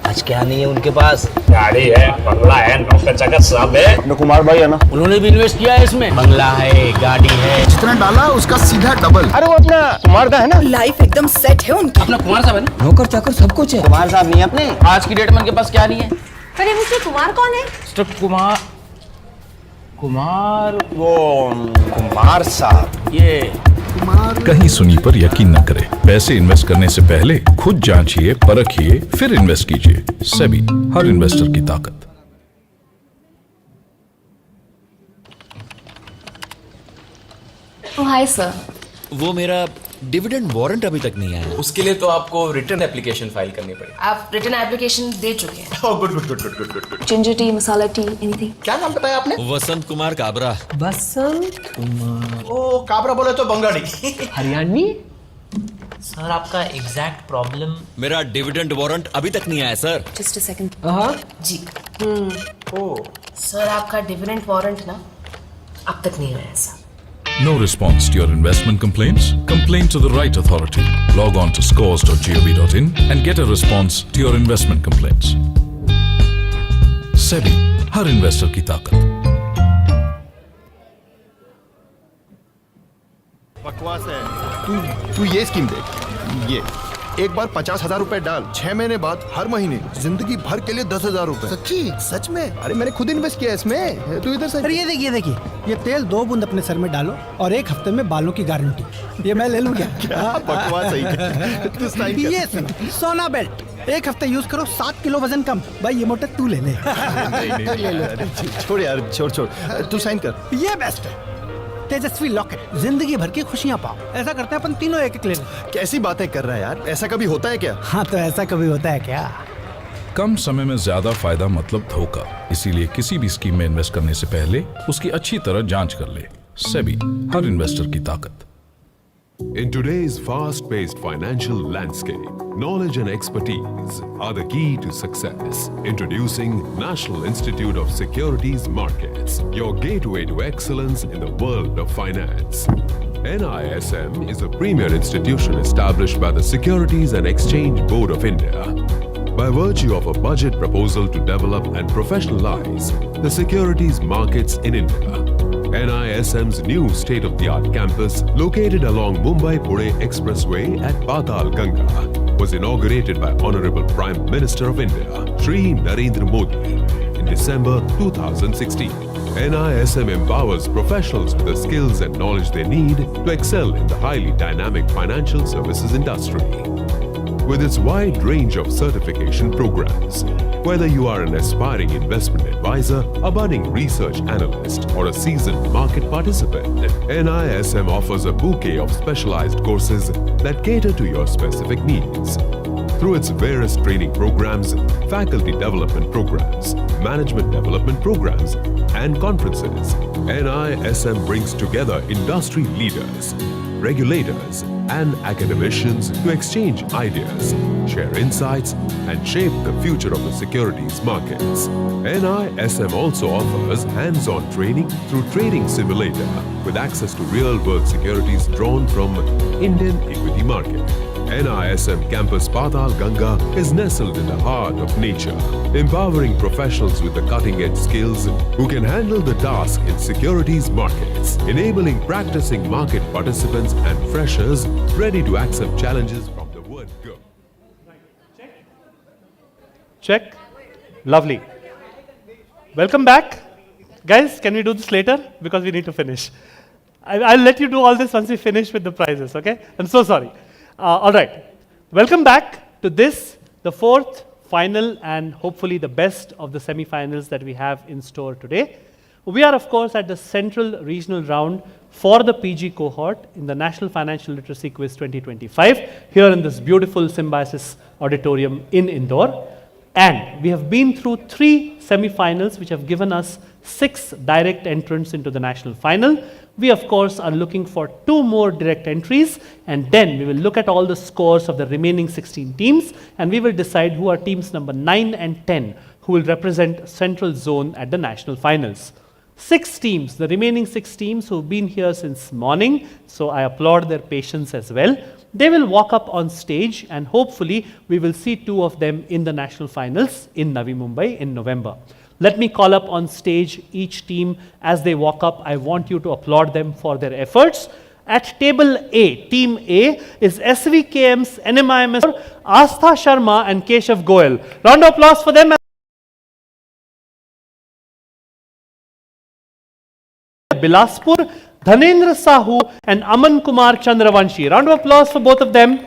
आज क्या नहीं है उनके पास? गाड़ी है, बंगला है, नौकर चाकर सब है. अपने कुमार भाई है ना, उन्होंने भी इन्वेस्ट किया है इसमें. बंगला है, गाड़ी है. जितना डाला उसका सीधा डबल. अरे वो अपना कुमार का है ना. लाइफ एकदम सेट है उनकी. अपना कुमार साहब है ना, नौकर चाकर सब कुछ है. कुमार साहब नहीं है अपने. आज की डेट में उनके पास क्या नहीं है. अरे मिस्टर कुमार कौन है? मिस्टर कुमार साहब ये कहीं सुनी पर यकीन न करें. पैसे इन्वेस्ट करने से पहले खुद जांचिए, परखिए, फिर इन्वेस्ट कीजिए. सेबी, हर इन्वेस्टर की ताकत. Hi sir. वो मेरा डिविडेंड वारंट अभी तक नहीं आया. उसके लिए तो आपको रिटर्न एप्लीकेशन फाइल करनी पड़ेगी. आप रिटर्न एप्लीकेशन दे चुके हैं. Oh good. Ginger tea, masala tea, anything. क्या नाम बताया आपने? वसंत कुमार काबरा. बसंत कुमार. ओ काबरा बोले तो बंगाली. हरियाणवी. सर आपका एग्जैक्ट प्रॉब्लम. मेरा डिविडेंड वारंट अभी तक नहीं आया सर. Just a second. जी. सर आपका डिविडेंड वारंट ना अब तक नहीं आया sir. No response to your investment complaints? Complain to the right authority. Log on to scores.gov.in and get a response to your investment complaints. SEBI, her investor की ताकत. बकवास है. तू ये स्कीम देख. ये एक बार 50,000 रुपए डाल, 6 महीने बाद हर महीने जिंदगी भर के लिए 10,000 रुपए. सच्ची? सच में? अरे मैंने खुद इन्वेस्ट किया इसमें. तू इधर से. अरे ये देखिए. ये तेल 2 बूंद अपने सर में डालो और 1 हफ्ते में बालों की गारंटी. ये मैं ले लूं क्या? क्या बकवास है. तू साइन कर. ये सुनो, सोना बेल्ट 1 हफ्ते यूज करो, 7 किलो वजन कम. भाई ये मोटा तू ले ले. छोड़ यार, छोड़. तू साइन कर. ये बेस्ट है. तेजस्वी लॉकेट, जिंदगी भर की खुशियां पाओ. ऐसा करते हैं अपन तीनों एक ले. कैसी बातें कर रहा है यार. ऐसा कभी होता है क्या? हाँ तो ऐसा कभी होता है क्या? कम समय में ज्यादा फायदा मतलब धोखा. इसीलिए किसी भी स्कीम में इन्वेस्ट करने से पहले उसकी अच्छी तरह जांच कर ले. सेबी, हर इन्वेस्टर की ताकत. In today's fast-paced financial landscape, knowledge and expertise are the key to success. Introducing National Institute of Securities Markets, your gateway to excellence in the world of finance. NISM is a premier institution established by the Securities and Exchange Board of India. By virtue of a budget proposal to develop and professionalize the securities markets in India, NISM's new state-of-the-art campus, located along Mumbai-Pune Expressway at Patal Ganga, was inaugurated by Honorable Prime Minister of India, Shri Narendra Modi, in December 2016. NISM empowers professionals with the skills and knowledge they need to excel in the highly dynamic financial services industry. with its wide range of certification programs. Whether you are an aspiring investment advisor, a budding research analyst, or a seasoned market participant, NISM offers a bouquet of specialized courses that cater to your specific needs. Through its various training programs, faculty development programs, management development programs, and conferences, NISM brings together industry leaders, regulators, and academicians to exchange ideas, share insights, and shape the future of the securities markets. NISM also offers hands-on training through Trading Simulator with access to real-world securities drawn from Indian equity market. NISM Campus Patal Ganga is nestled in the heart of nature, empowering professionals with the cutting-edge skills who can handle the task in securities markets, enabling practicing market participants and freshers ready to accept challenges from the word go. Check. Lovely. Welcome back. Guys, can we do this later? Because we need to finish. I'll let you do all this once we finish with the prizes, okay? I'm so sorry. All right. Welcome back to this, the fourth, final, and hopefully the best of the semi-finals that we have in store today. We are, of course, at the central regional round for the PG cohort in the National Financial Literacy Quiz 2025 here in this beautiful Symbiosis auditorium in Indore. And we have been through 3 semi-finals which have given us 6 direct entrants into the national final. We, of course, are looking for 2 more direct entries, and then we will look at all the scores of the remaining 16 teams, and we will decide who are teams number 9 and 10 who will represent Central Zone at the national finals. 6 teams, the remaining 6 teams who have been here since morning, so I applaud their patience as well. They will walk up on stage, and hopefully we will see 2 of them in the national finals in Navi Mumbai in November. Let me call up on stage each team as they walk up. I want you to applaud them for their efforts. At table A, team A is SVKM's NMIMS, Astha Sharma and Keshav Goel. Round of applause for them. Bilaspur, Dhanendra Sahu and Aman Kumar Chandravanshi. Round of applause for both of them.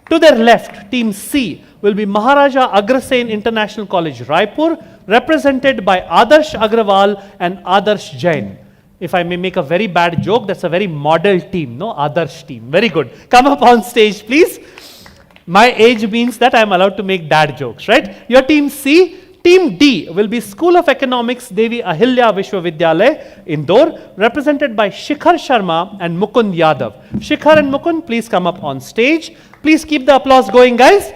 To their left, team C will be Maharaja Agrasen International College, Raipur, represented by Adarsh Agrawal and Adarsh Jain. If I may make a very bad joke, that's a very model team, no? Adarsh team. Very good. Come up on stage, please. My age means that I'm allowed to make dad jokes, right? Your team C. Team D will be School of Economics, Devi Ahilya Vishwavidyalaya, Indore, represented by Shikhar Sharma and Mukund Yadav. Shikhar and Mukund, please come up on stage. Please keep the applause going, guys.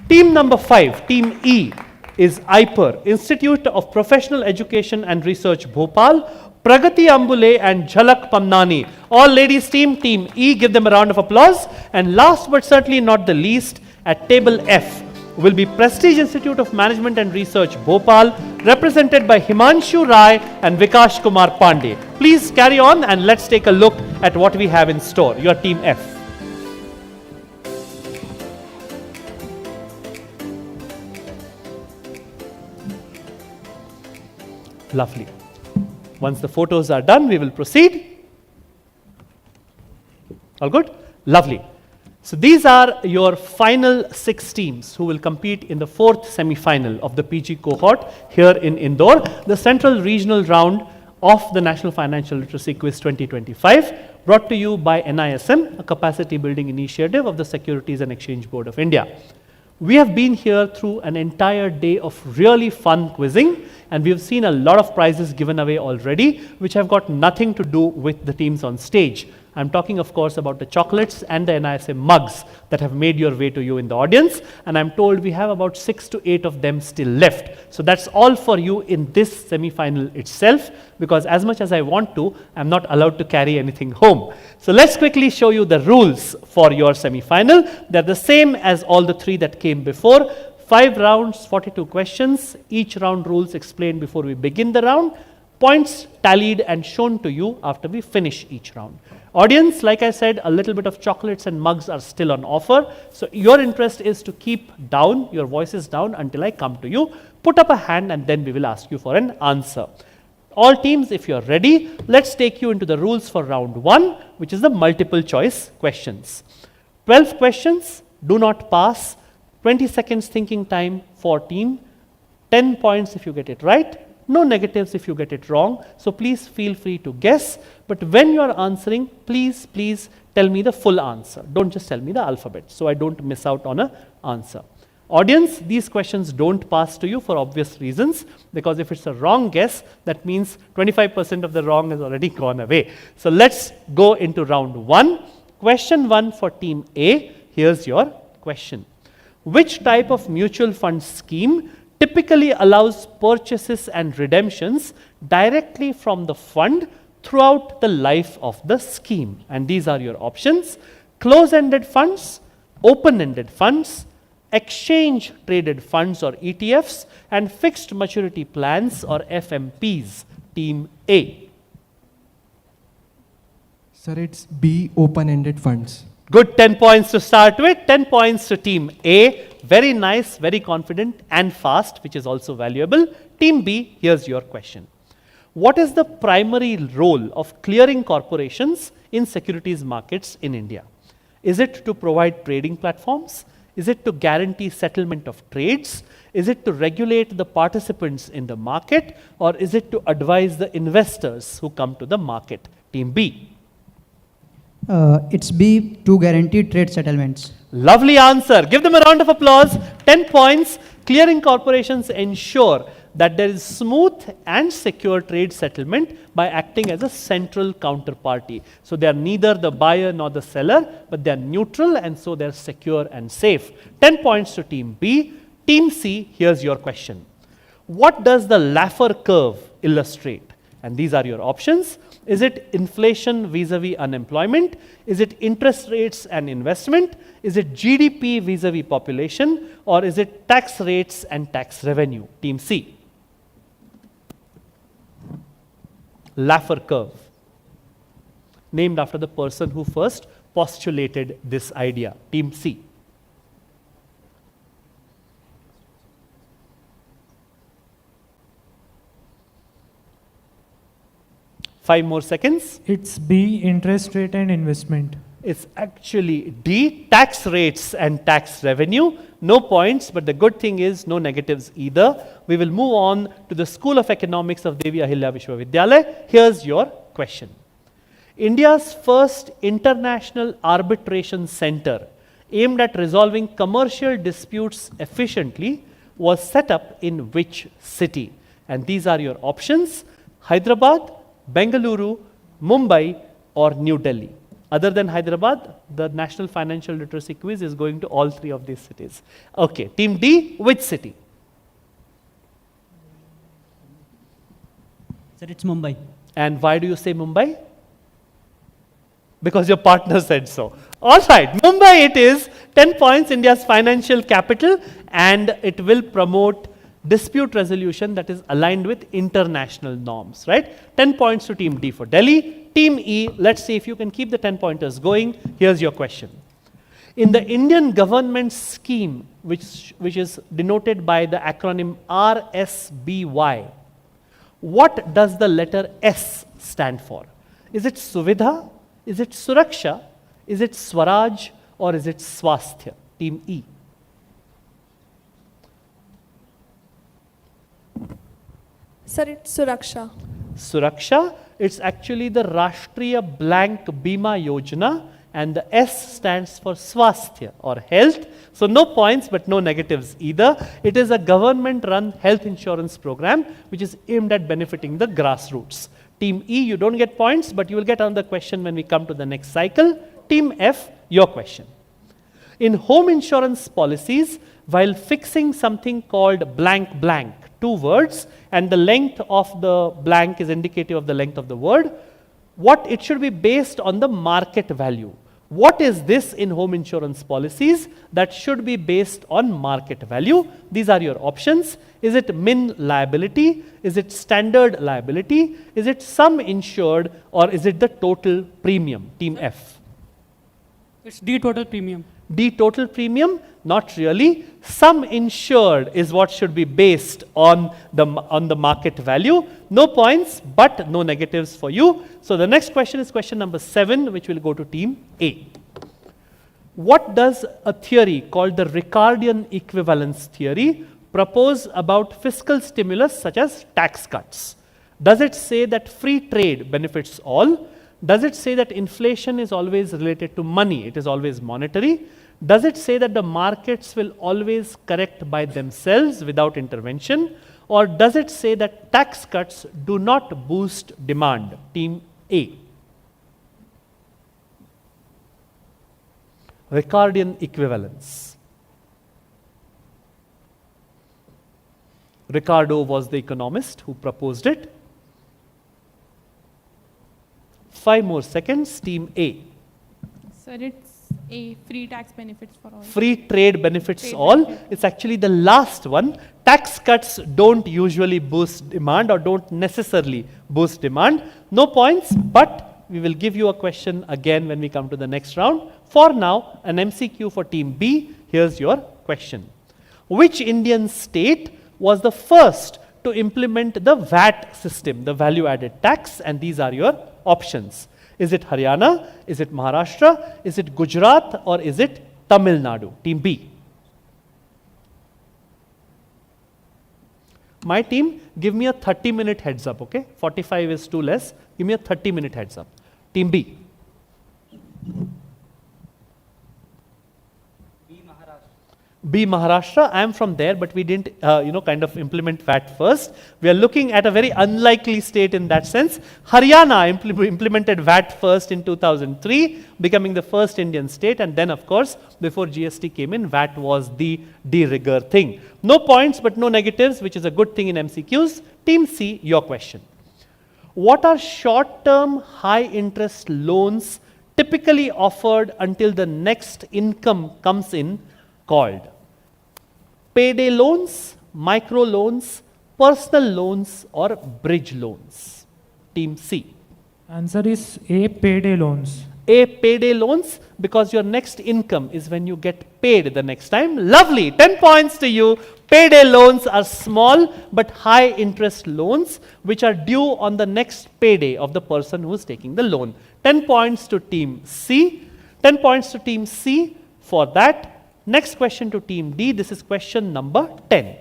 Team number 5, Team E, is IPR, Institute of Professional Education and Research, Bhopal, Pragati Ambule and Jhalak Pamnani. All ladies team, Team E, give them a round of applause. And last but certainly not the least, at table F, will be Prestige Institute of Management and Research, Bhopal, represented by Himanshu Rai and Vikash Kumar Pandey. Please carry on and let's take a look at what we have in store. Your team F. Lovely. Once the photos are done, we will proceed. All good? Lovely. So these are your final 6 teams who will compete in the 4th semi-final of the PG cohort here in Indore, the central regional round of the National Financial Literacy Quiz 2025, brought to you by NISM, a capacity building initiative of the Securities and Exchange Board of India. We have been here through an entire day of really fun quizzing, and we've seen a lot of prizes given away already, which have got nothing to do with the teams on stage. I'm talking, of course, about the chocolates and the NISM mugs that have made your way to you in the audience, and I'm told we have about 6 to 8 of them still left. So that's all for you in this semi-final itself, because as much as I want to, I'm not allowed to carry anything home. So let's quickly show you the rules for your semi-final. They're the same as all the 3 that came before. 5 rounds, 42 questions. Each round rules explained before we begin the round. Points tallied and shown to you after we finish each round. Audience, like I said, a little bit of chocolates and mugs are still on offer. So your interest is to keep down, your voices down until I come to you. Put up a hand and then we will ask you for an answer. All teams, if you're ready, let's take you into the rules for round 1, which is the multiple choice questions. 12 questions, Do not pass. 20 seconds thinking time for team. 10 points if you get it right. No negatives if you get it wrong. So please feel free to guess. But when you are answering, please tell me the full answer. Don't just tell me the alphabet, so I don't miss out on an answer. Audience, these questions don't pass to you for obvious reasons, because if it's a wrong guess, that means 25% of the wrong has already gone away. So let's go into round 1. Question 1 for team A. Here's your question. Which type of mutual fund scheme typically allows purchases and redemptions directly from the fund throughout the life of the scheme? And these are your options: close-ended funds, open-ended funds, exchange traded funds or ETFs, and fixed maturity plans or FMPs. Team A. Sir, it's B, open-ended funds. Good, 10 points to start with. 10 points to team A. Very nice, very confident and fast, which is also valuable. Team B, here's your question. What is the primary role of clearing corporations in securities markets in India? Is it to provide trading platforms? Is it to guarantee settlement of trades? Is it to regulate the participants in the market? Or is it to advise the investors who come to the market? Team B. It's B, to guarantee trade settlements. Lovely answer. Give them a round of applause. 10 points. Clearing corporations ensure that there is smooth and secure trade settlement by acting as a central counterparty. So they are neither the buyer nor the seller, but they are neutral, and so they are secure and safe. 10 points to team B. Team C, here's your question. What does the Laffer curve illustrate? And these are your options. Is it inflation vis-a-vis unemployment? Is it interest rates and investment? Is it GDP vis-a-vis population? Or is it tax rates and tax revenue? Team C. Laffer curve, named after the person who first postulated this idea. Team C. Five more seconds. It's B, interest rate and investment. It's actually D, tax rates and tax revenue. No points, but the good thing is no negatives either. We will move on to the School of Economics of Devi Ahilya Vishwavidyalaya. Here's your question. India's first international arbitration center aimed at resolving commercial disputes efficiently was set up in which city? And these are your options: Hyderabad, Bengaluru, Mumbai, or New Delhi. Other than Hyderabad, the National Financial Literacy Quiz is going to all three of these cities. Okay, team D, which city? Sir, it's Mumbai. And why do you say Mumbai? Because your partner said so. All right, Mumbai it is. 10 points, India's financial capital, and it will promote dispute resolution that is aligned with international norms, right? 10 points to team D for Delhi. Team E, let's see if you can keep the 10 pointers going. Here's your question. In the Indian government scheme, which is denoted by the acronym RSBY, what does the letter S stand for? Is it Suvidha? Is it Suraksha? Is it Swaraj? Or is it Swasthya? Team E. Sir, it's Suraksha. Suraksha, it's actually the Rashtriya Blank Bima Yojana, and the S stands for Swasthya or health. So no points but no negatives either. It is a government-run health insurance program which is aimed at benefiting the grassroots. Team E, you don't get points, but you will get another question when we come to the next cycle. Team F, your question. In home insurance policies, while fixing something called blank blank, 2 words, and the length of the blank is indicative of the length of the word, what it should be based on the market value. What is this in home insurance policies that should be based on market value? These are your options. Is it min liability? Is it standard liability? Is it sum insured? Or is it the total premium? Team F. It's D, total premium. D, total premium? Not really. Sum insured is what should be based on the market value. No points, but no negatives for you. So the next question is question number 7, which will go to team A. What does a theory called the Ricardian equivalence theory propose about fiscal stimulus such as tax cuts? Does it say that free trade benefits all? Does it say that inflation is always related to money, it is always monetary? Does it say that the markets will always correct by themselves without intervention? Or does it say that tax cuts do not boost demand? Team A. Ricardian equivalence. Ricardo was the economist who proposed it. 5 more seconds, team A. Sir, it's A, free tax benefits for all. Free trade benefits all. It's actually the last one. Tax cuts don't usually boost demand or don't necessarily boost demand. No points, but we will give you a question again when we come to the next round. For now, an MCQ for team B. Here's your question. Which Indian state was the first to implement the VAT system, the value added tax? And these are your options. Is it Haryana? Is it Maharashtra? Is it Gujarat? Or is it Tamil Nadu? Team B. My team, give me a 30-minute heads up, okay? 45 is too less. Give me a 30-minute heads up. Team B. B Maharashtra. I am from there, but we didn't, kind of implement VAT first. We are looking at a very unlikely state in that sense. Haryana implemented VAT first in 2003, becoming the first Indian state. And then, of course, before GST came in, VAT was the de rigueur thing. No points, but no negatives, which is a good thing in MCQs. Team C, your question. What are short-term, high-interest loans typically offered until the next income comes in called? Payday loans, micro loans, personal loans, or bridge loans? Team C. Answer is A, payday loans. A, payday loans, because your next income is when you get paid the next time. Lovely, 10 points to you. Payday loans are small but high interest loans which are due on the next payday of the person who is taking the loan. 10 points to team C. 10 points to team C for that. Next question to team D. This is question number 10.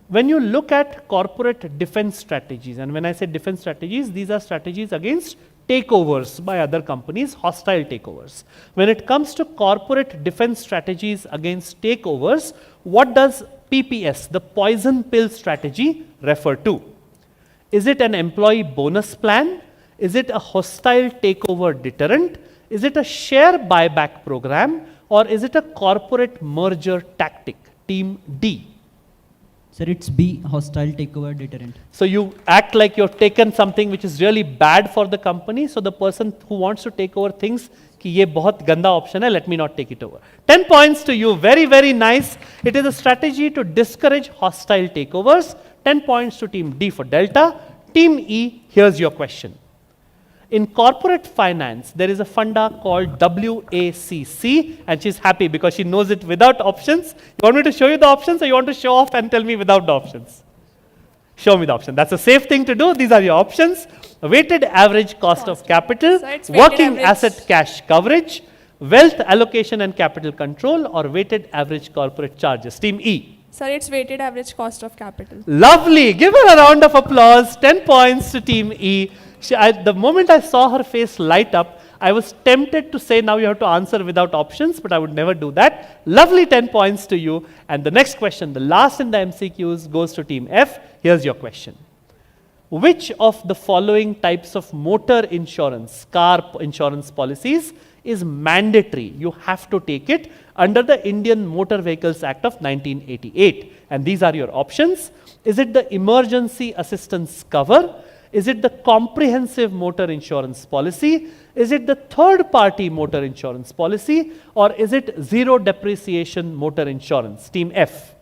When you look at corporate defense strategies, and when I say defense strategies, these are strategies against takeovers by other companies, hostile takeovers. When it comes to corporate defense strategies against takeovers, what does PPS, the poison pill strategy, refer to? Is it an employee bonus plan? Is it a hostile takeover deterrent? Is it a share buyback program? Or is it a corporate merger tactic? Team D. Sir, it's B, hostile takeover deterrent. So you act like you've taken something which is really bad for the company. So the person who wants to take over thinks कि ये बहुत गंदा option है, let me not take it over. 10 points to you, very, very nice. It is a strategy to discourage hostile takeovers. 10 points to team D for Delta. Team E, here's your question. In corporate finance, there is a funda called WACC, and she's happy because she knows it without options. You want me to show you the options, or you want to show off and tell me without the options? Show me the option. That's a safe thing to do. These are your options. Weighted average cost of capital, working asset cash coverage, wealth allocation and capital control, or weighted average corporate charges. Team E. Sir, it's weighted average cost of capital. Lovely. Give her a round of applause. 10 points to Team E. The moment I saw her face light up, I was tempted to say now you have to answer without options, but I would never do that. Lovely, 10 points to you. And the next question, the last in the MCQs, goes to Team F. Here's your question. Which of the following types of motor insurance, car insurance policies, is mandatory? You have to take it under the Indian Motor Vehicles Act of 1988. And these are your options. Is it the emergency assistance cover? Is it the comprehensive motor insurance policy? Is it the third party motor insurance policy? Or is it zero depreciation motor insurance? Team F.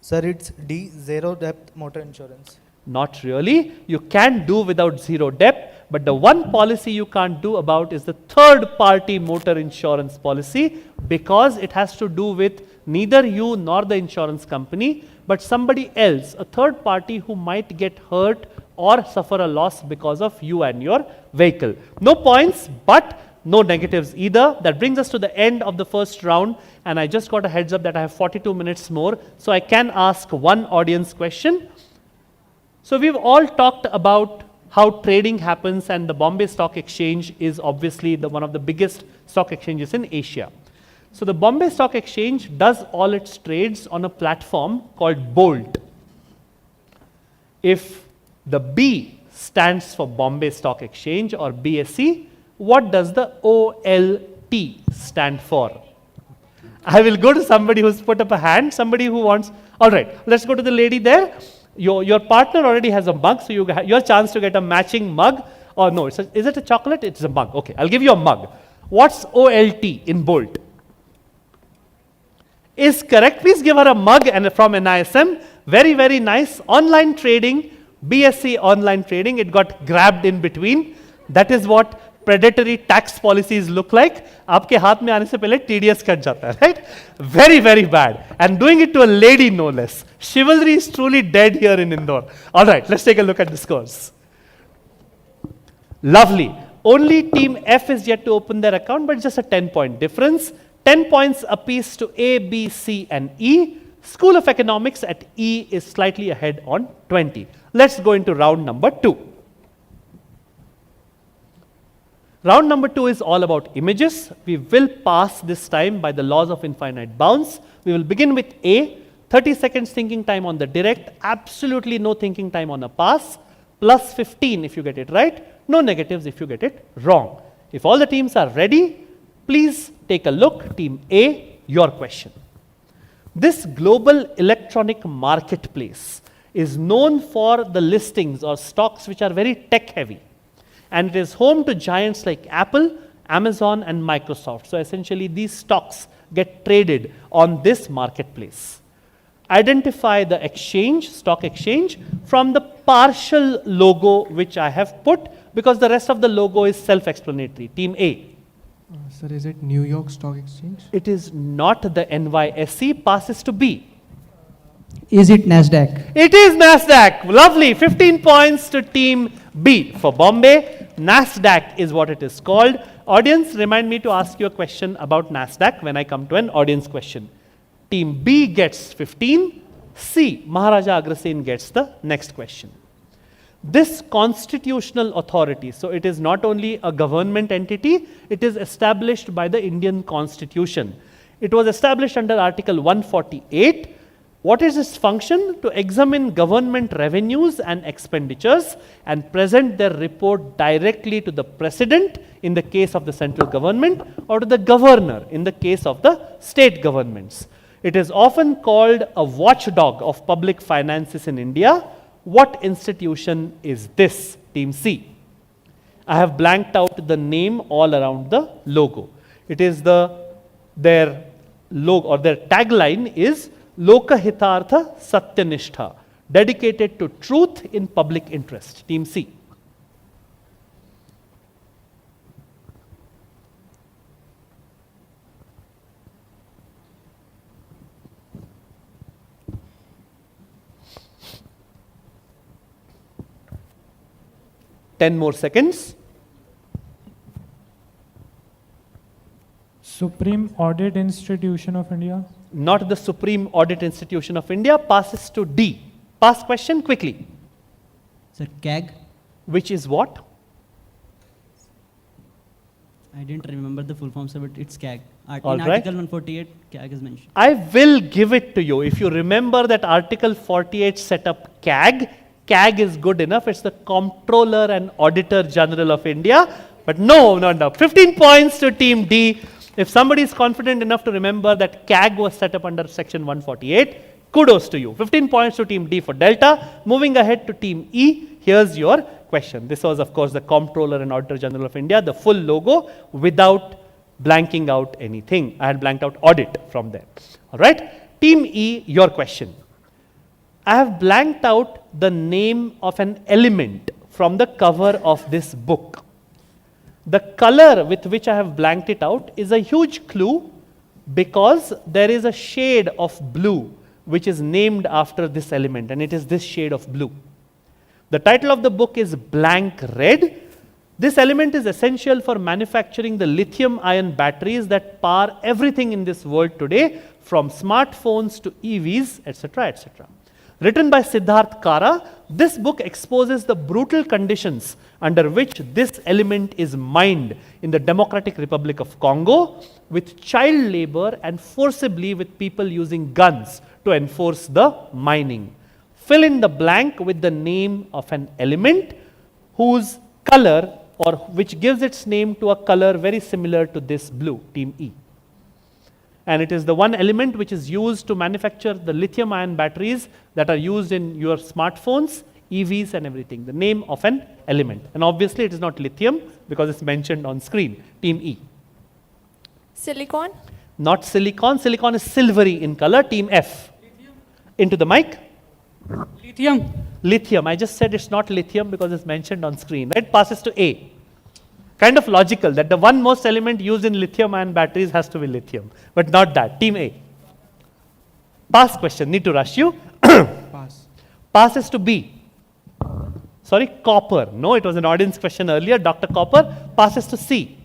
Sir, it's D, zero depth motor insurance. Not really. You can do without zero depth, but the one policy you can't do about is the third party motor insurance policy, because it has to do with neither you nor the insurance company, but somebody else, a third party who might get hurt or suffer a loss because of you and your vehicle. No points, but No negatives either. That brings us to the end of the first round, and I just got a heads up that I have 42 minutes more, so I can ask one audience question. So we've all talked about how trading happens, and the Bombay Stock Exchange is obviously one of the biggest stock exchanges in Asia. So the Bombay Stock Exchange does all its trades on a platform called Bolt. If the B stands for Bombay Stock Exchange or BSE, what does the OLT stand for? I will go to somebody who's put up a hand, somebody who wants. All right, let's go to the lady there. Your partner already has a mug, so your chance to get a matching mug. Or no, is it a chocolate? It's a mug. Okay, I'll give you a mug. What's OLT in Bolt? Is correct. Please give her a mug and from NISM. Very, very nice. Online trading, BSE online trading. It got grabbed in between. That is what predatory tax policies look like. आपके हाथ में आने से पहले TDS cut जाता है, right? Very, very bad. And doing it to a lady, no less. Chivalry is truly dead here in Indore. All right, let's take a look at the scores. Lovely. Only team F is yet to open their account, but just a 10-point difference. 10 points apiece to A, B, C, and E. School of Economics at E is slightly ahead on 20. Let's go into round number 2. Round number 2 is all about images. We will pass this time by the laws of infinite bounds. We will begin with A, 30 seconds thinking time on the direct, absolutely no thinking time on a pass, plus 15 if you get it right, no negatives if you get it wrong. If all the teams are ready, please take a look. Team A, your question. This global electronic marketplace is known for the listings or stocks which are very tech heavy. And it is home to giants like Apple, Amazon, and Microsoft. So essentially, these stocks get traded on this marketplace. Identify the exchange, stock exchange, from the partial logo which I have put, because the rest of the logo is self-explanatory. Team A. Sir, is it New York Stock Exchange? It is not the NYSE. Passes to B. Is it NASDAQ? It is NASDAQ. Lovely. 15 points to team B. For Bombay, NASDAQ is what it is called. Audience, remind me to ask you a question about NASDAQ when I come to an audience question. Team B gets 15. C, Maharaja Agrasen gets the next question. This constitutional authority, so it is not only a government entity, it is established by the Indian Constitution. It was established under Article 148. What is its function? To examine government revenues and expenditures and present their report directly to the President in the case of the central government, or to the Governor in the case of the state governments. It is often called a watchdog of public finances in India. What institution is this? Team C. I have blanked out the name all around the logo. It is their logo, or their tagline is Lokahitartha Satyanishtha, dedicated to truth in public interest. Team C. Ten more seconds. Supreme Audit Institution of India. Not the Supreme Audit Institution of India. Passes to D. Pass question quickly. Sir, CAG. Which is what? I didn't remember the full form, sir, but it's CAG. In All right. Article 148, CAG is mentioned. I will give it to you. If you remember that Article 48 set up CAG, CAG is good enough. It's the Comptroller and Auditor General of India. But no. 15 points to Team D. If somebody is confident enough to remember that CAG was set up under Section 148, kudos to you. 15 points to Team D for Delta. Moving ahead to Team E, here's your question. This was, of course, the Comptroller and Auditor General of India, the full logo without blanking out anything. I had blanked out audit from there. All right. Team E, your question. I have blanked out the name of an element from the cover of this book. The color with which I have blanked it out is a huge clue, because there is a shade of blue which is named after this element, and it is this shade of blue. The title of the book is Blank Red. This element is essential for manufacturing the lithium-ion batteries that power everything in this world today, from smartphones to EVs, etc., etc. Written by Siddharth Kara, this book exposes the brutal conditions under which this element is mined in the Democratic Republic of Congo, with child labor and forcibly with people using guns to enforce the mining. Fill in the blank with the name of an element whose color, or which gives its name to a color very similar to this blue, team E. And it is the one element which is used to manufacture the lithium-ion batteries that are used in your smartphones, EVs and everything. The name of an element. And obviously it is not lithium because it's mentioned on screen, team E. Silicon? Not silicon. Silicon is silvery in color, team F. Lithium. Into the mic. Lithium. Lithium. I just said it's not lithium because it's mentioned on screen, right? Passes to A. Kind of logical that the one most element used in lithium-ion batteries has to be lithium, but not that. Team A. Pass question. Need to rush you. Pass. Passes to B. Sorry, copper. No, it was an audience question earlier. Dr. Copper. Passes to C.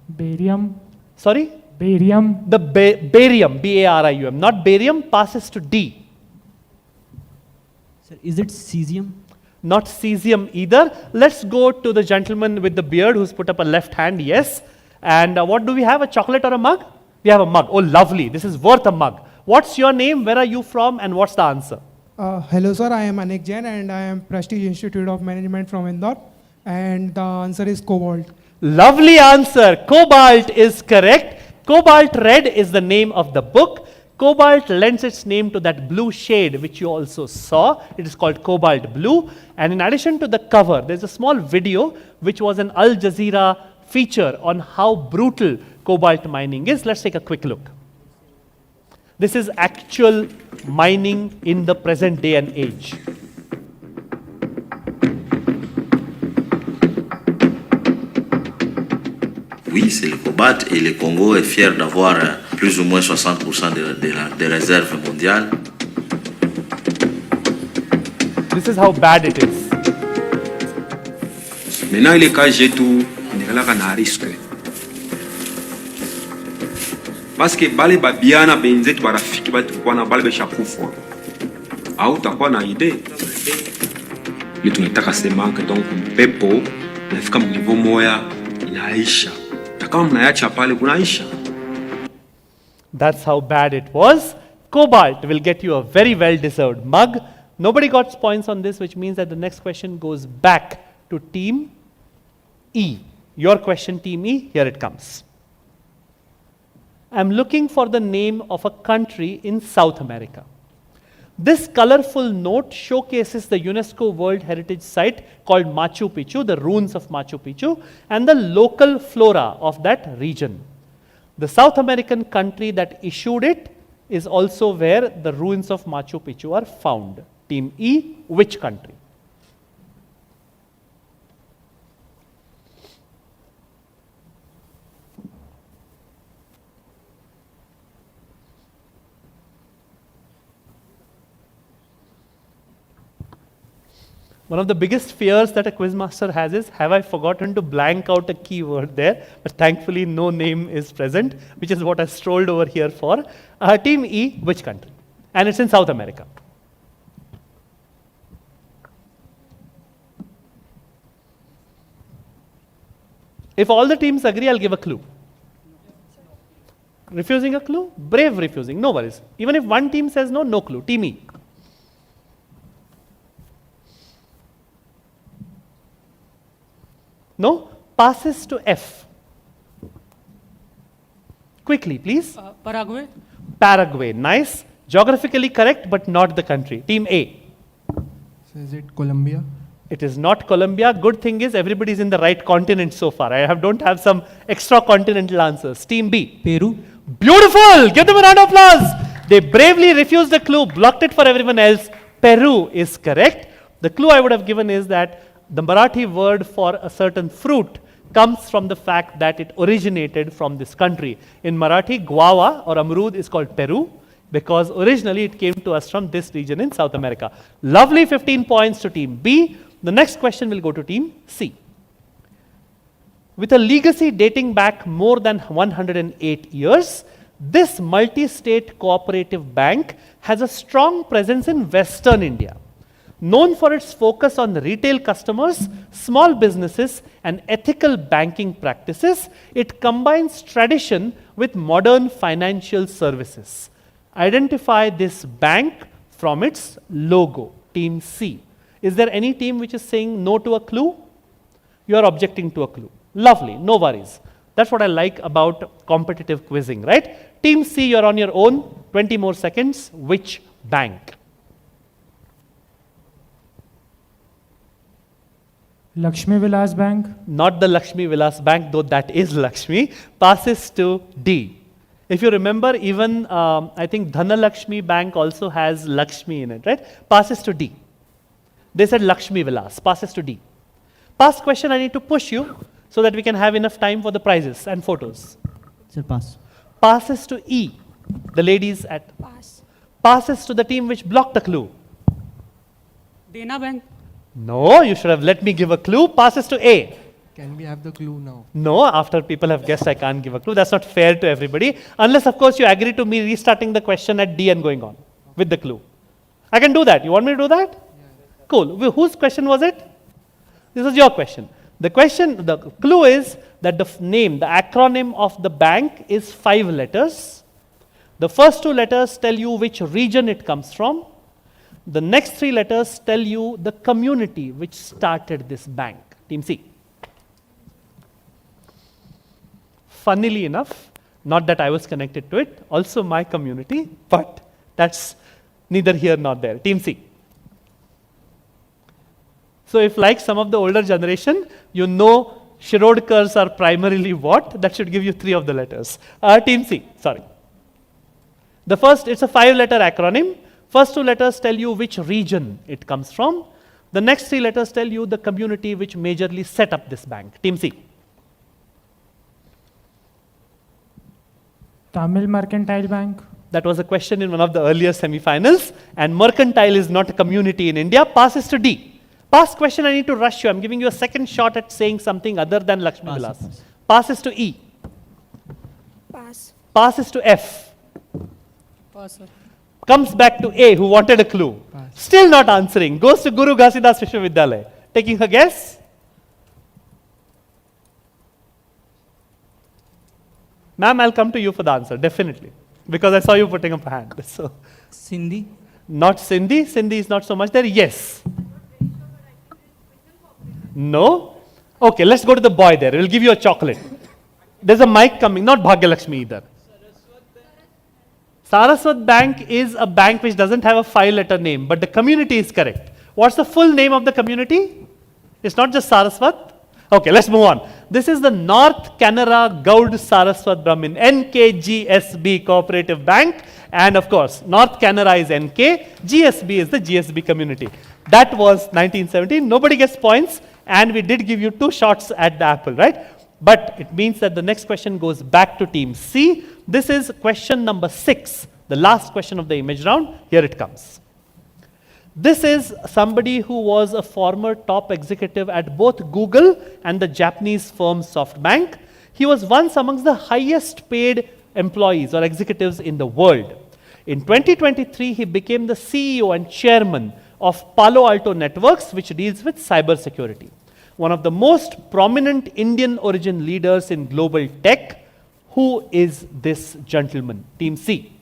Barium. Sorry? Barium. The barium, B-A-R-I-U-M, not barium, passes to D. Sir, is it cesium? Not cesium either. Let's go to the gentleman with the beard who's put up a left hand, yes. And what do we have, a chocolate or a mug? We have a mug. Oh, lovely. This is worth a mug. What's your name? Where are you from? And what's the answer? Hello sir, I am Anik Jain and I am Prestige Institute of Management from Indore. And the answer is cobalt. Lovely answer. Cobalt is correct. Cobalt red is the name of the book. Cobalt lends its name to that blue shade which you also saw. It is called cobalt blue. And in addition to the cover, there's a small video which was an Al Jazeera feature on how brutal cobalt mining is. Let's take a quick look. This is actual mining in the present day and age. Oui, c'est le cobalt et le Congo est fier d'avoir plus ou moins 60% des réserves mondiales. This is how bad it is. Maintenant, il est quand j'ai tout, il est là qu'on a risque. Parce que bale babiana benzetu barafiki batukuwa na bale beshakufa. Au takuwa na idee. Ili tunataka sema que donc pepo nafika mniveau moya inaisha. That's how bad it was. Cobalt will get you a very well-deserved mug. Nobody got points on this, which means that the next question goes back to team E. Your question, team E, here it comes. I'm looking for the name of a country in South America. This colorful note showcases the UNESCO World Heritage Site called Machu Picchu, the ruins of Machu Picchu, and the local flora of that region. The South American country that issued it is also where the ruins of Machu Picchu are found. Team E, which country? One of the biggest fears that a quizmaster has is, have I forgotten to blank out a keyword there? But thankfully no name is present, which is what I strolled over here for. Team E, which country? And it's in South America. If all the teams agree, I'll give a clue. Refusing a clue? Brave refusing, no worries. Even if one team says no, no clue. Team E. No? Passes to F. Quickly, please. Paraguay. Paraguay. Nice. Geographically correct, but not the country. Team A. So is it Colombia? It is not Colombia. Good thing is everybody is in the right continent so far. Don't have some extra continental answers. Team B. Peru. Beautiful. Give them a round of applause. They bravely refused the clue, blocked it for everyone else. Peru is correct. The clue I would have given is that the Marathi word for a certain fruit comes from the fact that it originated from this country. In Marathi, guava or amrud is called Peru. because originally it came to us from this region in South America. Lovely 15 points to team B. The next question will go to team C. With a legacy dating back more than 108 years, this multi-state cooperative bank has a strong presence in Western India. Known for its focus on retail customers, small businesses, and ethical banking practices, it combines tradition with modern financial services. Identify this bank from its logo, team C. Is there any team which is saying no to a clue? You are objecting to a clue. Lovely, no worries. That's what I like about competitive quizzing, right? Team C, you're on your own. 20 more seconds. Which bank? Lakshmi Vilas Bank. Not the Lakshmi Vilas Bank, though that is Lakshmi. Passes to D. If you remember, even I think Dhanalakshmi Bank also has Lakshmi in it, right? Passes to D. They said Lakshmi Vilas. Passes to D. Past question, I need to push you so that we can have enough time for the prizes and photos. Sir, pass. Passes to E. The ladies at Pass. Passes to the team which blocked the clue. Dena Bank. No, you should have let me give a clue. Passes to A. Can we have the clue now? No, after people have guessed, I can't give a clue. That's not fair to everybody. Unless, of course, you agree to me restarting the question at D and going on with the clue. I can do that. You want me to do that? Yeah. Cool. Whose question was it? This is your question. The clue is that the name, the acronym of the bank is 5 letters. The first 2 letters tell you which region it comes from. The next 3 letters tell you the community which started this bank. Team C. Funnily enough, not that I was connected to it, also my community, but that's neither here nor there. Team C. So if like some of the older generation, you know Shirodkars are primarily what? That should give you 3 of the letters. Team C, sorry. The first, it's a 5-letter acronym. First 2 letters tell you which region it comes from. The next 3 letters tell you the community which majorly set up this bank. Team C. Tamil Mercantile Bank. That was a question in one of the earlier semi-finals. And mercantile is not a community in India. Passes to D. Past question, I need to rush you. I'm giving you a second shot at saying something other than Lakshmi Vilas. Passes to E. Pass. Passes to F. Pass, sir. Comes back to A, who wanted a clue. Pass. Still not answering. Goes to Guru Ghasidas Vishwavidyalaya. Taking her guess? Ma'am, I'll come to you for the answer, definitely. Because I saw you putting up a hand. So, Sindhi. not Sindhi. Sindhi is not so much there. Yes. No? Okay, let's go to the boy there. We'll give you a chocolate. There's a mic coming. Not Bhagyalakshmi either. Saraswat Bank is a bank which doesn't have a 5-letter name, but the community is correct. What's the full name of the community? It's not just Saraswat. Okay, let's move on. This is the North Canara Gaud Saraswat Brahmin, NKGSB Cooperative Bank. And of course, North Canara is NK, GSB is the GSB community. That was 1917. Nobody gets points. And we did give you 2 shots at the apple, right? But it means that the next question goes back to team C. This is question number 6, the last question of the image round. Here it comes. This is somebody who was a former top executive at both Google and the Japanese firm SoftBank. He was once amongst the highest paid employees or executives in the world. In 2023, he became the CEO and chairman of Palo Alto Networks, which deals with cybersecurity. One of the most prominent Indian origin leaders in global tech. Who is this gentleman? Team C.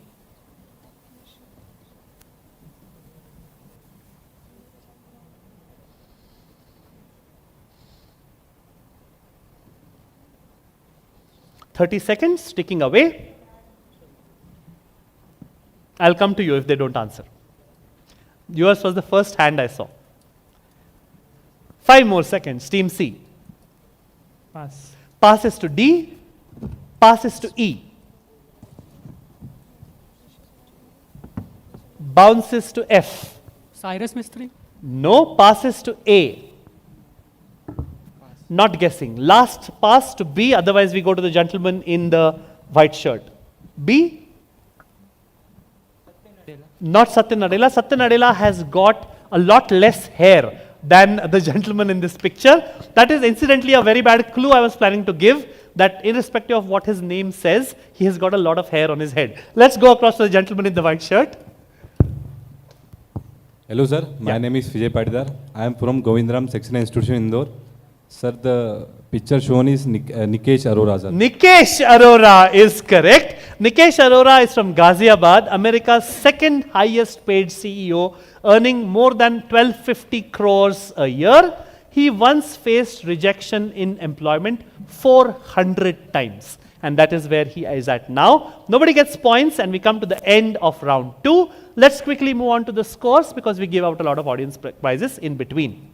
"30 seconds, ticking away. I'll come to you if they don't answer. Yours was the first hand I saw. 5 more seconds. Team C. Pass. Passes to D. Passes to E. Bounces to F. Cyrus Mistry. No. Passes to A. Not guessing. Last pass to B. Otherwise, we go to the gentleman in the white shirt. B. Not Satya Nadella. Satya Nadella has got a lot less hair than the gentleman in this picture. That is incidentally a very bad clue I was planning to give, that irrespective of what his name says, he has got a lot of hair on his head. Let's go across to the gentleman in the white shirt. Hello sir, my name is Vijay Patidar. I am from Govindram Section Institution Indore. Sir, the picture shown is Nikesh Arora sir. Nikesh Arora is correct. Nikesh Arora is from Ghaziabad, America's second highest paid CEO, earning more than 1250 crores a year. He once faced rejection in employment 400 times. And that is where he is at now. Nobody gets points and we come to the end of round 2. Let's quickly move on to the scores because we give out a lot of audience prizes in between.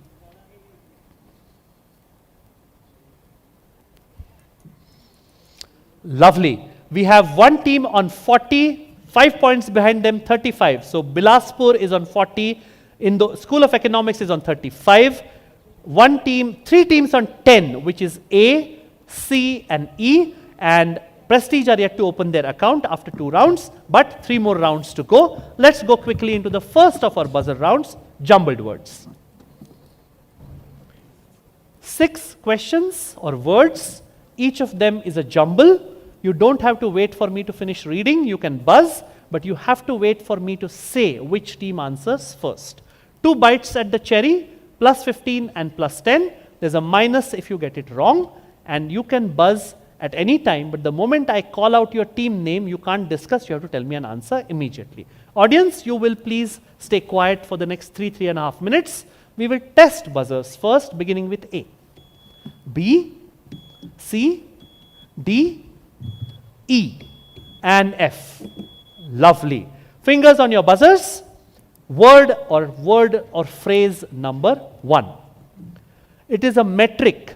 Lovely. We have one team on 40, 5 points behind them, 35. So Bilaspur is on 40, the School of Economics is on 35. One team, 3 teams on 10, which is A, C and E, and Prestige are yet to open their account after 2 rounds, but 3 more rounds to go. Let's go quickly into the first of our buzzer rounds, jumbled words. 6 questions or words, each of them is a jumble. You don't have to wait for me to finish reading, you can buzz, but you have to wait for me to say which team answers first. 2 bites at the cherry, plus 15 and plus 10. There's a minus if you get it wrong, and you can buzz at any time, but the moment I call out your team name, you can't discuss, you have to tell me an answer immediately. Audience, you will please stay quiet for the next 3.5 minutes. We will test buzzers first, beginning with A. B, C, D, E, and F. Lovely. Fingers on your buzzers. Word or phrase number 1. It is a metric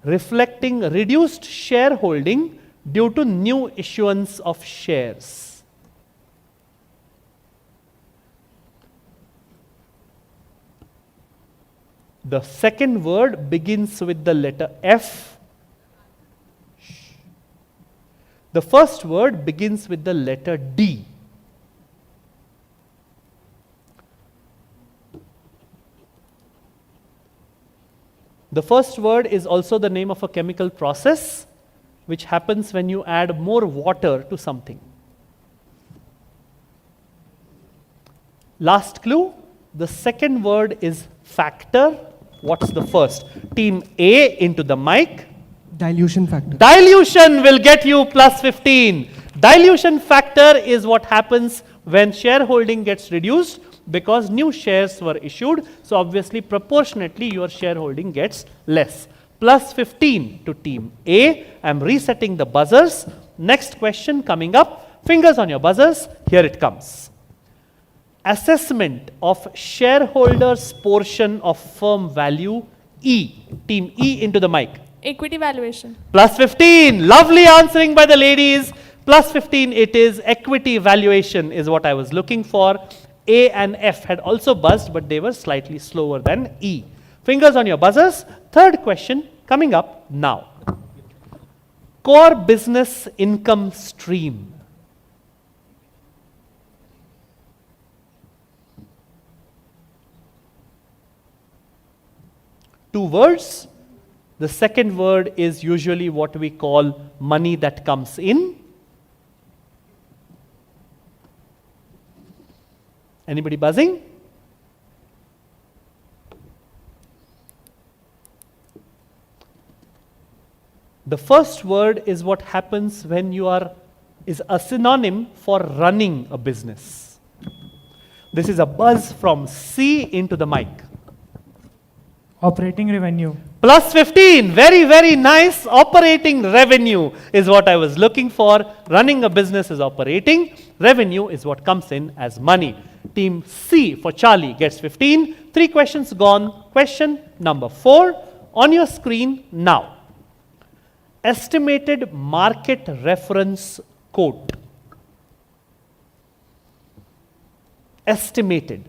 reflecting reduced shareholding due to new issuance of shares. The second word begins with the letter F. The first word begins with the letter D. The first word is also the name of a chemical process which happens when you add more water to something. Last clue, the second word is factor. What's the first? Team A into the mic. Dilution factor. Dilution will get you plus 15. Dilution factor is what happens when shareholding gets reduced because new shares were issued. So obviously proportionately your shareholding gets less. Plus 15 to team A. I'm resetting the buzzers. Next question coming up. Fingers on your buzzers. Here it comes. Assessment of shareholders' portion of firm value E. Team E into the mic. Equity valuation. Plus 15. Lovely answering by the ladies. Plus 15 it is. Equity valuation is what I was looking for. A and F had also buzzed, but they were slightly slower than E. Fingers on your buzzers. Third question coming up now. Core business income stream. Two words. The second word is usually what we call money that comes in. Anybody buzzing? The first word is what happens when you is a synonym for running a business. This is a buzz from C into the mic. Operating revenue. Plus 15. Very, very nice. Operating revenue is what I was looking for. Running a business is operating. Revenue is what comes in as money. Team C for Charlie gets 15. 3 questions gone. Question number 4 on your screen now. Estimated market reference quote. Estimated.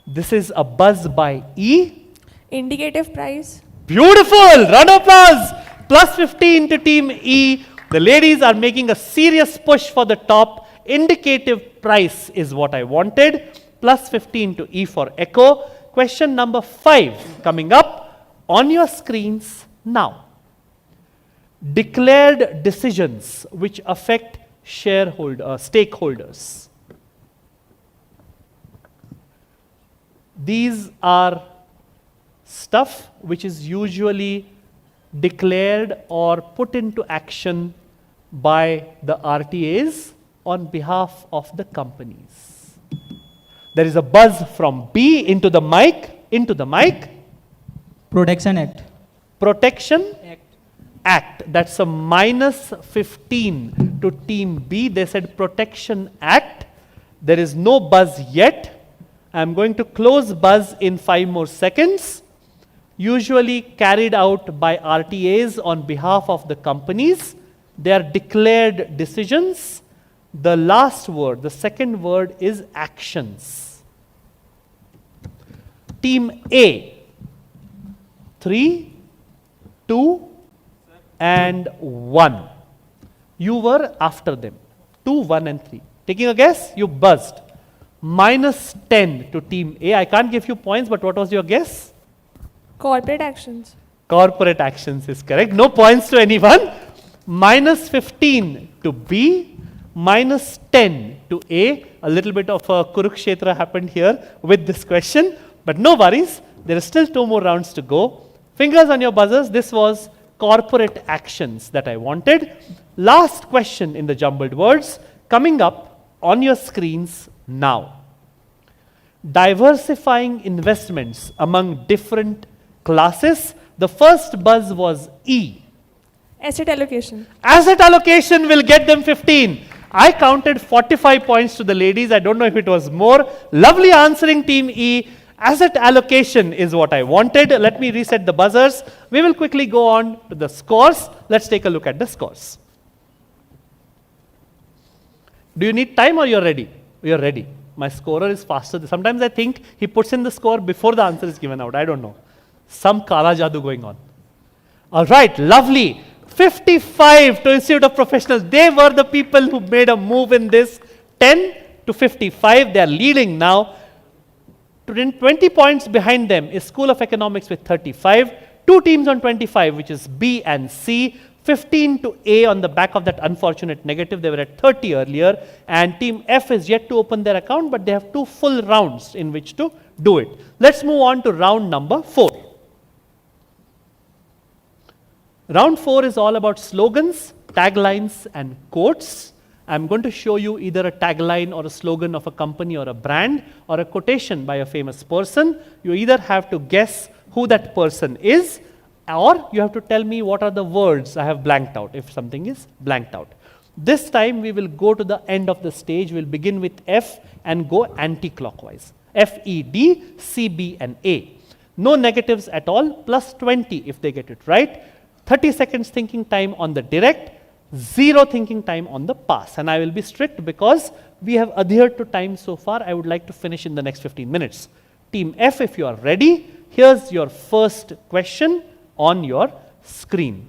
This is a buzz by E. Indicative price. Beautiful! Round of applause! Plus 15 to team E. The ladies are making a serious push for the top. indicative price is what I wanted, plus 15 to E for echo. Question number 5 coming up on your screens now. Declared decisions which affect stakeholders. These are stuff which is usually declared or put into action by the RTAs on behalf of the companies. There is a buzz from B into the mic. Protection Act. Protection Act. That's a minus 15 to team B. They said Protection Act. There is no buzz yet. I'm going to close buzz in 5 more seconds. Usually carried out by RTAs on behalf of the companies. They are declared decisions. The last word, the second word is actions. Team A, 3, 2, and 1. You were after them. 2, 1, and 3. Taking a guess? You buzzed. Minus 10 to team A. I can't give you points, but what was your guess? Corporate actions. Corporate actions is correct. No points to anyone. Minus 15 to B. Minus 10 to A. A little bit of a Kurukshetra happened here with this question. But no worries. There are still 2 more rounds to go. Fingers on your buzzers. This was corporate actions that I wanted. Last question in the jumbled words coming up on your screens now. Diversifying investments among different classes. The first buzz was E. Asset allocation. Asset allocation will get them 15. I counted 45 points to the ladies. I don't know if it was more. Lovely answering team E. Asset allocation is what I wanted. Let me reset the buzzers. We will quickly go on to the scores. Let's take a look at the scores. Do you need time or you're ready? You're ready. My scorer is faster. Sometimes I think he puts in the score before the answer is given out. I don't know. Some kala jadoo going on. All right, lovely. 55 to Institute of Professionals. They were the people who made a move in this. 10 to 55. They are leading now. 20 points behind them is School of Economics with 35. 2 teams on 25, which is B and C. 15 to A on the back of that unfortunate negative. They were at 30 earlier. And team F is yet to open their account, but they have 2 full rounds in which to do it. Let's move on to round number 4. Round 4 is all about slogans, taglines, and quotes. I'm going to show you either a tagline or a slogan of a company or a brand or a quotation by a famous person. You either have to guess who that person is, or you have to tell me what are the words I have blanked out, if something is blanked out. This time we will go to the end of the stage. We'll begin with F and go anti-clockwise. F, E, D, C, B, and A. No negatives at all, plus 20 if they get it right. 30 seconds thinking time on the direct, 0 thinking time on the pass. And I will be strict because we have adhered to time so far. I would like to finish in the next 15 minutes. Team F, if you are ready, here's your first question on your screen.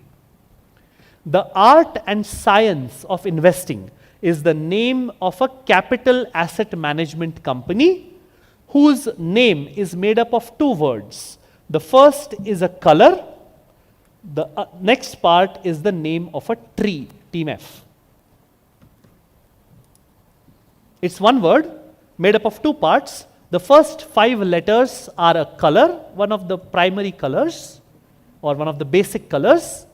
The art and science of investing is the name of a capital asset management company whose name is made up of 2 words. The first is a color. The next part is the name of a tree. Team F. It's one word made up of 2 parts. The first 5 letters are a color, one of the primary colors or one of the basic colors.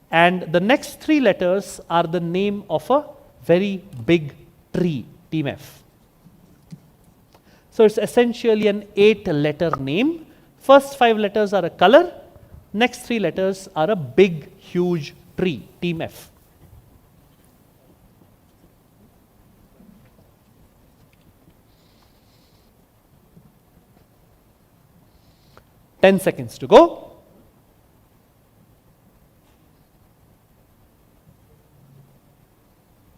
And the next 3 letters are the name of a very big tree. Team F. So it's essentially an 8-letter name. First 5 letters are a color. Next 3 letters are a big, huge tree. Team F. Ten seconds to go.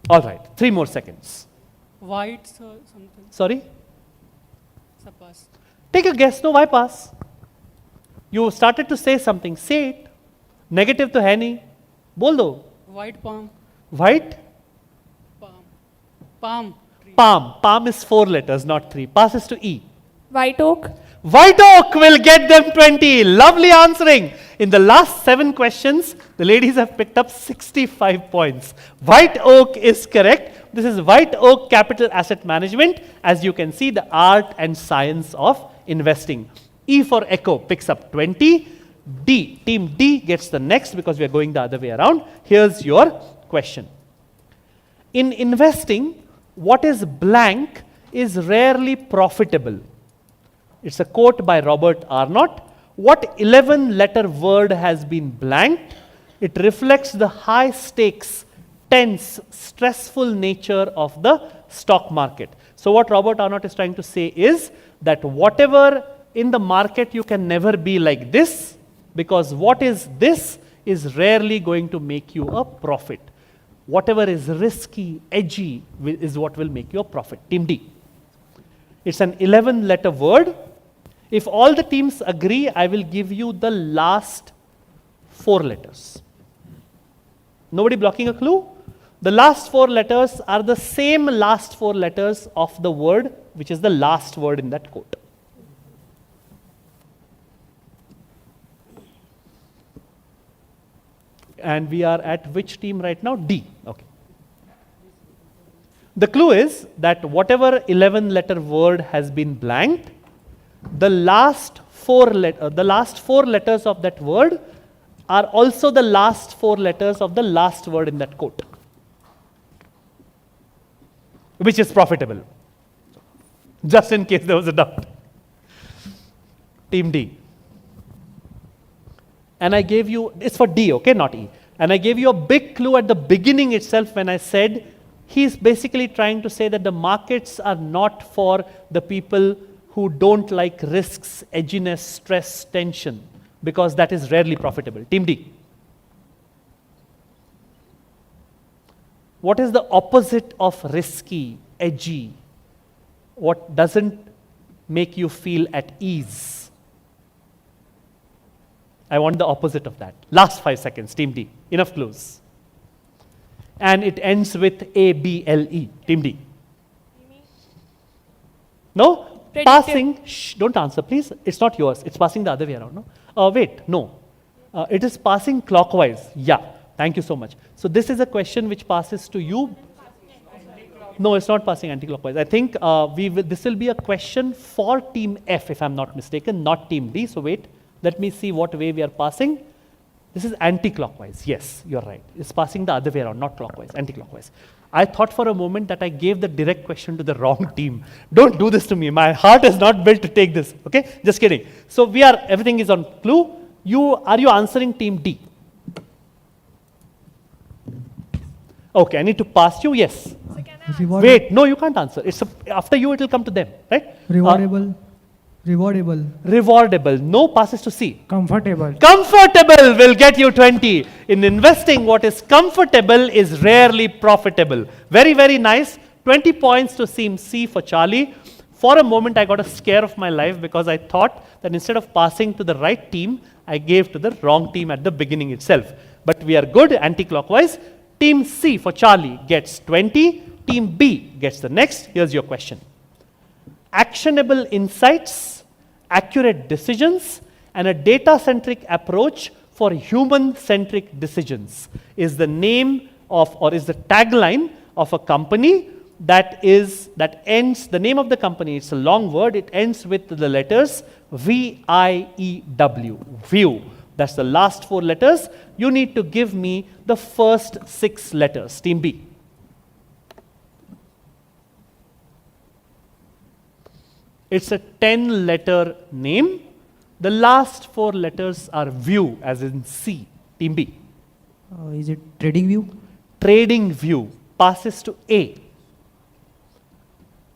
All right, 3 more seconds. White, something. Sorry? Suppose. Take a guess. No, why pass? You started to say something. Say it. Negative to है नहीं. बोल दो. White palm. White? Palm. Palm. Palm. Palm is 4 letters, not 3. Passes to E. White oak. White oak will get them 20. Lovely answering. In the last 7 questions, the ladies have picked up 65 points. White oak is correct. This is White Oak Capital Asset Management. As you can see, the art and science of investing. E for echo picks up 20. D, team D gets the next because we are going the other way around. Here's your question. In investing, what is blank is rarely profitable. It's a quote by Robert Arnott. What 11-letter word has been blanked? It reflects the high stakes, tense, stressful nature of the stock market. So what Robert Arnott is trying to say is that whatever in the market you can never be like this, because what is this is rarely going to make you a profit. Whatever is risky, edgy is what will make you a profit. Team D. It's an 11-letter word. If all the teams agree, I will give you the last 4 letters. Nobody blocking a clue? The last 4 letters are the same last 4 letters of the word, which is the last word in that quote. And we are at which team right now? D. Okay. The clue is that whatever 11-letter word has been blanked, the last 4 letters of that word are also the last 4 letters of the last word in that quote, which is profitable. Just in case there was a doubt. Team D. And I gave you, it's for D, okay, not E. And I gave you a big clue at the beginning itself when I said he's basically trying to say that the markets are not for the people who don't like risks, edginess, stress, tension, because that is rarely profitable. Team D. What is the opposite of risky, edgy? What doesn't make you feel at ease? I want the opposite of that. Last 5 seconds, Team D. Enough clues. And it ends with A-B-L-E. Team D. No? Predictive. Passing. Shh, don't answer, please. It's not yours. It's passing the other way around. No? Wait, no. It is passing clockwise. Yeah. Thank you so much. So this is a question which passes to you. No, it's not passing anti-clockwise. I think this will be a question for Team F, if I'm not mistaken, not Team D. So wait. Let me see what way we are passing. This is anti-clockwise. Yes, you're right. It's passing the other way around, not clockwise, anti-clockwise. I thought for a moment that I gave the direct question to the wrong team. Don't do this to me. My heart is not built to take this. Okay? Just kidding. So everything is on clue. Are you answering Team D? Okay, I need to pass you. Yes. Wait, no, you can't answer. After you, it will come to them, right? Rewardable. Rewardable. Rewardable. No, passes to C. Comfortable. Comfortable will get you 20. In investing, what is comfortable is rarely profitable. Very, very nice. 20 points to Team C for Charlie. For a moment, I got a scare of my life because I thought that instead of passing to the right team, I gave to the wrong team at the beginning itself. But we are good, anti-clockwise. Team C for Charlie gets 20. Team B gets the next. Here's your question. Actionable insights, accurate decisions, and a data-centric approach for human-centric decisions is the name of, or is the tagline of a company that ends, the name of the company, it's a long word, it ends with the letters V-I-E-W, view. That's the last 4 letters. You need to give me the first 6 letters. Team B. It's a 10-letter name. The last 4 letters are view, as in C. Team B. Is it trading view? Trading view passes to A.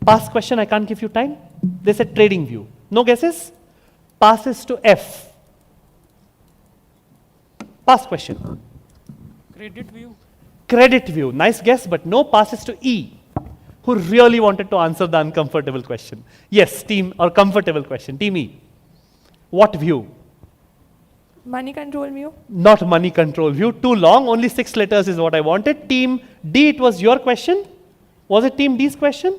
Pass question, I can't give you time. They said trading view. No guesses? Passes to F. Pass question. Credit view. Credit view. Nice guess, but no, passes to E. Who really wanted to answer the uncomfortable question? Yes, team, or comfortable question. Team E. What view? Money control view. Not money control view. Too long. Only 6 letters is what I wanted. Team D, it was your question. Was it Team D's question?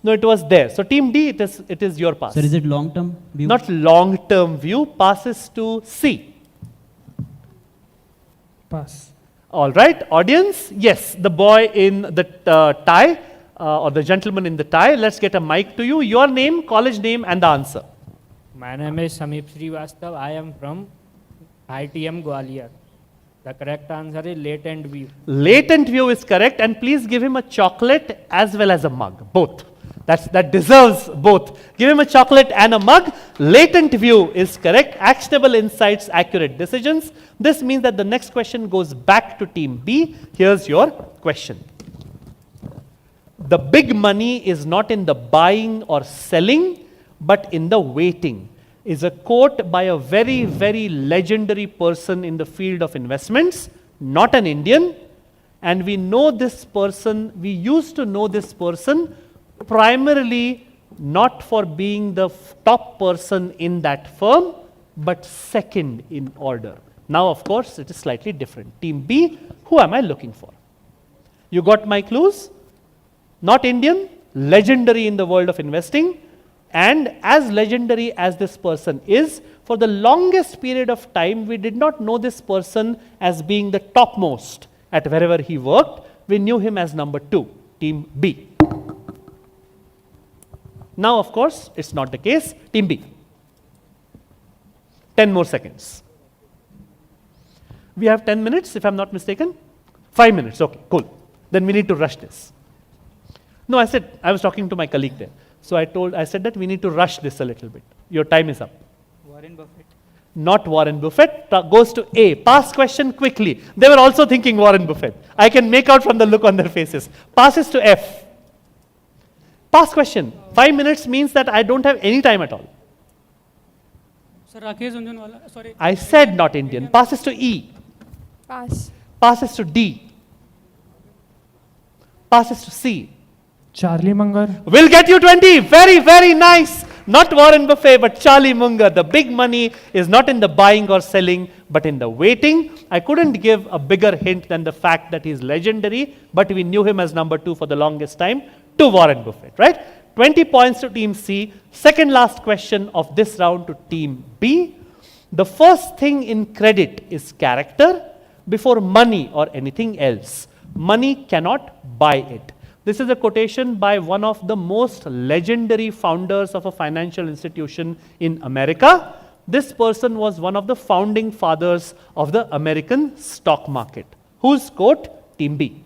No, it was there. So Team D, it is your pass. Sir, is it long-term view? Not long-term view, passes to C. Pass. All right, audience, yes, the boy in the tie, or the gentleman in the tie, let's get a mic to you. Your name, college name, and the answer. My name is Sameep Srivastav. I am from ITM Gwalior. The correct answer is latent view. Latent view is correct, and please give him a chocolate as well as a mug, both. That deserves both. Give him a chocolate and a mug. Latent view is correct. Actionable insights, accurate decisions. This means that the next question goes back to Team B. Here's your question. The big money is not in the buying or selling, but in the waiting, is a quote by a very, very legendary person in the field of investments, not an Indian. And we know this person, we used to know this person primarily not for being the top person in that firm, but second in order. Now, of course, it is slightly different. Team B, who am I looking for? You got my clues? Not Indian, legendary in the world of investing, and as legendary as this person is, for the longest period of time, we did not know this person as being the topmost at wherever he worked. We knew him as number 2, Team B. Now, of course, it's not the case. Team B. 10 more seconds. We have 10 minutes, if I'm not mistaken. 5 minutes, okay, cool. Then we need to rush this. No, I was talking to my colleague there. So I said that we need to rush this a little bit. Your time is up. Warren Buffett. Not Warren Buffett. Goes to A. Pass question quickly. They were also thinking Warren Buffett. I can make out from the look on their faces. Passes to F. Pass question. 5 minutes means that I don't have any time at all. Sir, Rakesh Jhunjhunwala. Sorry. I said not Indian. Passes to E. Pass. Passes to D. Passes to C. Charlie Munger. Will get you 20. Very, very nice. Not Warren Buffett, but Charlie Munger. The big money is not in the buying or selling, but in the waiting. I couldn't give a bigger hint than the fact that he's legendary, but we knew him as number 2 for the longest time, to Warren Buffett, right? 20 points to Team C. Second last question of this round to Team B. The first thing in credit is character before money or anything else. Money cannot buy it. This is a quotation by one of the most legendary founders of a financial institution in America. This person was one of the founding fathers of the American stock market. Whose quote? Team B.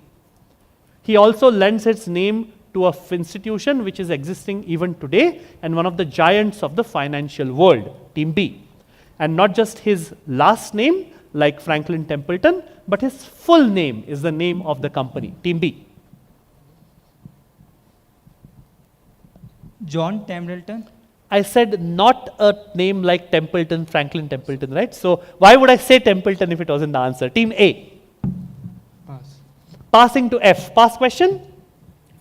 He also lends its name to an institution which is existing even today and one of the giants of the financial world, Team B. And not just his last name, like Franklin Templeton, but his full name is the name of the company, Team B. John Templeton. I said not a name like Templeton, Franklin Templeton, right? So why would I say Templeton if it wasn't the answer? Team A. Pass. Passing to F. Pass question?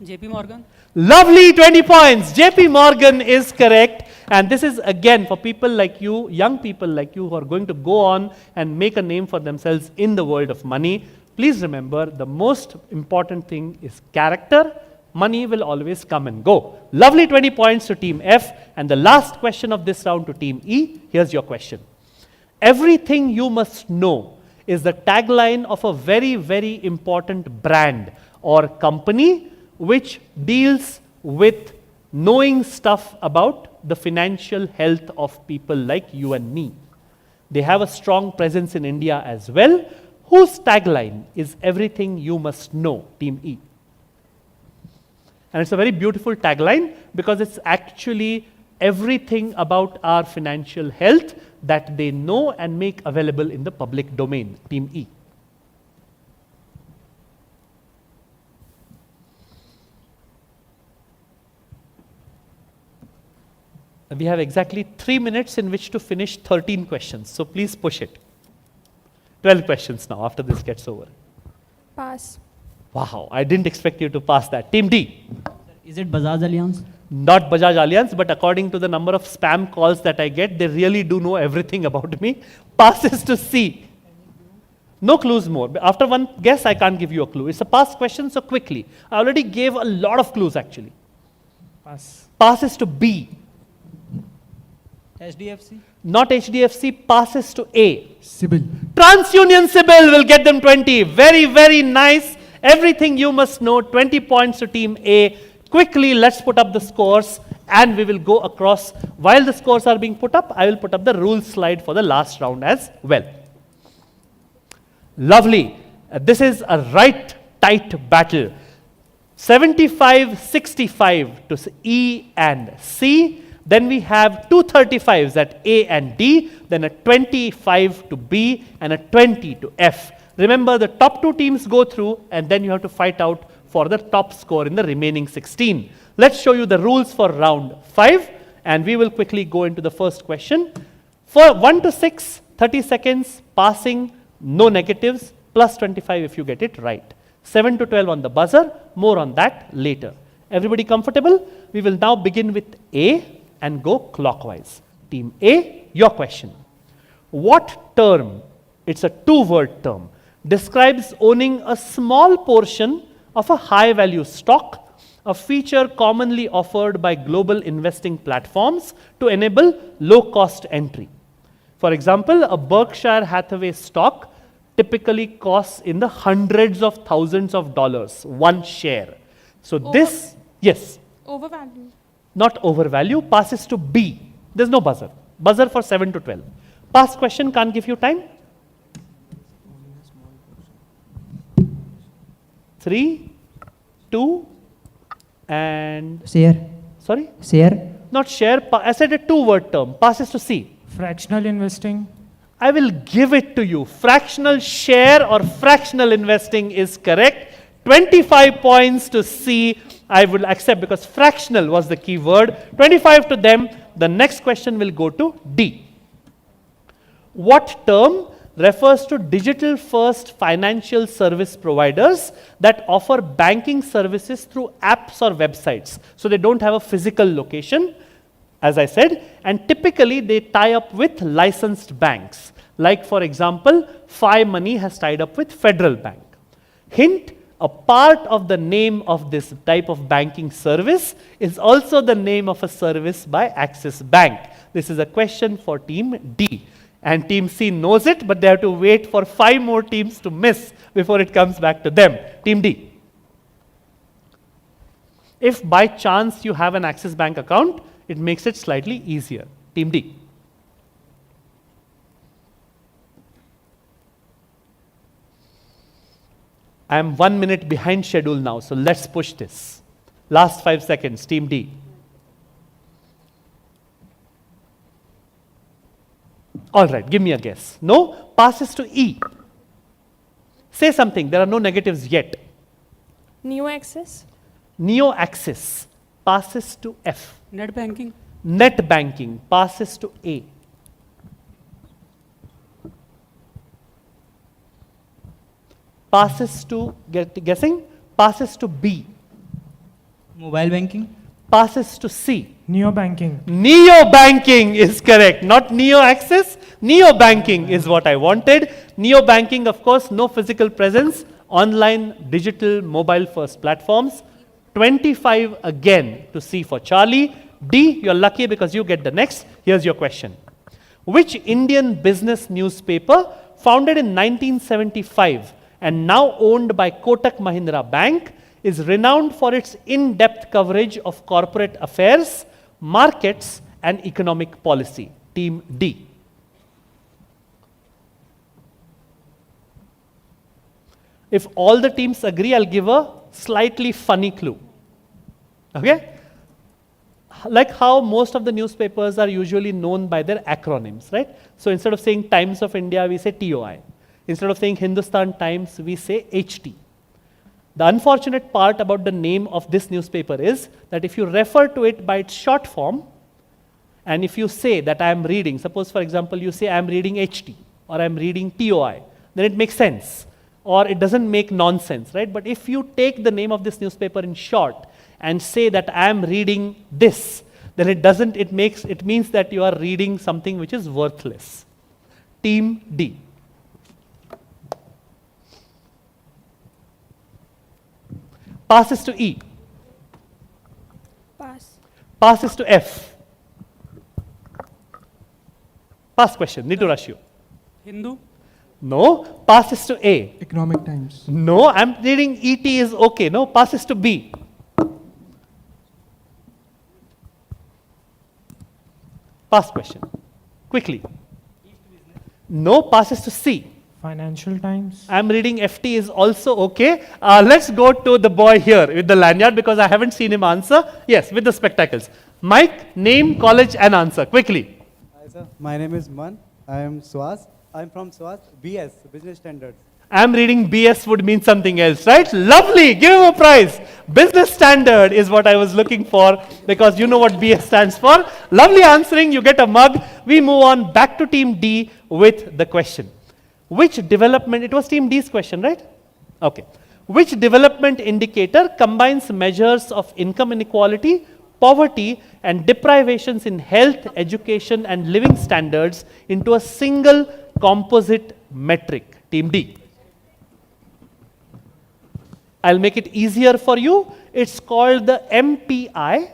JP Morgan. Lovely, 20 points. JP Morgan is correct. And this is again for people like you, young people like you who are going to go on and make a name for themselves in the world of money. Please remember the most important thing is character. Money will always come and go. Lovely 20 points to Team F. And the last question of this round to Team E. Here's your question. Everything you must know is the tagline of a very, very important brand or company which deals with knowing stuff about the financial health of people like you and me. They have a strong presence in India as well. Whose tagline is everything you must know? Team E. And it's a very beautiful tagline because it's actually everything about our financial health that they know and make available in the public domain. Team E. We have exactly 3 minutes in which to finish 13 questions. So please push it. 12 questions now after this gets over. Pass. Wow, I didn't expect you to pass that. Team D. Is it Bajaj Allianz? Not Bajaj Allianz, but according to the number of spam calls that I get, they really do know everything about me. Passes to C. No clues more. After one guess, I can't give you a clue. It's a past question, so quickly. I already gave a lot of clues actually. Pass. Passes to B. HDFC. Not HDFC, passes to A. Sibyl. TransUnion Sibyl will get them 20. Very, very nice. Everything you must know. 20 points to Team A. Quickly, let's put up the scores and we will go across. While the scores are being put up, I will put up the rules slide for the last round as well. Lovely. This is a right tight battle. 75-65 to E and C. Then we have 235s at A and D. Then a 25 to B and a 20 to F. Remember, the top two teams go through and then you have to fight out for the top score in the remaining 16. Let's show you the rules for round 5 and we will quickly go into the first question. For 1 to 6, 30 seconds, passing, no negatives, plus 25 if you get it right. 7 to 12 on the buzzer, more on that later. Everybody comfortable? We will now begin with A and go clockwise. Team A, your question. What term, it's a two-word term, describes owning a small portion of a high-value stock, a feature commonly offered by global investing platforms to enable low-cost entry? For example, a Berkshire Hathaway stock typically costs in the hundreds of thousands of dollars, one share. So this, yes. Overvalue. Not overvalue, passes to B. There's no buzzer. Buzzer for 7 to 12. Past question, can't give you time. 3, 2, and... Share. Sorry? Share. Not share, I said a two-word term, passes to C. Fractional investing. I will give it to you. Fractional share or fractional investing is correct. 25 points to C. I will accept because fractional was the key word. 25 to them. The next question will go to D. What term refers to digital-first financial service providers that offer banking services through apps or websites? So they don't have a physical location, as I said, and typically they tie up with licensed banks. Like for example, Phi Money has tied up with Federal Bank. Hint, a part of the name of this type of banking service is also the name of a service by Axis Bank. This is a question for Team D. And Team C knows it, but they have to wait for 5 more teams to miss before it comes back to them. Team D. If by chance you have an Axis Bank account, it makes it slightly easier. Team D. I am 1 minute behind schedule now, so let's push this. Last 5 seconds, Team D. All right, give me a guess. No? Passes to E. Say something, there are no negatives yet. Neo Access. Neo Access passes to F. Net banking. Net banking passes to A. Passes to, guessing, passes to B. Mobile banking. Passes to C. Neo banking. Neo banking is correct, not Neo Access. Neo banking is what I wanted. Neo banking, of course, no physical presence, online, digital, mobile first platforms. 25 again to C for Charlie. D, you're lucky because you get the next. Here's your question. Which Indian business newspaper, founded in 1975 and now owned by Kotak Mahindra Bank, is renowned for its in-depth coverage of corporate affairs, markets, and economic policy? Team D. If all the teams agree, I'll give a slightly funny clue. Okay? Like how most of the newspapers are usually known by their acronyms, right? So instead of saying Times of India, we say TOI. Instead of saying Hindustan Times, we say HT. The unfortunate part about the name of this newspaper is that if you refer to it by its short form, and if you say that I am reading, suppose for example you say I am reading HT or I am reading TOI, then it makes sense. Or it doesn't make nonsense, right? But if you take the name of this newspaper in short and say that I am reading this, then it doesn't, it means that you are reading something which is worthless. Team D. Passes to E. Pass. Passes to F. Pass question. Need to rush you. Hindu. No. Passes to A. Economic Times. No. I'm reading ET is okay. No. Passes to B. Pass question. Quickly. No. Passes to C. Financial Times. I'm reading FT is also okay. Let's go to the boy here with the lanyard because I haven't seen him answer. Yes, with the spectacles. Mike, name, college and answer. Quickly. Hi sir, my name is Man. I am Swas. I am from Swas. BS, Business Standards. I'm reading BS would mean something else, right? Lovely. Give him a prize. Business standard is what I was looking for because you know what BS stands for. Lovely answering. You get a mug. We move on back to team D with the question. Which development, it was team D's question, right? Okay. Which development indicator combines measures of income inequality, poverty and deprivations in health, education and living standards into a single composite metric? Team D. I'll make it easier for you. It's called the MPI,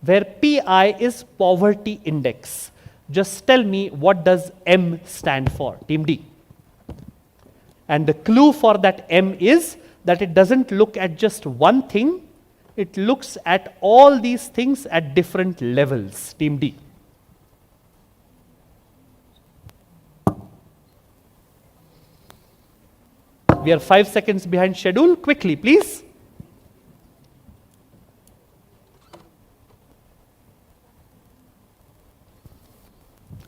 where PI is poverty index. Just tell me what does M stand for? Team D. And the clue for that M is that it doesn't look at just one thing, it looks at all these things at different levels. Team D. We are 5 seconds behind schedule. Quickly, please.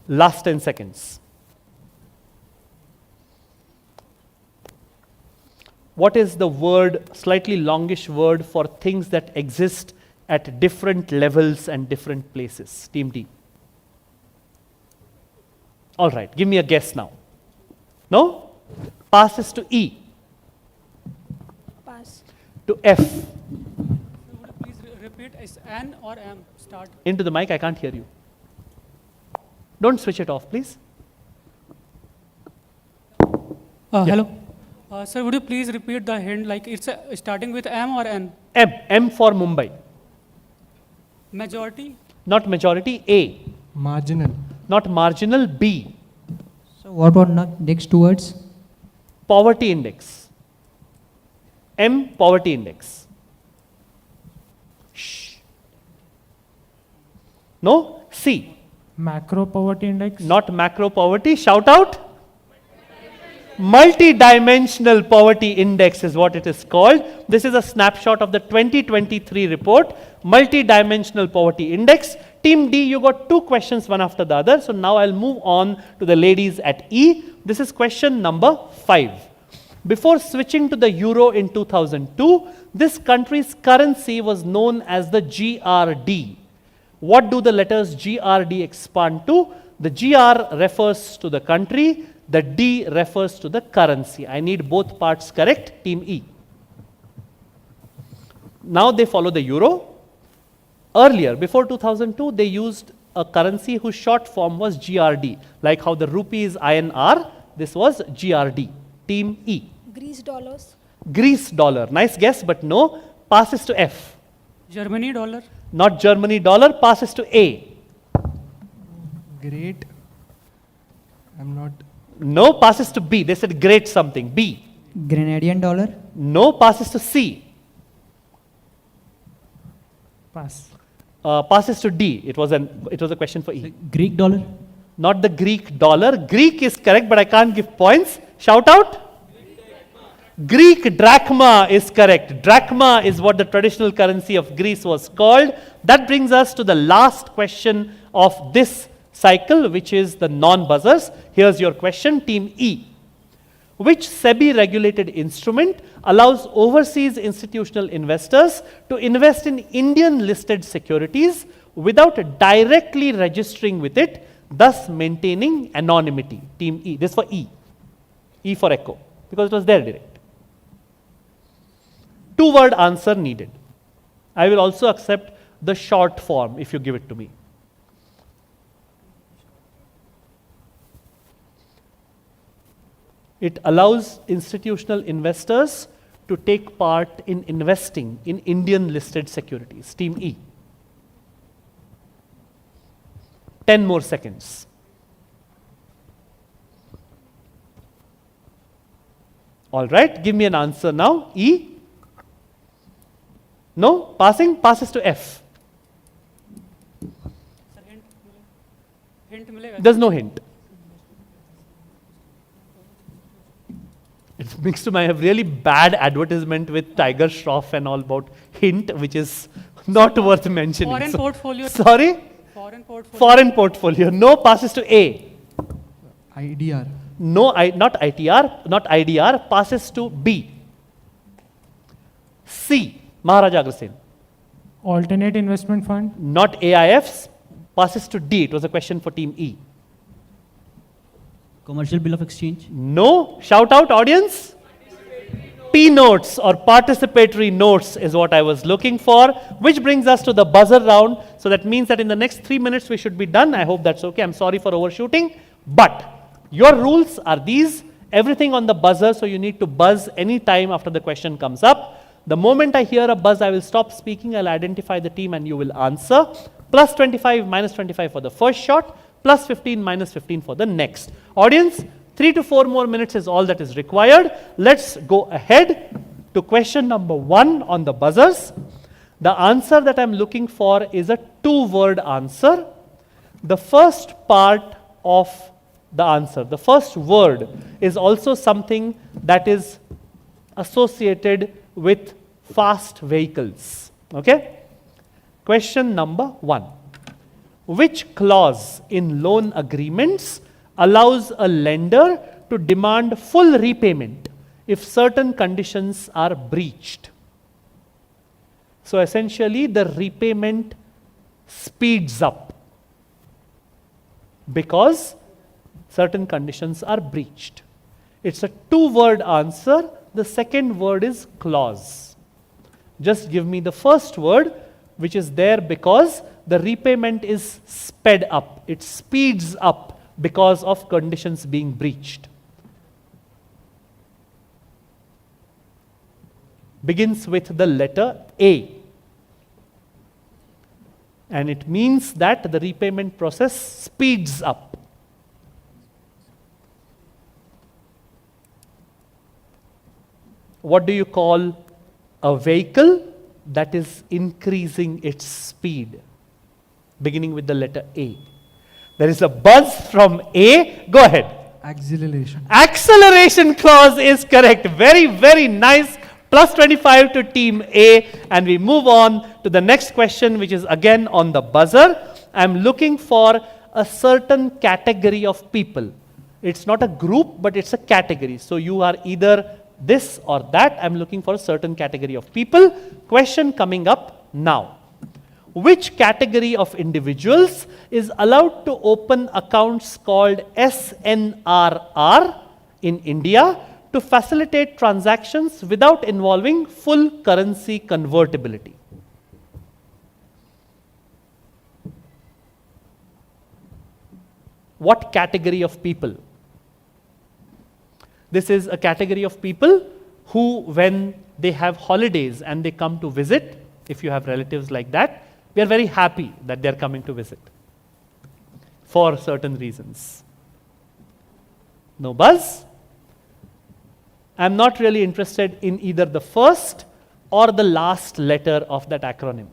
Last 10 seconds. What is the word, slightly longish word for things that exist at different levels and different places? Team D. All right, give me a guess now. No? Passes to E. Pass. To F. Would you please repeat, is N or M start? Into the mic, I can't hear you. Don't switch it off, please. Hello. Sir, would you please repeat the hint, like it's starting with M or N? M. M for Mumbai. Majority? Not majority, A. Marginal. Not marginal, B. So what were next two words? Poverty index. M, poverty index. Shh. No? C. Macro Poverty Index? Not macro poverty. Shout out. Multi-dimensional poverty index is what it is called. This is a snapshot of the 2023 report. Multi-dimensional poverty index. Team D, you got 2 questions, one after the other. So now I'll move on to the ladies at E. This is question number 5. Before switching to the euro in 2002, this country's currency was known as the GRD. What do the letters GRD expand to? The GR refers to the country, the D refers to the currency. I need both parts correct. Team E. Now they follow the euro. Earlier, before 2002, they used a currency whose short form was GRD. Like how the rupee is INR, this was GRD. Team E. Greece dollars. Greece dollar. Nice guess, but no. Passes to F. Germany dollar. Not Germany dollar. Passes to A. Great. I'm not. No. Passes to B. They said great something. B. Grenadian dollar. No. Passes to C. Pass. Passes to D. It was a question for E. Greek dollar. Not the Greek dollar. Greek is correct, but I can't give points. Shout out. Greek drachma is correct. Drachma is what the traditional currency of Greece was called. That brings us to the last question of this cycle, which is the non-buzzers. Here's your question, Team E. Which SEBI-regulated instrument allows overseas institutional investors to invest in Indian-listed securities without directly registering with it, thus maintaining anonymity? Team E. This for E. E for echo, because it was there direct. 2-word answer needed. I will also accept the short form if you give it to me. It allows institutional investors to take part in investing in Indian listed securities? Team E. 10 more seconds. All right, give me an answer now. E? No? Passing? Passes to F. Hint मिलेगा? There's no hint. It brings to mind a really bad advertisement with Tiger Shroff and all about hint, which is not worth mentioning. Foreign portfolio. Sorry? Foreign portfolio. Foreign portfolio. No, passes to A. IDR. No, not ITR, not IDR, passes to B. C. Maharaja Agrasen. Alternate investment fund. Not AIFs, passes to D. It was a question for team E. Commercial bill of exchange. No. Shout out, audience. P notes or participatory notes is what I was looking for, which brings us to the buzzer round. So that means that in the next 3 minutes we should be done. I hope that's okay. I'm sorry for overshooting. But your rules are these. Everything on the buzzer, so you need to buzz any time after the question comes up. The moment I hear a buzz, I will stop speaking. I'll identify the team and you will answer. Plus 25, minus 25 for the first shot. Plus 15, minus 15 for the next. Audience, 3 to 4 more minutes is all that is required. Let's go ahead to question number 1 on the buzzers. The answer that I'm looking for is a 2-word answer. The first part of the answer, the first word, is also something that is associated with fast vehicles. Okay? Question number 1. Which clause in loan agreements allows a lender to demand full repayment if certain conditions are breached? So essentially, the repayment speeds up because certain conditions are breached. It's a 2-word answer. The second word is clause. Just give me the first word, which is there because the repayment is sped up. It speeds up because of conditions being breached. Begins with the letter A. And it means that the repayment process speeds up. What do you call a vehicle that is increasing its speed? Beginning with the letter A. There is a buzz from A. Go ahead. Acceleration. Acceleration clause is correct. Very, very nice. Plus 25 to team A. And we move on to the next question, which is again on the buzzer. I'm looking for a certain category of people. It's not a group, but it's a category. So you are either this or that. I'm looking for a certain category of people. Question coming up now. Which category of individuals is allowed to open accounts called SNRR in India to facilitate transactions without involving full currency convertibility? What category of people? This is a category of people who, when they have holidays and they come to visit, if you have relatives like that, we are very happy that they are coming to visit for certain reasons. No buzz? I'm not really interested in either the first or the last letter of that acronym.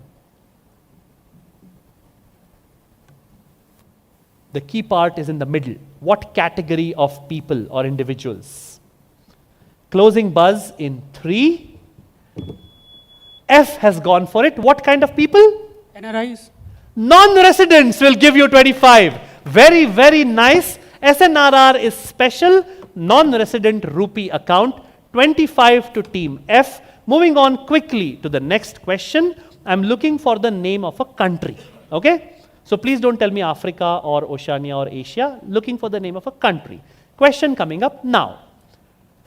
The key part is in the middle. What category of people or individuals? Closing buzz in 3. F has gone for it. What kind of people? NRIs. Non-residents will give you 25. Very, very nice. SNRR is special non-resident rupee account. 25 to team F. Moving on quickly to the next question. I'm looking for the name of a country. Okay? So please don't tell me Africa or Oceania or Asia. Looking for the name of a country. Question coming up now.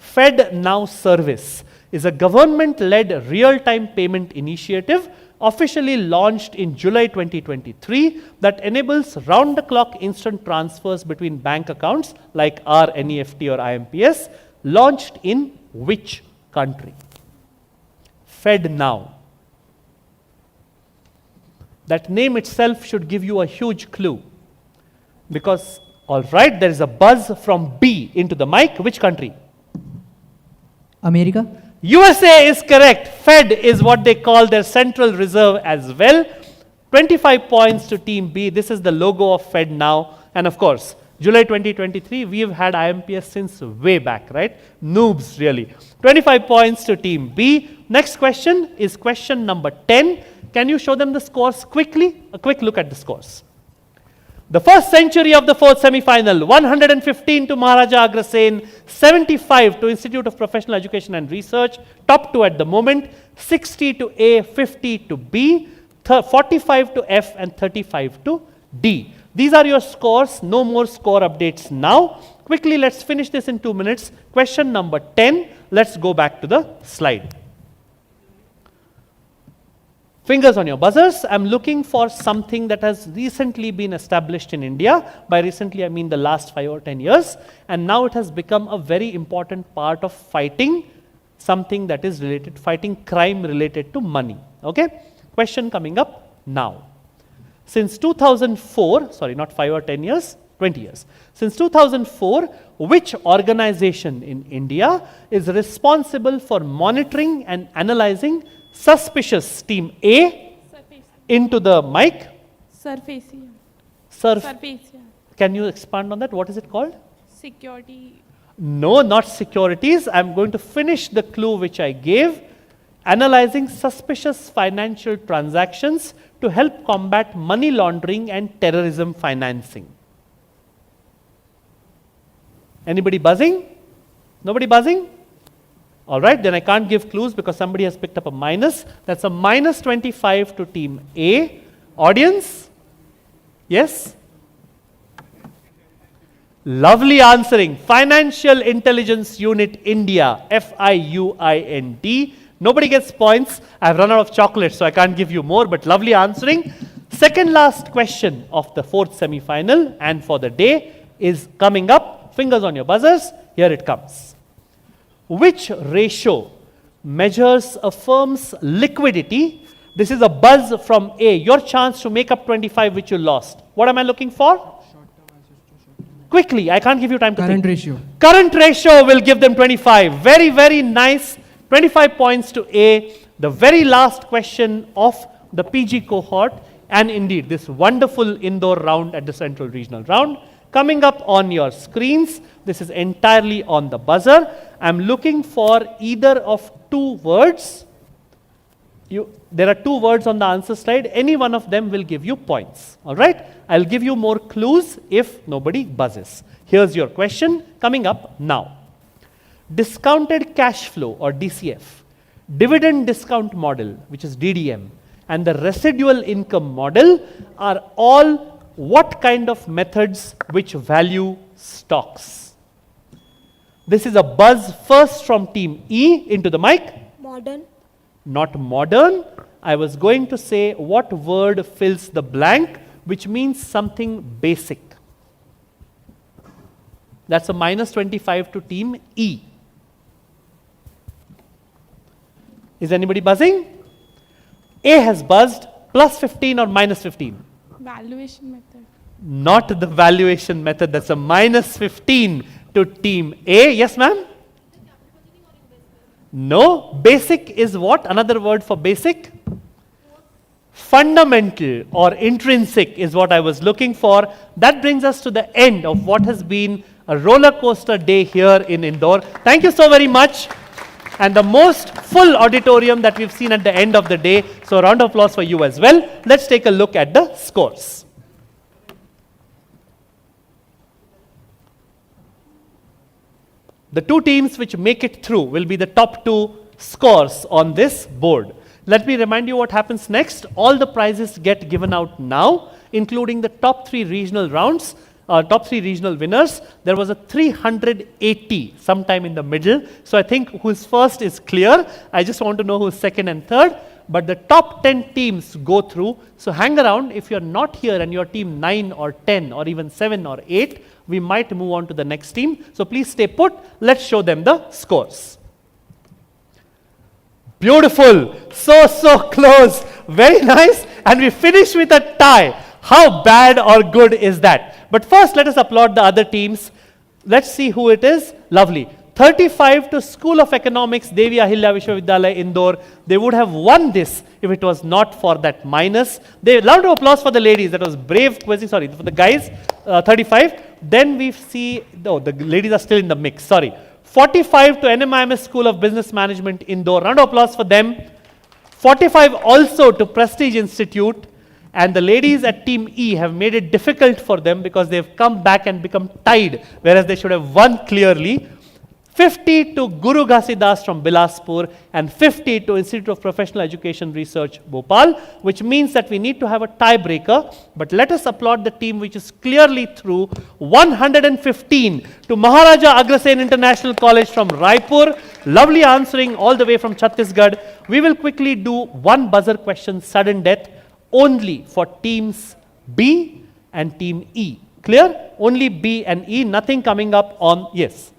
FedNow service is a government-led real-time payment initiative officially launched in July 2023 that enables round-the-clock instant transfers between bank accounts like our NEFT or IMPS, launched in which country? Fed Now. That name itself should give you a huge clue. Because, all right, there is a buzz from B into the mic. Which country? America? USA is correct. Fed is what they call their central reserve as well. 25 points to Team B. This is the logo of Fed Now. And of course, July 2023, we have had IMPS since way back, right? Noobs, really. 25 points to Team B. Next question is question number 10. Can you show them the scores quickly? A quick look at the scores. The first century of the fourth semi-final, 115 to Maharaja Agrasen, 75 to Institute of Professional Education and Research, top 2 at the moment, 60 to A, 50 to B, 45 to F and 35 to D. These are your scores, no more score updates now. Quickly, let's finish this in 2 minutes. Question number 10, let's go back to the slide. Fingers on your buzzers. I'm looking for something that has recently been established in India. By recently, I mean the last 5 or 10 years. And now it has become a very important part of fighting something that is related, fighting crime related to money. Okay? Question coming up now. Since 2004, sorry, not 5 or 10 years, 20 years. Since 2004, which organization in India is responsible for monitoring and analyzing suspicious? Team A, into the mic. Surfacia. Surfacia. Can you expand on that? What is it called? Security. No, not securities. I'm going to finish the clue which I gave. Analyzing suspicious financial transactions to help combat money laundering and terrorism financing. Anybody buzzing? Nobody buzzing? All right, then I can't give clues because somebody has picked up a minus. That's a minus 25 to Team A. Audience? Yes? Lovely answering. Financial Intelligence Unit India, FIUINT. Nobody gets points. I've run out of chocolate, so I can't give you more, but lovely answering. Second last question of the fourth semi-final and for the day is coming up. Fingers on your buzzers. Here it comes. Which ratio measures a firm's liquidity? This is a buzz from A. Your chance to make up 25 which you lost. What am I looking for? Quickly, I can't give you time to think. Current ratio. Current ratio will give them 25. Very, very nice. 25 points to A. The very last question of the PG cohort and indeed this wonderful indoor round at the Central Regional Round. Coming up on your screens, this is entirely on the buzzer. I'm looking for either of 2 words. There are 2 words on the answer slide. Any one of them will give you points. All right? I'll give you more clues if nobody buzzes. Here's your question coming up now. Discounted cash flow or DCF, dividend discount model, which is DDM, and the residual income model are all what kind of methods which value stocks? This is a buzz first from Team E into the mic. Modern. Not modern. I was going to say what word fills the blank, which means something basic. That's a minus 25 to Team E. Is anybody buzzing? A has buzzed, plus 15 or minus 15. Valuation method. Not the valuation method. That's a minus 15 to Team A. Yes, ma'am? No. Basic is what? Another word for basic? Fundamental or intrinsic is what I was looking for. That brings us to the end of what has been a roller coaster day here in Indore. Thank you so very much. And the most full auditorium that we've seen at the end of the day. So a round of applause for you as well. Let's take a look at the scores. The 2 teams which make it through will be the top 2 scores on this board. Let me remind you what happens next. All the prizes get given out now, including the top 3 regional rounds. Top 3 regional winners. There was a 380 sometime in the middle. So I think who's first is clear. I just want to know who's second and third. But the top 10 teams go through. So hang around. If you're not here and you're team 9 or 10 or even 7 or 8, we might move on to the next team. So please stay put. Let's show them the scores. Beautiful. So close. Very nice. And we finish with a tie. How bad or good is that? But first, let us applaud the other teams. Let's see who it is. Lovely. 35 to School of Economics, Devi Ahilya Vishwavidyalaya, Indore. They would have won this if it was not for that minus. Round of applause for the ladies. That was brave quizzing. Sorry, for the guys, 35. Then we see, oh, the ladies are still in the mix. Sorry. 45 to NMIMS School of Business Management, Indore. Round of applause for them. 45 also to Prestige Institute. And the ladies at Team E have made it difficult for them because they've come back and become tied, whereas they should have won clearly. 50 to Guru Ghasidas from Bilaspur and 50 to Institute of Professional Education Research, Bhopal, which means that we need to have a tiebreaker. But let us applaud the team which is clearly through. 115 to Maharaja Agrasen International College from Raipur, lovely answering all the way from Chhattisgarh. We will quickly do one buzzer question, sudden death, only for teams B and team E. Clear? Only B and E, nothing coming up on, yes.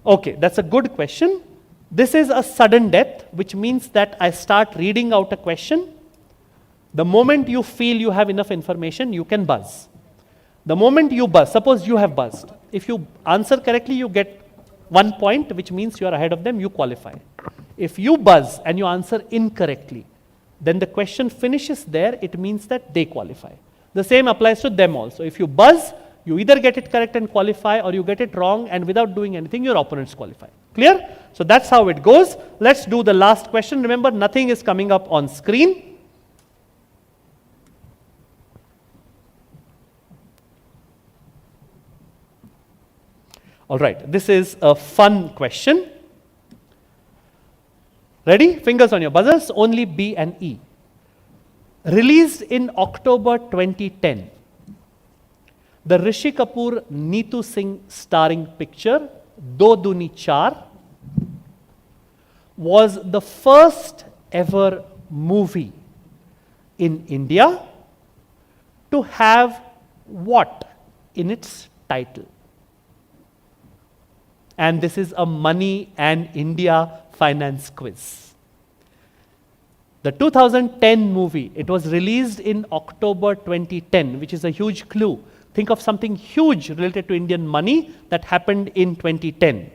Okay, that's a good question. This is a sudden death, which means that I start reading out a question. The moment you feel you have enough information, you can buzz. The moment you buzz, suppose you have buzzed. If you answer correctly, you get 1 point, which means you are ahead of them, you qualify. If you buzz and you answer incorrectly, then the question finishes there, it means that they qualify. The same applies to them also. If you buzz, you either get it correct and qualify, or you get it wrong and without doing anything, your opponents qualify. Clear? So that's how it goes. Let's do the last question. Remember, nothing is coming up on screen. All right, this is a fun question. Ready? Fingers on your buzzers, only B and E. Released in October 2010. The Rishi Kapoor Neetu Singh starring picture, Do Duni Char, was the first ever movie in India to have what in its title? And this is a Money and India finance quiz. The 2010 movie, it was released in October 2010, which is a huge clue. Think of something huge related to Indian money that happened in 2010.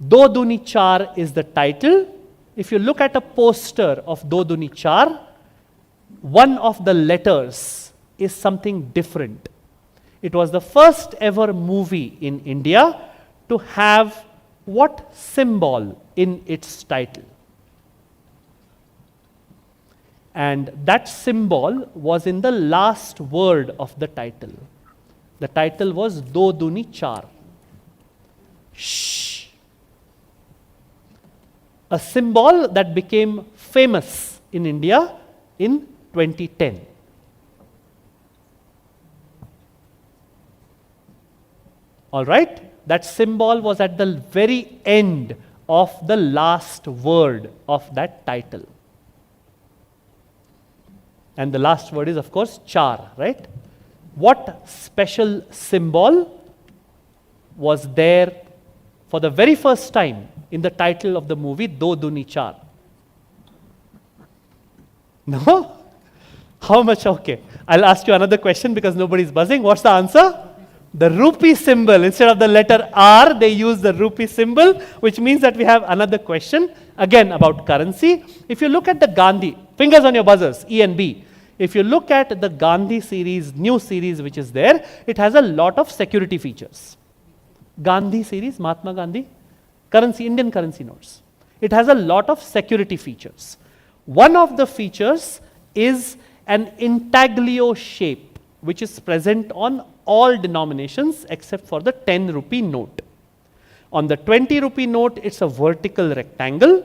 Do Duni Char is the title. If you look at a poster of Do Duni Char, one of the letters is something different. It was the first ever movie in India to have what symbol in its title? And that symbol was in the last word of the title. The title was Do Duni Char. Shh. A symbol that became famous in India in 2010. All right? That symbol was at the very end of the last word of that title. And the last word is, of course, char, right? What special symbol was there for the very first time in the title of the movie, Do Duni Char? No? How much? Okay. I'll ask you another question because nobody's buzzing. What's the answer? The rupee symbol. Instead of the letter R, they use the rupee symbol, which means that we have another question, again about currency. If you look at the Gandhi, fingers on your buzzers, E and B. If you look at the Gandhi series, new series which is there, it has a lot of security features. Gandhi series, Mahatma Gandhi, currency, Indian currency notes. It has a lot of security features. One of the features is an intaglio shape, which is present on all denominations except for the 10 rupee note. On the 20 rupee note, it's a vertical rectangle.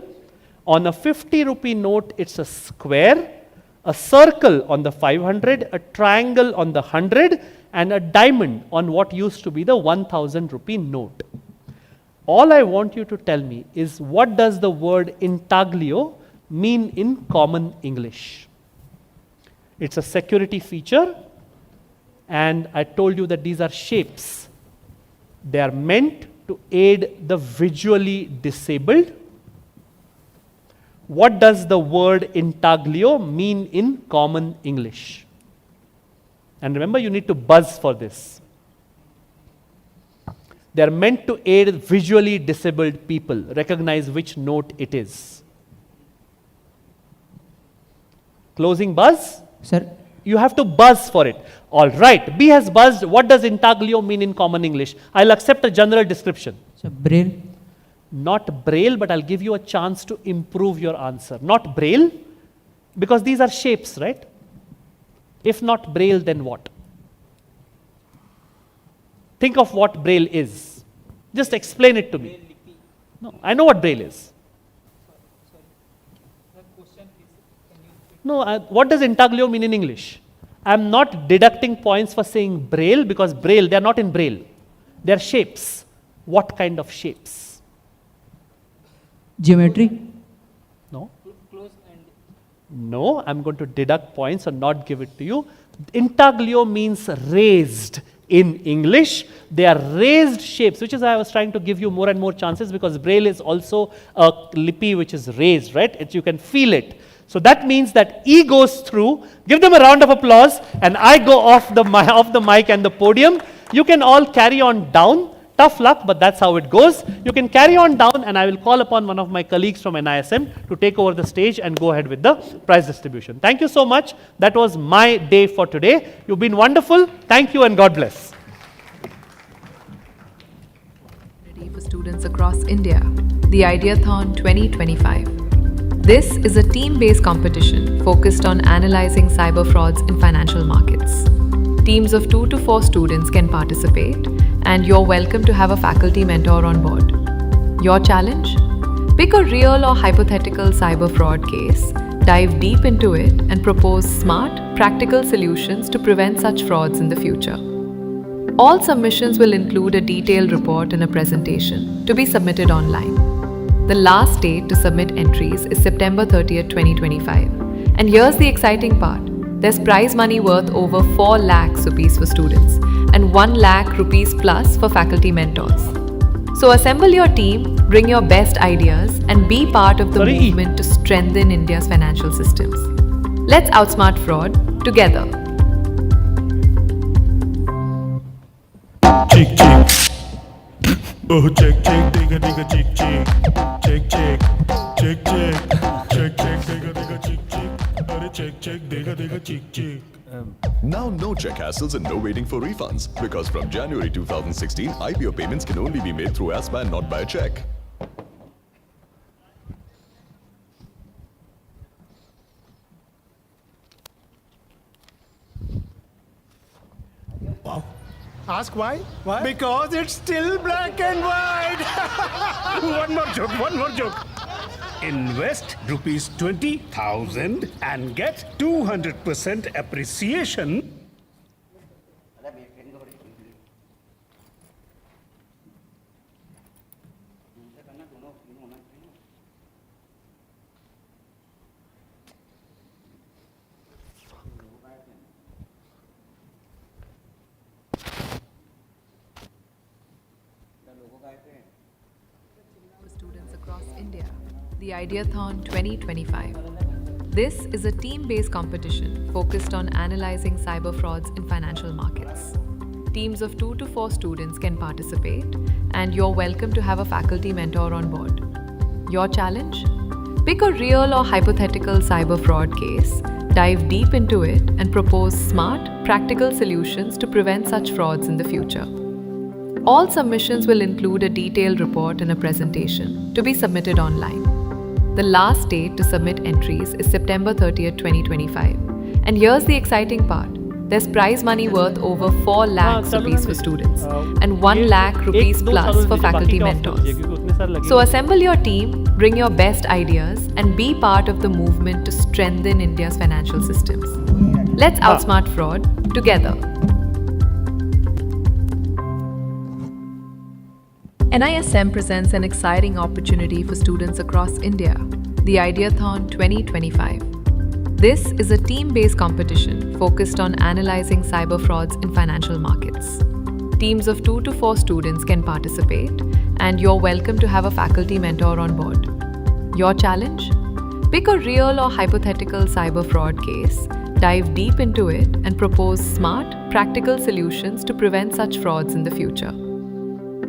On a 50 rupee note, it's a square, a circle on the 500, a triangle on the 100, and a diamond on what used to be the 1000 rupee note. All I want you to tell me is, what does the word intaglio mean in common English? It's a security feature. And I told you that these are shapes. They are meant to aid the visually disabled What does the word intaglio mean in common English? And remember, you need to buzz for this. They are meant to aid visually disabled people. Recognize which note it is. Closing buzz? Sir. You have to buzz for it. All right. B has buzzed. What does intaglio mean in common English? I'll accept a general description. So braille. Not braille, but I'll give you a chance to improve your answer. Not braille, because these are shapes, right? If not braille, then what? Think of what braille is. Just explain it to me. No, I know what braille is. No, what does intaglio mean in English? I'm not deducting points for saying braille, because braille, they're not in braille. They're shapes. What kind of shapes? Geometry. No. No, I'm going to deduct points and not give it to you. Intaglio means raised in English. They are raised shapes, which is why I was trying to give you more and more chances, because braille is also a lipi which is raised, right? You can feel it. So that means that E goes through. Give them a round of applause, and I go off the mic and the podium. You can all carry on down. Tough luck, but that's how it goes. You can carry on down, and I will call upon one of my colleagues from NISM to take over the stage and go ahead with the prize distribution. Thank you so much. That was my day for today. You've been wonderful. Thank you, and God bless. For students across India, the Ideathon 2025. This is a team-based competition focused on analyzing cyber frauds in financial markets. Teams of 2 to 4 students can participate, and you're welcome to have a faculty mentor on board. Your challenge? Pick a real or hypothetical cyber fraud case, dive deep into it, and propose smart, practical solutions to prevent such frauds in the future. All submissions will include a detailed report and a presentation to be submitted online. The last date to submit entries is September 30th, 2025. And here's the exciting part. There's prize money worth over 4 lakhs rupees for students and 1 lakh rupees plus for faculty mentors. So assemble your team, bring your best ideas, and be part of the movement to strengthen India's financial systems. Let's outsmart fraud together. Chick chick. Oh check check digga digga chick chick. Check check. Check check. Check check digga digga chick chick. Arre check check digga digga chick chick. Now no check hassles and no waiting for refunds, because from January 2016, IPO payments can only be made through ASPA and not by a check. Wow. Ask why? Why? Because it's still black and white. One more joke. Invest rupees 20,000 and get 200% appreciation. For students across India, the Ideathon 2025. This is a team-based competition focused on analyzing cyber frauds in financial markets. Teams of 2 to 4 students can participate, and you're welcome to have a faculty mentor on board. Your challenge? Pick a real or hypothetical cyber fraud case, dive deep into it, and propose smart, practical solutions to prevent such frauds in the future. All submissions will include a detailed report and a presentation to be submitted online. The last date to submit entries is September 30th, 2025. And here's the exciting part. There's prize money worth over 4 lakhs rupees for students and 1 lakh rupees plus for faculty mentors. So assemble your team, bring your best ideas, and be part of the movement to strengthen India's financial systems. Let's outsmart fraud together. NISM presents an exciting opportunity for students across India, the Ideathon 2025. This is a team-based competition focused on analyzing cyber frauds in financial markets. Teams of 2 to 4 students can participate, and you're welcome to have a faculty mentor on board. Your challenge? Pick a real or hypothetical cyber fraud case, dive deep into it, and propose smart, practical solutions to prevent such frauds in the future.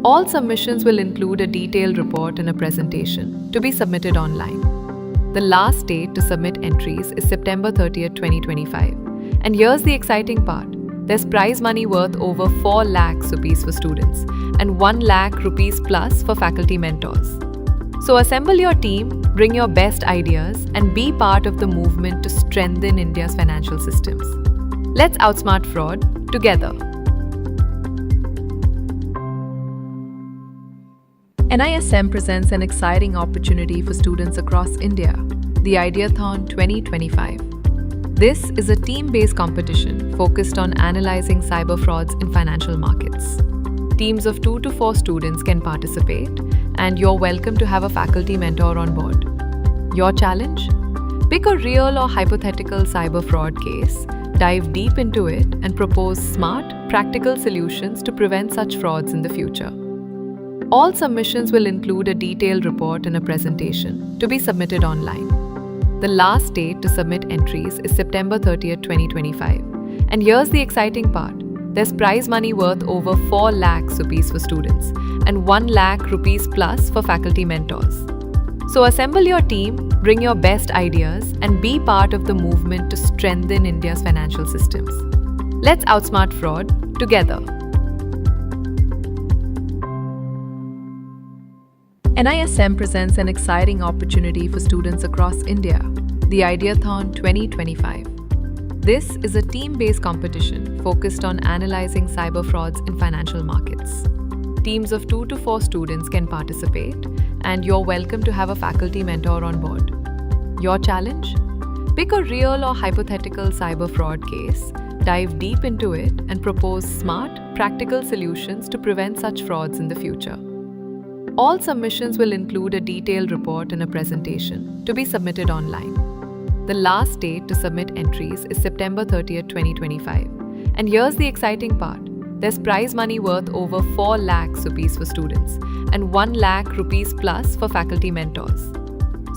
All submissions will include a detailed report and a presentation to be submitted online. The last date to submit entries is September 30th, 2025. And here's the exciting part. There's prize money worth over 4 lakhs rupees for students and 1 lakh rupees plus for faculty mentors. So assemble your team, bring your best ideas, and be part of the movement to strengthen India's financial systems. Let's outsmart fraud together. NISM presents an exciting opportunity for students across India, the Ideathon 2025. This is a team-based competition focused on analyzing cyber frauds in financial markets. Teams of 2 to 4 students can participate, and you're welcome to have a faculty mentor on board. Your challenge? Pick a real or hypothetical cyber fraud case, dive deep into it, and propose smart, practical solutions to prevent such frauds in the future. All submissions will include a detailed report and a presentation to be submitted online. The last date to submit entries is September 30th, 2025. And here's the exciting part. There's prize money worth over 4 lakhs rupees for students and 1 lakh rupees plus for faculty mentors. So assemble your team, bring your best ideas, and be part of the movement to strengthen India's financial systems. Let's outsmart fraud together. NISM presents an exciting opportunity for students across India, the Ideathon 2025. This is a team-based competition focused on analyzing cyber frauds in financial markets. Teams of 2 to 4 students can participate, and you're welcome to have a faculty mentor on board. Your challenge? Pick a real or hypothetical cyber fraud case, dive deep into it, and propose smart, practical solutions to prevent such frauds in the future. All submissions will include a detailed report and a presentation to be submitted online. The last date to submit entries is September 30th, 2025. And here's the exciting part. There's prize money worth over 4 lakhs rupees for students and 1 lakh rupees plus for faculty mentors.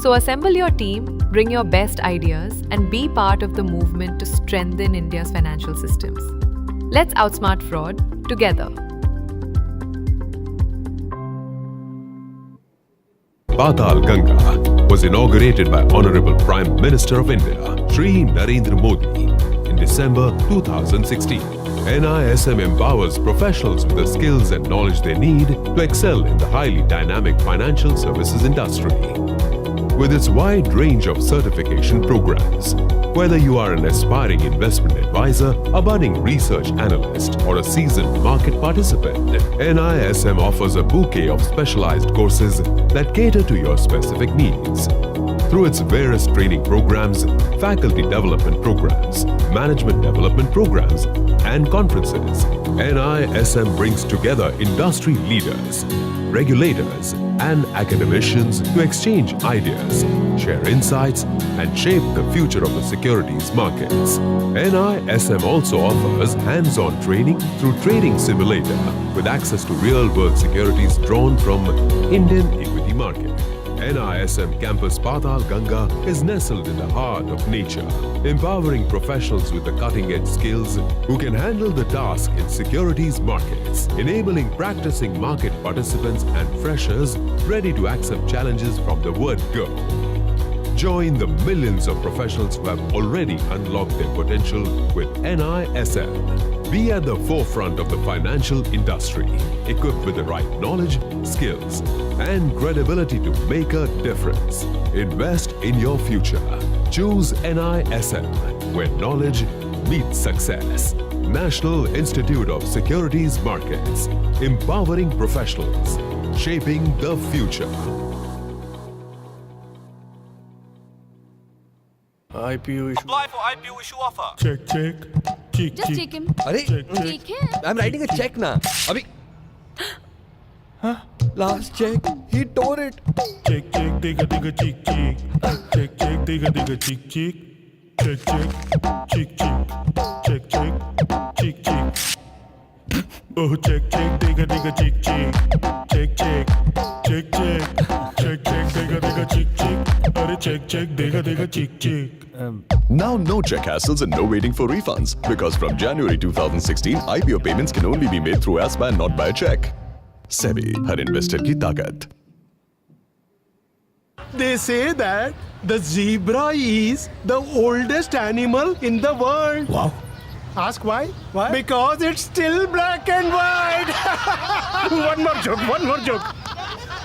So assemble your team, bring your best ideas, and be part of the movement to strengthen India's financial systems. Let's outsmart fraud together. Patal Ganga was inaugurated by Honorable Prime Minister of India, Shri Narendra Modi, in December 2016. NISM empowers professionals with the skills and knowledge they need to excel in the highly dynamic financial services industry. With its wide range of certification programs, whether you are an aspiring investment advisor, a budding research analyst, or a seasoned market participant, NISM offers a bouquet of specialized courses that cater to your specific needs. Through its various training programs, faculty development programs, management development programs, and conferences, NISM brings together industry leaders, regulators, and academicians to exchange ideas, share insights, and shape the future of the securities markets. NISM also offers hands-on training through Trading Simulator with access to real-world securities drawn from Indian equity market. NISM Campus Patal Ganga is nestled in the heart of nature, empowering professionals with the cutting-edge skills who can handle the task in securities markets, enabling practicing market participants and freshers ready to accept challenges from the word go. Join the millions of professionals who have already unlocked their potential with NISM. Be at the forefront of the financial industry, equipped with the right knowledge, skills, and credibility to make a difference. Invest in your future. Choose NISM, where knowledge meets success. National Institute of Securities Markets, empowering professionals, shaping the future. IPO issue. Apply for IPO issue offer. Check, check. Check, Just check. check him. अरे check, check. I'm writing a check ना अभी last check he tore it. Check, check, digga, digga, cheek, cheek. Check, check, digga, digga, cheek, cheek. Check, check, cheek, cheek. Check, check, cheek, cheek. Oh, check, check, digga, digga, chick, chick. Check, check, check, check. Check, check, digga, digga, chick, chick. Arre, check, check, digga, digga, chick, chick. Now, no check hassles and no waiting for refunds because from January 2016, IPO payments can only be made through ASPA and not by a check. SEBI, her investor की ताकत. They say that the zebra is the oldest animal in the world. Wow. Ask why? Why? Because it's still black and white. One more joke.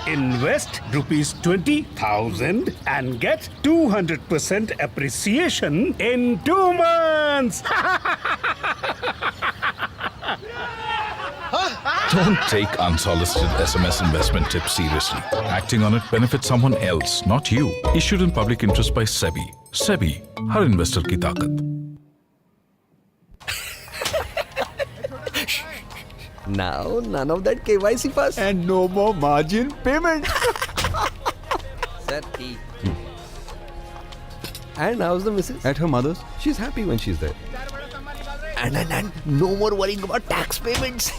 Invest rupees 20,000 and get 200% appreciation in 2 months. Don't take unsolicited SMS investment tips seriously. Acting on it benefits someone else, not you. Issued in public interest by SEBI. SEBI, her investor की ताकत. Now, none of that KYC first. And no more margin payment. Sir, tea. And how's the missus? At her mother's, she's happy when she's there. And no more worrying about tax payments.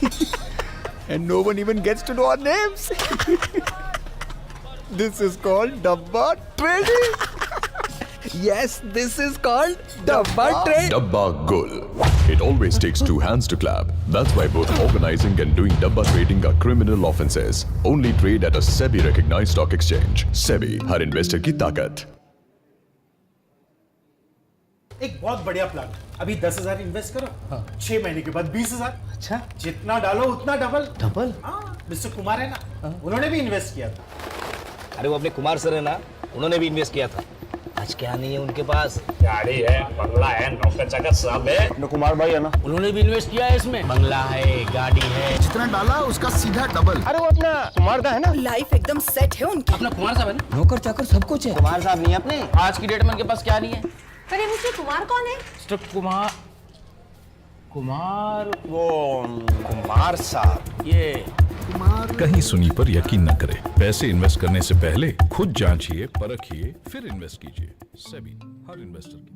And no one even gets to know our names. This is called Dabba trading. Yes, this is called Dabba trade. Dabba Gul. It always takes 2 hands to clap. That's why both organizing and doing Dabba trading are criminal offenses. Only trade at a SEBI recognized stock exchange. SEBI, her investor की ताकत. एक बहुत बढ़िया plan. अभी 10,000 invest करो. 6 महीने के बाद 20,000. अच्छा. जितना डालो उतना डबल. हाँ. मिस्टर कुमार है ना. उन्होंने भी इन्वेस्ट किया था. अरे वो अपने कुमार सर है ना, उन्होंने भी इन्वेस्ट किया था. आज क्या नहीं है उनके पास? गाड़ी है, बंगला है, नौकर चाकर सब है. अपने कुमार भाई है ना, उन्होंने भी इन्वेस्ट किया है इसमें. बंगला है, गाड़ी है. जितना डाला उसका सीधा डबल. अरे वो अपना कुमार दा है ना, लाइफ एकदम सेट है उनकी. अपना कुमार साहब है ना, नौकर चाकर सब कुछ है. कुमार साहब नहीं है अपने. आज की डेट में उनके पास क्या नहीं है? अरे मिस्टर कुमार कौन है? मिस्टर कुमार साहब ये कहीं सुनी पर यकीन न करें. पैसे इन्वेस्ट करने से पहले खुद जांचिए, परखिए, फिर इन्वेस्ट कीजिए. सेबी, हर इन्वेस्टर की.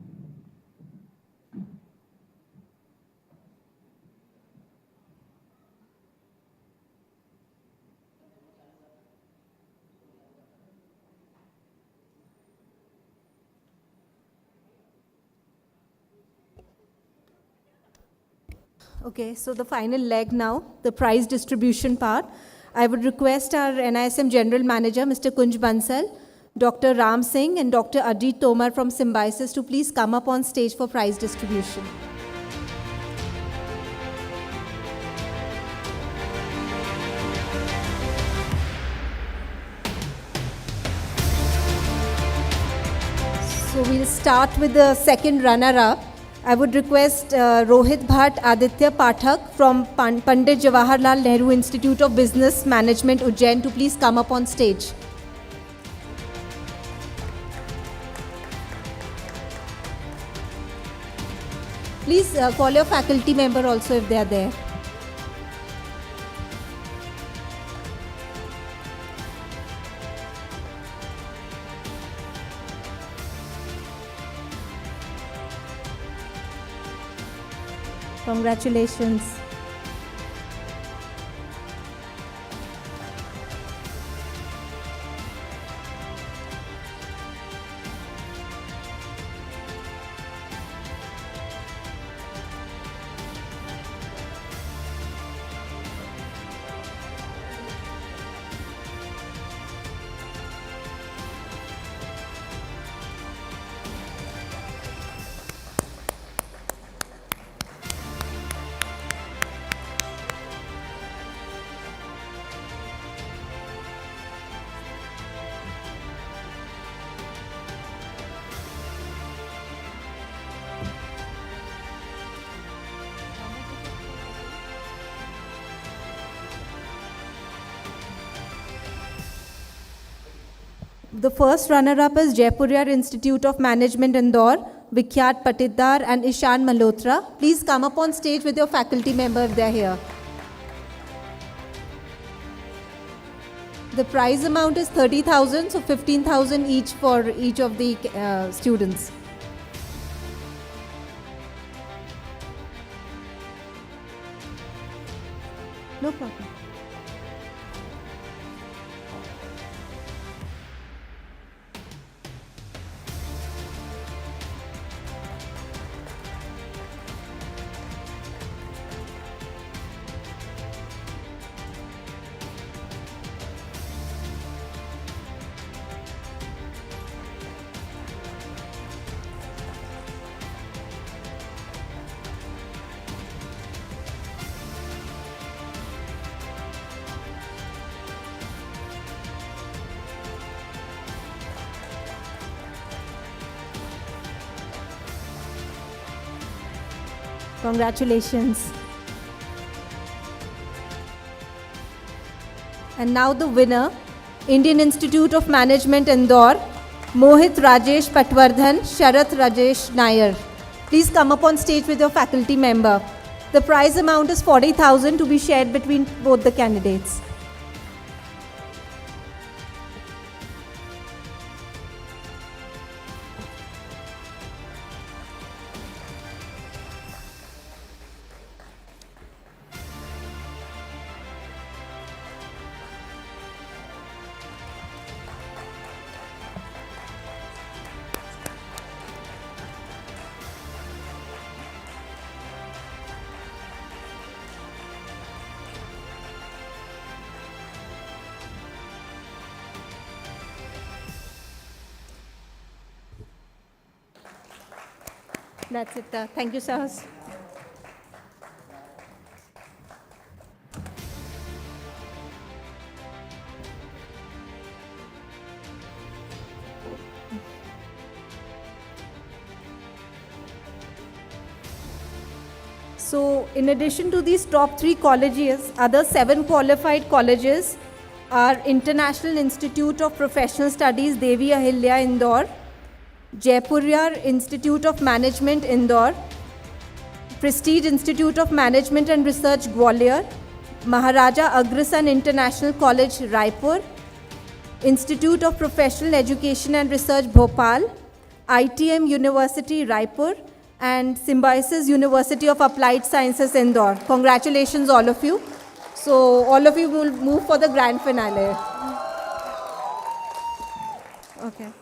Okay, so the final leg now, the prize distribution part. I would request our NISM General Manager, Mr. Kunj Bansal, Dr. Ram Singh and Dr. Ajit Tomar from Symbiosis to please come up on stage for prize distribution. So we'll start with the second runner-up. I would request Rohit Bhatt Aditya Pathak from Pandit Jawaharlal Nehru Institute of Business Management, Ujjain to please come up on stage. Please call your faculty member also if they are there. Congratulations. The first runner-up is Jaipuriyar Institute of Management Indore, Vikhyat Patidar and Ishan Malhotra. Please come up on stage with your faculty member if they are here. The prize amount is 30,000, so 15,000 each for each of the students. No problem. Congratulations. And now the winner, Indian Institute of Management, Indore, Mohit Rajesh Patwardhan, Sharath Rajesh Nair. Please come up on stage with your faculty member. The prize amount is 40,000 to be shared between both the candidates. That's it. Thank you, sir. So, in addition to these top 3 colleges, other 7 qualified colleges are International Institute of Professional Studies, Devi Ahilya, Indore, Jaipuriyar Institute of Management, Indore, Prestige Institute of Management and Research, Gwalior, Maharaja Agrasen International College, Raipur, Institute of Professional Education and Research, Bhopal, ITM University, Raipur, and Symbiosis University of Applied Sciences, Indore. Congratulations, all of you. So, all of you will move for the grand finale. Okay.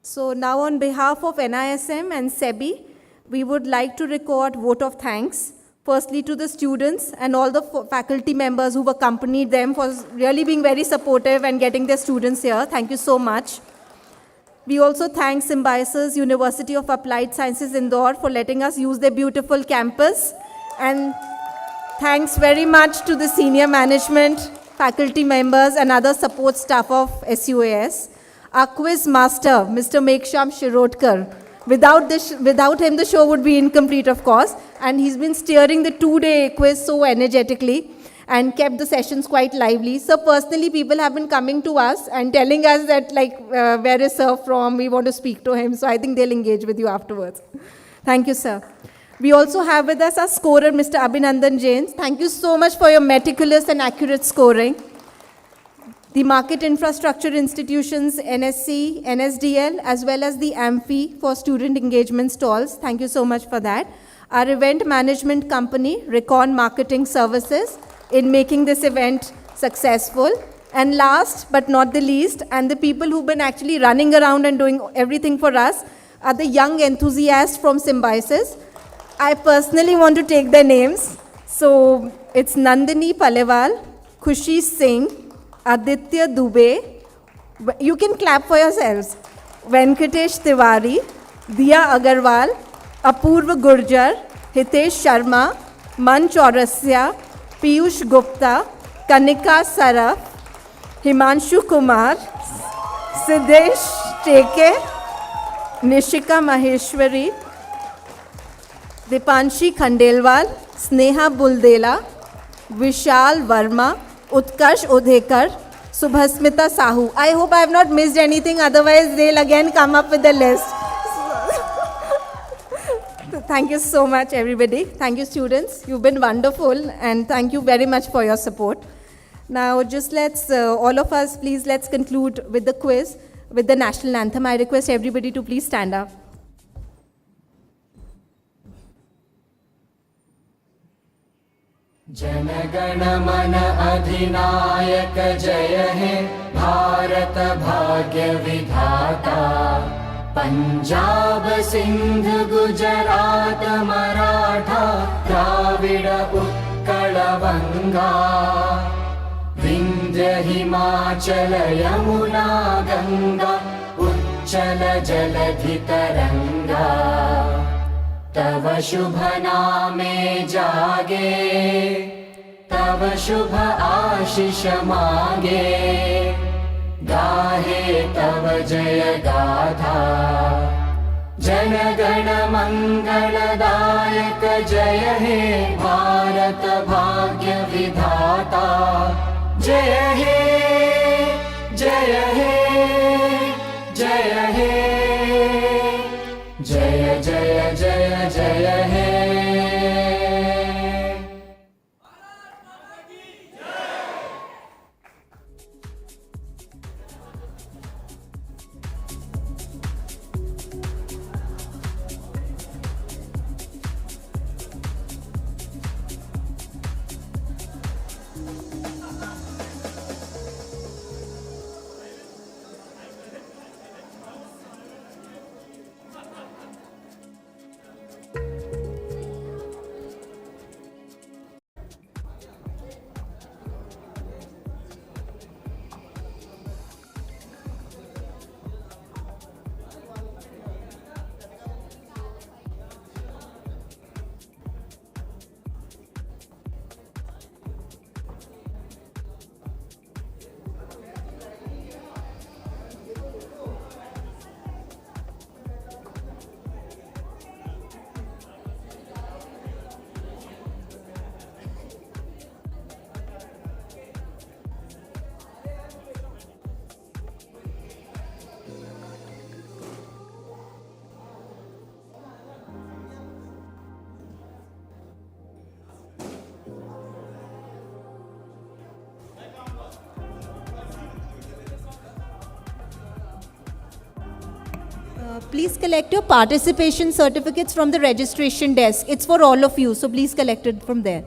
So now on behalf of NISM and SEBI, we would like to record vote of thanks, firstly to the students and all the faculty members who accompanied them for really being very supportive and getting their students here. Thank you so much. We also thank Symbiosis University of Applied Sciences, Indore for letting us use their beautiful campus. And thanks very much to the senior management, faculty members and other support staff of SUAS. Our quiz master, Mr. Meksham Shirodkar. Without him, the show would be incomplete, of course. And he's been steering the 2-day quiz so energetically and kept the sessions quite lively. So personally, people have been coming to us and telling us that, where is sir from? We want to speak to him. So I think they'll engage with you afterwards. Thank you, sir. We also have with us our scorer, Mr. Abhinandan Jain. Thank you so much for your meticulous and accurate scoring. The Market Infrastructure Institutions, NSC, NSDL, as well as the AMFI for student engagement stalls. Thank you so much for that. Our event management company, Recon Marketing Services, in making this event successful. And last but not the least, and the people who've been actually running around and doing everything for us, are the young enthusiasts from Symbiosis. I personally want to take their names. So it's Nandini Palewal, Khushi Singh, Aditya Dubey, you can clap for yourselves, Venkatesh Tiwari, Diya Agarwal, Apurva Gurjar, Hitesh Sharma, Man Chaurasya, Piyush Gupta, Kanika Saraf, Himanshu Kumar, Siddesh Teke, Nishika Maheshwari, Dipanshi Khandelwal, Sneha Buldela, Vishal Verma, Utkarsh Udhekar, Subhasmita Sahu. I hope I have not missed anything, otherwise they'll again come up with the list. Thank you so much, everybody. Thank you, students. You've been wonderful, and thank you very much for your support. Now, just let's, all of us, please, let's conclude with the quiz, with the national anthem. I request everybody to please stand up. जनगण मन अधिनायक जय हे भारत भाग्य विधाता पंजाब सिंध गुजरात मराठा द्राविड उत्कल बंगा विंध्य हिमाचल यमुना गंगा उच्चल जलधि तरंगा तव शुभ नामे जागे तव शुभ आशीष मागे गाहे तव जय गाथा जनगण मंगलदायक जय हे भारत भाग्य विधाता जय हे जय हे जय हे जय जय जय जय हे Please collect your participation certificates from the registration desk. It's for all of you, so please collect it from there.